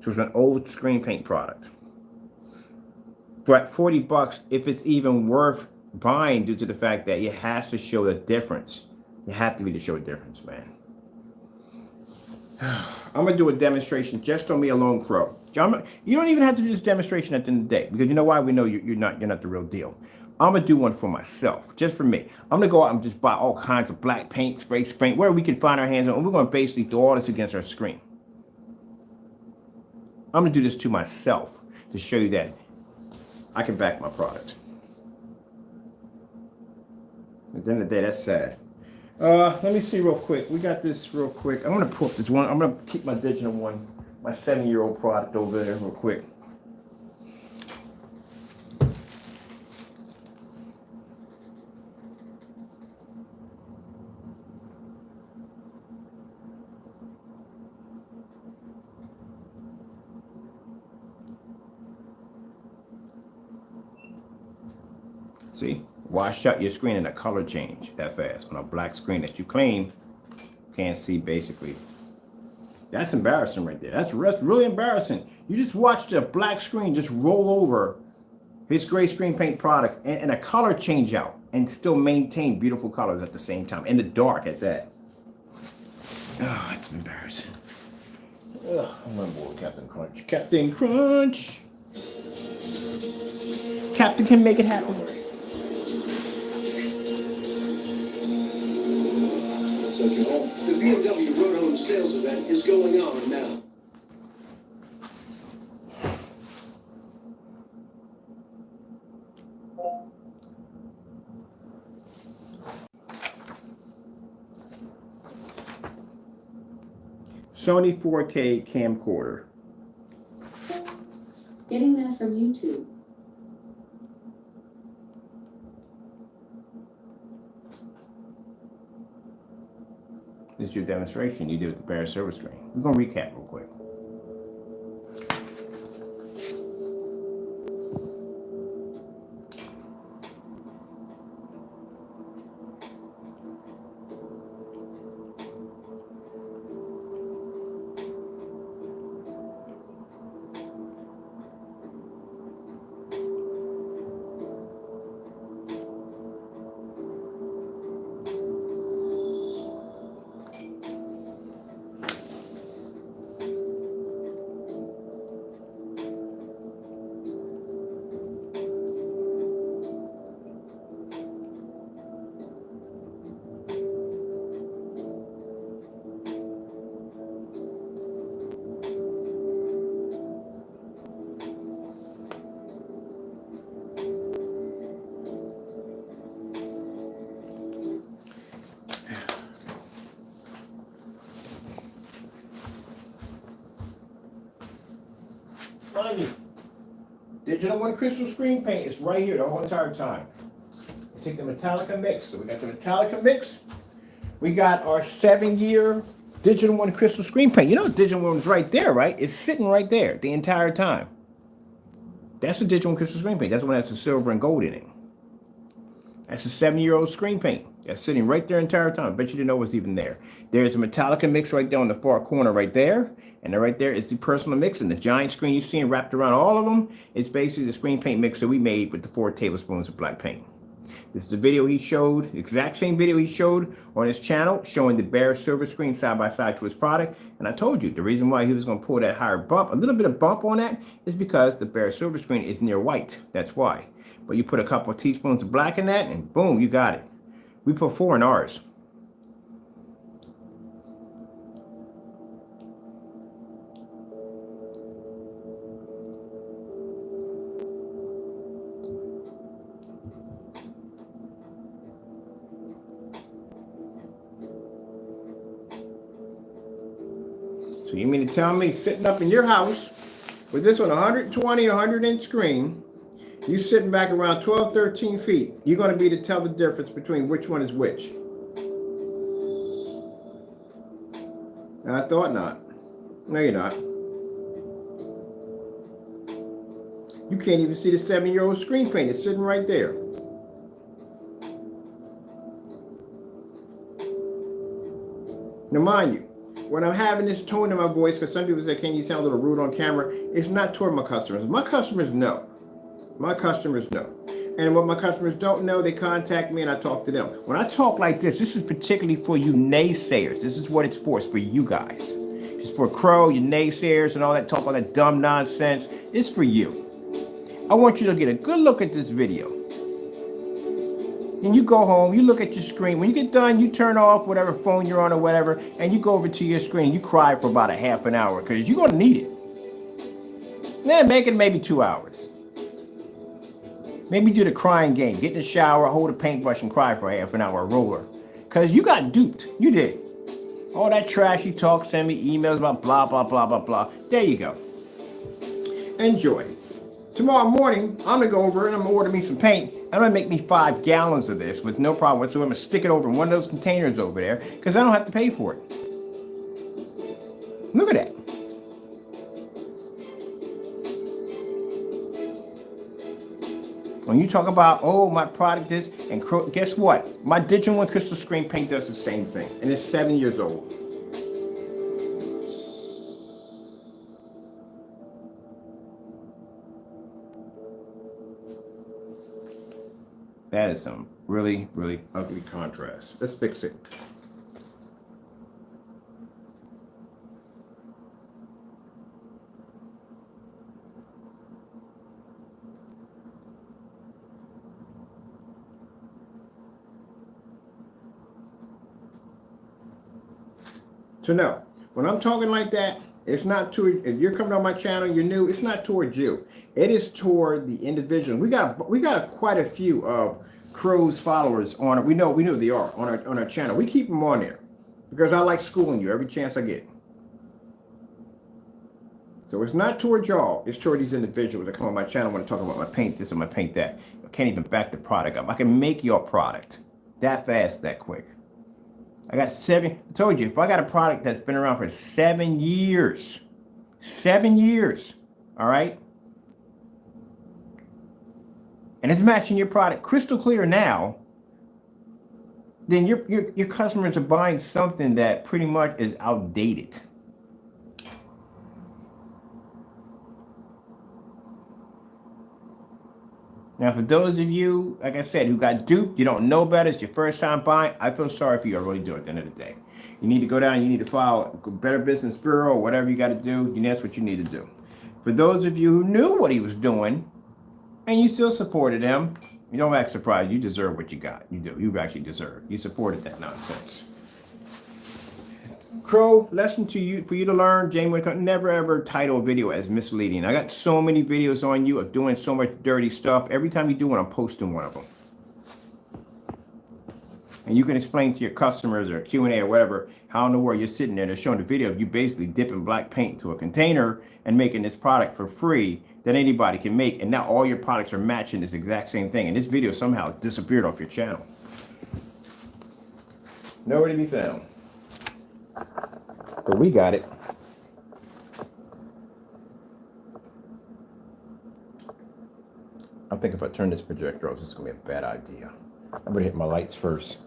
So it's an old screen paint product. But $40, if it's even worth buying, due to the fact that it has to show the difference. You have to be to show a difference, man. I'm gonna do a demonstration just on me alone, Crow. You don't even have to do this demonstration at the end of the day, because you know why? We know you're not the real deal. I'm gonna do one for myself, just for me. I'm gonna go out and just buy all kinds of black paint, spray paint, where we can find our hands on, and we're gonna basically do all this against our screen. I'm gonna do this to myself to show you that I can back my product. At the end of the day, that's sad. Let me see real quick. We got this real quick. I'm gonna pull up this one. I'm gonna keep my digital one, my 7-year-old product over there real quick. See, washed out your screen and a color change that fast on a black screen that you claim can't see basically. That's embarrassing right there. That's really embarrassing. You just watched a black screen just roll over his gray screen paint products and a color change out and still maintain beautiful colors at the same time, in the dark at that. Oh, it's embarrassing. Ugh, I'm on board, Captain Crunch. Captain Crunch. Captain can make it happen. The BMW Road Home sales event is going on now. Sony 4K camcorder. Getting that from YouTube. This is your demonstration you did with the bare server screen. We're gonna recap real quick. Mind you, Digital One Crystal Screen Paint is right here the whole entire time. Take the Metallica mix. So we got the Metallica mix. We got our 7-year Digital One Crystal Screen Paint. You know, Digital One's right there, right? It's sitting right there the entire time. That's the Digital One Crystal Screen Paint. That's the one that has the silver and gold in it. That's a 7-year-old screen paint. That's sitting right there the entire time. I bet you didn't know it was even there. There's a Metallica mix right there on the far corner right there. And then right there is the personal mix. And the giant screen you're seeing wrapped around all of them is basically the screen paint mix that we made with the 4 tablespoons of black paint. This is the video he showed, exact same video he showed on his channel, showing the bare silver screen side by side to his product. And I told you, the reason why he was going to pull that higher bump, a little bit of bump on that, is because the bare silver screen is near white. That's why. But you put a couple of teaspoons of black in that, and boom, you got it. We put 4 in ours. So you mean to tell me, sitting up in your house with this on 120, 100-inch screen, you sitting back around 12, 13 feet, you're going to be to tell the difference between which one is which? I thought not. No, you're not. You can't even see the 7-year-old screen paint. It's sitting right there. Now, mind you, when I'm having this tone in my voice, because some people say, can you sound a little rude on camera? It's not toward my customers. My customers know. My customers know. And what my customers don't know, they contact me and I talk to them. When I talk like this is particularly for you naysayers. This is what it's for. It's for you guys. It's for Crow, you naysayers, and all that talk, all that dumb nonsense. It's for you. I want you to get a good look at this video. Then you go home, you look at your screen. When you get done, you turn off whatever phone you're on or whatever, and you go over to your screen and you cry for about a half an hour because you're going to need it. Yeah, make it maybe 2 hours. Maybe do the crying game. Get in the shower, hold a paintbrush, and cry for half an hour, a roller. Because you got duped. You did. All that trashy talk, send me emails about blah, blah, blah, blah, blah. There you go. Enjoy. Tomorrow morning, I'm going to go over and I'm going to order me some paint. I'm going to make me 5 gallons of this with no problem whatsoever. I'm going to stick it over in one of those containers over there because I don't have to pay for it. Look at that. When you talk about, oh, my product is, and guess what? My digital and crystal screen paint does the same thing, and it's 7 years old. That is some really, really ugly contrast. Let's fix it. So no, when I'm talking like that, it's not to, if you're coming on my channel, you're new, it's not toward you. It is toward the individual. We got quite a few of Crow's followers on it. We know they are on our channel. We keep them on there because I like schooling you every chance I get. So it's not toward y'all. It's toward these individuals that come on my channel when I talk about my paint this and my paint that. I can't even back the product up. I can make your product that fast, that quick. I got 7, I told you, if I got a product that's been around for 7 years, 7 years, all right? And it's matching your product crystal clear now, then your customers are buying something that pretty much is outdated. Now, for those of you, like I said, who got duped, you don't know better, it's your first time buying, I feel sorry for you. I really do at the end of the day. You need to go down, you need to file a Better Business Bureau, or whatever you got to do, and that's what you need to do. For those of you who knew what he was doing, and you still supported him, you don't act surprised. You deserve what you got. You do. You've actually deserved. You supported that nonsense. Crow, lesson to you, for you to learn, Jamie, never ever title a video as misleading. I got so many videos on you of doing so much dirty stuff. Every time you do one, I'm posting one of them. And you can explain to your customers or Q&A or whatever, how in the world you're sitting there, they're showing the video of you basically dipping black paint into a container and making this product for free that anybody can make. And now all your products are matching this exact same thing. And this video somehow disappeared off your channel. Nowhere to be found. But we got it. I think if I turn this projector off, this is going to be a bad idea. I'm going to hit my lights first.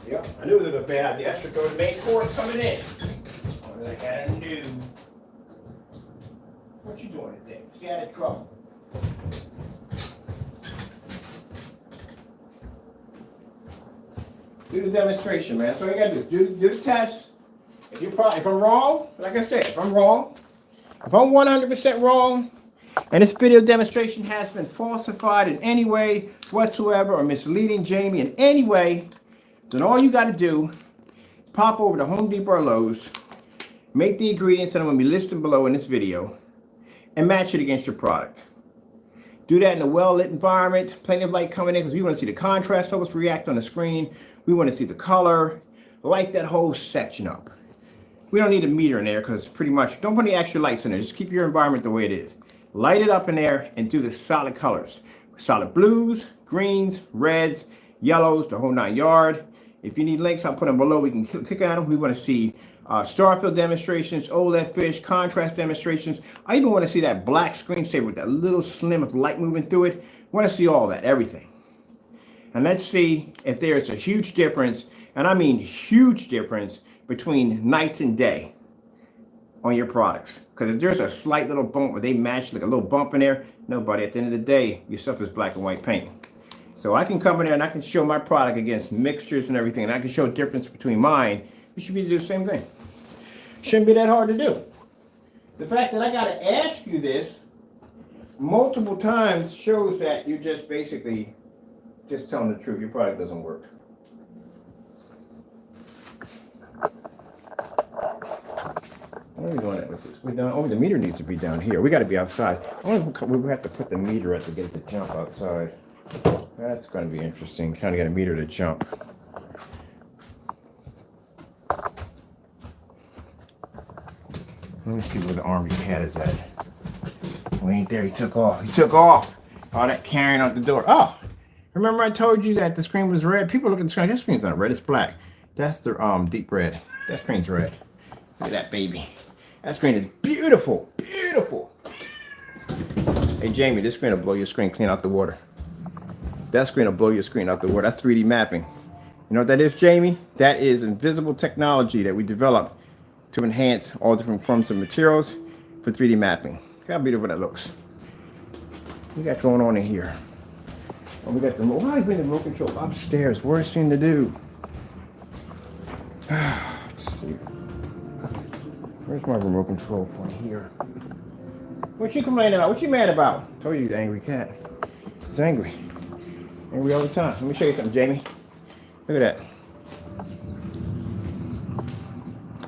Yep, I knew it was a bad idea. I should go to the main course coming in. I got a new. What you doing today? Stay out of trouble. Do the demonstration, man. So all you gotta do the test. If I'm wrong, like I said, if I'm 100% wrong, and this video demonstration has been falsified in any way whatsoever or misleading Jamie in any way, then all you got to do, pop over to Home Depot or Lowe's, make the ingredients that I'm going to be listing below in this video, and match it against your product. Do that in a well-lit environment, plenty of light coming in because we want to see the contrast levels react on the screen. We want to see the color. Light that whole section up. We don't need a meter in there because pretty much, don't put any extra lights in there. Just keep your environment the way it is. Light it up in there and do the solid colors. Solid blues, greens, reds, yellows, the whole 9 yard. If you need links, I'll put them below. We can click on them. We want to see starfield demonstrations, OLED fish, contrast demonstrations. I even want to see that black screensaver with that little slim of light moving through it. I want to see all that, everything. And let's see if there's a huge difference, and I mean huge difference, between night and day on your products. Because if there's a slight little bump where they match, like a little bump in there, nobody, at the end of the day, your stuff is black and white paint. So I can come in there and I can show my product against mixtures and everything, and I can show a difference between mine. You should be able to do the same thing. Shouldn't be that hard to do. The fact that I got to ask you this multiple times shows that you're just basically just telling the truth. Your product doesn't work. What are we doing with this? We're done. Oh, the meter needs to be down here. We got to be outside. We have to put the meter at to get it to jump outside. That's going to be interesting. Trying to get a meter to jump. Let me see where the army cat is at. We ain't there. He took off. He took off. All that carrying out the door. Oh, remember I told you that the screen was red? People look at the screen. That screen's not red. It's black. That's the deep red. That screen's red. Look at that baby. That screen is beautiful. Beautiful. Hey, Jamie, this screen will blow your screen clean out the water. That screen will blow your screen out the water. That's 3D mapping. You know what that is, Jamie? That is invisible technology that we developed to enhance all different forms of materials for 3D mapping. Look how beautiful that looks. What we got going on in here? Oh, we got the remote. Why do you bring the remote control upstairs? Worst thing to do. Let's see. Where's my remote control for here? What you complaining about? What you mad about? I told you the angry cat. It's angry. Angry all the time. Let me show you something, Jamie. Look at that.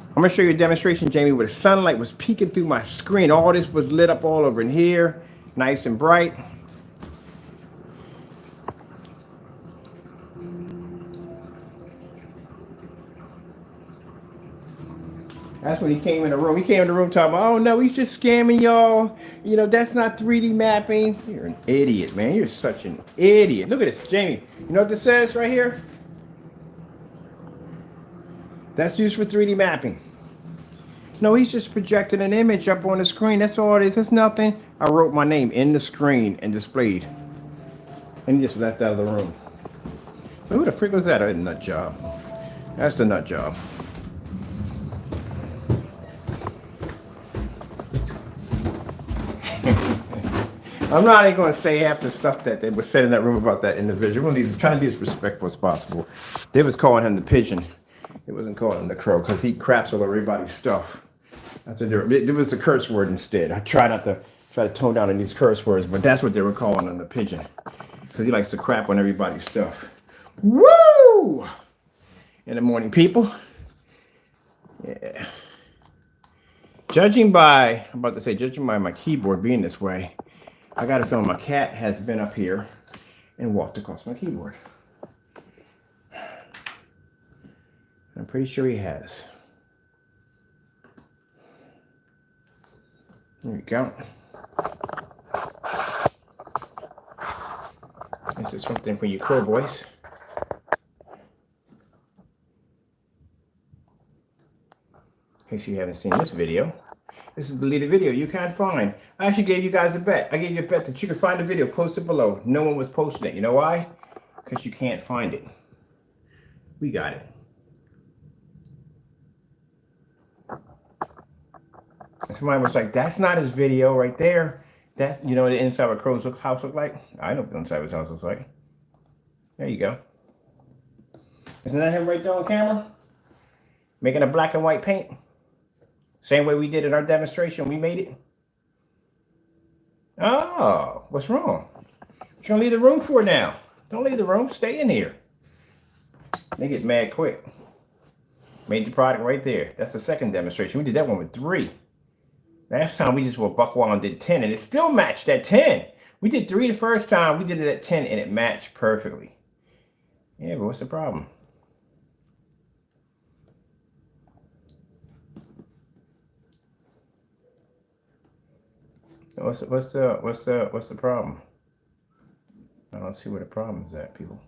I'm gonna show you a demonstration, Jamie, where the sunlight was peeking through my screen. All this was lit up all over in here, nice and bright. That's when he came in the room. He came in the room talking about, oh no, he's just scamming y'all. You know, that's not 3D mapping. You're an idiot, man. You're such an idiot. Look at this, Jamie. You know what this says right here? That's used for 3D mapping. No, he's just projecting an image up on the screen. That's all it is. That's nothing. I wrote my name in the screen and displayed. And he just left out of the room. So who the freak was that? A nut job. That's the nut job. I'm not even going to say half the stuff that they were said in that room about that individual. We're trying to be as respectful as possible. They was calling him the pigeon. It wasn't calling him the crow because he craps all over everybody's stuff. That's what it was a curse word instead. I try not to tone down on these curse words, but that's what they were calling him, the pigeon, because he likes to crap on everybody's stuff. Woo! In the morning, people. Yeah. Judging by my keyboard being this way, I got a feeling my cat has been up here and walked across my keyboard. I'm pretty sure he has. There we go. This is something for you crow boys. In case you haven't seen this video. This is the deleted video you can't find. I actually gave you guys a bet. I gave you a bet that you could find the video posted below. No one was posting it. You know why? Because you can't find it. We got it. And somebody was like, that's not his video right there. That's, you know, the inside of a crow's house look like? I know what the inside of his house looks like. There you go. Isn't that him right there on camera? Making a black and white paint? Same way we did in our demonstration. We made it. Oh, what's wrong? What you gonna leave the room for now? Don't leave the room. Stay in here. They get mad quick. Made the product right there. That's the second demonstration. We did that one with 3. Last time we just went buck wild and did 10, and it still matched at 10. We did 3 the first time. We did it at 10, and it matched perfectly. Yeah, but what's the problem? What's the problem? I don't see where the problem is at, people.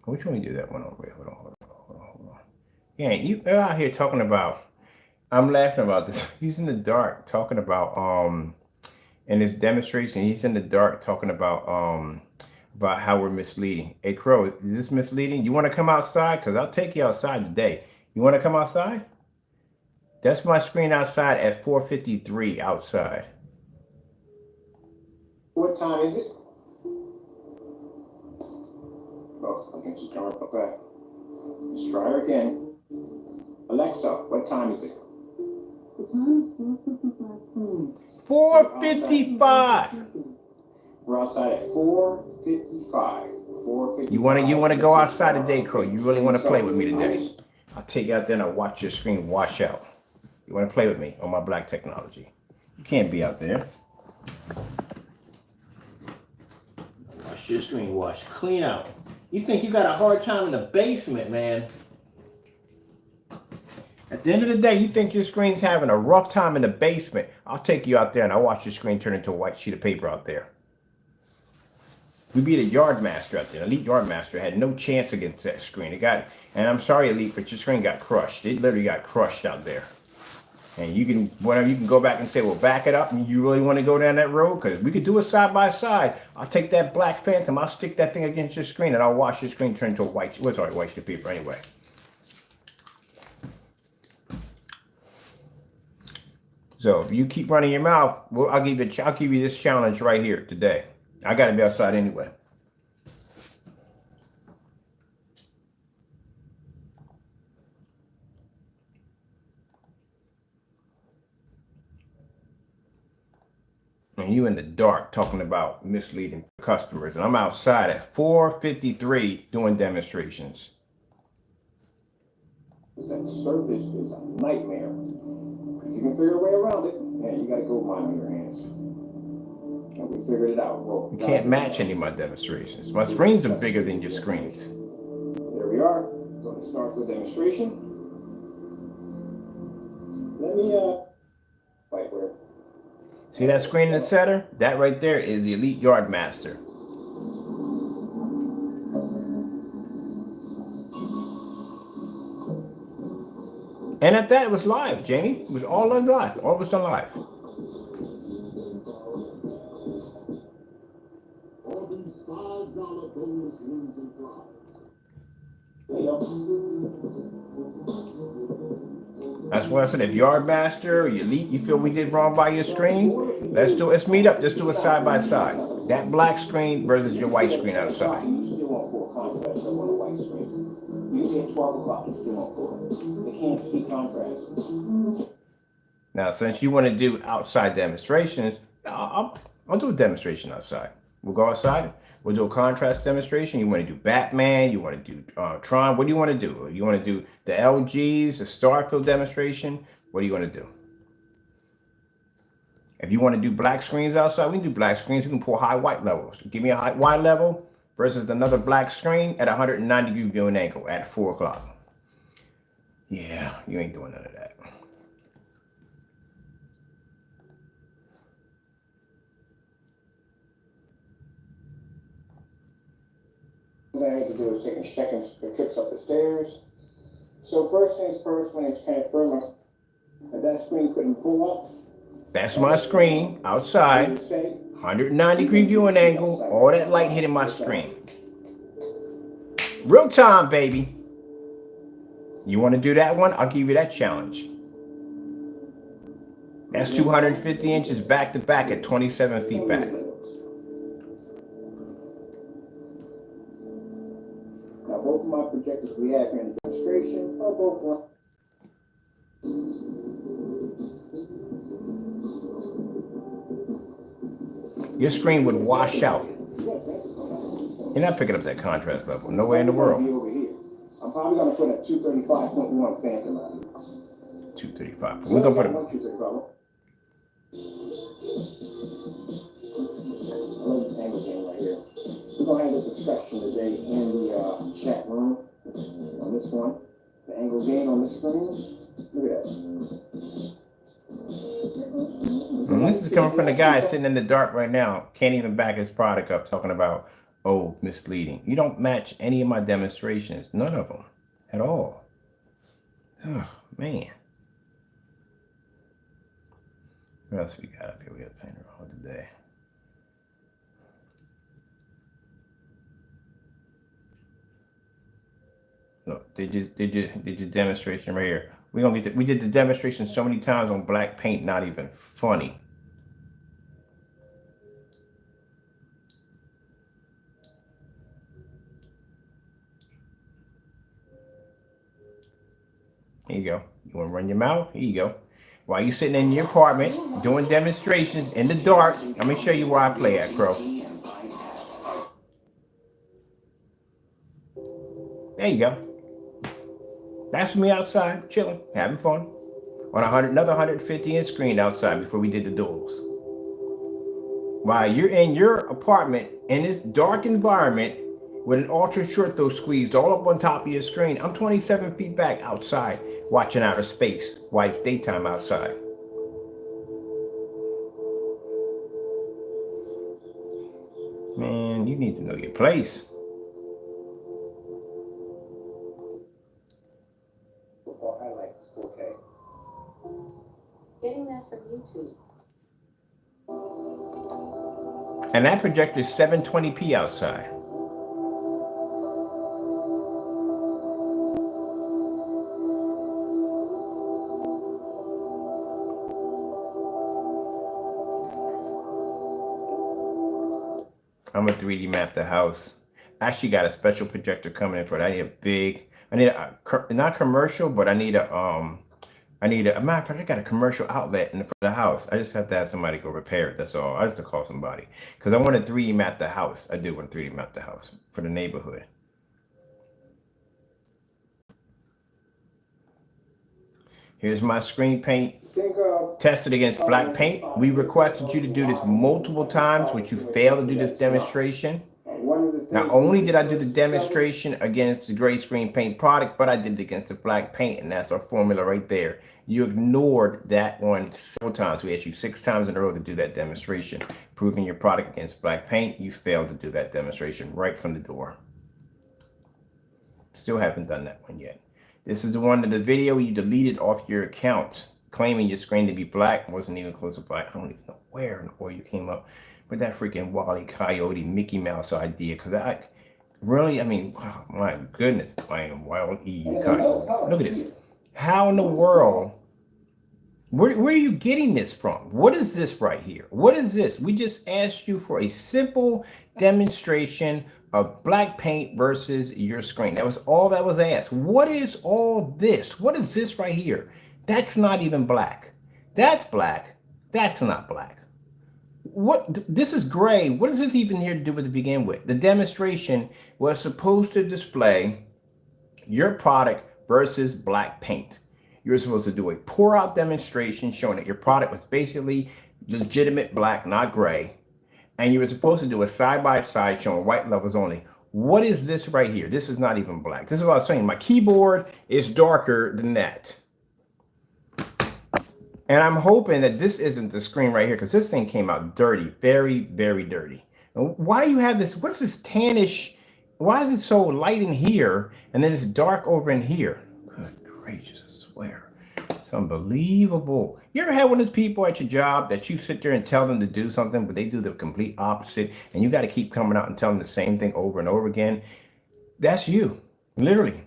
Which one do that one over here? Hold on. Yeah, you out here talking about, I'm laughing about this. He's in the dark talking about, in his demonstration, he's in the dark talking about how we're misleading. Hey, Crow, is this misleading? You want to come outside? Because I'll take you outside today. You want to come outside? That's my screen outside at 4:53 outside. What time is it? Oh, I think she's coming up back. Let's try her again. Alexa, what time is it? The time is 4:55 p.m. 4:55. We're outside at 4:55. 4:55. You wanna go outside today, Crow? You really want to play with me today? I'll take you out there and I'll watch your screen wash out. You want to play with me on my black technology? You can't be out there. Watch your screen wash clean out. You think you got a hard time in the basement, man? At the end of the day, you think your screen's having a rough time in the basement. I'll take you out there and I'll watch your screen turn into a white sheet of paper out there. We beat a yard master out there. Elite yard master had no chance against that screen. And I'm sorry, Elite, but your screen got crushed. It literally got crushed out there. And you can go back and say, well, back it up. And you really want to go down that road? Because we could do it side by side. I'll take that black Phantom. I'll stick that thing against your screen and I'll watch your screen turn into a white sheet of paper anyway. So if you keep running your mouth, well, I'll give you this challenge right here today. I got to be outside anyway. And you in the dark talking about misleading customers, and I'm outside at 4:53 doing demonstrations. That surface is a nightmare. If you can figure a way around it, man, you got a gold mine on your hands. And we figured it out. Well, you can't match any of my demonstrations. My screens are bigger than your screens. There we are. Going to start the demonstration. Let me right where. See that screen in the center? That right there is the Elite Yard Master. And at that, it was live, Jamie. It was all on live. All was on live. All these $5 boneless wings and fries. That's what I said. If Yard Master or Elite, you feel we did wrong by your screen, let's meet up. Let's do it side by side. That black screen versus your white screen outside. You still won't pull contrast on the white screen. You get 12 o'clock, you still won't pull it. They can't see contrast. Now, since you want to do outside demonstrations, I'll do a demonstration outside. We'll go outside. We'll do a contrast demonstration. You want to do Batman? You want to do Tron? What do you want to do? You want to do the LGs, the Starfield demonstration? What do you want to do? If you want to do black screens outside, we can do black screens. We can pull high white levels. Give me a high white level versus another black screen at 190 degree viewing angle at 4 o'clock. Yeah, you ain't doing none of that. What I had to do is taking seconds or trips up the stairs. So first things first, when it's transferred, that screen couldn't pull up. That's my screen outside, 190 degree viewing angle, all that light hitting my screen. Real time, baby. You want to do that one? I'll give you that challenge. That's 250 inches back to back at 27 feet back. Now, both of my projectors we have here in the demonstration are both one. Your screen would wash out. You're not picking up that contrast level. No way in the world. I'm probably going to put a 235.1 Phantom on it. 235. We're going to put a 235. I love this angle game right here. We're going to have this discussion today in the chat room on this one. The angle gain on the screen. Look at that. And this is coming from the guy sitting in the dark right now. Can't even back his product up talking about, oh, misleading. You don't match any of my demonstrations. None of them. At all. Oh, man. What else we got up here? We got playing around with today. Look, they did your demonstration right here. We did the demonstration so many times on black paint, not even funny. Here you go. You want to run your mouth? Here you go. While you sitting in your apartment doing demonstrations in the dark, let me show you where I play at, Crow. There you go. That's me outside, chilling, having fun. On another 150 inch screen outside before we did the duels. While you're in your apartment in this dark environment with an ultra short though squeezed all up on top of your screen, I'm 27 feet back outside watching outer space while it's daytime outside. Man, you need to know your place. Football highlights 4K. Getting that from YouTube. And that projector is 720p outside. I'm gonna 3D map the house. I actually got a special projector coming in for that. I need a not commercial, but I need a matter of fact, I got a commercial outlet for the house. I just have to have somebody go repair it. That's all. I just have to call somebody because I want to 3D map the house. I do want to 3D map the house for the neighborhood. Here's my screen paint. Tested against black paint. We requested you to do this multiple times, which you failed to do this demonstration. Not only did I do the demonstration against the gray screen paint product, but I did it against the black paint, and that's our formula right there. You ignored that one several times. We asked you 6 times in a row to do that demonstration. Proving your product against black paint, you failed to do that demonstration right from the door. Still haven't done that one yet. This is the one that the video you deleted off your account, claiming your screen to be black. Wasn't even close to black. I don't even know where in the world you came up with that freaking Wile E. Coyote Mickey Mouse idea. Because I mean, oh my goodness, playing Wile E. Coyote. Look at this. How in the world, where are you getting this from? What is this right here? What is this? We just asked you for a simple demonstration of black paint versus your screen. That was all that was asked. What is all this? What is this right here? That's not even black. That's black. That's not black. What? This is gray. What is this even here to do with to begin with? The demonstration was supposed to display your product versus black paint. You were supposed to do a pour out demonstration showing that your product was basically legitimate black, not gray. And you were supposed to do a side-by-side showing white levels only. What is this right here? This is not even black. This is what I was saying. My keyboard is darker than that. And I'm hoping that this isn't the screen right here because this thing came out dirty, very, very dirty. And why you have this, what is this tannish, why is it so light in here and then it's dark over in here? Good gracious, I swear. It's unbelievable. You ever had one of those people at your job that you sit there and tell them to do something, but they do the complete opposite and you got to keep coming out and telling them the same thing over and over again? That's you, literally.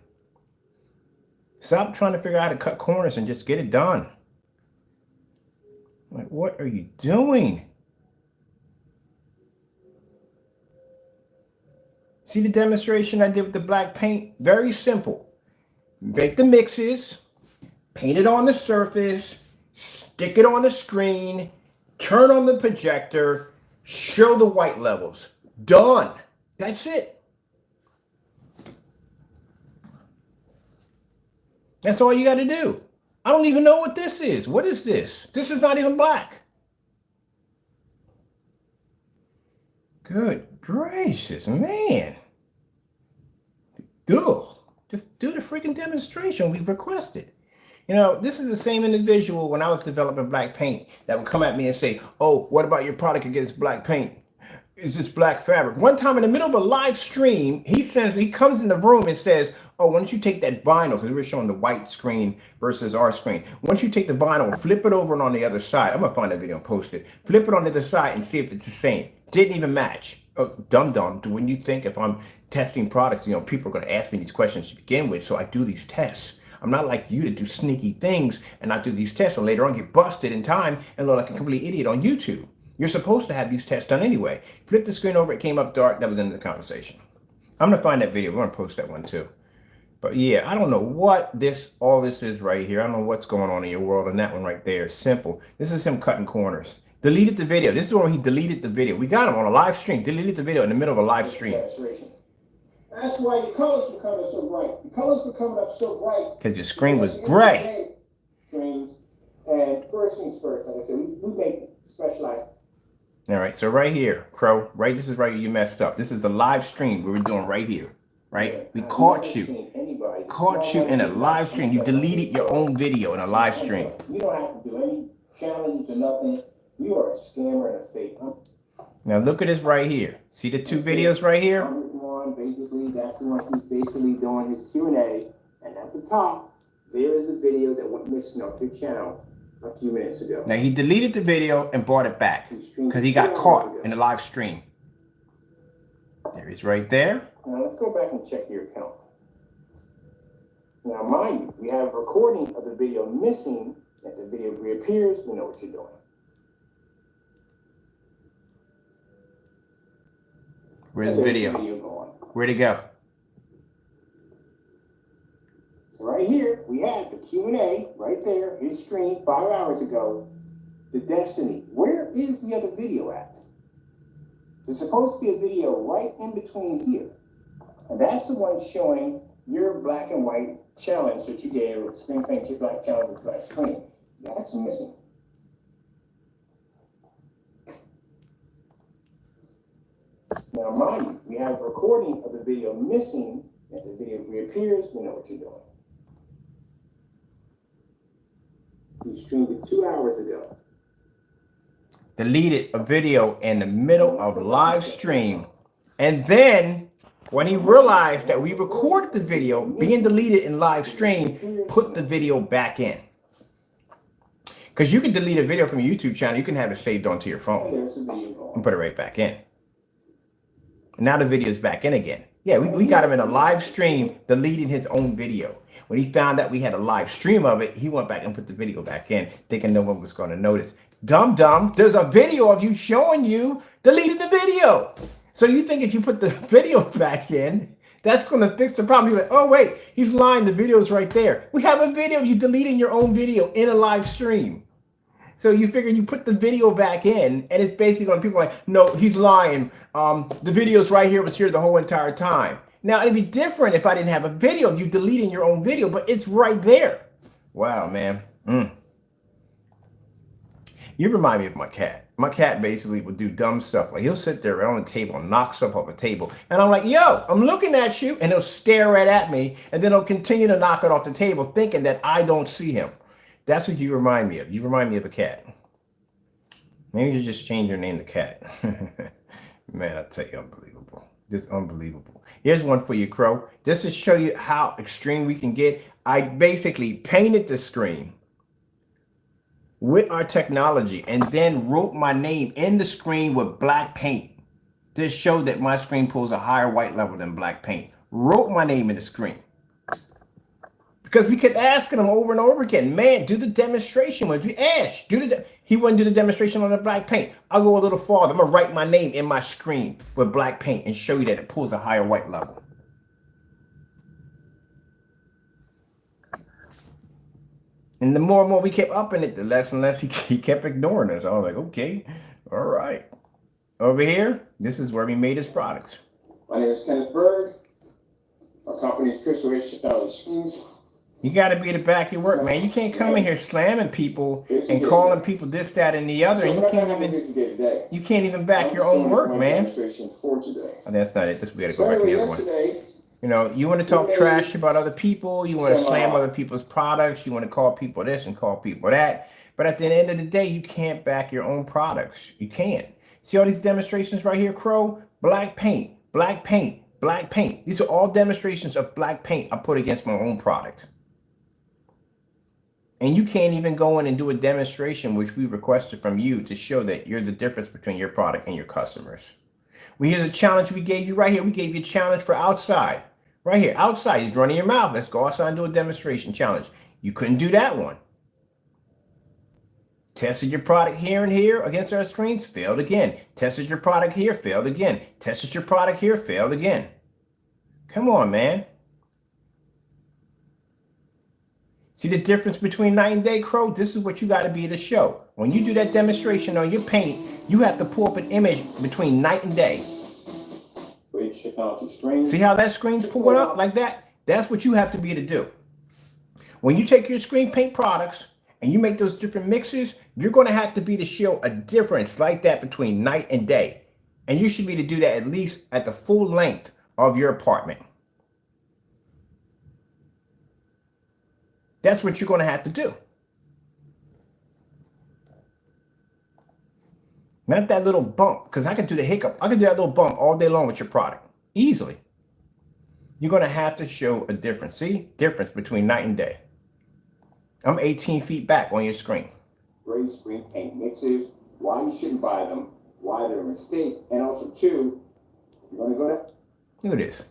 Stop trying to figure out how to cut corners and just get it done. Like, what are you doing? See the demonstration I did with the black paint? Very simple. Make the mixes, paint it on the surface, stick it on the screen, turn on the projector, show the white levels. Done. That's it. That's all you got to do. I don't even know what this is. What is this? This is not even black. Good gracious, man. Ugh. Just do the freaking demonstration we've requested. You know, this is the same individual when I was developing black paint that would come at me and say, oh, what about your product against black paint? Is this black fabric? One time in the middle of a live stream, he comes in the room and says, oh, why don't you take that vinyl, because we were showing the white screen versus our screen. Why don't you take the vinyl and flip it over and on the other side? I'm going to find that video and post it. Flip it on the other side and see if it's the same. Didn't even match. Oh, dum-dum. When you think if I'm testing products, you know, people are going to ask me these questions to begin with, so I do these tests. I'm not like you to do sneaky things and not do these tests and later on get busted in time and look like a complete idiot on YouTube. You're supposed to have these tests done anyway. Flip the screen over, it came up dark, that was the end of the conversation. I'm going to find that video. We're going to post that one too. But yeah, I don't know what all this is right here. I don't know what's going on in your world. And that one right there is simple. This is him cutting corners. Deleted the video. This is when he deleted the video. We got him on a live stream. Deleted the video in the middle of a live stream. That's why your colors were coming up so bright. Your colors were coming up so bright. Because your screen was gray. Screens. And first things first, like I said, we make specialized. All right, so right here, Crow, right? This is right where you messed up. This is the live stream we were doing right here, right? Yeah, we caught you in a live stream. You deleted your own video in a live stream. You don't have to do any challenges or nothing. You are a scammer and a fake. Now look at this right here. See the two videos right here? Basically, that's the one who's basically doing his Q&A. And at the top, there is a video that went missing off your channel a few minutes ago. Now he deleted the video and brought it back because he got caught in the live stream. There he's right there. Now let's go back and check your account. Now mind you, we have a recording of the video missing. If the video reappears, we know what you're doing. Where's the video? Where'd it go? So right here, we have the Q&A right there, his screen 5 hours ago. The Destiny. Where is the other video at? There's supposed to be a video right in between here. And that's the one showing your black and white challenge that you gave, screen paint your black challenge with black screen. That's missing. Now mind you, we have a recording of the video missing. If the video reappears, we know what you're doing. You streamed it 2 hours ago. Deleted a video in the middle of live stream. And then when he realized that we recorded the video being deleted in live stream, put the video back in. Because you can delete a video from your YouTube channel, you can have it saved onto your phone and put it right back in. And now the video is back in again. Yeah, we got him in a live stream deleting his own video. When he found out we had a live stream of it, he went back and put the video back in, thinking no one was going to notice. Dumb, there's a video of you showing you deleted the video. So you think if you put the video back in, that's going to fix the problem. You're like, oh, wait, he's lying. The video's right there. We have a video of you deleting your own video in a live stream. So you figure you put the video back in, and it's basically going to people like, no, he's lying. The video's right here, was here the whole entire time. Now, it'd be different if I didn't have a video of you deleting your own video, but it's right there. Wow, man. You remind me of my cat. My cat basically would do dumb stuff. Like he'll sit there on the table and knock stuff off the table. And I'm like, yo, I'm looking at you. And he'll stare right at me. And then he'll continue to knock it off the table thinking that I don't see him. That's what you remind me of. You remind me of a cat. Maybe you just change your name to Cat. Man, I tell you, unbelievable. This unbelievable. Here's one for you, Crow. This to show you how extreme we can get. I basically painted the screen with our technology and then wrote my name in the screen with black paint. This showed that my screen pulls a higher white level than black paint. Wrote my name in the screen. Because we kept asking him over and over again, man, do the demonstration. When we asked, he wouldn't do the demonstration on the black paint. I'll go a little farther. I'm going to write my name in my screen with black paint and show you that it pulls a higher white level. And the more and more we kept upping it, the less and less he kept ignoring us. I was like, okay, all right. Over here, this is where we made his products. My name is Kenneth Berg. Our company is Crystal Rich Tablespoons. You got to be the back of your work, man. You can't come in here slamming people and calling people this, that, and the other. And you can't even back your own work, man. Oh, that's not it. We got to go back to the other one. You know, you want to talk trash about other people. You want to slam other people's products. You want to call people this and call people that. But at the end of the day, you can't back your own products. You can't. See all these demonstrations right here, Crow? Black paint, black paint, black paint. These are all demonstrations of black paint I put against my own product. And you can't even go in and do a demonstration, which we requested from you, to show that you're the difference between your product and your customers. Well, here's a challenge we gave you right here. We gave you a challenge for outside. Right here, outside. You're running your mouth. Let's go outside and do a demonstration challenge. You couldn't do that one. Tested your product here and here against our screens, failed again. Tested your product here, failed again. Tested your product here, failed again. Come on, man. See the difference between night and day, Crow? This is what you got to be to show. When you do that demonstration on your paint, you have to pull up an image between night and day. See how that screen's pulled up like that? That's what you have to be to do. When you take your screen paint products and you make those different mixes, you're going to have to be to show a difference like that between night and day. And you should be to do that at least at the full length of your apartment. That's what you're going to have to do. Not that little bump, because I can do the hiccup. I can do that little bump all day long with your product. Easily. You're going to have to show a difference. See? Difference between night and day. I'm 18 feet back on your screen. Great screen paint mixes, why you shouldn't buy them, why they're a mistake, and also too, you're going to go to... Look at this.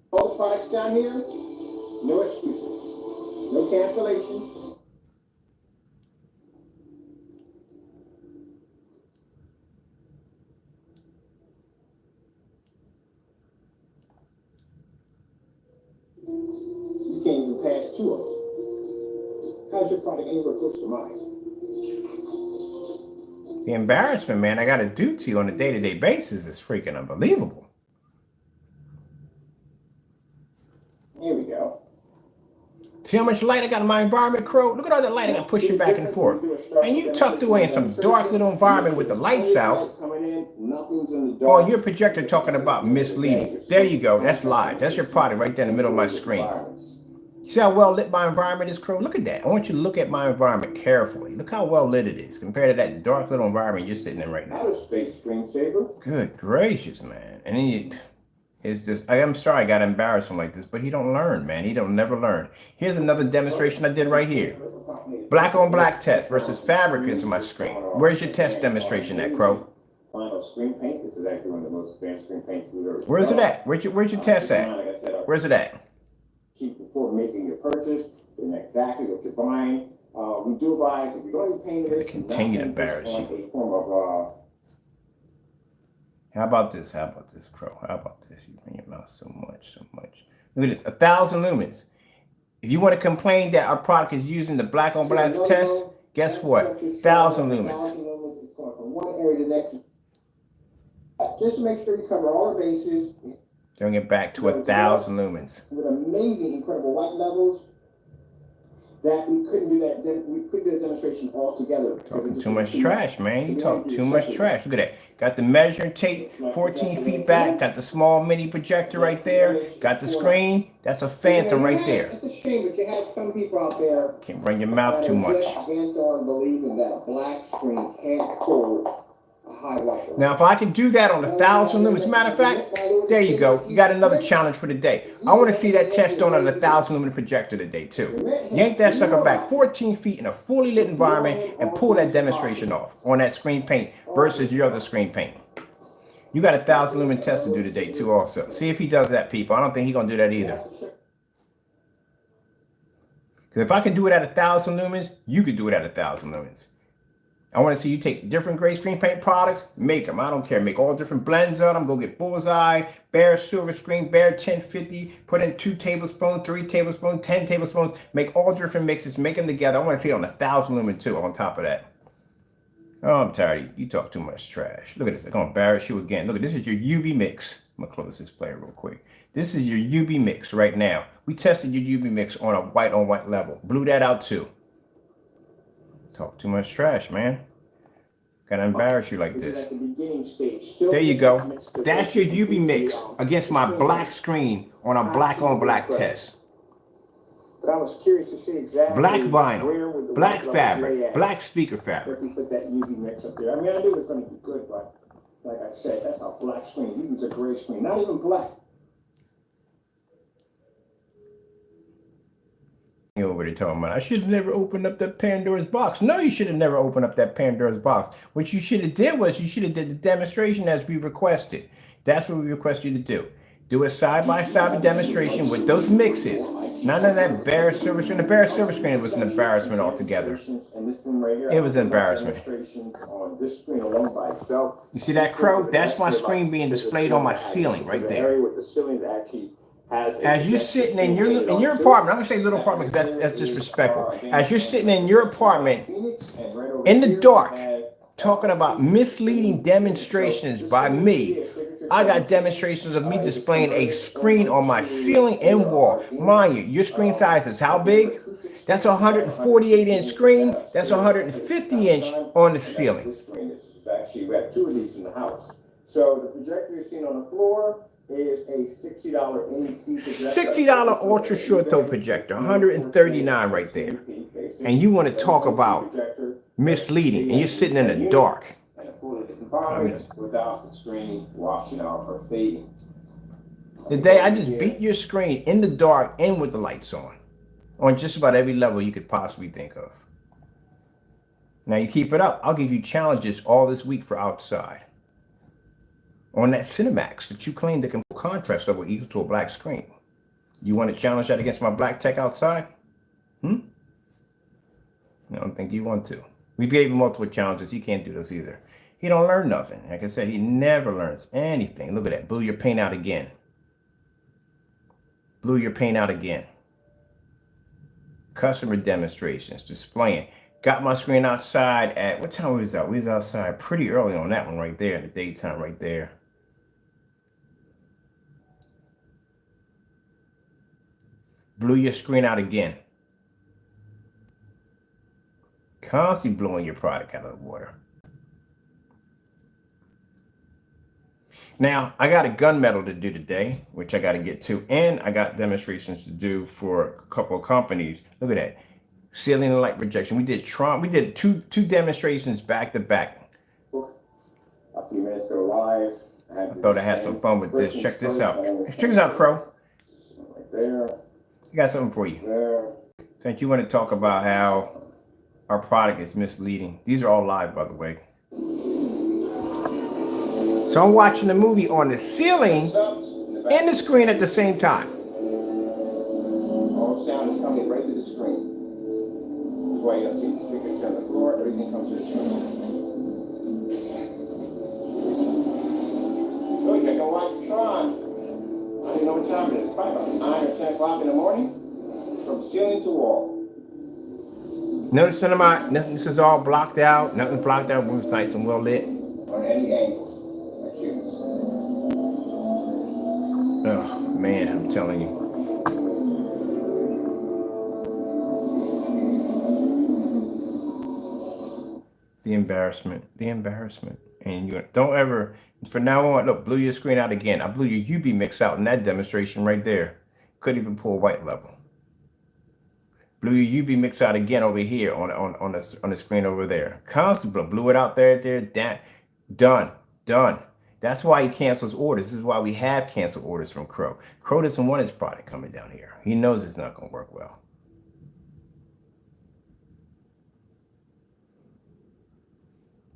All the products down here, no excuses. No cancellations. You can't even pass two of them. How's your product anywhere close to mine? The embarrassment, man, I got to do to you on a day-to-day basis is freaking unbelievable. Here we go. See how much light I got in my environment, Crow? Look at all that light I got pushing back and forth. And you tucked away in some dark little environment with the lights out. Oh, your projector talking about misleading. There you go. That's live. That's your product right there in the middle of my screen. See how well lit my environment is, Crow? Look at that. I want you to look at my environment carefully. Look how well lit it is compared to that dark little environment you're sitting in right now. Outer space screensaver. Good gracious, man. And then it's just, I'm sorry I got embarrassed him like this, but he don't learn, man. He don't never learn. Here's another demonstration I did right here. Black on black test versus fabric is on my screen. Where's your test demonstration at, Crow? Final screen paint. This is actually one of the most advanced screen paints we've ever. Where's it at? Where's your test at? Where's it at? Before making your purchase, then exactly what you're buying. We do advise if you're going to paint this, continue to embarrass you. A form of How about this? How about this, Crow? How about this? You bring your mouth so much, so much. Look at this, 1,000 lumens. If you want to complain that our product is using the black on black test, guess what? 1,000 lumens. It's going from one area to the next. Just to make sure you cover all the bases. Bring it back to 1,000 lumens. With amazing, incredible light levels. That we couldn't do that. We couldn't do the demonstration all together. Talking too much trash, man. You talk too much trash. Look at that. Got the measuring tape 14 feet back. Got the small mini projector right there. Got the screen. That's a phantom right there. It's a shame, but you have some people out there. Can't run your mouth too much. Bent on believing that a black screen can't pull a high light. Now, if I can do that on 1,000 lumens, matter of fact, there you go. You got another challenge for the day. I want to see that test on a 1,000 lumen projector today, too. Yank that sucker back 14 feet in a fully lit environment and pull that demonstration off on that screen paint versus your other screen paint. You got 1,000 lumen test to do today, too, also. See if he does that, people. I don't think he's going to do that either. Because if I can do it at 1,000 lumens, you could do it at 1,000 lumens. I want to see you take different gray screen paint products, make them. I don't care. Make all different blends of them. Go get Bullseye, Bear Silver Screen, Bear 1050. Put in 2 tablespoons, 3 tablespoons, 10 tablespoons. Make all different mixes. Make them together. I want to see it on 1,000 lumen too on top of that. Oh, I'm tired of you. You talk too much trash. Look at this. I'm going to embarrass you again. Look at this. Is your UV mix. I'm going to close this player real quick. This is your UV mix right now. We tested your UV mix on a white on white level. Blew that out too. Talk too much trash, man. Gotta embarrass you like this. There you go. That's your UV mix against my black screen on a black on black test. But I was curious to see exactly black vinyl, black fabric, black speaker fabric. If we put that UV mix up there. I mean, I knew it was going to be good, but like I said, that's a black screen. Even it's a gray screen, not even black. Over there talking about, I should have never opened up that Pandora's box. No, you should have never opened up that Pandora's box. What you should have did was you should have did the demonstration as we requested. That's what we request you to do. Do a side-by-side demonstration with those mixes. None of that Bear Silver Screen. The Bear Silver Screen was an embarrassment altogether. It was an embarrassment. You see that, Crow? That's my screen being displayed on my ceiling right there. With the ceiling that actually As you're sitting in your apartment, I'm gonna say little apartment because that's disrespectful. As you're sitting in your apartment in the dark, talking about misleading demonstrations by me, I got demonstrations of me displaying a screen on my ceiling and wall. Mind you, your screen size is how big? That's a 148-inch screen. That's a 150-inch on the ceiling. Actually, we have two of these in the house. So the projector you're seeing on the floor is a $60 NEC projector. $60 ultra short throw projector, 139 right there. And you want to talk about misleading, and you're sitting in the dark. And a fully environment without the screen washing out or fading. Today, I just beat your screen in the dark and with the lights on just about every level you could possibly think of. Now you keep it up, I'll give you challenges all this week for outside. On that Cinemax that you claim that can contrast level equal to a black screen. You want to challenge that against my black tech outside? I don't think you want to. We gave him multiple challenges. He can't do this either. He don't learn nothing. Like I said, he never learns anything. Look at that. Blew your paint out again. Blew your paint out again. Customer demonstrations, displaying. Got my screen outside at, what time was that? We was outside pretty early on that one right there in the daytime right there. Blew your screen out again. Constantly blowing your product out of the water. Now, I got a gunmetal to do today, which I got to get to, and I got demonstrations to do for a couple of companies. Look at that. Ceiling and light projection. We did two demonstrations back to back. A few minutes ago live. I thought I had some fun with this. Check this out. Check this out, Crow. Right there. I got something for you. There. Since you want to talk about how our product is misleading. These are all live, by the way. So I'm watching the movie on the ceiling and the screen at the same time. All sound is coming right to the screen. That's why you don't see the speakers here on the floor. Everything comes to the screen. So you can go watch Tron. I don't even know what time it is. Probably about 9 or 10 o'clock in the morning. From ceiling to wall. Notice nothing. This is all blocked out. Nothing's blocked out. Room's nice and well lit. On any angle. Oh man, I'm telling you. The embarrassment. And you don't ever, from now on, look, blew your screen out again. I blew your UV mix out in that demonstration right there. Couldn't even pull white level. Blew your UV mix out again over here on the screen over there. Constantly blew it out there. Done. That's why he cancels orders. This is why we have canceled orders from Crow. Crow doesn't want his product coming down here. He knows it's not going to work well.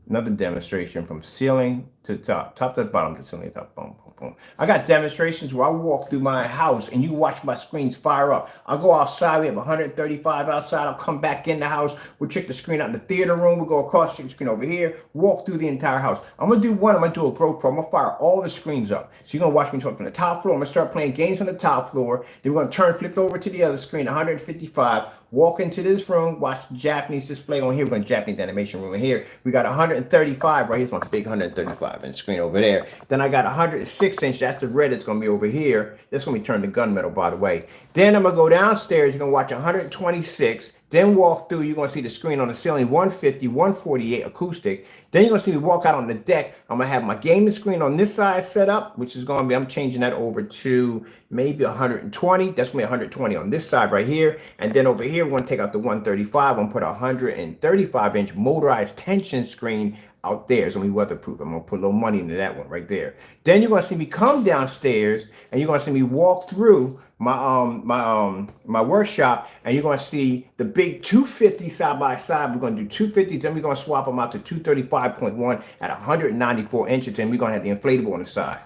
Another demonstration from ceiling to top to bottom to ceiling to top. Boom, boom, boom. I got demonstrations where I walk through my house and you watch my screens fire up. I'll go outside. We have 135 outside. I'll come back in the house. We'll check the screen out in the theater room. We'll go across, check the screen over here. Walk through the entire house. I'm going to do one. I'm going to do a GoPro. I'm going to fire all the screens up. So you're going to watch me from the top floor. I'm going to start playing games on the top floor. Then we're going to flip over to the other screen, 155. Walk into this room, watch the Japanese display on here. We're going to Japanese animation room in here. We got 135 right here's my big 135 inch screen over there. Then I got 106 inch. That's the red that's going to be over here. That's going to be turned to gunmetal, by the way. Then I'm going to go downstairs. You're going to watch 126. Then walk through. You're going to see the screen on the ceiling, 150, 148 acoustic. Then you're going to see me walk out on the deck. I'm going to have my gaming screen on this side set up, which is going to be, I'm changing that over to maybe 120. That's going to be 120 on this side right here. And then over here, we're going to take out the 135. I'm going to put a 135 inch motorized tension screen out there. It's going to be weatherproof. I'm going to put a little money into that one right there. Then you're going to see me come downstairs and you're going to see me walk through my workshop, and you're going to see the big 250 side by side. We're going to do 250, then we're going to swap them out to 235.1 at 194 inches, and we're going to have the inflatable on the side.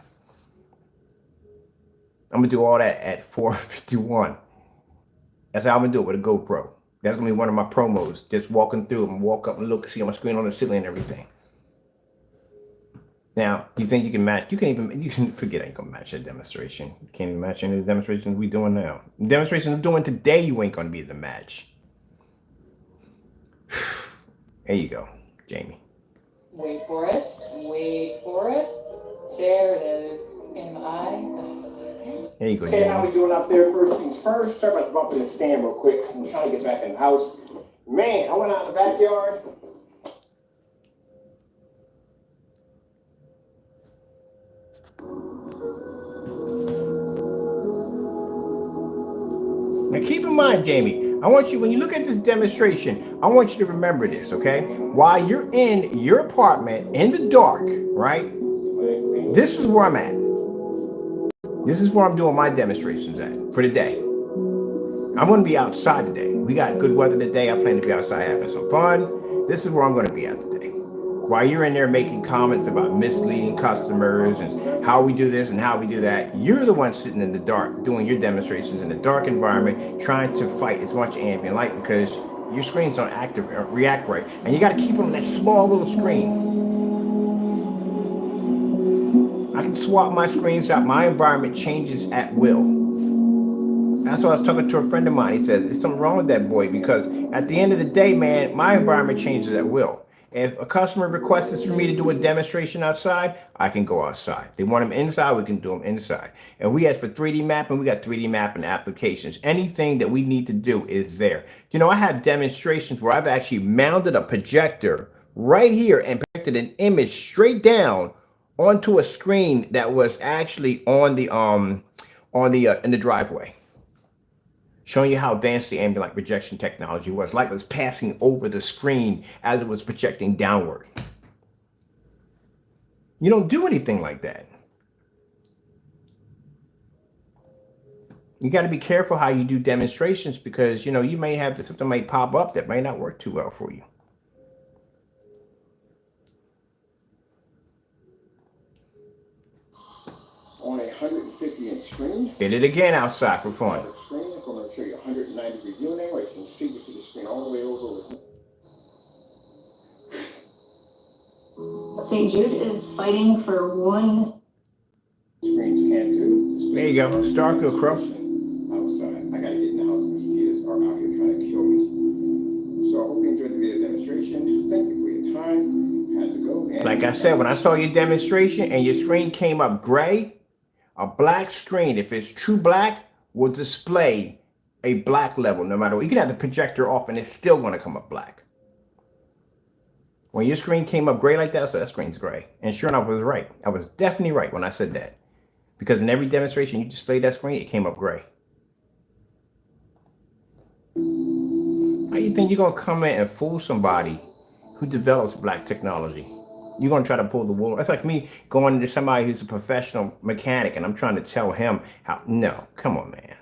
I'm going to do all that at 451. That's how I'm going to do it with a GoPro. That's going to be one of my promos, just walking through and walk up and look, see my screen on the ceiling and everything. Now, you think you can match? You can forget I ain't gonna match that demonstration. You can't even match any of the demonstrations we doing now. The demonstrations I'm doing today, you ain't gonna be the match. There you go, Jamie. Wait for it. Wait for it. There it is. Am I a second? There you go, Okay, how we Jamie. doing up there? First things first. Sorry about the bump in the stand real quick. I'm trying to get back in the house. Man, I went out in the backyard. Now keep in mind, Jamie, I want you, when you look at this demonstration, I want you to remember this, okay? While you're in your apartment in the dark, right? This is where I'm at. This is where I'm doing my demonstrations at for the day. I'm going to be outside today. We got good weather today. I plan to be outside having some fun. This is where I'm going to be at today. While you're in there making comments about misleading customers and how we do this and how we do that, you're the one sitting in the dark doing your demonstrations in a dark environment, trying to fight as much ambient light because your screens don't react right. And you got to keep it on that small little screen. I can swap my screens out. My environment changes at will. That's why I was talking to a friend of mine. He said, there's something wrong with that boy because at the end of the day, man, my environment changes at will. If a customer requests for me to do a demonstration outside, I can go outside. They want them inside, we can do them inside. And we ask for 3D mapping, we got 3D mapping applications. Anything that we need to do is there. You know, I have demonstrations where I've actually mounted a projector right here and projected an image straight down onto a screen that was actually on the in the driveway, showing you how advanced the ambient light projection technology was, like it was passing over the screen as it was projecting downward. You don't do anything like that. You got to be careful how you do demonstrations because, you know, you may have something might pop up that may not work too well for you. On a 150-inch screen. Hit it again outside for fun. Screen. I'm going to show you 190-degree viewing angle. You can see the screen all the way over. St. Jude is fighting for one. Screens can't do. There you go. Starfield Crow. Outside. I got to get in the house. Mosquitoes are out here trying to kill me. So I hope you enjoyed the video demonstration. Thank you for your time. Had to go. Like I said, when I saw your demonstration and your screen came up gray, a black screen, if it's true black, will display a black level no matter what. You can have the projector off and it's still going to come up black. When your screen came up gray like that, I said, that screen's gray. And sure enough, I was right. I was definitely right when I said that. Because in every demonstration you displayed that screen, it came up gray. How you think you're going to come in and fool somebody who develops black technology? You're going to try to pull the wool. That's like me going to somebody who's a professional mechanic and I'm trying to tell him how. No, come on, man.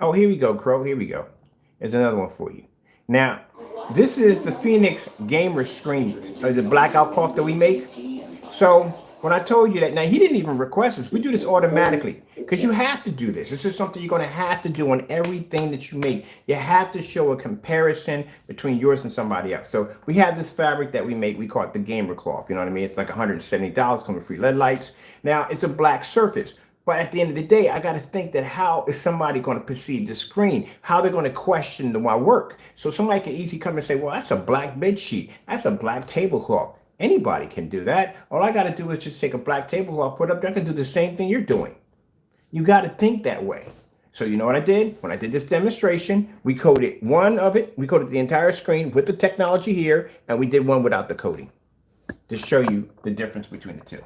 Oh, here we go, Crow. Here we go. There's another one for you. Now, this is the Phoenix Gamer screen, or the blackout cloth that we make. So when I told you that, now he didn't even request this. We do this automatically because you have to do this. This is something you're going to have to do on everything that you make. You have to show a comparison between yours and somebody else. So we have this fabric that we make. We call it the gamer cloth. You know what I mean? It's like $170, coming with free LED lights. Now it's a black surface. But at the end of the day, I got to think that how is somebody going to perceive the screen? How they're going to question my work? So somebody can easily come and say, well, that's a black bed sheet. That's a black tablecloth. Anybody can do that. All I got to do is just take a black tablecloth, put it up there. I can do the same thing you're doing. You got to think that way. So you know what I did? When I did this demonstration, we coated one of it. We coated the entire screen with the technology here, and we did one without the coating to show you the difference between the two.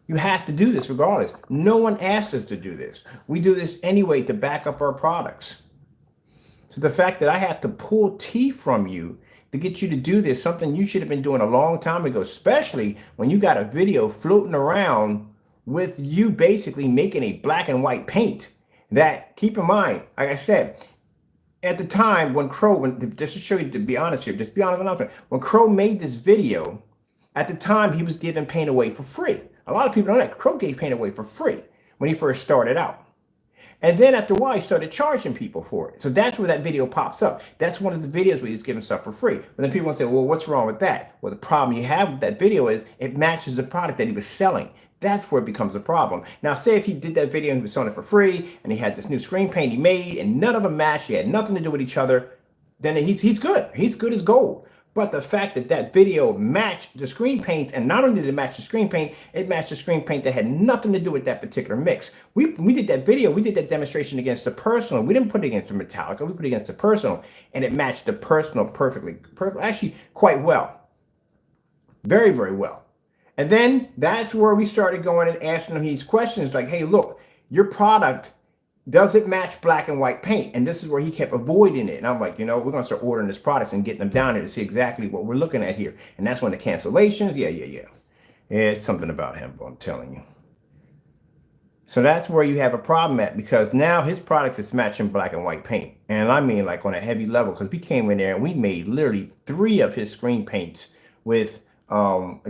You have to do this regardless. No one asked us to do this. We do this anyway to back up our products. So the fact that I have to pull teeth from you to get you to do this, something you should have been doing a long time ago, especially when you got a video floating around with you basically making a black and white paint that, keep in mind, like I said, at the time when Crow, just to show you, to be honest here, just be honest, when Crow made this video, at the time he was giving paint away for free. A lot of people don't know that Crow gave paint away for free when he first started out. And then after a while, he started charging people for it. So that's where that video pops up. That's one of the videos where he's giving stuff for free. But then people will say, well, what's wrong with that? Well, the problem you have with that video is it matches the product that he was selling. That's where it becomes a problem. Now, say if he did that video and he was selling it for free, and he had this new screen paint he made, and none of them matched, he had nothing to do with each other, then he's good. He's good as gold. But the fact that that video matched the screen paint, and not only did it match the screen paint, it matched the screen paint that had nothing to do with that particular mix. We did that video, we did that demonstration against the personal. We didn't put it against the Metallica, we put it against the personal, and it matched the personal perfectly, actually quite well. Very, very well. And then that's where we started going and asking him these questions like, hey, look, your product, does it match black and white paint? And this is where he kept avoiding it. And I'm like, we're going to start ordering his products and getting them down here to see exactly what we're looking at here. And that's when the cancellations, yeah. It's something about him, I'm telling you. So that's where you have a problem at, because now his products is matching black and white paint. And I mean like on a heavy level, because we came in there and we made literally 3 of his screen paints with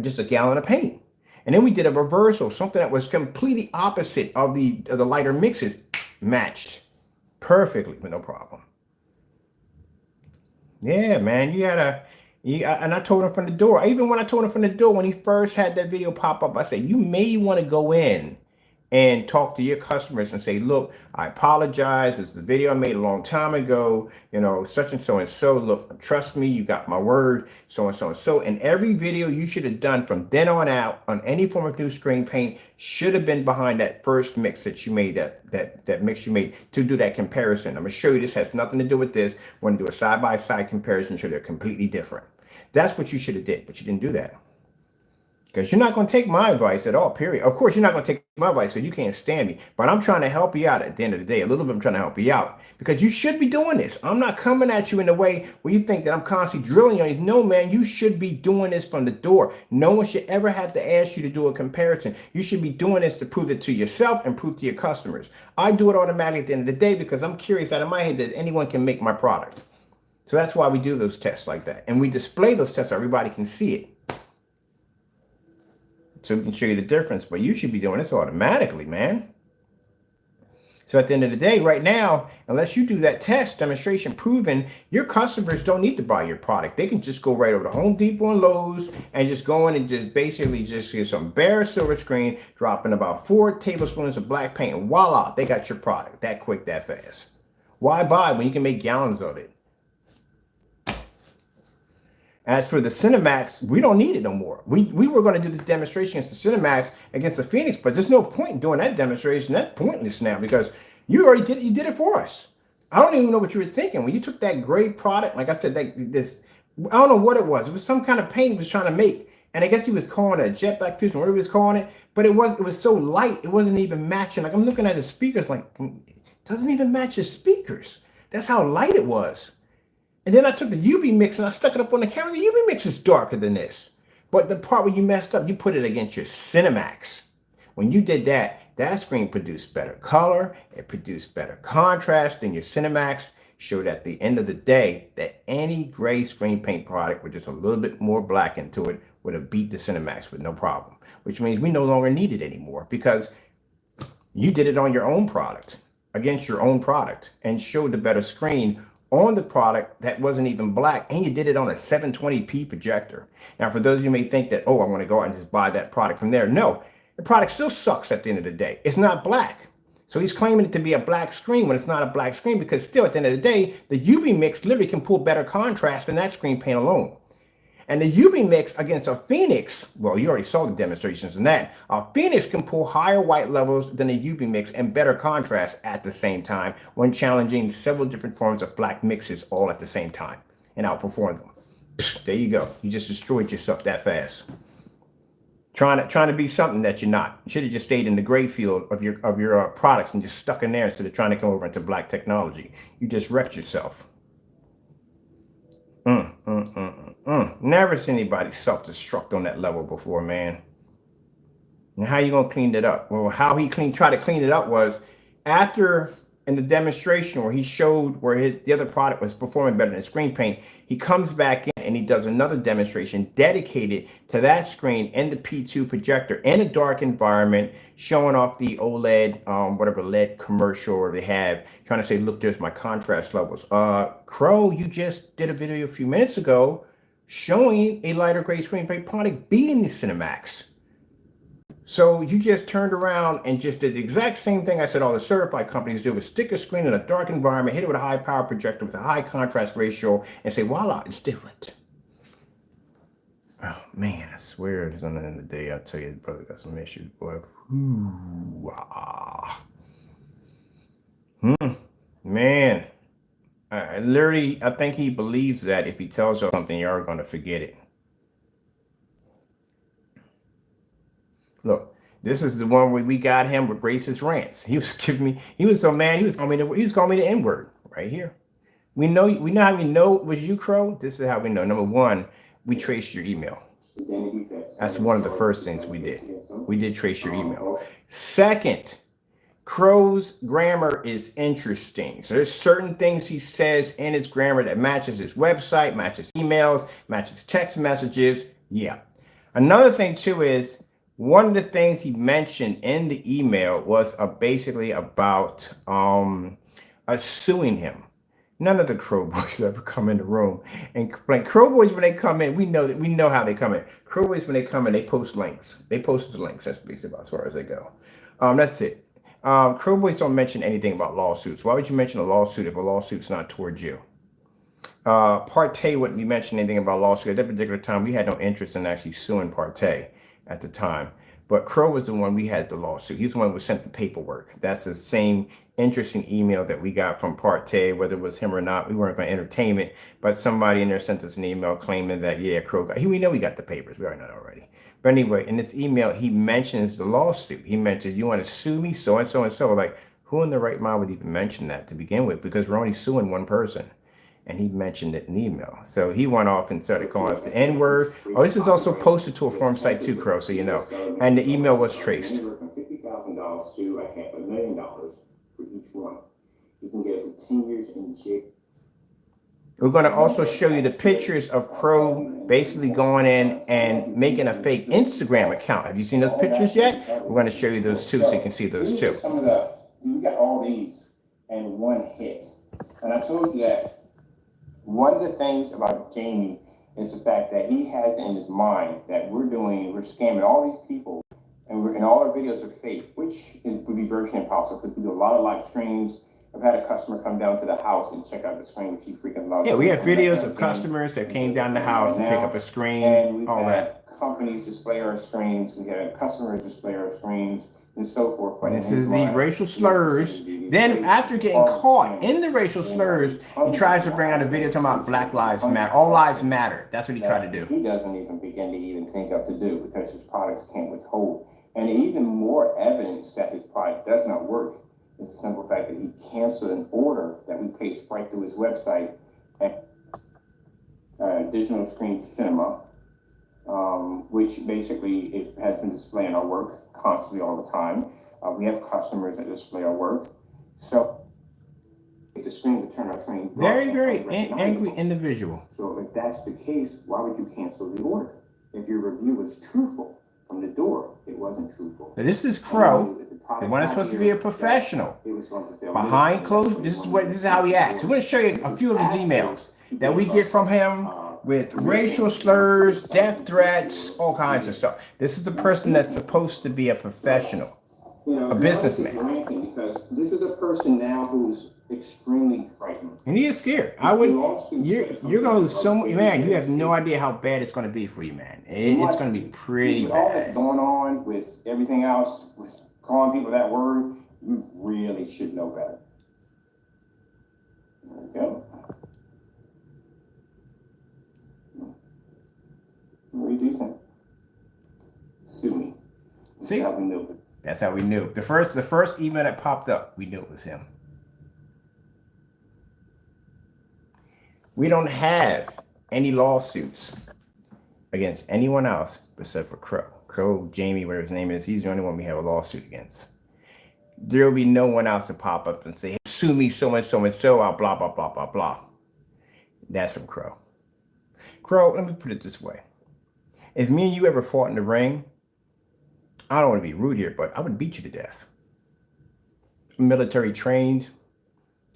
just a gallon of paint. And then we did a reversal, something that was completely opposite of the lighter mixes, matched perfectly with no problem. Yeah, man, and I told him from the door, even when I told him from the door, when he first had that video pop up, I said, you may want to go in and talk to your customers and say, look, I apologize. This is a video I made a long time ago, such and so and so. Look, trust me, you got my word, so and so and so. And every video you should have done from then on out on any form of new screen paint should have been behind that first mix that you made, that mix you made, to do that comparison. I'm gonna show you this has nothing to do with this. We're gonna do a side-by-side comparison, so they're completely different. That's what you should have did, but you didn't do that. Because you're not going to take my advice at all, period. Of course, you're not going to take my advice because you can't stand me. But I'm trying to help you out at the end of the day. A little bit I'm trying to help you out. Because you should be doing this. I'm not coming at you in a way where you think that I'm constantly drilling on you. No, man, you should be doing this from the door. No one should ever have to ask you to do a comparison. You should be doing this to prove it to yourself and prove to your customers. I do it automatically at the end of the day because I'm curious out of my head that anyone can make my product. So that's why we do those tests like that. And we display those tests so everybody can see it. So we can show you the difference, but you should be doing this automatically, man. So at the end of the day, right now, unless you do that test demonstration proving, your customers don't need to buy your product. They can just go right over to Home Depot and Lowe's and just go in and just basically just get some bare silver screen, drop in about 4 tablespoons of black paint, and voila, they got your product that quick, that fast. Why buy when you can make gallons of it? As for the Cinemax, we don't need it no more. We were going to do the demonstration against the Cinemax against the Phoenix, but there's no point in doing that demonstration. That's pointless now because you already did it. You did it for us. I don't even know what you were thinking when you took that gray product. Like I said, I don't know what it was. It was some kind of paint he was trying to make, and I guess he was calling it a jet black fusion, whatever he was calling it. But it was so light, it wasn't even matching. Like I'm looking at the speakers, like it doesn't even match the speakers. That's how light it was. And then I took the UV mix and I stuck it up on the camera. The UV mix is darker than this. But the part where you messed up, you put it against your Cinemax. When you did that, that screen produced better color. It produced better contrast than your Cinemax. Showed at the end of the day that any gray screen paint product with just a little bit more black into it would have beat the Cinemax with no problem. Which means we no longer need it anymore because you did it on your own product, against your own product, and showed the better screen on the product that wasn't even black, and you did it on a 720p projector. Now, for those of you who may think that, oh, I want to go out and just buy that product from there. No, the product still sucks at the end of the day. It's not black. So he's claiming it to be a black screen when it's not a black screen because still at the end of the day, the UV mix literally can pull better contrast than that screen paint alone. And the UV mix against a Phoenix, well, you already saw the demonstrations in that. A Phoenix can pull higher white levels than a UV mix and better contrast at the same time when challenging several different forms of black mixes all at the same time and outperform them. There you go. You just destroyed yourself that fast. Trying to be something that you're not. You should have just stayed in the gray field of your products and just stuck in there instead of trying to come over into black technology. You just wrecked yourself. Never seen anybody self-destruct on that level before, man. And how you gonna clean it up? Well, how he tried to clean it up was after in the demonstration where he showed where the other product was performing better than screen paint. He comes back in and he does another demonstration dedicated to that screen and the P2 projector in a dark environment, showing off the OLED, whatever LED commercial they have, trying to say, look, there's my contrast levels. Crow, you just did a video a few minutes ago showing a lighter gray screen product beating the Cinemax. So you just turned around and just did the exact same thing I said all the certified companies do, is stick a screen in a dark environment, hit it with a high power projector with a high contrast ratio, and say, voila, it's different. Oh man, I swear at the end of the day, I'll tell you, brother got some issues, boy. Man, I think he believes that if he tells you something, you're going to forget it. Look, this is the one where we got him with racist rants. He was giving me, he was so mad, he was calling me the N-word right here. We know how we know it was you, Crow. This is how we know. Number one, we traced your email. That's one of the first things we did. We did trace your email. Second, Crow's grammar is interesting. So there's certain things he says in his grammar that matches his website, matches emails, matches text messages. Yeah. Another thing too is, one of the things he mentioned in the email was basically about suing him. None of the Crow boys ever come in the room and complain. Crow boys, when they come in, we know how they come in. Crow boys, when they come in, they post links. They post the links. That's basically about as far as they go. That's it. Crow boys don't mention anything about lawsuits. Why would you mention a lawsuit if a lawsuit's not towards you? Partey wouldn't be mentioning anything about lawsuit. At that particular time, we had no interest in actually suing Partey at the time. But Crow was the one we had the lawsuit. He was the one who sent the paperwork. That's the same interesting email that we got from Partey, whether it was him or not. We weren't going to entertain it, but somebody in there sent us an email claiming that, yeah, Crow got, we know he got the papers. We already know that already. But anyway, in this email, he mentions the lawsuit. He mentions, you want to sue me, so and so and so. Like, who in the right mind would even mention that to begin with? Because we're only suing one person. And he mentioned it in the email. So he went off and started calling us the N-word. Oh, this is also posted to a forum site too, Crow, so you know. And the email was traced. From $50,000 to $500,000 for each one. You can get up to 10 years in jail. We're going to also show you the pictures of Crow basically going in and making a fake Instagram account. Have you seen those pictures yet? We're going to show you those too, so you can see those too. We got all these in one hit. And I told you that one of the things about Jamie is the fact that he has in his mind that we're scamming all these people, and all our videos are fake, which would be virtually impossible because we do a lot of live streams. I've had a customer come down to the house and check out the screen, which he freaking loves. Yeah, we have videos of customers that came down the house to pick up a screen, and all that. Companies display our screens. We had customers display our screens and so forth. But this is the racial slurs. Then after getting caught in the racial slurs, he tries to bring out a video talking about Black Lives Matter. All lives matter. That's what he tried to do. He doesn't even begin to even think of to do because his products can't withhold. And even more evidence that his product does not work is the simple fact that he canceled an order that we placed right through his website at Digital Screen Cinema, which basically has been displaying our work constantly all the time. We have customers that display our work. So the screen to turn our screen. Very, very angry individual. So if that's the case, why would you cancel the order? If your review was truthful from the door, it wasn't truthful. Now, this is Crow, the one that's supposed to be a professional. Behind closed, this is how he acts. We're going to show you a few of his emails that we get from him with racial slurs, death threats, all kinds of stuff. This is the person that's supposed to be a professional. A businessman. Because this is a person now who's extremely frightened. And he is scared. You're gonna lose so much, man. You have no idea how bad it's gonna be for you, man. It's gonna be pretty bad. All that's going on with everything else, with calling people that word, you really should know better. There we go. Very decent. Sue me. See? How we knew it. That's how we knew. The first email that popped up, we knew it was him. We don't have any lawsuits against anyone else except for Crow. Crow, Jamie, whatever his name is, he's the only one we have a lawsuit against. There will be no one else to pop up and say, hey, sue me so and so and so, I'll blah, blah, blah, blah, blah. That's from Crow. Crow, let me put it this way. If me and you ever fought in the ring, I don't want to be rude here, but I would beat you to death. I'm military trained.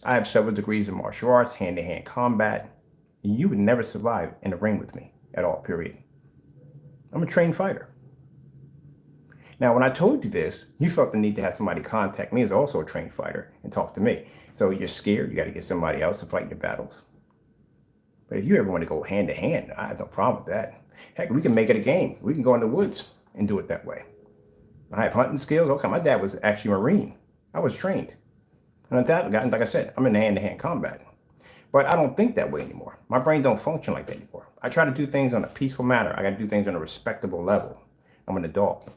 I have several degrees in martial arts, hand-to-hand combat. You would never survive in a ring with me at all, period. I'm a trained fighter. Now, when I told you this, you felt the need to have somebody contact me as also a trained fighter and talk to me. So you're scared, you got to get somebody else to fight your battles. But if you ever want to go hand to hand, I have no problem with that. Heck, we can make it a game. We can go in the woods and do it that way. I have hunting skills. Okay, my dad was actually a Marine. I was trained. And on that, like I said, I'm in hand-to-hand combat. But I don't think that way anymore. My brain don't function like that anymore. I try to do things on a peaceful manner. I got to do things on a respectable level. I'm an adult.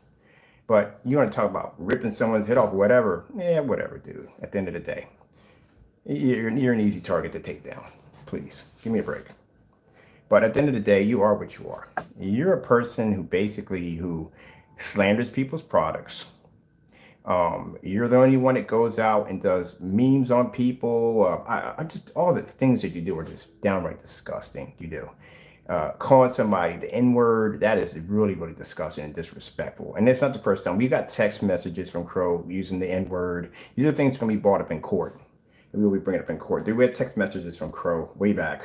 But you want to talk about ripping someone's head off, whatever. Yeah, whatever, dude. At the end of the day, you're an easy target to take down. Please, give me a break. But at the end of the day, you are what you are. You're a person who slanders people's products. You're the only one that goes out and does memes on people. I just, all the things that you do are just downright disgusting. You do. Calling somebody the N-word, that is really, really disgusting and disrespectful. And it's not the first time. We got text messages from Crow using the N-word. These are things that are going to be brought up in court. And we will be bringing up in court. We had text messages from Crow way back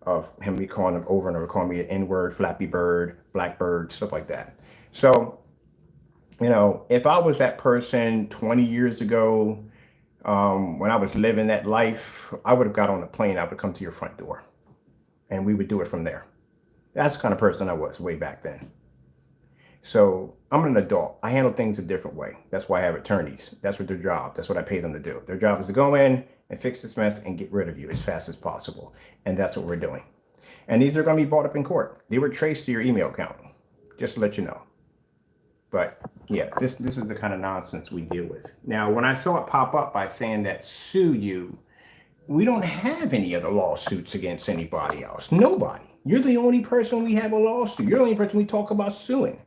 of him me calling him over and over, calling me an N-word, Flappy Bird, Blackbird, stuff like that. So, you know, if I was that person 20 years ago, when I was living that life, I would have got on the plane. I would come to your front door and we would do it from there. That's the kind of person I was way back then. So I'm an adult. I handle things a different way. That's why I have attorneys. That's what their job. That's what I pay them to do. Their job is to go in and fix this mess and get rid of you as fast as possible. And that's what we're doing. And these are going to be brought up in court. They were traced to your email account, just to let you know. But yeah, this is the kind of nonsense we deal with. Now, when I saw it pop up by saying that sue you, we don't have any other lawsuits against anybody else. Nobody. You're the only person we have a lawsuit. You're the only person we talk about suing.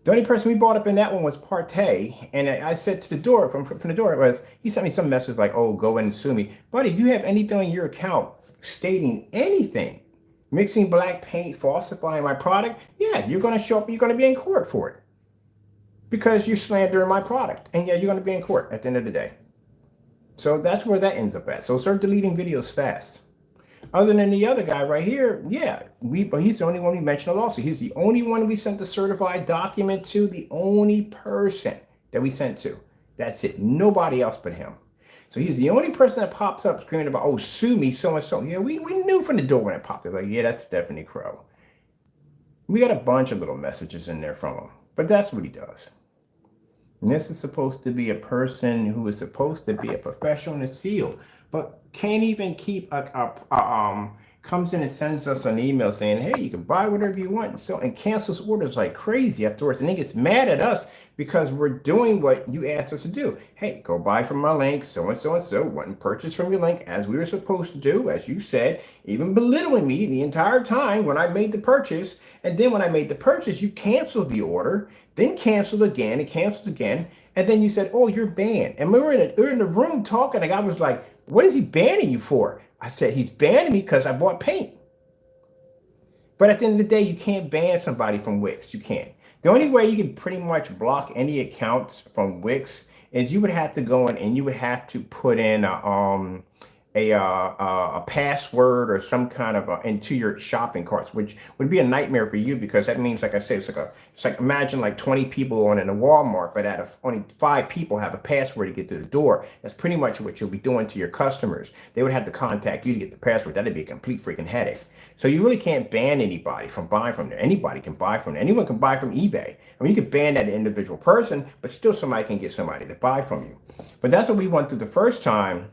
The only person we brought up in that one was Partey. And I said to the door, from the door, was he sent me some message like, oh, go in and sue me. Buddy, do you have anything on your account stating anything? Mixing black paint, falsifying my product? Yeah, you're going to show up and you're going to be in court for it. Because you're slandering my product. And yeah, you're going to be in court at the end of the day. So that's where that ends up at. So start deleting videos fast. Other than the other guy right here, yeah, but he's the only one we mentioned a lawsuit. He's the only one we sent the certified document to, the only person that we sent to. That's it. Nobody else but him. So he's the only person that pops up screaming about, oh, sue me, so and so. Yeah, we knew from the door when it popped up. Like, yeah, that's definitely Crow. We got a bunch of little messages in there from him. But that's what he does. And this is supposed to be a person who is supposed to be a professional in his field, but can't even keep comes in and sends us an email saying, hey, you can buy whatever you want, and cancels orders like crazy afterwards, and then gets mad at us because we're doing what you asked us to do. Hey, go buy from my link, so and so and so, went and purchase from your link as we were supposed to do, as you said, even belittling me the entire time when I made the purchase. And then when I made the purchase, you canceled the order, then canceled again and canceled again. And then you said, oh, you're banned. And we were in the room talking. The guy was like, what is he banning you for? I said, he's banning me because I bought paint. But at the end of the day, you can't ban somebody from Wix. You can't. The only way you can pretty much block any accounts from Wix is you would have to go in and you would have to put in a password or some kind of into your shopping carts, which would be a nightmare for you because that means, like I said, it's like imagine like 20 people on in a Walmart, but only 5 people have a password to get to the door. That's pretty much what you'll be doing to your customers. They would have to contact you to get the password. That'd be a complete freaking headache. So you really can't ban anybody from buying from there. Anybody can buy from there. Anyone can buy from eBay. I mean, you could ban that individual person, but still somebody can get somebody to buy from you. But that's what we went through the first time.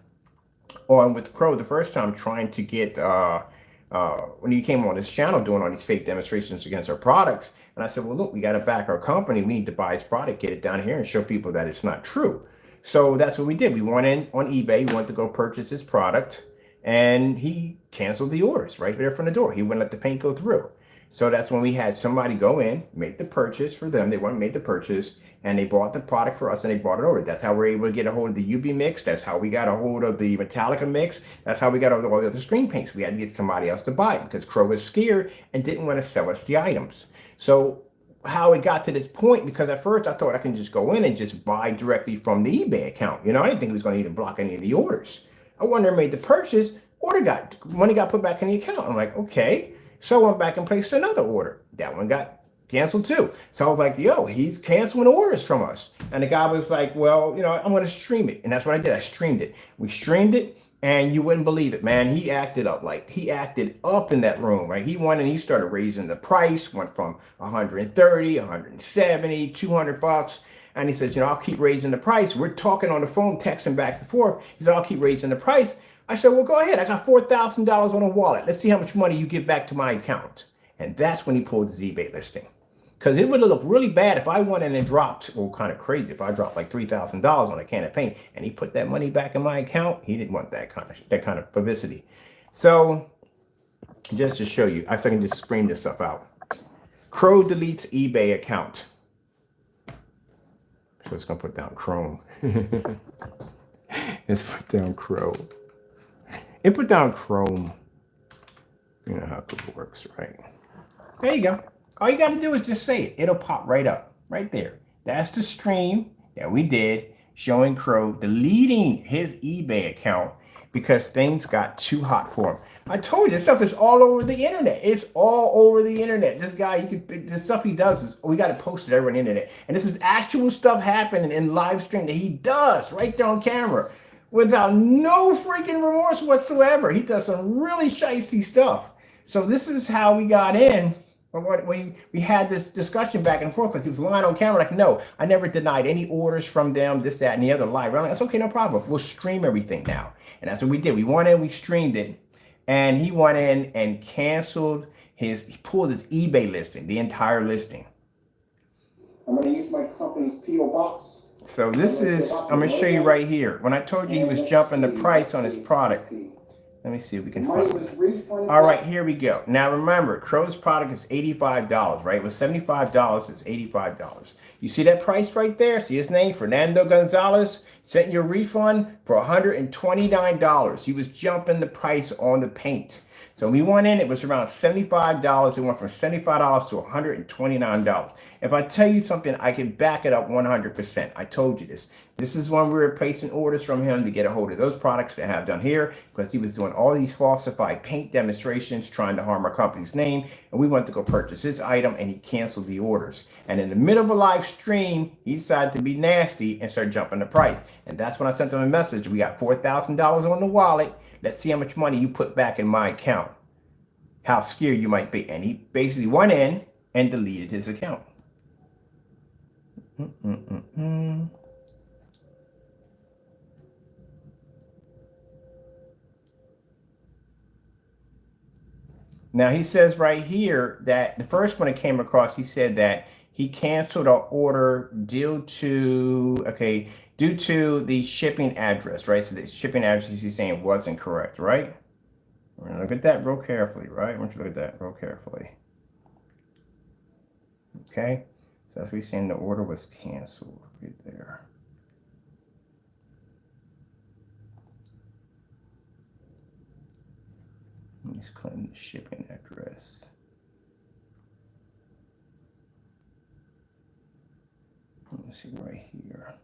On with Crow the first time, trying to get when you came on this channel doing all these fake demonstrations against our products. And I said, well, look, we got to back our company. We need to buy his product, get it down here and show people that it's not true. So that's what we did. We went in on eBay. We went to go purchase his product and he canceled the orders right there from the door. He wouldn't let the paint go through. So that's when we had somebody go in, make the purchase for them. They went and made the purchase, and they bought the product for us, and they brought it over. That's how we're able to get a hold of the UB mix. That's how we got a hold of the Metallica mix. That's how we got all the other screen paints. We had to get somebody else to buy it because Crow was scared and didn't want to sell us the items. So how it got to this point, because at first I thought I can just go in and just buy directly from the eBay account. You know, I didn't think it was going to even block any of the orders. I went there, made the purchase, money got put back in the account. I'm like, okay. So I went back and placed another order. That one got canceled too. So I was like, yo, he's canceling orders from us. And the guy was like, well, you know, I'm going to stream it. And that's what I did. I streamed it. We streamed it, and you wouldn't believe it, man. He acted up in that room, right? He went and he started raising the price, went from 130, 170, $200. And he says, you know, I'll keep raising the price. We're talking on the phone, texting back and forth. He said, I'll keep raising the price. I said, well, go ahead. I got $4,000 on a wallet. Let's see how much money you give back to my account. And that's when he pulled his eBay listing. Because it would have looked really bad if I went in and dropped, well, kind of crazy, if I dropped like $3,000 on a can of paint and he put that money back in my account. He didn't want that kind of publicity. So just to show you, I can just screen this stuff out. Crow deletes eBay account. So it's going to put down Chrome. Let's put down Crow. It put down Chrome. You know how Google works, right? There you go. All you got to do is just say it. It'll pop right up, right there. That's the stream that we did showing Crow deleting his eBay account because things got too hot for him. I told you, this stuff is all over the internet. It's all over the internet. This guy, the stuff he does is, we got to post it everywhere on the internet. And this is actual stuff happening in live stream that he does right there on camera without no freaking remorse whatsoever. He does some really shicey stuff. So this is how we got in. We had this discussion back and forth because he was lying on camera like, no, I never denied any orders from them, this, that, and the other live. I'm like, that's okay, no problem. We'll stream everything now. And that's what we did. We went in, we streamed it, and he went in and canceled he pulled his eBay listing, the entire listing. I'm going to use my company's P.O. box. So this is, I'm going to show you right here. When I told you he was jumping the price on his product. Let me see if we can find it. All right, here we go. Now remember, Crow's product is $85, right? It was $75, it's $85. You see that price right there? See his name, Fernando Gonzalez? Sent you a refund for $129. He was jumping the price on the paint. So we went in, it was around $75. It went from $75 to $129. If I tell you something, I can back it up 100%. I told you this. This is when we were placing orders from him to get a hold of those products that I have done here, because he was doing all these falsified paint demonstrations, trying to harm our company's name. And we went to go purchase his item, and he canceled the orders. And in the middle of a live stream, he decided to be nasty and start jumping the price. And that's when I sent him a message. We got $4,000 on the wallet. Let's see how much money you put back in my account. How scared you might be. And he basically went in and deleted his account. Now he says right here that the first one it came across, he said that he canceled our order due to the shipping address, right? So the shipping address he's saying wasn't correct, right? We're gonna look at that real carefully, right? I want you to look at that real carefully. Okay, so that's what he's saying, the order was canceled right there. Let's claim the shipping address. Let me see right here.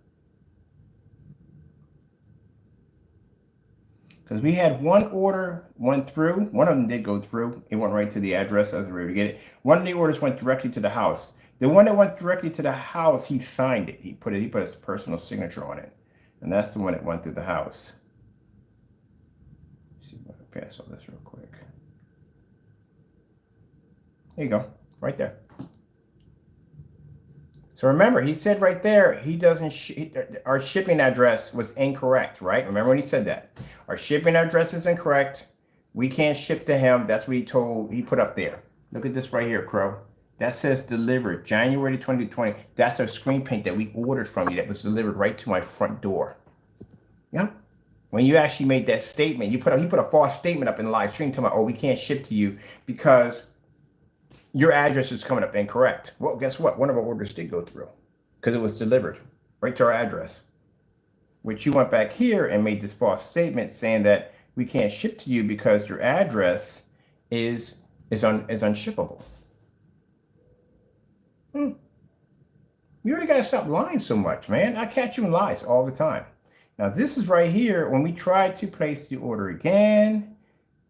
Because we had one order went through. One of them did go through. It went right to the address. I was ready to get it. One of the orders went directly to the house. The one that went directly to the house, he signed it. He put his personal signature on it. And that's the one that went through the house. Let's see if I can pass all this real quick. There you go. Right there. So remember, he said right there, he doesn't, our shipping address was incorrect, right? Remember when he said that? Our shipping address is incorrect. We can't ship to him. That's what he put up there. Look at this right here, Crow. That says delivered January 2020. That's our screen paint that we ordered from you that was delivered right to my front door. Yeah. When you actually made that statement, he put a false statement up in the live stream talking about, oh, we can't ship to you because your address is coming up incorrect. Well, guess what? One of our orders did go through because it was delivered right to our address, which you went back here and made this false statement saying that we can't ship to you because your address is unshippable. You really got to stop lying so much, man. I catch you in lies all the time. Now, this is right here when we try to place the order again,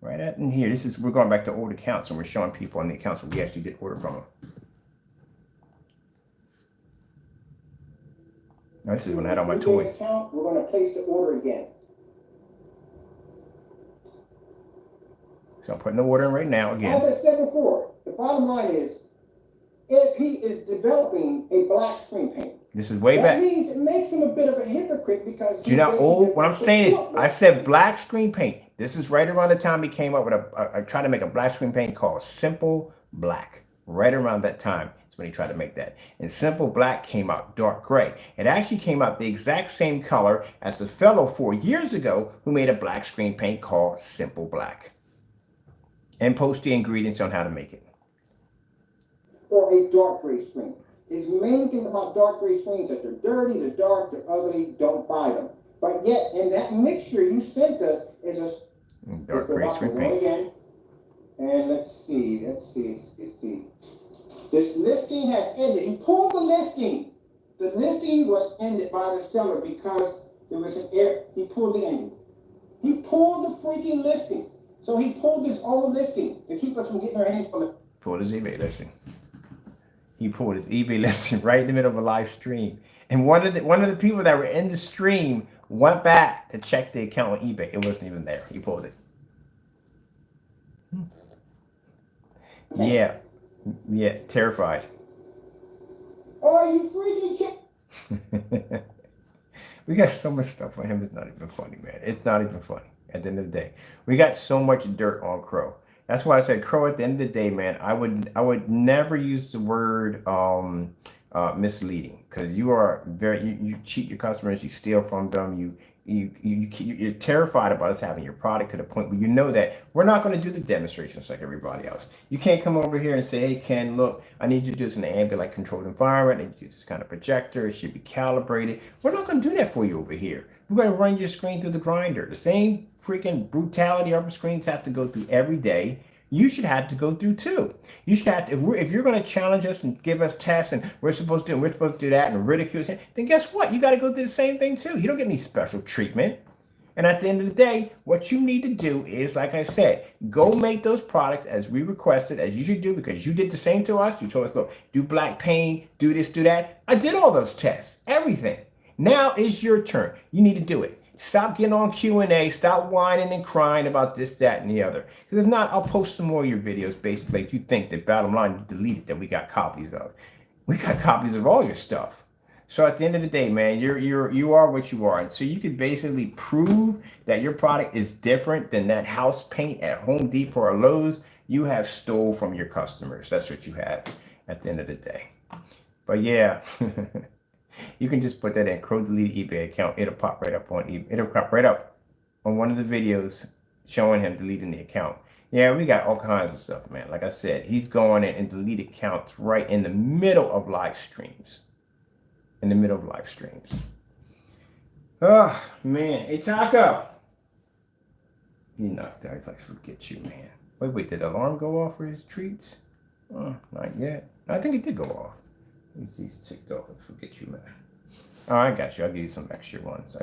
right at in here. We're going back to old accounts and we're showing people on the accounts where we actually did order from them. Now, this is when I had all my toys. Account, we're going to place the order again. So I'm putting the order in right now again. As I said before, the bottom line is, if he is developing a black screen paint, this is way that back. means it makes him a bit of a hypocrite because Do you know what I'm saying is, I said black screen paint. This is right around the time he came up with trying to make a black screen paint called Simple Black. Right around that time is when he tried to make that. And Simple Black came out dark gray. It actually came out the exact same color as the fellow 4 years ago who made a black screen paint called Simple Black. And post the ingredients on how to make it. Or a dark gray screen. His main thing about dark gray screens is that they're dirty, they're dark, they're ugly, don't buy them. But yet, in that mixture you sent us is a dark gray screen paint. Again. And let's see. This listing has ended. He pulled the listing. The listing was ended by the seller because there was an error. He pulled the ending. He pulled the freaking listing. So he pulled his own listing to keep us from getting our hands on it. Pulled his eBay listing. He pulled his eBay listing right in the middle of a live stream. And one of the people that were in the stream went back to check the account on eBay. It wasn't even there. He pulled it. Yeah. Yeah, terrified. Are you freaking kidding? We got so much stuff on him. It's not even funny, man. It's not even funny at the end of the day. We got so much dirt on Crow. That's why I said Crow at the end of the day, man, I would never use the word misleading, because you are you cheat your customers, you steal from them, you're terrified about us having your product to the point where you know that we're not going to do the demonstrations like everybody else. You can't come over here and say, hey, Ken, look, I need you to do this in an ambient controlled environment. I need you to use this kind of projector. It should be calibrated. We're not going to do that for you over here. We're going to run your screen through the grinder. The same freaking brutality our screens have to go through every day, you should have to go through too. You should have to, if you're going to challenge us and give us tests and we're supposed to do that and ridicule us, then guess what? You got to go through the same thing too. You don't get any special treatment. And at the end of the day, what you need to do is, like I said, go make those products as we requested, as you should do, because you did the same to us. You told us, look, do black paint, do this, do that. I did all those tests, everything. Now it's your turn. You need to do it. Stop getting on Q&A. Stop whining and crying about this, that, and the other. Because if not, I'll post some more of your videos basically like you think that bottom line you deleted that we got copies of. We got copies of all your stuff. So at the end of the day, man, you are what you are. And so you can basically prove that your product is different than that house paint at Home Depot or Lowe's you have stole from your customers. That's what you have at the end of the day. But yeah. You can just put that in Crow deleted eBay account. It'll pop right up on eBay. It'll pop right up on one of the videos showing him deleting the account. Yeah, we got all kinds of stuff, man. Like I said, he's going in and deleted accounts right in the middle of live streams. In the middle of live streams. Oh, man. Hey, Taco. He knocked out. He's like, forget you, man. Wait, did the alarm go off for his treats? Oh, not yet. I think it did go off. He's ticked off and forget you, man. Oh, I got you. I'll give you some extra ones.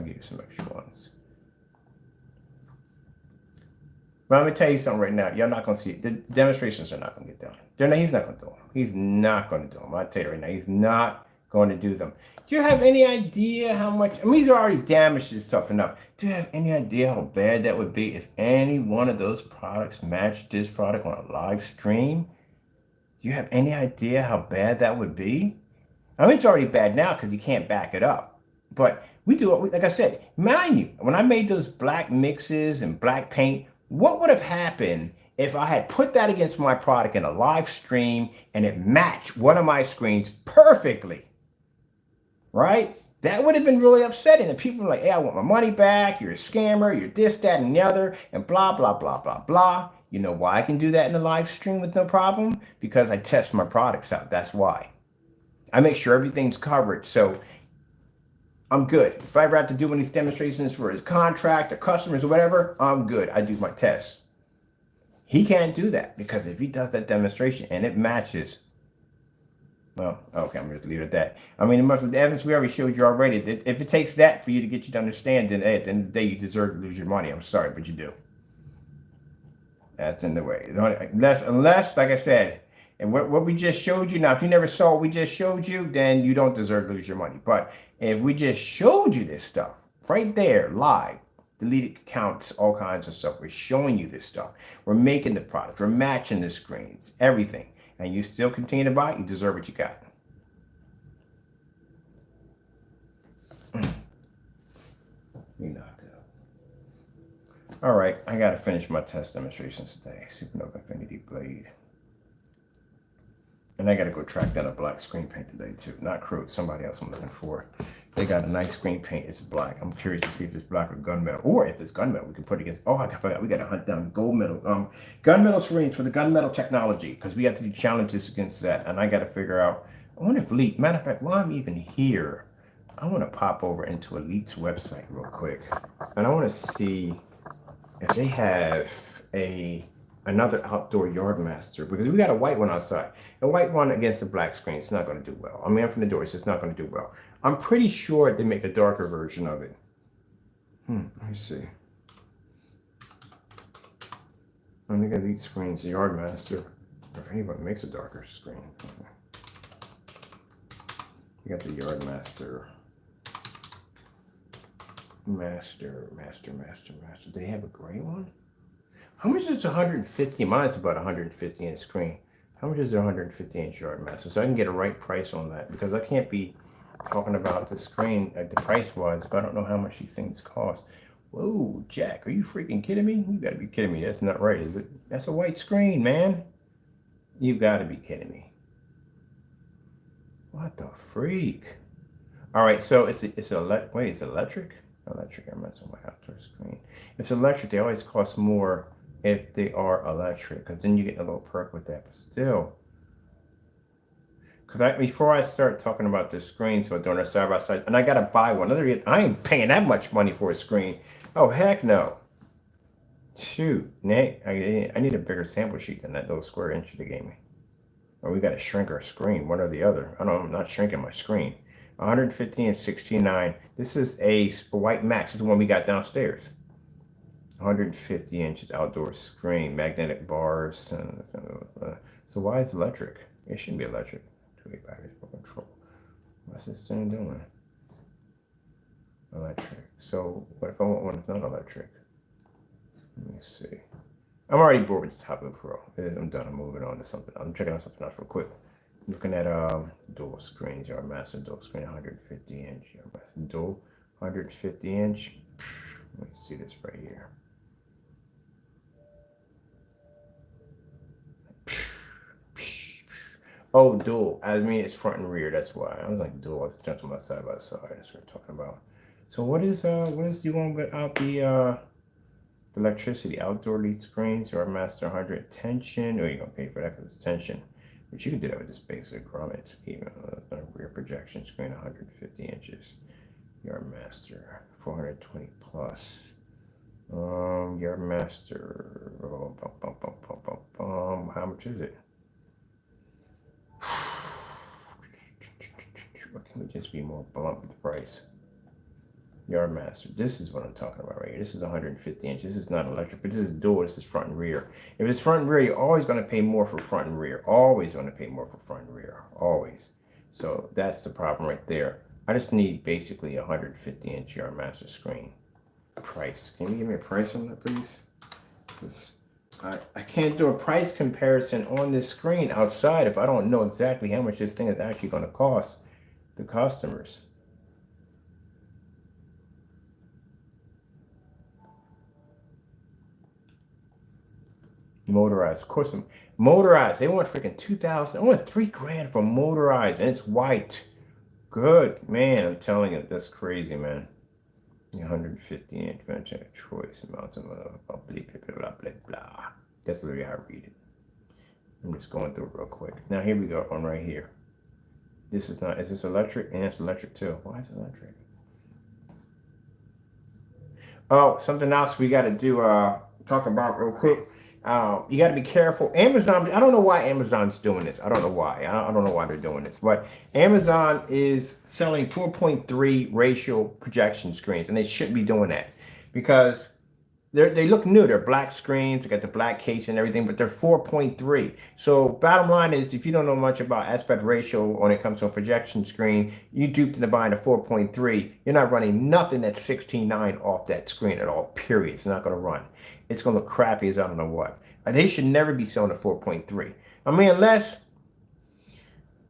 But I'm going to tell you something right now. Y'all not going to see it. The demonstrations are not going to get done. He's not going to do them. He's not going to do them. I'll tell you right now. He's not going to do them. Do you have any idea how much? I mean, he's already damaged his stuff enough. Do you have any idea how bad that would be if any one of those products matched this product on a live stream? Do you have any idea how bad that would be? I mean, it's already bad now because you can't back it up. But we do it, like I said, mind you, when I made those black mixes and black paint, what would have happened if I had put that against my product in a live stream and it matched one of my screens perfectly? Right? That would have been really upsetting. And people were like, hey, I want my money back. You're a scammer. You're this, that, and the other, and blah, blah, blah, blah, blah. You know why I can do that in the live stream with no problem? Because I test my products out. That's why. I make sure everything's covered. So I'm good. If I ever have to do one of these demonstrations for his contract or customers or whatever, I'm good. I do my tests. He can't do that because if he does that demonstration and it matches, well, okay, I'm going to leave it at that. I mean, the evidence we already showed you already. If it takes that for you to get you to understand, then at the end of the day, you deserve to lose your money. I'm sorry, but you do. That's in the way. Unless, like I said, and what we just showed you, now, if you never saw what we just showed you, then you don't deserve to lose your money. But if we just showed you this stuff right there, live, deleted accounts, all kinds of stuff, we're showing you this stuff. We're making the products. We're matching the screens, everything. And you still continue to buy, you deserve what you got. You knocked out. All right, I got to finish my test demonstrations today. Supernova Infinity Blade. And I got to go track down a black screen paint today, too. Not Crude, somebody else I'm looking for. They got a nice screen paint. It's black. I'm curious to see if it's black or gunmetal. Or if it's gunmetal, we can put it against... Oh, I forgot. We got to hunt down gold metal. Gunmetal screens for the gunmetal technology. Because we have to do challenges against that. And I got to figure out... I wonder if Elite... Matter of fact, while I'm even here, I want to pop over into Elite's website real quick. And I want to see if they have another outdoor yard master, because we got a white one outside. A white one against a black screen, it's not going to do well. I mean, I'm from the door, it's just not going to do well. I'm pretty sure they make a darker version of it. Let me see. I think Elite Screens, the yard master. If anyone makes a darker screen. You got the yard master. Master. They have a gray one? How much is 150? Mine's about 150 inch screen. How much is a 150 inch yard master? So I can get a right price on that, because I can't be talking about the screen at the price wise if I don't know how much these things cost. Whoa, Jack, are you freaking kidding me? You gotta be kidding me. That's not right, is it? That's a white screen, man. You gotta be kidding me. What the freak? All right, so it's electric? Electric, I'm messing with my outdoor screen. If it's electric, they always cost more if they are electric, because then you get a little perk with that. But still, because before I start talking about the screen, so I'm doing a side by side, and I gotta buy one. I ain't paying that much money for a screen. Oh heck no! Shoot, Nate, I need a bigger sample sheet than that little square inch they gave me. Or we gotta shrink our screen, one or the other. I don't. I'm not shrinking my screen. 150 and 69. This is a white max. This is the one we got downstairs. 150 inches outdoor screen, magnetic bars. So why is it electric? It shouldn't be electric. Two-way batteries for control. What's this thing doing? Electric. So what if I want one that's not electric? Let me see. I'm already bored with this topic of Pro. I'm done. I'm moving on to something. I'm checking out something else real quick. Looking at dual screens, yard master dual screen, 150 inch, yard master dual, 150 inch. Let me see this right here. Oh, dual. I mean, it's front and rear. That's why I was like dual. I was jumping my side by side. That's what we're talking about. So what is the one without the electricity? Outdoor lead screens, yard master 100 tension. Oh, you're gonna pay for that because it's tension. But you can do that with this basic grommet, even rear projection screen, 150 inches. Yard master, 420 plus. Yard master, how much is it? What can we just be more blunt with the price? Yard master, this is what I'm talking about right here. This is 150 inches. This is not electric, but this is dual. This is front and rear. If it's front and rear, you're always going to pay more for front and rear. Always going to pay more for front and rear. Always. So that's the problem right there. I just need basically a 150 inch yard master screen. Price. Can you give me a price on that, please? Because I can't do a price comparison on this screen outside if I don't know exactly how much this thing is actually going to cost the customers. Motorized, of course. Motorized. They want freaking 2,000. I want $3,000 for motorized, and it's white. Good man. I'm telling you, that's crazy, man. 150 inch venture choice, mountain, blah blah blah blah blah. That's literally how I read it. I'm just going through it real quick. Now here we go on right here. This is not, is this electric? And it's electric too. Why is it electric? Oh, something else we got to do, talk about real quick. You got to be careful. Amazon, I don't know why Amazon's doing this. I don't know why. I don't know why they're doing this. But Amazon is selling 4.3 ratio projection screens, and they shouldn't be doing that because they look new. They're black screens. They got the black case and everything, but they're 4.3. So bottom line is, if you don't know much about aspect ratio when it comes to a projection screen, you duped into buying a 4.3. You're not running nothing that's 16:9 off that screen at all, period. It's not going to run. It's going to look crappy as I don't know what. They should never be selling a 4.3. I mean, unless...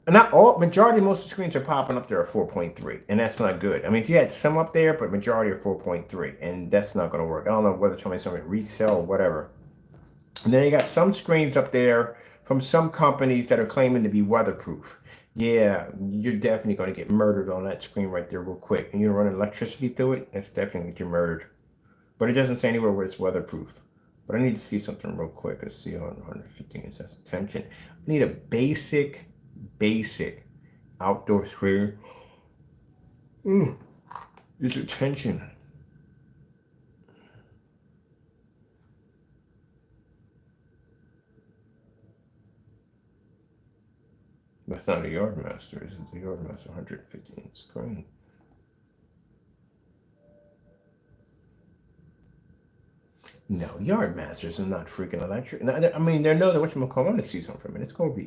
not all, majority of most of the screens are popping up there at 4.3, and that's not good. I mean, if you had some up there, but majority are 4.3, and that's not going to work. I don't know whether somebody resell or whatever. And then you got some screens up there from some companies that are claiming to be weatherproof. Yeah, you're definitely going to get murdered on that screen right there real quick. And you're running electricity through it, it's definitely going to get you murdered. But it doesn't say anywhere where it's weatherproof. But I need to see something real quick. Let's see on 115 it says tension. I need a basic outdoor screen. Is it tension? That's not a Yardmaster. This is the Yardmaster 115 screen. No, Yardmasters are not freaking electric. I mean, they're no, whatchamacallit. I want to see something from it. Let's go over.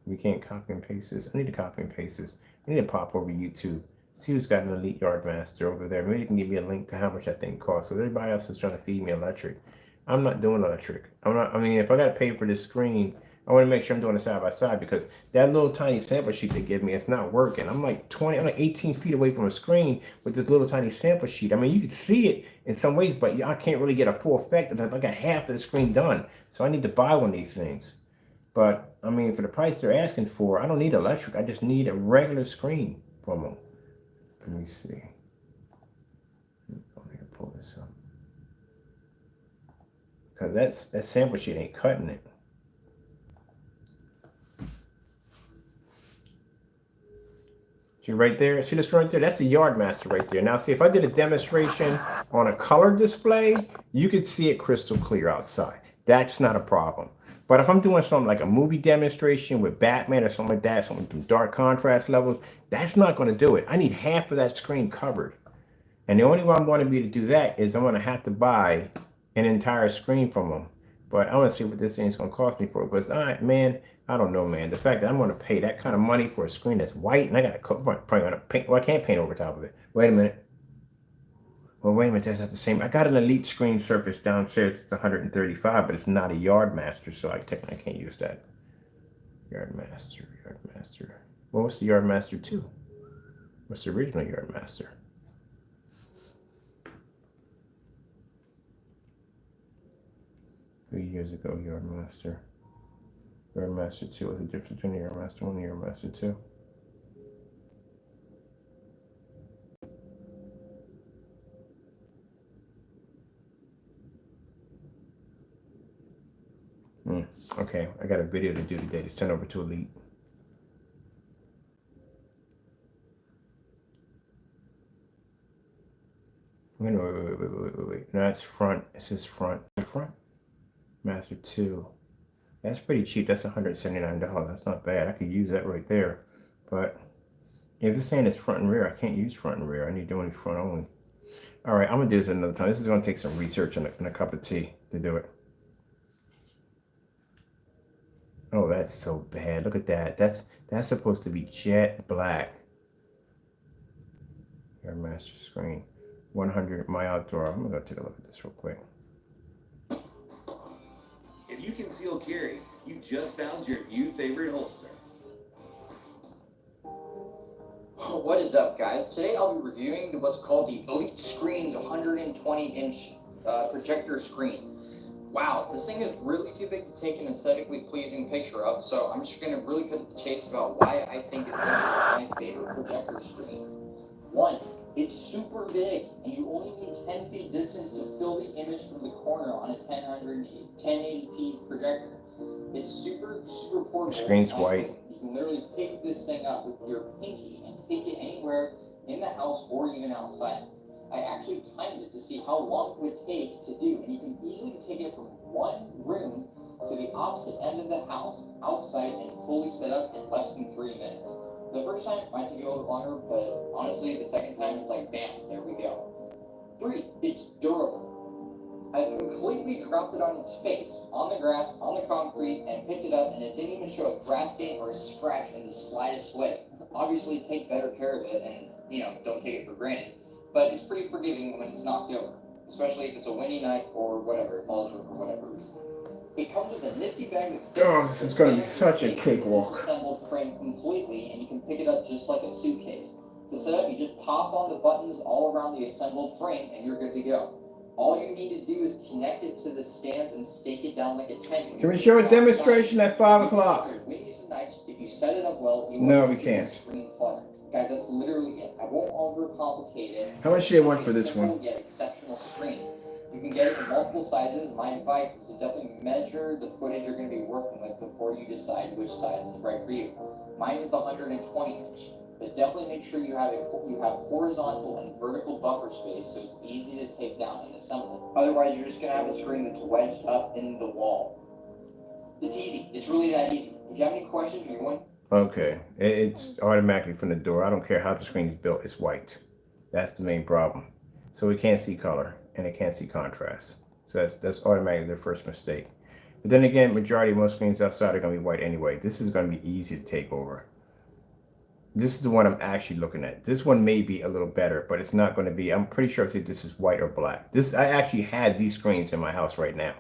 We can't copy and paste this. I need to copy and paste this. I need to pop over YouTube. See who's got an elite Yardmaster over there. Maybe you can give me a link to how much that thing costs. So everybody else is trying to feed me electric. I'm not doing electric. I mean, if I got to pay for this screen, I want to make sure I'm doing it side by side, because that little tiny sample sheet they give me, it's not working. I'm like 18 feet away from a screen with this little tiny sample sheet. I mean, you could see it in some ways, but I can't really get a full effect. I got half of the screen done. So I need to buy one of these things. But I mean, for the price they're asking for, I don't need electric. I just need a regular screen from them. Let me see. I'm going to pull this up. Because that sample sheet ain't cutting it. See right there? See this right there? That's the Yardmaster right there. Now see, if I did a demonstration on a color display, you could see it crystal clear outside. That's not a problem. But if I'm doing something like a movie demonstration with Batman or something like that, something with dark contrast levels, that's not going to do it. I need half of that screen covered. And the only way I'm going to be able to do that is I'm going to have to buy an entire screen from them. But I want to see what this thing's going to cost me for it. Because, man, I don't know, man. The fact that I'm going to pay that kind of money for a screen that's white, and I got to probably going to paint. Well, I can't paint over top of it. Wait a minute. Well, wait a minute. That's not the same. I got an Elite screen surface downstairs. It's 135, but it's not a Yardmaster, so I technically can't use that. Yardmaster. Well, what's the Yardmaster 2? What's the original Yardmaster? Years ago, Yardmaster 2. What's the difference between the Yardmaster 1 and the Yardmaster 2? Okay, I got a video to do today to send over to Elite. Wait. No, that's front. It says front. Front? Master 2. That's pretty cheap. That's $179. That's not bad. I could use that right there. But if it's saying it's front and rear, I can't use front and rear. I need to only front only. All right, I'm going to do this another time. This is going to take some research and a cup of tea to do it. Oh, that's so bad. Look at that. That's supposed to be jet black. Your master screen. 100 my outdoor. I'm going to go take a look at this real quick. If you conceal carry, you just found your new favorite holster. What is up, guys? Today I'll be reviewing what's called the Elite Screens 120-inch projector screen. Wow, this thing is really too big to take an aesthetically pleasing picture of, so I'm just going to really cut to the chase about why I think this is my favorite projector screen. 1. It's super big, and you only need 10 feet distance to fill the image from the corner on a 1080p projector. It's super portable. Screen's white. You can literally pick this thing up with your pinky and take it anywhere in the house or even outside. I actually timed it to see how long it would take to do, and you can easily take it from one room to the opposite end of the house, outside, and fully set up in less than 3 minutes. The first time might take you a little bit longer, but honestly, the second time it's like, bam, there we go. 3, it's durable. I completely dropped it on its face, on the grass, on the concrete, and picked it up, and it didn't even show a grass stain or a scratch in the slightest way. Obviously, take better care of it, and, don't take it for granted. But it's pretty forgiving when it's knocked over, especially if it's a windy night or whatever, it falls over for whatever reason. It comes with a nifty bag of fits. Oh, this is going to be such a cakewalk. Disassembled frame completely, and you can pick it up just like a suitcase. To set up, you just pop on the buttons all around the assembled frame, and you're good to go. All you need to do is connect it to the stands and stake it down like a tent. Can we show a demonstration at 5 o'clock? Windies and nights, if you set it up well, you No, won't we see can't. the screen flutter. Guys, that's literally it. I won't overcomplicate it. How much do they want for this one? Yet exceptional screen. You can get it in multiple sizes. My advice is to definitely measure the footage you're going to be working with before you decide which size is right for you. Mine is the 120 inch, but definitely make sure you have horizontal and vertical buffer space so it's easy to take down and assemble. Otherwise, you're just going to have a screen that's wedged up in the wall. It's easy. It's really that easy. If you have any questions, anyone? Okay, it's automatically from the door. I don't care how the screen is built, it's white. That's the main problem. So we can't see color and it can't see contrast. So that's automatically their first mistake. But then again, majority of most screens outside are going to be white anyway. This is going to be easy to take over. This is the one I'm actually looking at. This one may be a little better, but it's not going to be. I'm pretty sure if this is white or black. I actually had these screens in my house right now.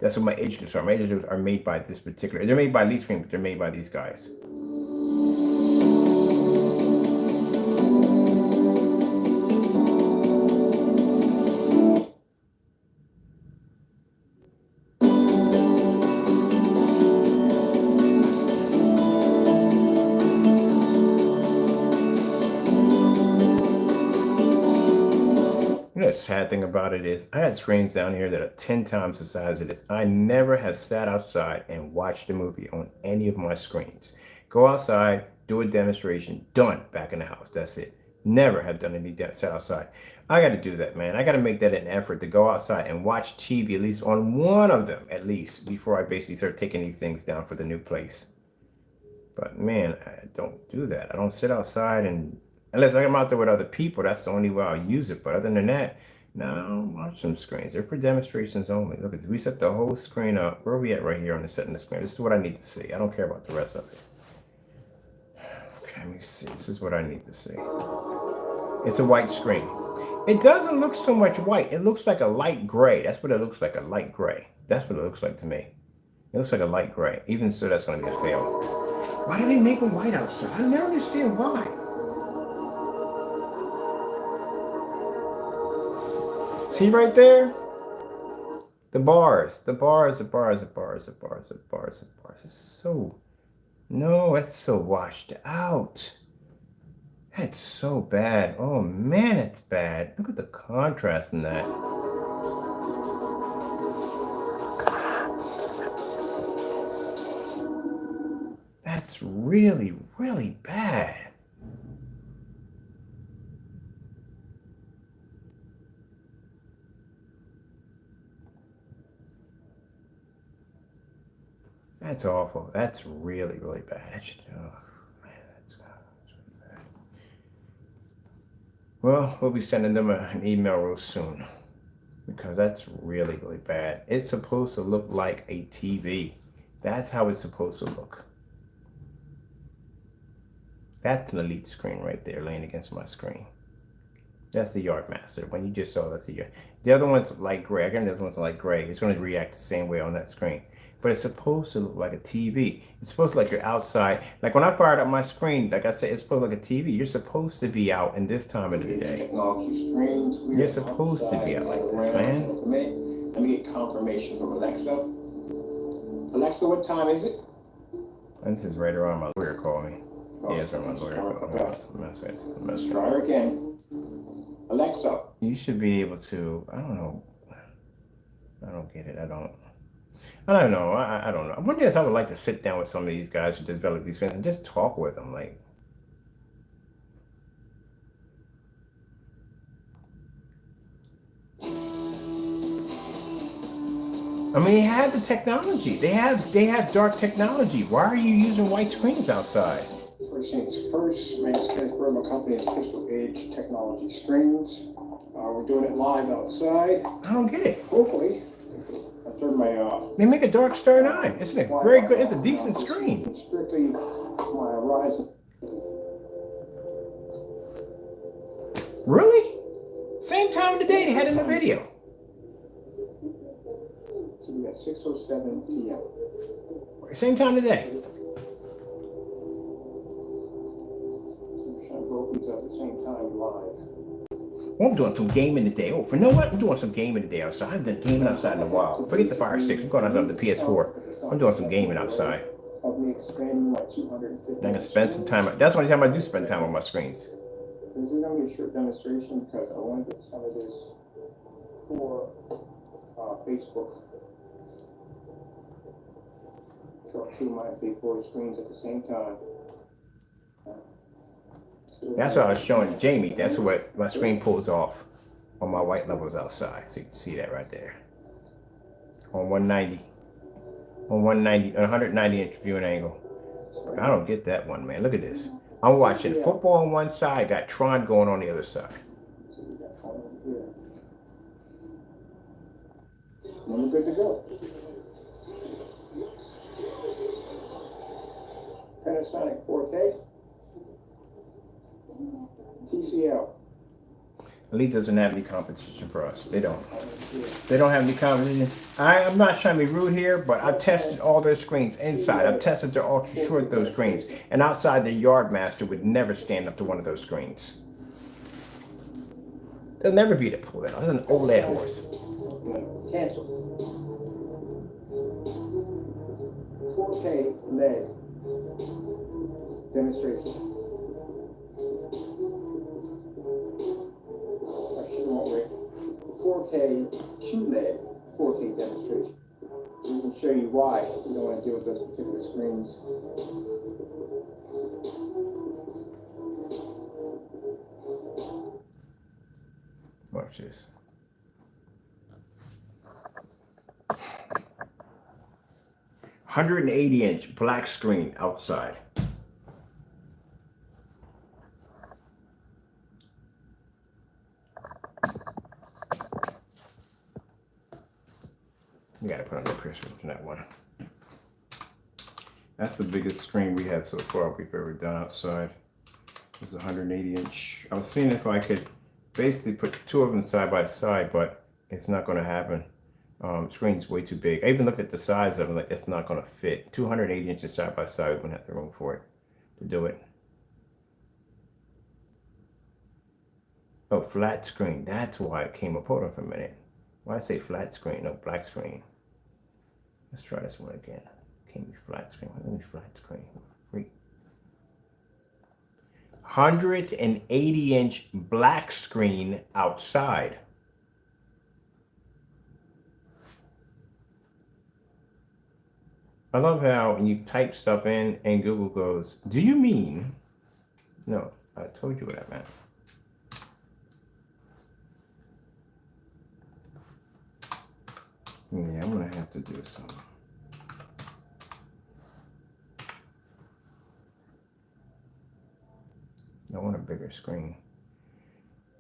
That's what my agents are. My agents are made by this particular. They're made by Elite Screen, but they're made by these guys. The sad thing about it is I had screens down here that are 10 times the size of this. I never have sat outside and watched a movie on any of my screens. Go outside, do a demonstration, done, back in the house. That's it. Never have done any sat outside. I got to do that, man. I got to make that an effort to go outside and watch TV at least on one of them, at least, before I basically start taking these things down for the new place. But man, I don't do that. I don't sit outside and unless I'm out there with other people, that's the only way I'll use it. But other than that, no, I don't watch some screens. They're for demonstrations only. Look at this. We set the whole screen up. Where are we at right here on the setting the screen? This is what I need to see. I don't care about the rest of it. Okay, let me see. This is what I need to see. It's a white screen. It doesn't look so much white. It looks like a light gray. That's what it looks like, a light gray. That's what it looks like to me. It looks like a light gray. Even so, that's going to be a fail. Why do they make them white outside? I never understand why. See right there? The bars. It's so, no, it's so washed out. That's so bad. Oh man, it's bad. Look at the contrast in that. That's really, really bad. That's awful. That's really, really bad. Oh, man, that's really bad. Well, we'll be sending them an email real soon because that's really, really bad. It's supposed to look like a TV. That's how it's supposed to look. That's an Elite screen right there laying against my screen. That's the Yardmaster. When you just saw, that's the Yard. The other one's light gray. Again, the other one's light gray. It's going to react the same way on that screen. But it's supposed to look like a TV. It's supposed to look like you're outside. Like when I fired up my screen, like I said, it's supposed to look like a TV. You're supposed to be out in this time of the day. You're supposed to be out like this, man. Let me get confirmation from Alexa. Alexa, what time is it? And this is right around my lawyer call me. Yeah, it's around my lawyer call me. Let's try her again. Alexa. You should be able to, I don't know. I don't get it. I don't know. I don't know. One day I would like to sit down with some of these guys who develop these things and just talk with them. Like, I mean, they have the technology. They have dark technology. Why are you using white screens outside? First things first, my name is Kenneth Bird. My company is Crystal Edge Technology Screens. We're doing it live outside. I don't get it. Hopefully, I turn my They make a dark star 9. It's a very good. It's a decent screen. Strictly my Horizon. Really? Same time of the day they had in the video. So we got 6:07 p.m. Same time of the day. We're trying both these at the same time live. Well, I'm doing some gaming today. Oh, you know what? I'm doing some gaming today outside. I've done gaming outside in a while. Forget the Fire Sticks. I'm going outside with the PS4. I'm doing some gaming outside. Of me expanding my 250. I can spend some time. That's the only time I do spend time on my screens. So this is going to be a short demonstration because I want to get some of this for Facebook. Show two of my big boy screens at the same time. That's what I was showing Jamie. That's what my screen pulls off on my white levels outside. So you can see that right there. On 190. On 190 inch viewing angle. I don't get that one, man. Look at this. I'm watching football on one side, got Tron going on the other side. Then we're good to go. Panasonic 4K. TCL. Elite doesn't have any competition for us. They don't. They don't have any competition. I'm not trying to be rude here, but I've tested all their screens inside. I've tested their ultra short those screens. And outside, the Yardmaster would never stand up to one of those screens. They'll never be able to pull that off. That's an OLED horse. Cancel. 4K LED demonstration. Actually, won't wait. 4K QLED 4K demonstration. We can show you why we don't want to deal with those particular screens. Watch this. $180-inch black screen outside. You gotta put on the pressure on that one. That's the biggest screen we have so far we've ever done outside. It's 180-inch. I was seeing if I could basically put two of them side by side, but it's not going to happen. Screen's way too big. I even looked at the size of it, like it's not going to fit. 280 inches side by side, we wouldn't have the room for it to do it. Oh, flat screen. That's why it came up. Hold on for a minute. Why I say flat screen? No, black screen. Let's try this one again. Can't be flat screen. Let me flat screen. Freak. 180-inch black screen outside. I love how when you type stuff in and Google goes, do you mean? No, I told you what I meant. Yeah, I'm gonna have to do something. I want a bigger screen.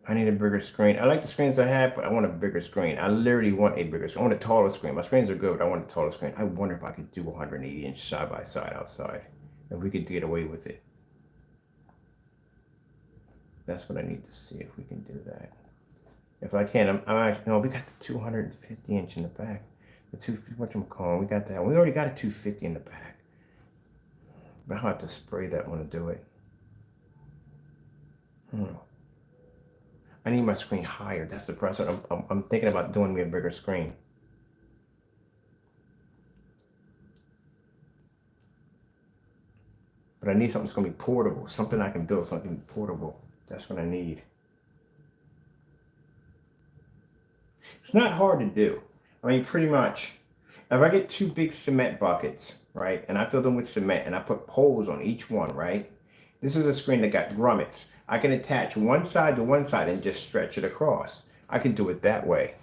I need a bigger screen. I like the screens I have, but I want a bigger screen. I literally want a bigger screen. I want a taller screen. My screens are good, but I want a taller screen. I wonder if I could do 180-inch side by side outside. If we could get away with it. That's what I need to see if we can do that. If I can, I'm actually, no, we got the 250-inch in the back. The whatchamacallit, we got that. We already got a 250 in the back. But I'll have to spray that one to do it. I need my screen higher. That's the problem. I'm thinking about doing me a bigger screen. But I need something that's going to be portable. Something I can build, something portable. That's what I need. It's not hard to do. I mean, pretty much, if I get 2 big cement buckets, right, and I fill them with cement and I put poles on each one, right, this is a screen that got grommets. I can attach one side to one side and just stretch it across. I can do it that way.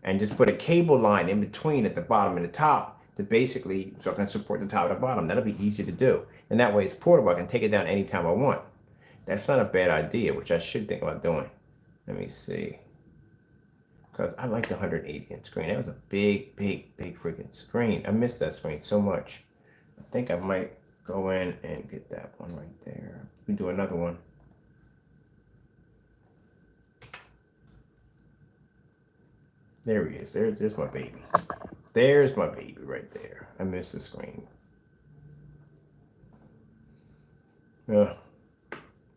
And just put a cable line in between at the bottom and the top to basically, so I can support the top and the bottom. That'll be easy to do. And that way it's portable. I can take it down anytime I want. That's not a bad idea, which I should think about doing. Let me see. Because I like the 180-inch screen. That was a big, big, big freaking screen. I miss that screen so much. I think I might go in and get that one right there. We do another one. There he is. There's my baby. There's my baby right there. I miss the screen. Yeah.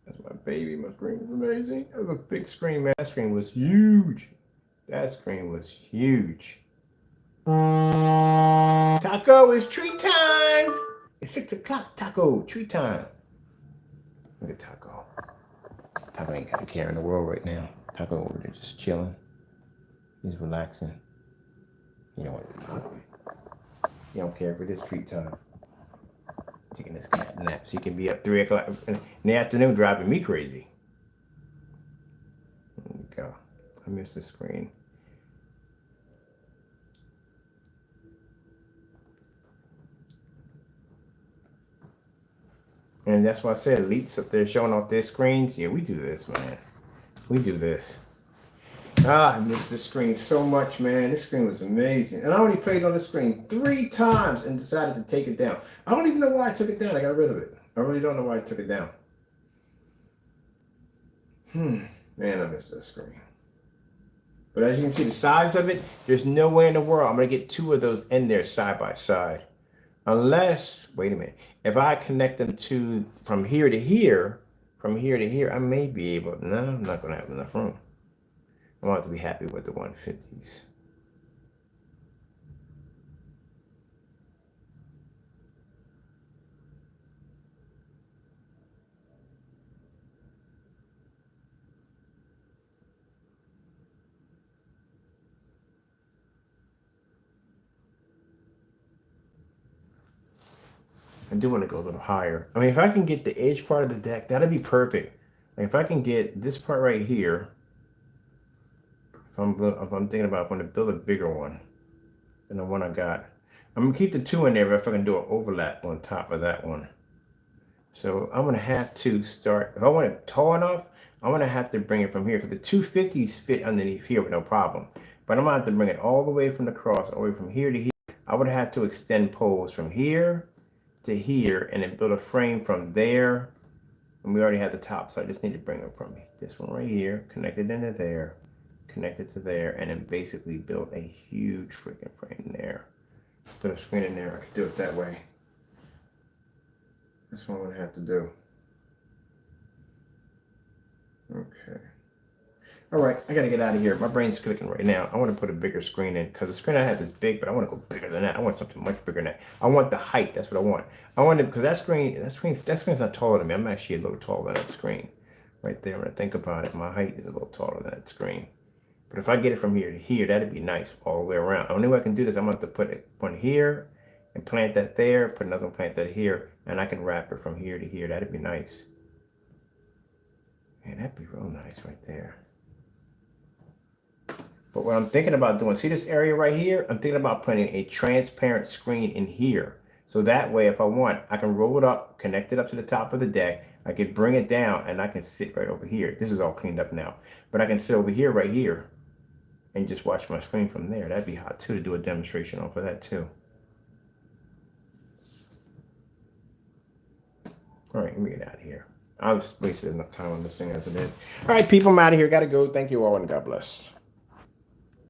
That's my baby. My screen is amazing. That was a big screen, man. That screen was huge. That screen was huge. Taco, it's treat time. It's 6 o'clock, Taco. Treat time. Look at Taco. Taco ain't got a care in the world right now. Taco over there just chilling. He's relaxing. You know what? He don't care if it is treat time. Taking this cat nap so he can be up 3 o'clock in the afternoon driving me crazy. There we go. I miss the screen. And that's why I said elites up there showing off their screens. Yeah, we do this, man. We do this. I miss this screen so much, man. This screen was amazing. And I only played on the screen 3 times and decided to take it down. I don't even know why I took it down. I got rid of it. I really don't know why I took it down. Man, I miss that screen. But as you can see, the size of it, there's no way in the world I'm going to get 2 of those in there side by side. Unless, wait a minute, if I connect them to from here to here, I may be able. No, I'm not going to have enough room. I want to be happy with the 150s. I do want to go a little higher. I mean, if I can get the edge part of the deck, that'd be perfect. Like if I can get this part right here, if I'm thinking about if I'm going to build a bigger one than the one I got, I'm going to keep the 2 in there, but if I can do an overlap on top of that one. So I'm going to have to start, if I want it tall enough, I'm going to have to bring it from here because the 250s fit underneath here with no problem. But I'm going to have to bring it all the way from the cross, all the way from here to here. I would have to extend poles from here to here and then build a frame from there. And we already have the top, so I just need to bring it from this one right here, connected into there, connected to there, and then basically build a huge freaking frame there. Put a screen in there. I can do it that way. That's what I'm gonna have to do. Okay. All right, I gotta get out of here. My brain's clicking right now. I want to put a bigger screen in because the screen I have is big, but I want to go bigger than that. I want something much bigger than that. I want the height. That's what I want. I want it because that screen's not taller than me. I'm actually a little taller than that screen right there. When I think about it, my height is a little taller than that screen. But if I get it from here to here, that'd be nice all the way around. The only way I can do this, I'm gonna have to put one here and plant that there. Put another one, plant that here, and I can wrap it from here to here. That'd be nice. Man, that'd be real nice right there. But what I'm thinking about doing, see this area right here? I'm thinking about putting a transparent screen in here. So that way, if I want, I can roll it up, connect it up to the top of the deck. I could bring it down and I can sit right over here. This is all cleaned up now. But I can sit over here, right here, and just watch my screen from there. That'd be hot too, to do a demonstration on for that too. All right, let me get out of here. I've wasted enough time on this thing as it is. All right, people, I'm out of here. Got to go. Thank you all and God bless.